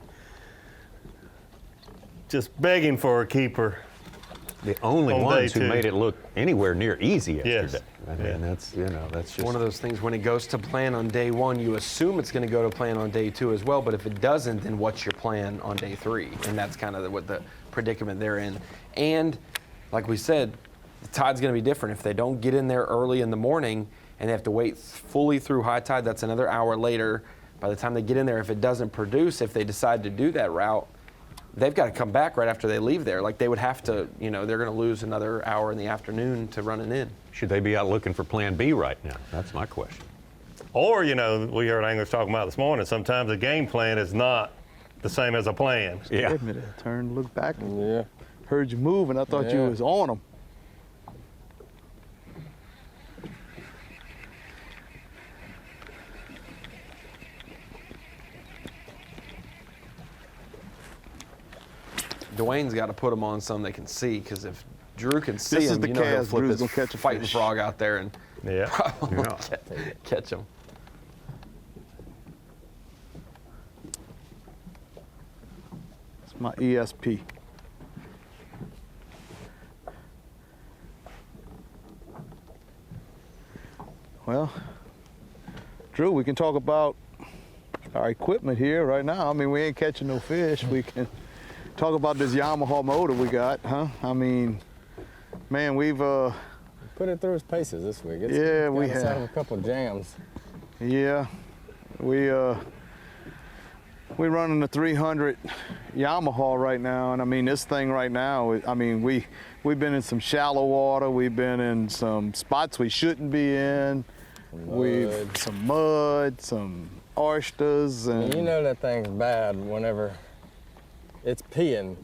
just begging for a keeper. The only on ones day who 2. made it look anywhere near easy yesterday. Yes. I mean, that's, you know, that's just one of those things. When it goes to plan on day 1, you assume it's going to go to plan on day 2 as well. But if it doesn't, then what's your plan on day 3? And that's kind of what the predicament they're in. And like we said, the tide's going to be different. If they don't get in there early in the morning and they have to wait fully through high tide, that's another hour later. By the time they get in there, if it doesn't produce, if they decide to do that route, they've got to come back right after they leave there. Like they would have to, you know, they're going to lose another hour in the afternoon to running in. Should they be out looking for plan B right now? That's my question. Or, you know, we heard anglers talking about this morning, sometimes a game plan is not the same as a plan. Yeah. Wait a minute, I turned, looked back. Yeah. Heard you move, and I thought you was on them. Dwayne's got to put them on some they can see, because if Drew can see This is him, the you know he'll cast flip Drew's his gonna catch a fighting fish. frog out there and Yeah. Catch them. It's my ESP. Well, Drew, we can talk about our equipment here right now. I mean, we ain't catching no fish. We can talk about this Yamaha motor we got, huh? I mean, man, we've put it through its paces this week. It's yeah, we got us have out of a couple jams. Yeah, we're running the 300 Yamaha right now, and I mean this thing right now. I mean we've been in some shallow water. We've been in some spots we shouldn't be in. We've some mud, some oysters, and you know that thing's bad whenever it's peeing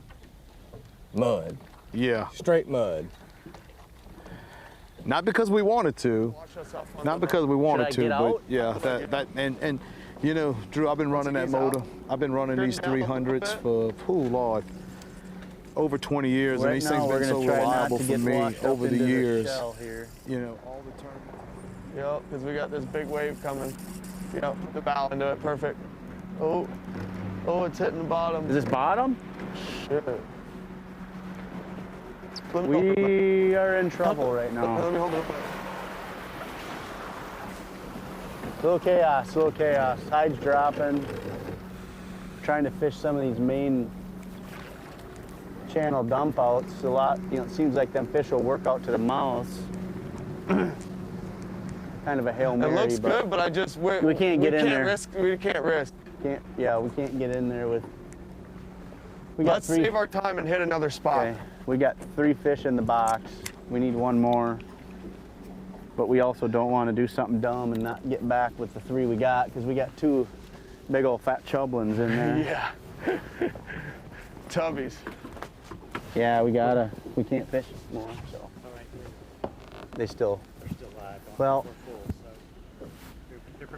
mud. Yeah, straight mud. Not because we wanted to, not because we wanted to, but out? yeah, that and you know, Drew, I've been running that motor. I've been running these 300s for, oh Lord, over 20 years, and these things have been so reliable for me over the years. You know, all the tournaments. Yep, because we got this big wave coming. Yep, the bow into it, perfect. Oh, it's hitting the bottom. Is this bottom? Shit. We are in trouble right now. Let me hold it up. Little chaos, little chaos. Tide's dropping. Trying to fish some of these main channel dump outs. A lot, you know, it seems like them fish will work out to the mouths. Kind of a Hail Mary. It looks good, but I just we can't get in there. We can't risk. Yeah, we can't get in there with. Let's save our time and hit another spot. Okay. We got 3 fish in the box. We need 1 more. But we also don't want to do something dumb and not get back with the 3 we got, because we got 2 big old fat chublins in there. Yeah. Tubbies. Yeah, we can't fish more, so. They're still live. Well.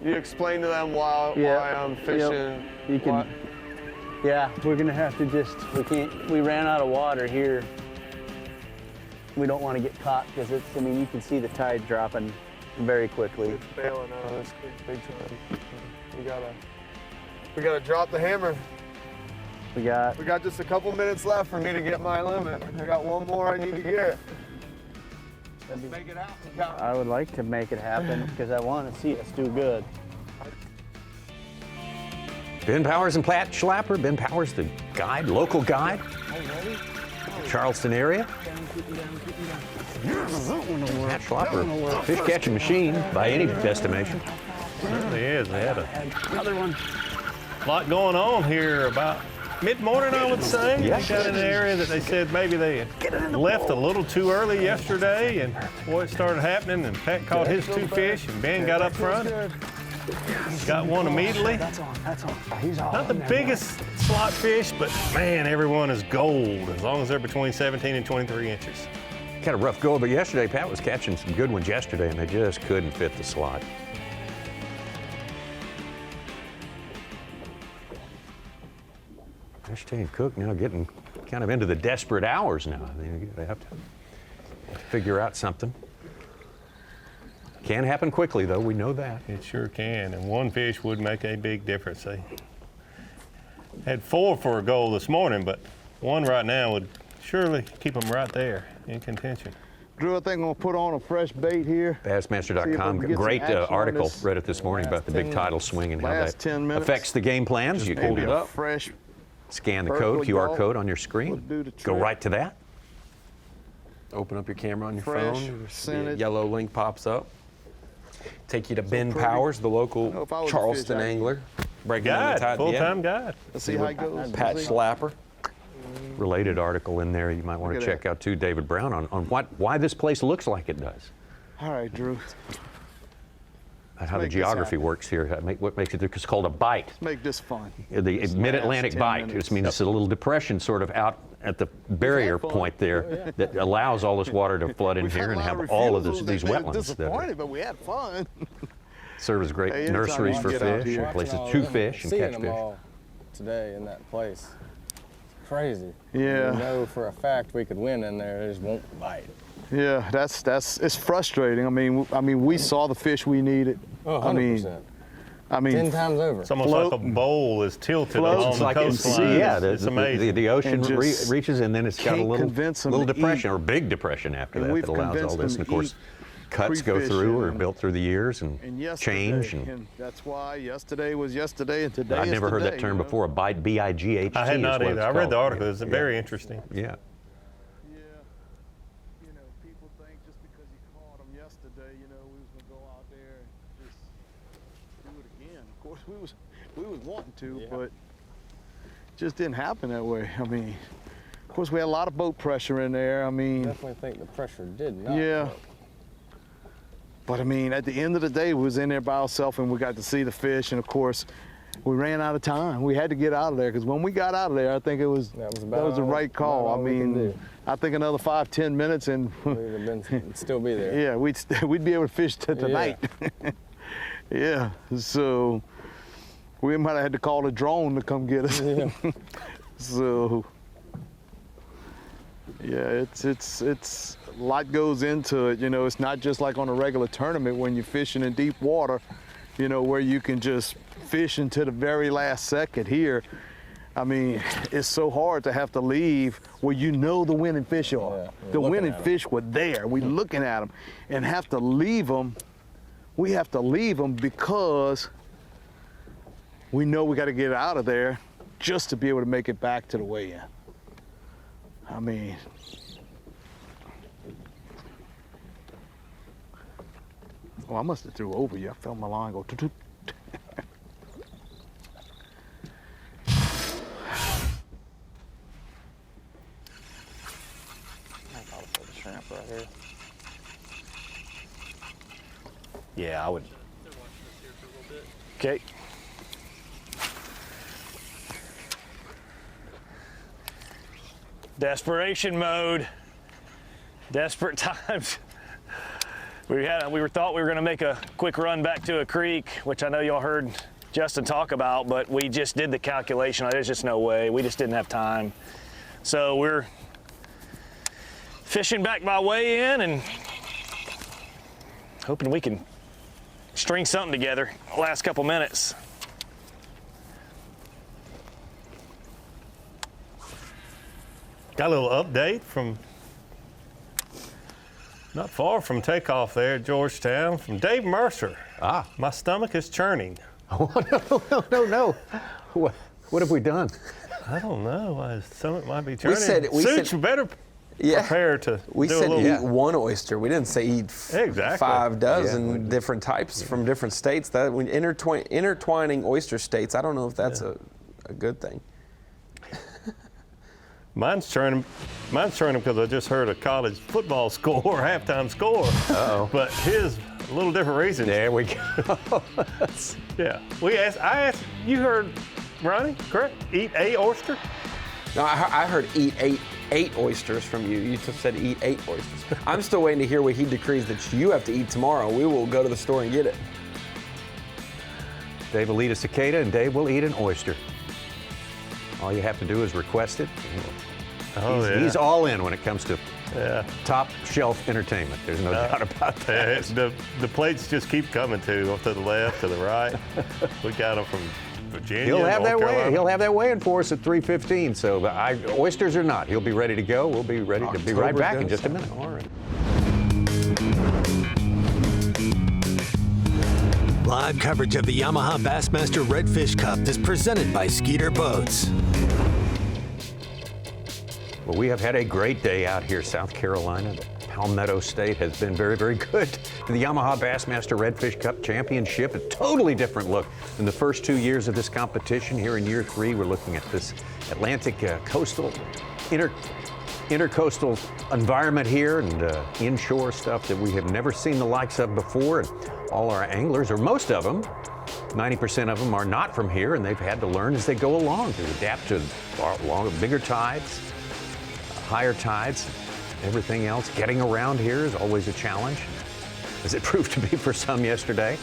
You explain to them why I'm fishing. Yep. You can. Yeah, we're gonna have to we ran out of water here. We don't want to get caught because I mean, you can see the tide dropping very quickly. It's bailing out of this big time. We gotta drop the hammer. We got just a couple minutes left for me to get my limit. I got 1 more I need to get. Make it happen. I would like to make it happen because I want to see us do good. Ben Powers and Pat Schlapper. Ben Powers, the guide, local guide, Charleston area. Pat Schlapper, fish catching machine by any estimation. Certainly is. They had Another one. a lot going on here about mid-morning, I would say. Yes. They got in an area that they said maybe they left a little too early yesterday, and boy, it started happening, and Pat caught his 2 fish, and Ben got up front. Got one immediately. That's on. He's on. Not the biggest slot fish, but man, everyone is gold as long as they're between 17 and 23 inches. Kind of rough go, but yesterday Pat was catching some good ones yesterday, and they just couldn't fit the slot. Ashton Cook now getting kind of into the desperate hours now. I mean, they have to figure out something. Can happen quickly, though. We know that. It sure can, and 1 fish would make a big difference. They had 4 for a goal this morning, but 1 right now would surely keep them right there in contention. Drew, I think I'm gonna put on a fresh bait here. Bassmaster.com, great article, read it this morning about the big tidal swing and how that affects the game plans. You can pulled it up. Fresh. Scan the code, QR code on your screen. Go right to that. Open up your camera on your Fresh, phone. scented. The yellow link pops up. Take you to Ben Powers, the local Charleston angler. Breaking down the tide. Full-time guide. Let's see how it goes. Pat Schlapper. Related article in there you might want to check out too, David Brown, on why this place looks like it does. All right, Drew. How the geography works here. What makes it, it's called a bight. Let's make this fun. The mid-Atlantic bight, which means it's a little depression sort of out at the barrier point there that allows all this water to flood in here and have all of these wetlands. Disappointed, but we had fun. Serve as great nurseries for fish, places to fish and catch fish. All today in that place. Crazy. Yeah. We know for a fact we could win in there. They just won't bite. Yeah, it's frustrating. I mean, we saw the fish we needed. Oh, 100%. I mean, 10 times over. It's almost like a bowl is tilted along the coastline. Yeah, it's amazing. The ocean reaches, and then it's got a little depression or big depression after that that allows all this. And of course, cuts go through or built through the years and change. And that's why yesterday was yesterday, and today I'd is never heard today, that term before. B-I-G-H-T. I had not is what either. it's I read the called. article. It's very interesting. Yeah. People think just because you caught them yesterday, we was gonna go out there and just do it again. Of course, we was wanting to, but it just didn't happen that way. I mean, of course, we had a lot of boat pressure in there. I mean, definitely think the pressure did not. Yeah. But I mean, at the end of the day, we was in there by ourselves and we got to see the fish, and of course, we ran out of time. We had to get out of there because when we got out of there, I think that was the right call. I mean, I think another 5-10 minutes and we'd still be there. Yeah, we'd be able to fish till tonight. Yeah. So we might have had to call a drone to come get us. Yeah. So yeah, it's a lot goes into it. It's not just like on a regular tournament when you're fishing in deep water, where you can just fish into the very last second. Here, I mean, it's so hard to have to leave where the winning fish are. Yeah, the winning fish were there. We're looking at them and have to leave them. We have to leave them because we know we got to get out of there just to be able to make it back to the weigh-in. I mean, I must have threw over you. I felt my line go toot. Shrimp right here. Yeah, I would. Okay. Desperation mode. Desperate times. We thought we were going to make a quick run back to a creek, which I know y'all heard Justin talk about, but we just did the calculation. There's just no way. We just didn't have time. So we're fishing back by weigh in and hoping we can string something together the last couple minutes. Got a little update from not far from takeoff there at Georgetown from Dave Mercer. My stomach is churning. No. What have we done? I don't know. My stomach might be churning. We Suits said better prepare to We do said a little, eat one oyster. We didn't say eat 5 dozen different types from different states. That when intertwining oyster states, I don't know if that's a good thing. Mine's churning because I just heard a college football score, halftime score. Uh-oh. But his a little different reasons. There we go. Yeah. I asked, you heard Ronnie, correct? Eat a oyster? No, I heard eat eight oysters from you. You just said eat 8 oysters. I'm still waiting to hear what he decrees that you have to eat tomorrow. We will go to the store and get it. Dave will eat a cicada, and Dave will eat an oyster. All you have to do is request it. He's all in when it comes to top shelf entertainment. There's no doubt about that. The plates just keep coming to the left, to the right. We got them from Virginia. He'll have North that Carolina. He'll have that weigh-in for us at 3:15. So oysters or not, he'll be ready to go. We'll be ready to be right back in just a minute. All right. Live coverage of the Yamaha Bassmaster Redfish Cup is presented by Skeeter Boats. Well, we have had a great day out here, South Carolina. Palmetto State has been very, very good to the Yamaha Bassmaster Redfish Cup Championship. A totally different look than the first 2 years of this competition. Here in year 3, we're looking at this Atlantic coastal, intercoastal environment here and inshore stuff that we have never seen the likes of before. And all our anglers, or most of them, 90% of them are not from here, and they've had to learn as they go along to adapt to bigger tides, higher tides, everything else. Getting around here is always a challenge, as it proved to be for some yesterday.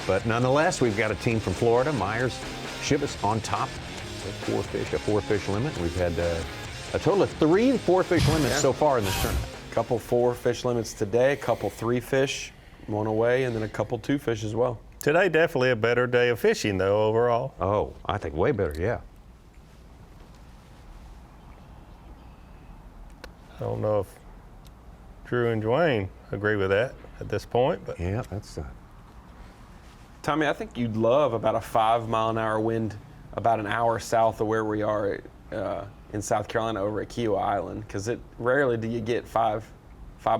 But nonetheless, we've got a team from Florida, Myers, Shibas, on top with a 4-fish limit. We've had a total of 3 4-fish limits so far in this tournament. Couple 4 fish limits today, a couple 3 fish, 1 away, and then a couple 2 fish as well. Today definitely a better day of fishing though overall. Oh, I think way better, yeah. I don't know if Drew and Dwayne agree with that at this point, but yeah, that's Tommy, I think you'd love about a 5-mile-an-hour wind about an hour south of where we are in South Carolina over at Kiowa Island, because it rarely do you get 5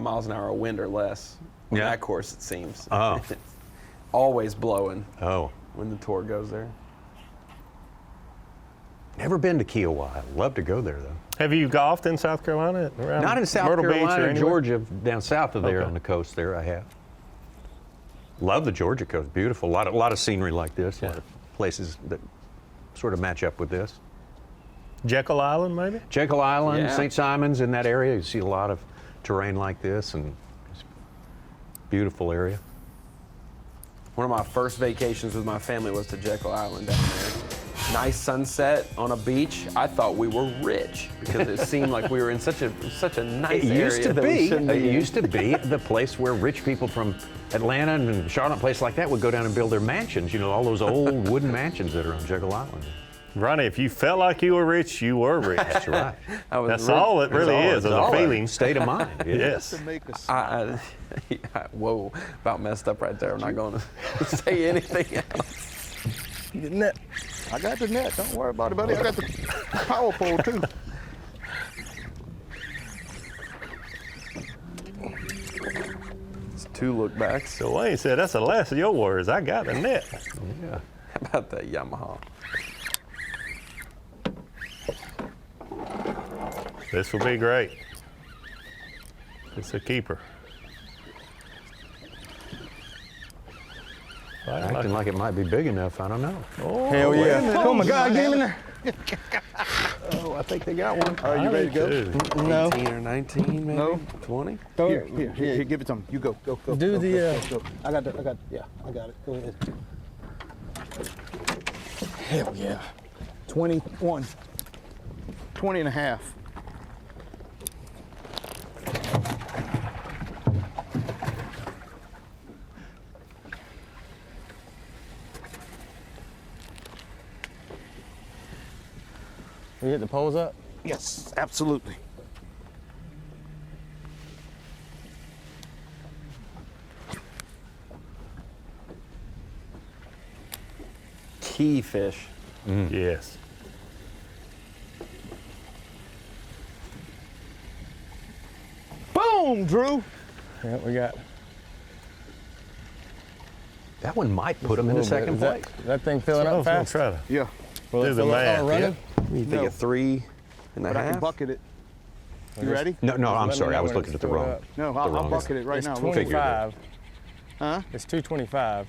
miles an hour wind or less on that course, it seems. Oh. Always blowing. Oh. When the tour goes there. Never been to Kiowa. I'd love to go there, though. have you golfed in South Carolina? Around Not in South Myrtle Beach or Carolina, anywhere? Georgia, down south of there Okay. on the coast there I have. Love the Georgia coast, beautiful. A lot of scenery like this, a lot of places that sort of match up with this. Jekyll Island, maybe? Jekyll Island, Yeah. St. Simons, in that area, you see a lot of terrain like this, and it's a beautiful area. One of my first vacations with my family was to Jekyll Island down there. Nice sunset on a beach. I thought we were rich because it seemed like we were in such a nice It area. used to that we be. shouldn't It in. used to be the place where rich people from Atlanta and Charlotte, place like that, would go down and build their mansions. You know, all those old wooden mansions that are on Jekyll Island. Ronnie, if you felt like you were rich, you were rich. That's right. That's all it really is a feeling. State of mind. Yes. Whoa, about messed up right there. I'm not going to say anything else. The net. I got the net. Don't worry about it, buddy. I got the power pole, too. It's 2 look backs. So Wayne said, that's the last of your words. I got the net. Yeah. How about that Yamaha? This will be great. It's a keeper. Acting like it might be big enough. I don't know. Oh, Hell yeah. Oh my God, get him in there. Oh, I think they got one. Are you ready to go? No. 18 or 19, maybe? No. 20? Here, give it to him. You go. Go. Do go, the, go. I got it. Go ahead. Hell yeah. 21. 20 and a half. You hit the poles up? Yes, absolutely. Key fish. Yes. Boom, Drew. Yeah, we got. That one might put them in the second place. That thing filling up fast? Try to Yeah. Will do it the fill up math. running? You think a 3 and a But I can half? bucket it. You ready? No, I'm Let me sorry. know I was when looking it's at the filled wrong. up. No, the I'll wrong bucket it right It's now. 25. Huh? It's 225.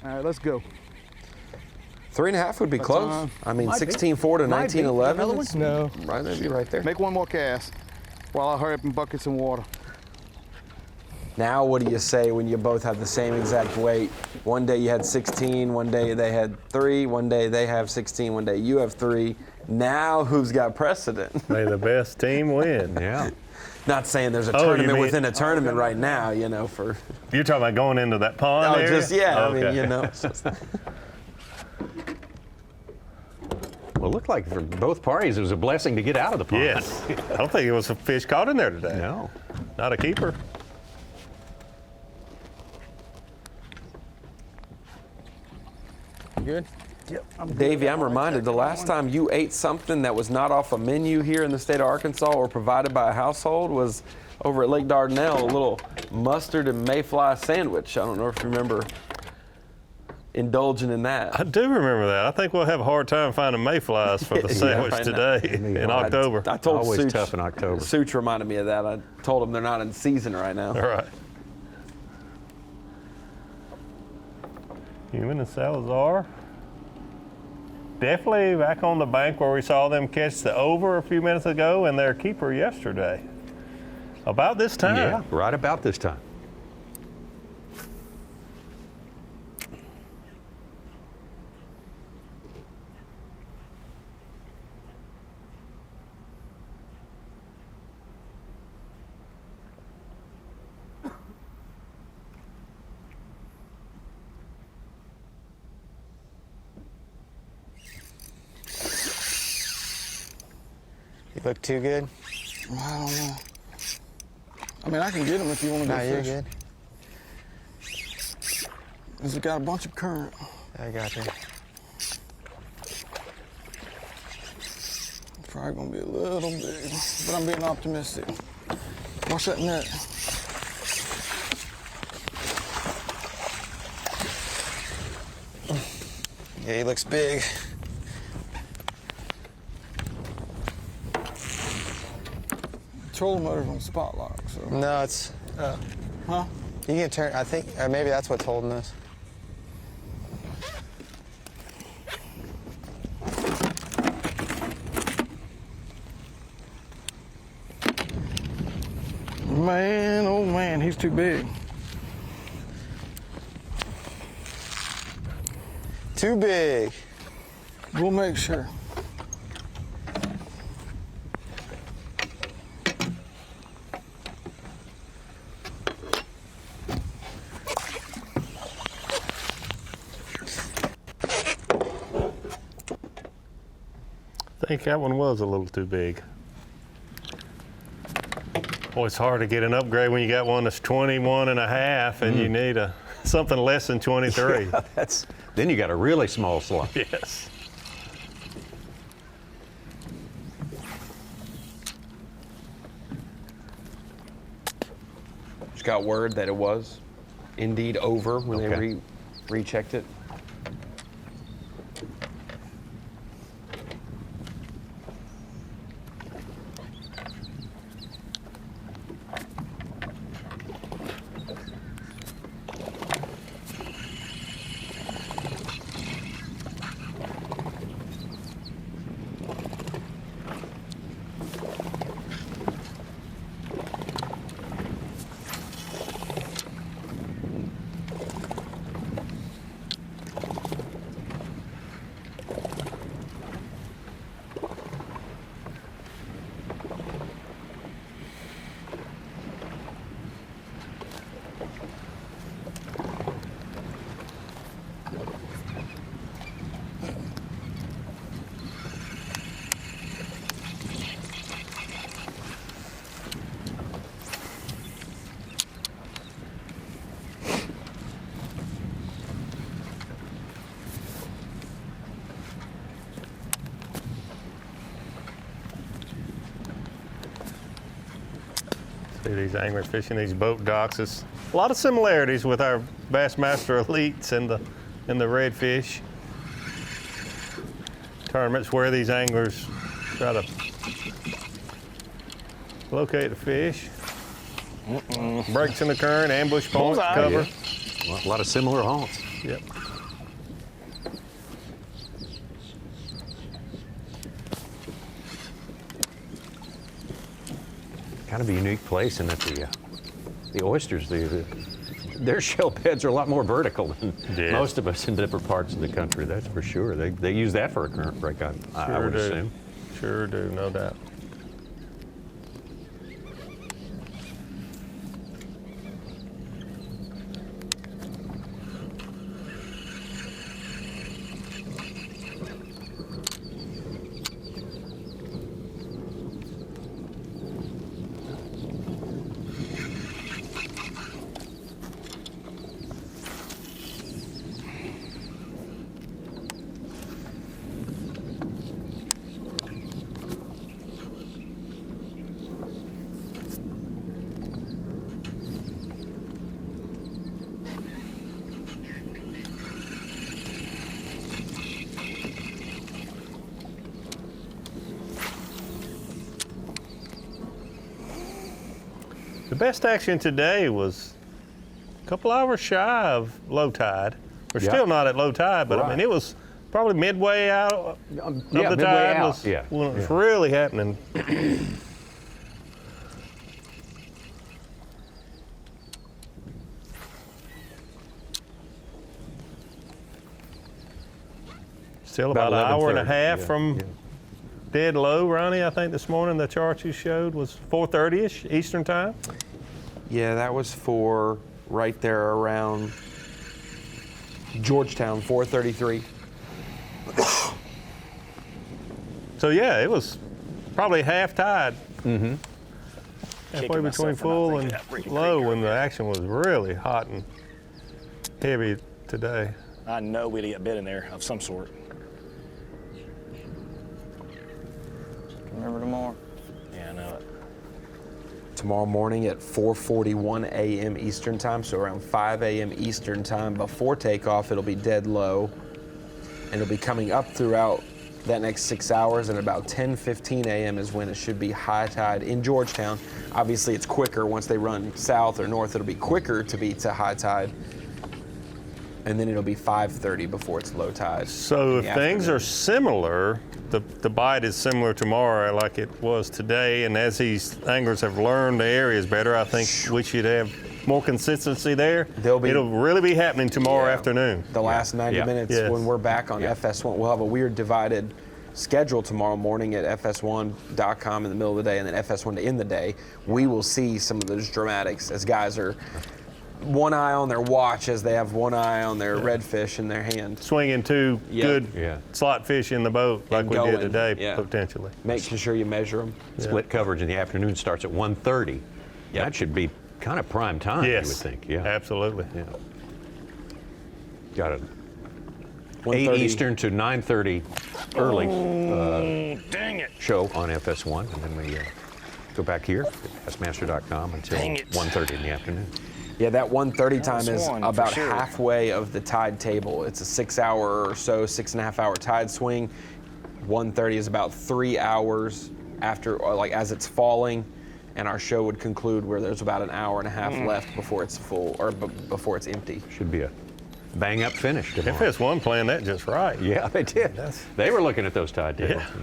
All right, let's go. 3 and a half would be close. I mean, might be. 16.4 to Might be. 19.11. Another one? No. Right, that'd be right there. Make one more cast while I hurry up and bucket some water. Now, what do you say when you both have the same exact weight? One day you had 16, one day they had 3, one day they have 16, one day you have 3. Now, who's got precedent? May the best team win. Yeah. Not saying there's a Oh, you tournament mean- within a tournament right now, you know, for. You're talking about going into that pond Oh, area? just, yeah, I mean, Okay. you know. it's just- Well, it looked like for both parties it was a blessing to get out of the pond. Yes. I don't think it was a fish caught in there today. No. Not a keeper. You good? Yep. Davey, I'm reminded the last time you ate something that was not off a menu here in the state of Arkansas or provided by a household was over at Lake Dardanelle, a little mustard and mayfly sandwich. I don't know if you remember indulging in that. I do remember that. I think we'll have a hard time finding mayflies for the Yeah, sandwich right now. today in October. I told Always Such, tough in October. Such reminded me of that. I told him they're not in season right now. All right. Human and Salazar. Definitely back on the bank where we saw them catch the over a few minutes ago and their keeper yesterday. About this time. Yeah, right about this time. Look too good? I don't know. I mean, I can get them if you want to go No, fish. you're good. It's got a bunch of current. I got you. Probably gonna be a little big, but I'm being optimistic. Watch that net. Yeah, he looks big. Trolling motor's on spot lock, so. No, it's. Huh? You can turn. I think maybe that's what's holding us. Man, oh man, he's too big. Too big. We'll make sure. I think that one was a little too big. Boy, it's hard to get an upgrade when you got one that's 21 and a half and you need something less than 23. Yeah, then you got a really small slot. Yes. Just got word that it was indeed over when they rechecked it. See these anglers fishing these boat docks. It's a lot of similarities with our Bassmaster Elites and the Redfish tournaments where these anglers try to locate the fish. Breaks in the current, ambush point, cover. Yeah. A lot of similar haunts. Yep. Kind of a unique place in that the oysters, their shell beds are a lot more vertical than most of us in different parts of the country. That's for sure. They use that for a current break, I would assume. Sure do, no doubt. The best action today was a couple hours shy of low tide. We're still not at low tide, but I mean, it was probably midway out of the tide was when it was really happening. Still about an hour and a half from dead low, Ronnie. I think this morning the chart you showed was 4:30ish Eastern time. Yeah, that was for right there around Georgetown, 4:33. So yeah, it was probably half tide. Mm-hmm. Halfway between full and low when the action was really hot and heavy today. I know we'd get a bit in there of some sort. Remember tomorrow? Yeah, I know it. Tomorrow morning at 4:41 a.m. Eastern time, so around 5 a.m. Eastern time before takeoff, it'll be dead low, and it'll be coming up throughout that next 6 hours, and about 10:15 a.m. is when it should be high tide in Georgetown. Obviously, it's quicker once they run south or north. It'll be quicker to be to high tide, and then it'll be 5:30 before it's low tide. So if things are similar, the bite is similar tomorrow like it was today, and as these anglers have learned the areas better, I think we should have more consistency there. It'll really be happening tomorrow afternoon. The last 90 minutes when we're back on FS1, we'll have a weird divided schedule tomorrow morning at fs1.com in the middle of the day, and then FS1 to end the day. We will see some of those dramatics as guys are one eye on their watch as they have one eye on their redfish in their hand. Swinging two good slot fish in the boat like we did today, potentially. Making sure you measure them. Split coverage in the afternoon starts at 1:30. That should be kind of prime time, you would think. Yeah, absolutely. Yeah. Got it. 8 Eastern to 9:30 early dang it. show on FS1, and then we go back here at bassmaster.com until 1:30 in the afternoon. Yeah, that 1:30 time is one, for about sure. halfway of the tide table. It's a 6 hour or so, 6.5 hour tide swing. 1:30 is about 3 hours after, or like as it's falling, and our show would conclude where there's about an hour and a half left before it's full, or before it's empty. Should be a bang up finish tomorrow. FS1 playing that just right. Yeah, they did. They were looking at those tide tables. Yeah.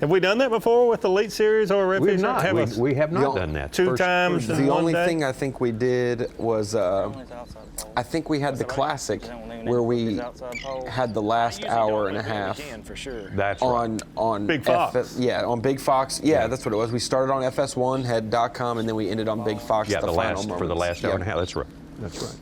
Have we done that before with the Elite Series or Redfish? We've not. We have not done that. Two times in The one only day? thing I think we did was, I think we had the Classic where we had the last hour and a half That's on Big Fox. on Big Fox. Yeah, that's what it was. We started on FS1, had .com, and then we ended on Big Fox. Yeah, the final for the last moments. hour and a half. That's right. That's right.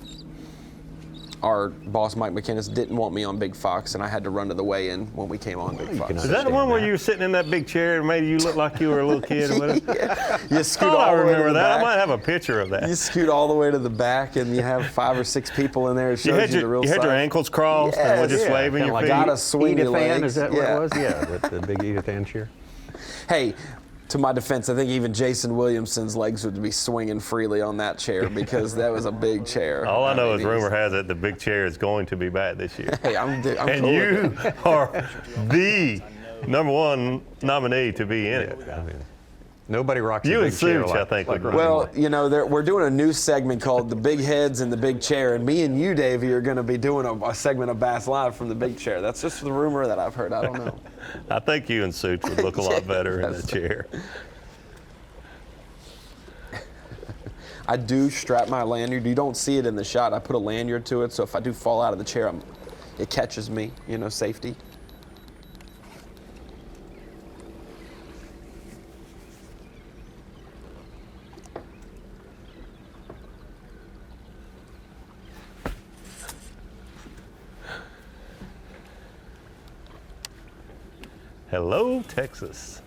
Our boss, Mike McInnes, didn't want me on Big Fox, and I had to run to the weigh-in when we came on Big Fox. Is that the one where you were sitting in that big chair and made you look like you were a little kid or whatever? You scoot I all the way to remember the that. back. I might have a picture of that. You scoot all the way to the back, and you have 5 or 6 people in there. It shows you the real you had your size. ankles crossed and were just waving your feet. Gotta swing your Edith Ann, legs. is that what it was? Yeah, the big Edith Ann chair. Hey, to my defense, I think even Jason Williamson's legs would be swinging freely on that chair because that was a big chair. All I know is rumor has it the big chair is going to be back this year. Hey, I'm and cool you with it. are the #1 nominee to be in it. I mean, nobody rocks You a and big chair Such, I think, would run. Well, you know, we're doing a new segment called The Big Heads and the Big Chair, and me and you, Davey, are going to be doing a segment of Bass Live from the big chair. That's just the rumor that I've heard. I don't know. I think you and Such would look a lot better in the chair. I do strap my lanyard. You don't see it in the shot. I put a lanyard to it, so if I do fall out of the chair, it catches me, you know, safety. Hello, Texas.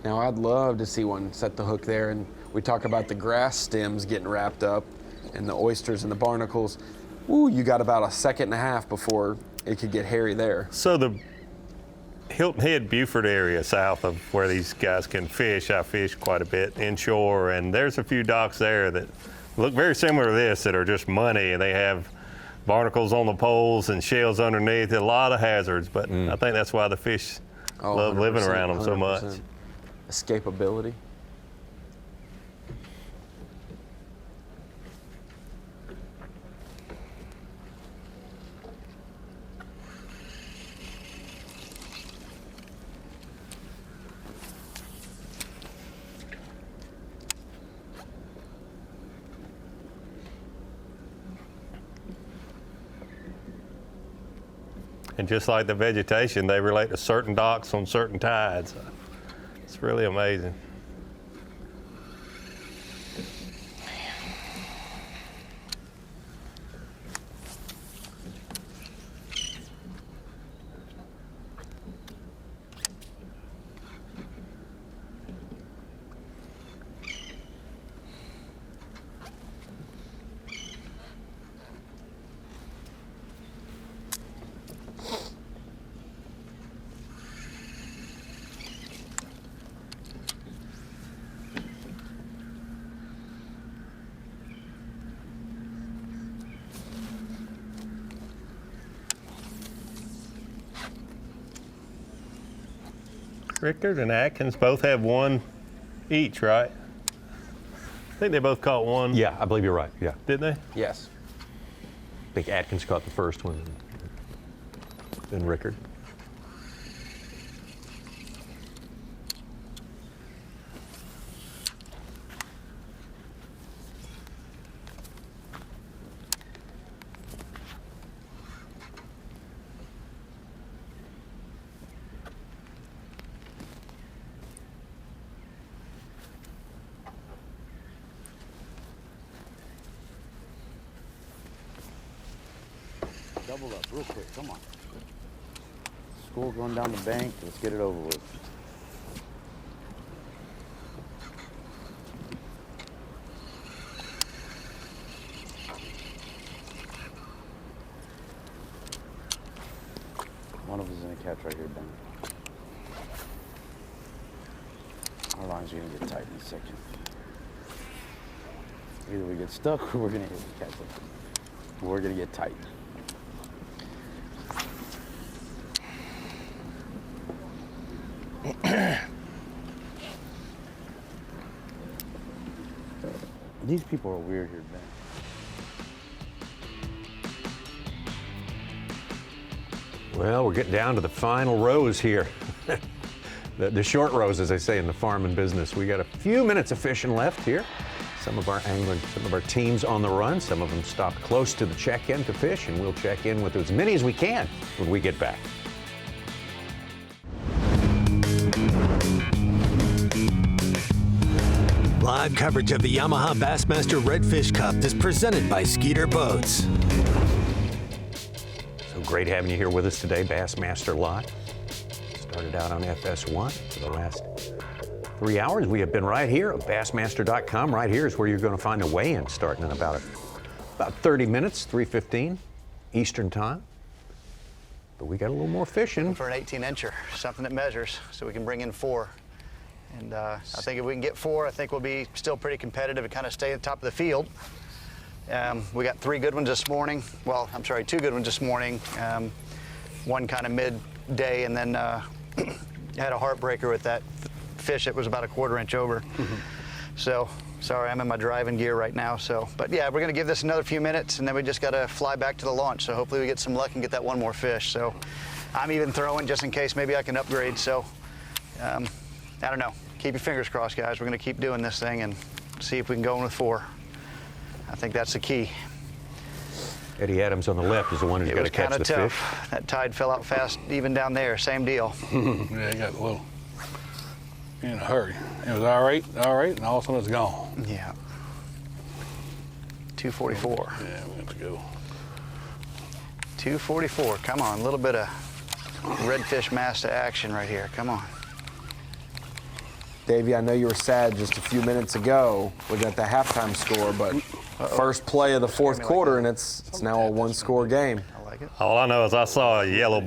Now, I'd love to see one set the hook there, and we talk about the grass stems getting wrapped up and the oysters and the barnacles. Ooh, you got about a second and a half before it could get hairy there. So the Hilton Head, Buford area south of where these guys can fish, I fish quite a bit inshore, and there's a few docks there that look very similar to this that are just money, and they have barnacles on the poles and shells underneath, a lot of hazards, but I think that's why the fish love living around them so much. 100%. Escapability. And just like the vegetation, they relate to certain docks on certain tides. It's really amazing. Rickard and Atkins both have one each, right? I think they both caught one. Yeah, I believe you're right. Yeah. Didn't they? Yes. I think Atkins caught the first one, then Rickard. Double up real quick, come on. School going down the bank, let's get it over with. One of us is gonna catch right here, Ben. Our lines are gonna get tight in a second. Either we get stuck or we're gonna hit the catch up. We're gonna get tight. These people are weird here, Ben. Well, we're getting down to the final rows here. the short rows, as they say in the farming business. We got a few minutes of fishing left here. Some of our anglers, some of our teams on the run. Some of them stopped close to the check-in to fish, and we'll check in with as many as we can when we get back. Live coverage of the Yamaha Bassmaster Redfish Cup is presented by Skeeter Boats. So great having you here with us today, Bassmaster Live. Started out on FS1 for the last 3 hours. We have been right here at Bassmaster.com. Right here is where you're going to find a weigh-in starting in about 30 minutes, 3:15 Eastern Time. But we got a little more fishing. For an 18-incher, something that measures, so we can bring in 4. And I think if we can get 4, I think we'll be still pretty competitive and kind of stay at the top of the field. We got 3 good ones this morning. Well, I'm sorry, 2 good ones this morning. One kind of midday, and then had a heartbreaker with that fish that was about a 1/4 inch over. So, sorry, I'm in my driving gear right now. So, but yeah, we're gonna give this another few minutes, and then we just gotta fly back to the launch. So hopefully we get some luck and get that one more fish. So I'm even throwing just in case maybe I can upgrade. So I don't know. Keep your fingers crossed, guys. We're gonna keep doing this thing and see if we can go in with 4. I think that's the key. Eddie Adams on the left is the one who's got to catch the tough. fish. That tide fell out fast, even down there. Same deal. Yeah, he got a little in a hurry. It was all right, and all of a sudden it's gone. Yeah. 244. Yeah, we have to go. 244. Come on, a little bit of redfish master action right here. Come on. Davey, I know you were sad just a few minutes ago looking at the halftime score, but first play of the 4th quarter, and it's now a 1-score game. I like it. All I know is I saw a yellow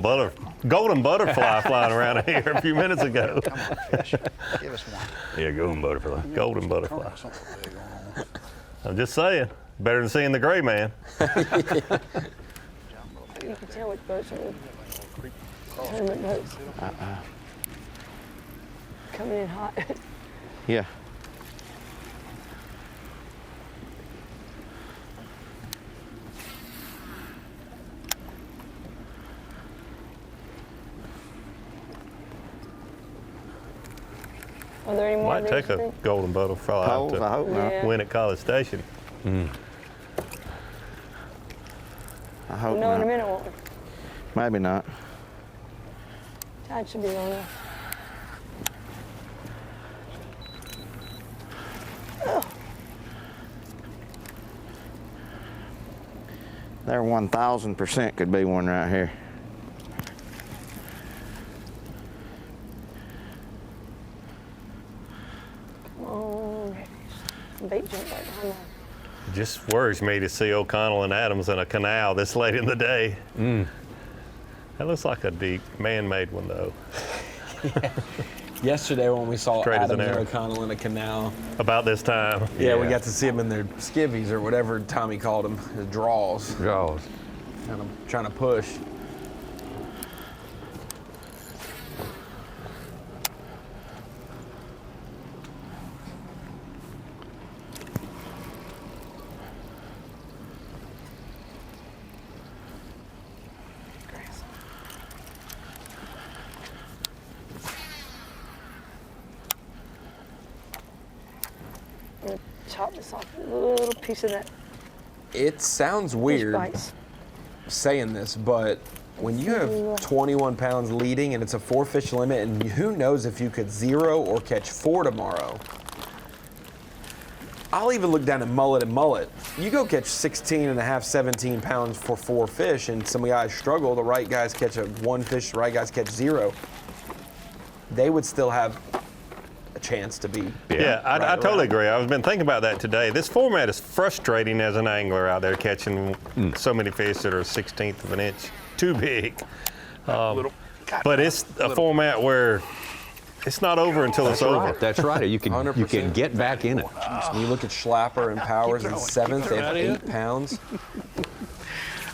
golden butterfly flying around here a few minutes ago. Come on, fish. Give us one. Yeah, golden butterfly. Golden butterfly. I'm just saying, better than seeing the gray man. You can tell which boats are tournament boats. Coming in hot. Yeah. Are there any more? Might take a golden butterfly out I hope not. Yeah. win at College Station. I hope No, in a not. minute, won't we? Maybe not. Tide should be long enough. Oh. There 1,000% could be one right here. Oh, bait jump right behind that. It just worries me to see O'Connell and Adams in a canal this late in the day. That looks like a deep man-made one, though. Yesterday when we saw Straight as Adams an and arrow. O'Connell in a canal. About this time. Yeah, we got to see them in their skivvies or whatever Tommy called them, his draws. Draws. Kind of trying to push. I'm gonna chop this off a little piece of that. It sounds Fish weird bites. saying this, but when you have 21 pounds leading and it's a 4-fish limit, and who knows if you could 0 or catch 4 tomorrow. I'll even look down at mullet and mullet. You go catch 16 and a half, 17 pounds for 4 fish, and some guys struggle. The right guys catch 1 fish, the right guys catch 0. They would still have a chance to be. Yeah, I totally agree. I've been thinking about that today. This format is frustrating as an angler out there catching so many fish that are 1/16 of an inch too big. But it's a format where it's not over until it's over. That's right. You can get back in it. When you look at Schlapper and Powers in 7th, they have 8 pounds.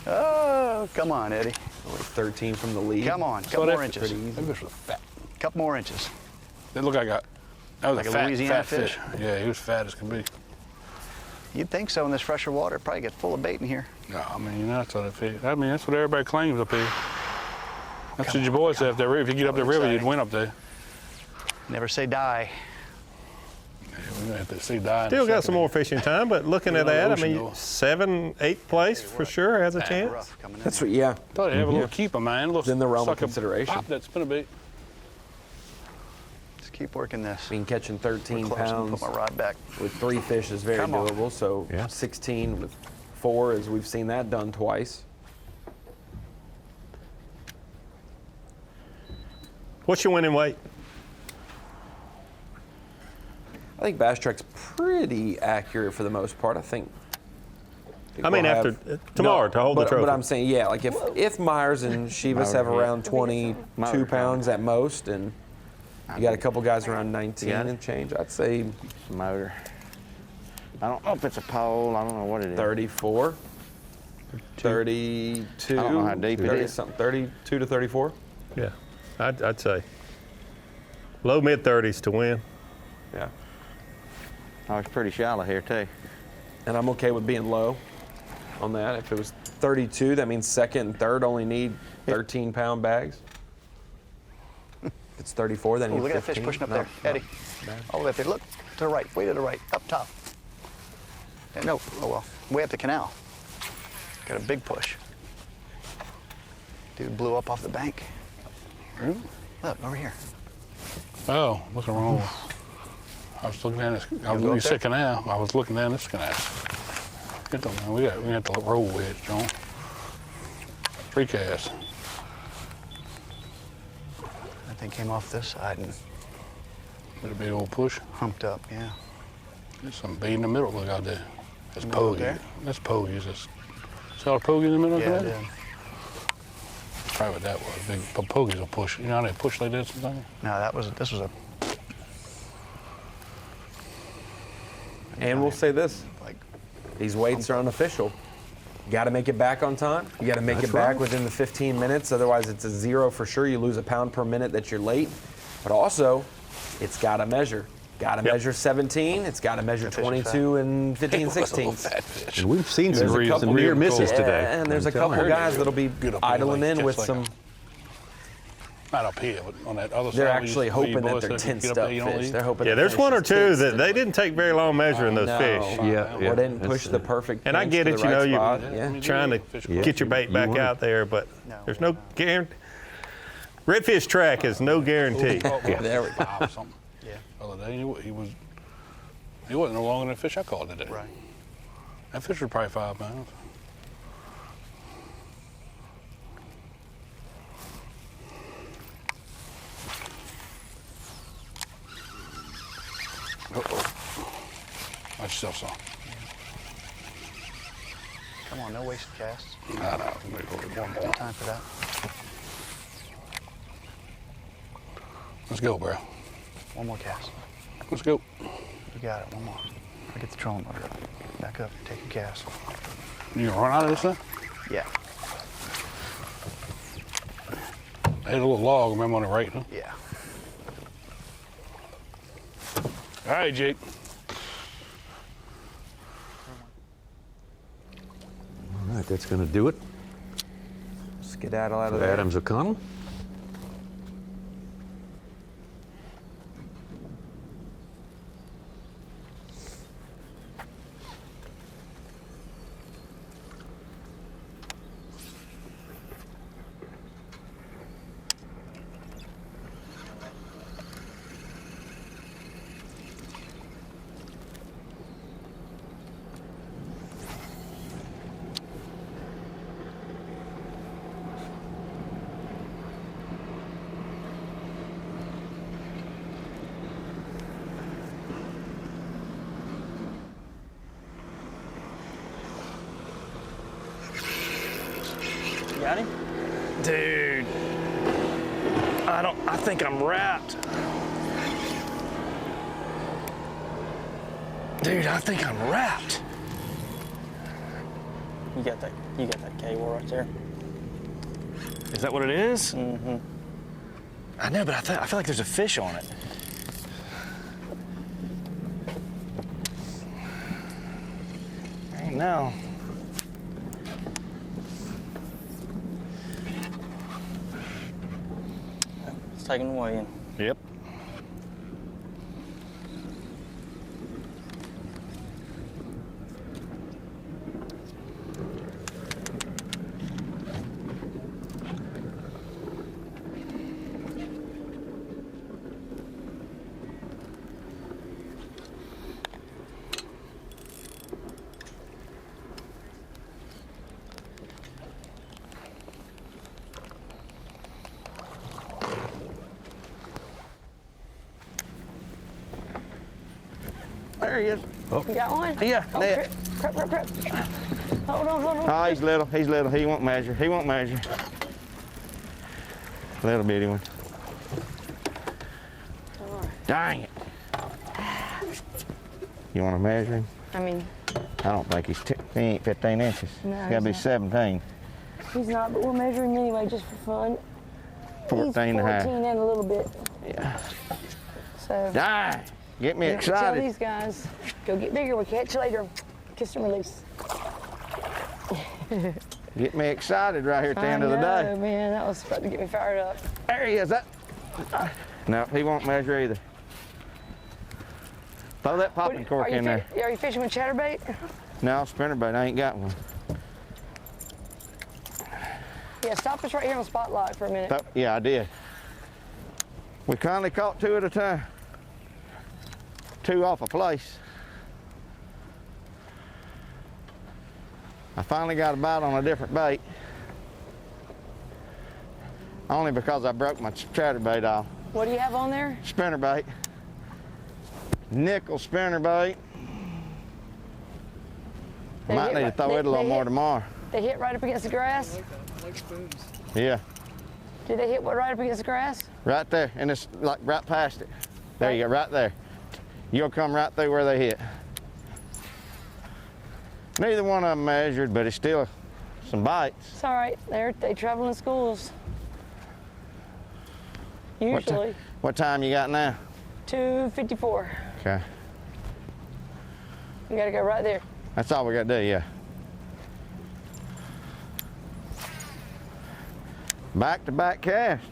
Oh, come on, Eddie. Only 13 from the lead. Come on, couple more inches. That fish was fat. Couple more inches. It looked like that was Like a a fat, Louisiana fat fish. Yeah, he was fat as can be. You'd think so in this fresher water. It'd probably get full of bait in here. No, I mean, that's what that's what everybody claims up here. That's what your boys say up there. If you get up the river, you'd win up there. Never say die. Yeah, we're gonna have to see die. Still got some more fishing time, but looking at that, I mean, Ocean, 7th, 8th place for sure has a chance. That's what, yeah. Thought they'd have a little keeper, man. Look, in the realm of sucker consideration. Pop that spinnerbait. Just keep working this. I mean, catching 13 We're close. I'll pounds put my rod back. with 3 fish is very Come on. doable. So 16 with 4, as we've seen that done twice. What's your winning weight? I think Bass Track's pretty accurate for the most part. I think I mean, we'll after have- tomorrow to hold the trophy. But I'm saying, yeah, like if Myers and Shivas have around 22 pounds at most, and you got a couple guys around 19 and change, I'd say motor. I don't know if it's a pole. I don't know what it is. 34, 32. I don't know how deep it is. 32 to 34. Yeah, I'd say low mid 30s to win. Yeah. Oh, it's pretty shallow here too. And I'm okay with being low on that. If it was 32, that means second and third only need 13-pound bags. If it's 34, then Oh, you look need at that fish 15. pushing up No, there. no. Eddie. All the way up there. Look to the right. Way to the right. Up top. Yeah, no. Oh, well. Way up the canal. Got a big push. Dude blew up off the bank. Really? Look, over here. Oh, what's wrong? I was looking down this. You said canal. I was looking down this canal. Get them, man. We got the roll wedge, John. 3 casts. That thing came off this side and Did a big old push. humped up. Yeah. There's some bait in the middle. Look out there. That's Middle pogie. there? That's pogies. See all the pogie in the middle Yeah, of I that? did. Probably what that was. Big pogies will push. You know how they push like that sometimes? No, this was a. And we'll say this, these weights are unofficial. You got to make it back on time. You got to make it back within the 15 minutes. Otherwise, it's a 0 for sure. You lose a pound per minute that you're late. But also, it's got to measure. Got to measure 17. It's got to measure 22 and 15, 16. And we've seen some There's a couple near misses today. And there's a couple guys that'll be idling in with some Not up here, but on that other side. They're actually hoping that they're tensed up fish. They're hoping. Yeah, there's one or two that they didn't take very long measuring those fish. Or didn't push the perfect. And I get it, you know, you're trying to get your bait back out there, but there's no guarantee. Redfish track is no guarantee. There we go. Yeah. The other day, he wasn't no longer than the fish I caught today. Right. That fish was probably 5 pounds. Watch yourself, son. Come on, no wasted casts. No. One more. Time for that. Let's go, bro. One more cast. Let's go. You got it. One more. I'll get the trolling motor up. Back up. Take a cast. You gonna run out of this thing? Yeah. I hit a little log. Remember on the right, huh? Yeah. All right, Jake. All right, that's going to do it. Skedaddle out of there. Adams O'Connell. Got him? Dude, I think I'm wrapped. Dude, I think I'm wrapped. You got that cable right there. Is that what it is? Mm-hmm. I know, but I feel like there's a fish on it. Ain't no. It's taking away in. Yep. There he is. Oh. You got one? Yeah, oh, there. Crap. Hold on. Oh, he's little. He's little. He won't measure. He won't measure. Little bitty one. Dang it. You want to measure him? I mean, I don't think he ain't 15 inches. No, He's got to be he's 17. he's not, but we're measuring anyway just for fun. 14 He's and a half. 14 and a little bit. Yeah. So. Die. Get me Tell excited. these guys, go get bigger. We'll catch you later. Kiss and release. Get me excited right here at the end of the I day. know, man, that was about to get me fired up. There he is. No, he won't measure either. Throw that popping cork in there. Are you fishing with chatterbait? No, spinnerbait. I ain't got one. Yeah, stop us right here on Spotlight for a minute. Yeah, I did. We kindly caught 2 at a time. 2 off a place. I finally got a bite on a different bait. Only because I broke my chatterbait off. What do you have on there? Spinnerbait. Nickel spinnerbait. Might need to throw it a little more tomorrow. They hit right up against the grass? Like spoons. Yeah, Did they hit right up against the grass? right there, and it's like right past it. There you go, right there. You'll come right through where they hit. Neither one of them measured, but it's still some bites. It's all right. They travel in schools. Usually. What time you got now? 2:54. Okay. You gotta go right there. That's all we got to do, yeah. Back-to-back cast.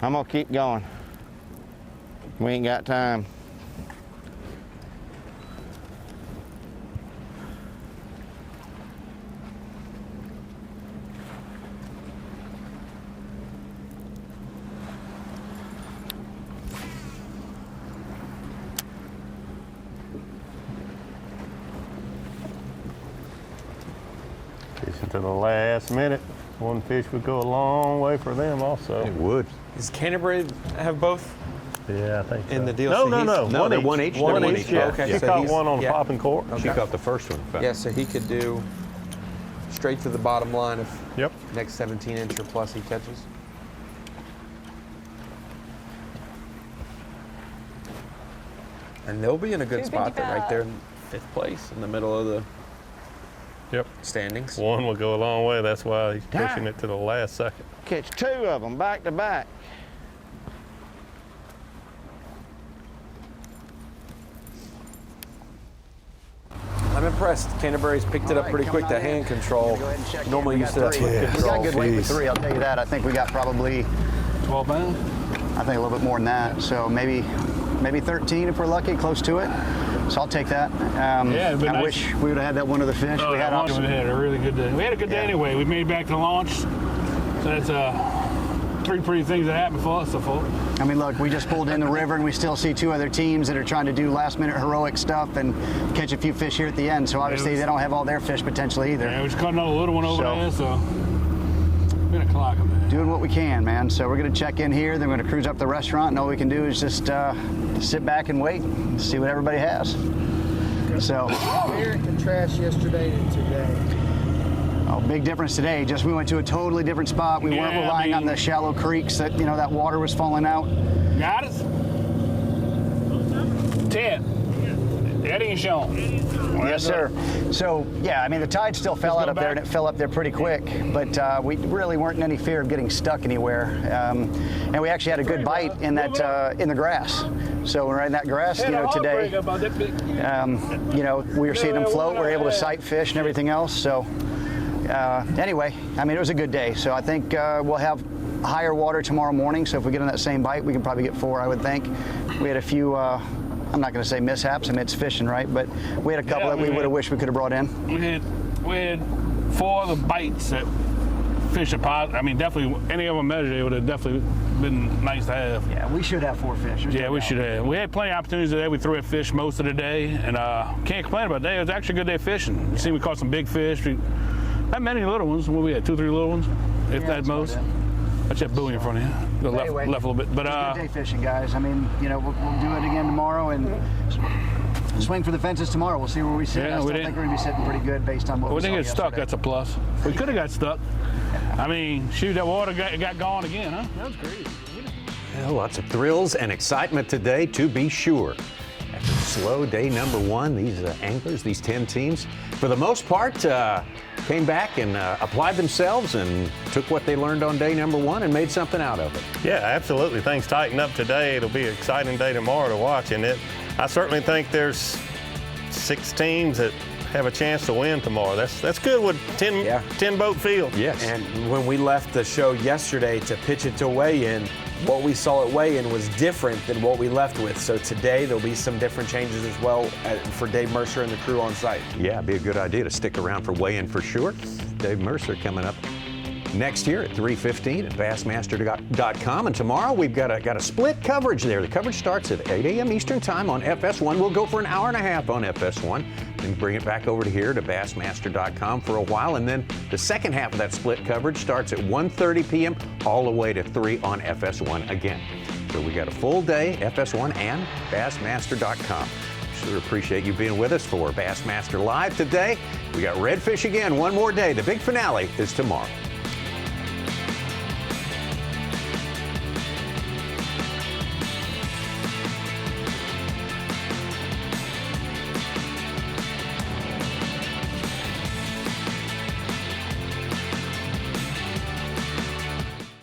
I'm gonna keep going. We ain't got time. Fishing to the last minute. One fish would go a long way for them also. It would. Does Canterbury have both? Yeah, I think so. In the deal? No, So no, he's- no. No, they're one each. One They're one each, each. yeah. Okay, She so caught he's- one on yeah. popping cork. She caught the first one. in fact. Yeah, so he could do straight to the bottom line if Yep. next 17 inch or plus he catches. And they'll be in a good spot. They're right there in 5th place in the middle of the standings. One will go a long way. That's why he's pushing it to the last second. Catch 2 of them back to back. I'm impressed. Canterbury's picked it up pretty quick. The hand control. Normally you sit up with We control. got good weight with 3, I'll tell you that. I think we got probably 12 pounds. I think a little bit more than that. So maybe 13 if we're lucky, close to it. So I'll take that. Yeah, it'd be I nice. wish we would have had that one of the fish. Oh, we had we had a really good day. We had a good day anyway. We made it back to launch. So that's 3 pretty things that happened for us so far. I mean, look, we just pulled in the river and we still see 2 other teams that are trying to do last-minute heroic stuff and catch a few fish here at the end. So obviously they don't have all their fish potentially either. Yeah, we just caught another little one over there, so been a clock of that. Doing what we can, man. So we're going to check in here, then we're going to cruise up the restaurant, and all we can do is just sit back and wait and see what everybody has. So. Compare and contrast yesterday to today. Oh, big difference today. Just we went to a totally different spot. We weren't relying on the shallow creeks that, you know, that water was falling out. Got us? 10. Eddie and Sean. Yes, sir. So, yeah, I mean, the tide still fell out up there, and it fell up there pretty quick, but we really weren't in any fear of getting stuck anywhere. And we actually had a good bite in that in the grass. So we're in that grass, you know, today. You know, we were seeing them float. We were able to sight fish and everything else. So anyway, I mean, it was a good day. So I think we'll have higher water tomorrow morning. So if we get on that same bite, we can probably get 4, I would think. We had a few. I'm not going to say mishaps. I mean, it's fishing, right? But we had a couple that we would have wished we could have brought in. We had 4 of the bites that fish are positive. I mean, definitely, any of them measured, it would have definitely been nice to have. Yeah, we should have 4 fish. Yeah, we should have. We had plenty of opportunities today. We threw at fish most of the day, and can't complain about that. It was actually a good day fishing. You see, we caught some big fish. Not many little ones. What we had, 2 or 3 little ones, if that most. That's that buoy in front of you. Go left a little bit, but good day fishing, guys. I mean, you know, we'll do it again tomorrow and swing for the fences tomorrow. We'll see where we sit. Yeah, I still think we're gonna be sitting pretty good based on what we we saw didn't get stuck. yesterday. That's a plus. We could have got stuck. I mean, shoot, that water got gone again, huh? That was crazy. Well, lots of thrills and excitement today, to be sure. After slow day number 1, these anglers, these 10 teams, for the most part, came back and applied themselves and took what they learned on day number 1 and made something out of it. Yeah, absolutely. Things tighten up today. It'll be an exciting day tomorrow to watch. And I certainly think there's 6 teams that have a chance to win tomorrow. That's good with 10 boat field. Yes. And when we left the show yesterday to pitch it to weigh-in, what we saw at weigh-in was different than what we left with. So today there'll be some different changes as well for Dave Mercer and the crew on site. Yeah, it'd be a good idea to stick around for weigh-in for sure. Dave Mercer coming up next year at 3:15 at Bassmaster.com. And tomorrow we've got a split coverage there. The coverage starts at 8 a.m. Eastern Time on FS1. We'll go for an hour and a half on FS1, then bring it back over to here to Bassmaster.com for a while. And then the second half of that split coverage starts at 1:30 p.m. all the way to 3 on FS1 again. So we got a full day, FS1 and Bassmaster.com. Sure appreciate you being with us for Bassmaster Live today. We got Redfish again one more day. The big finale is tomorrow.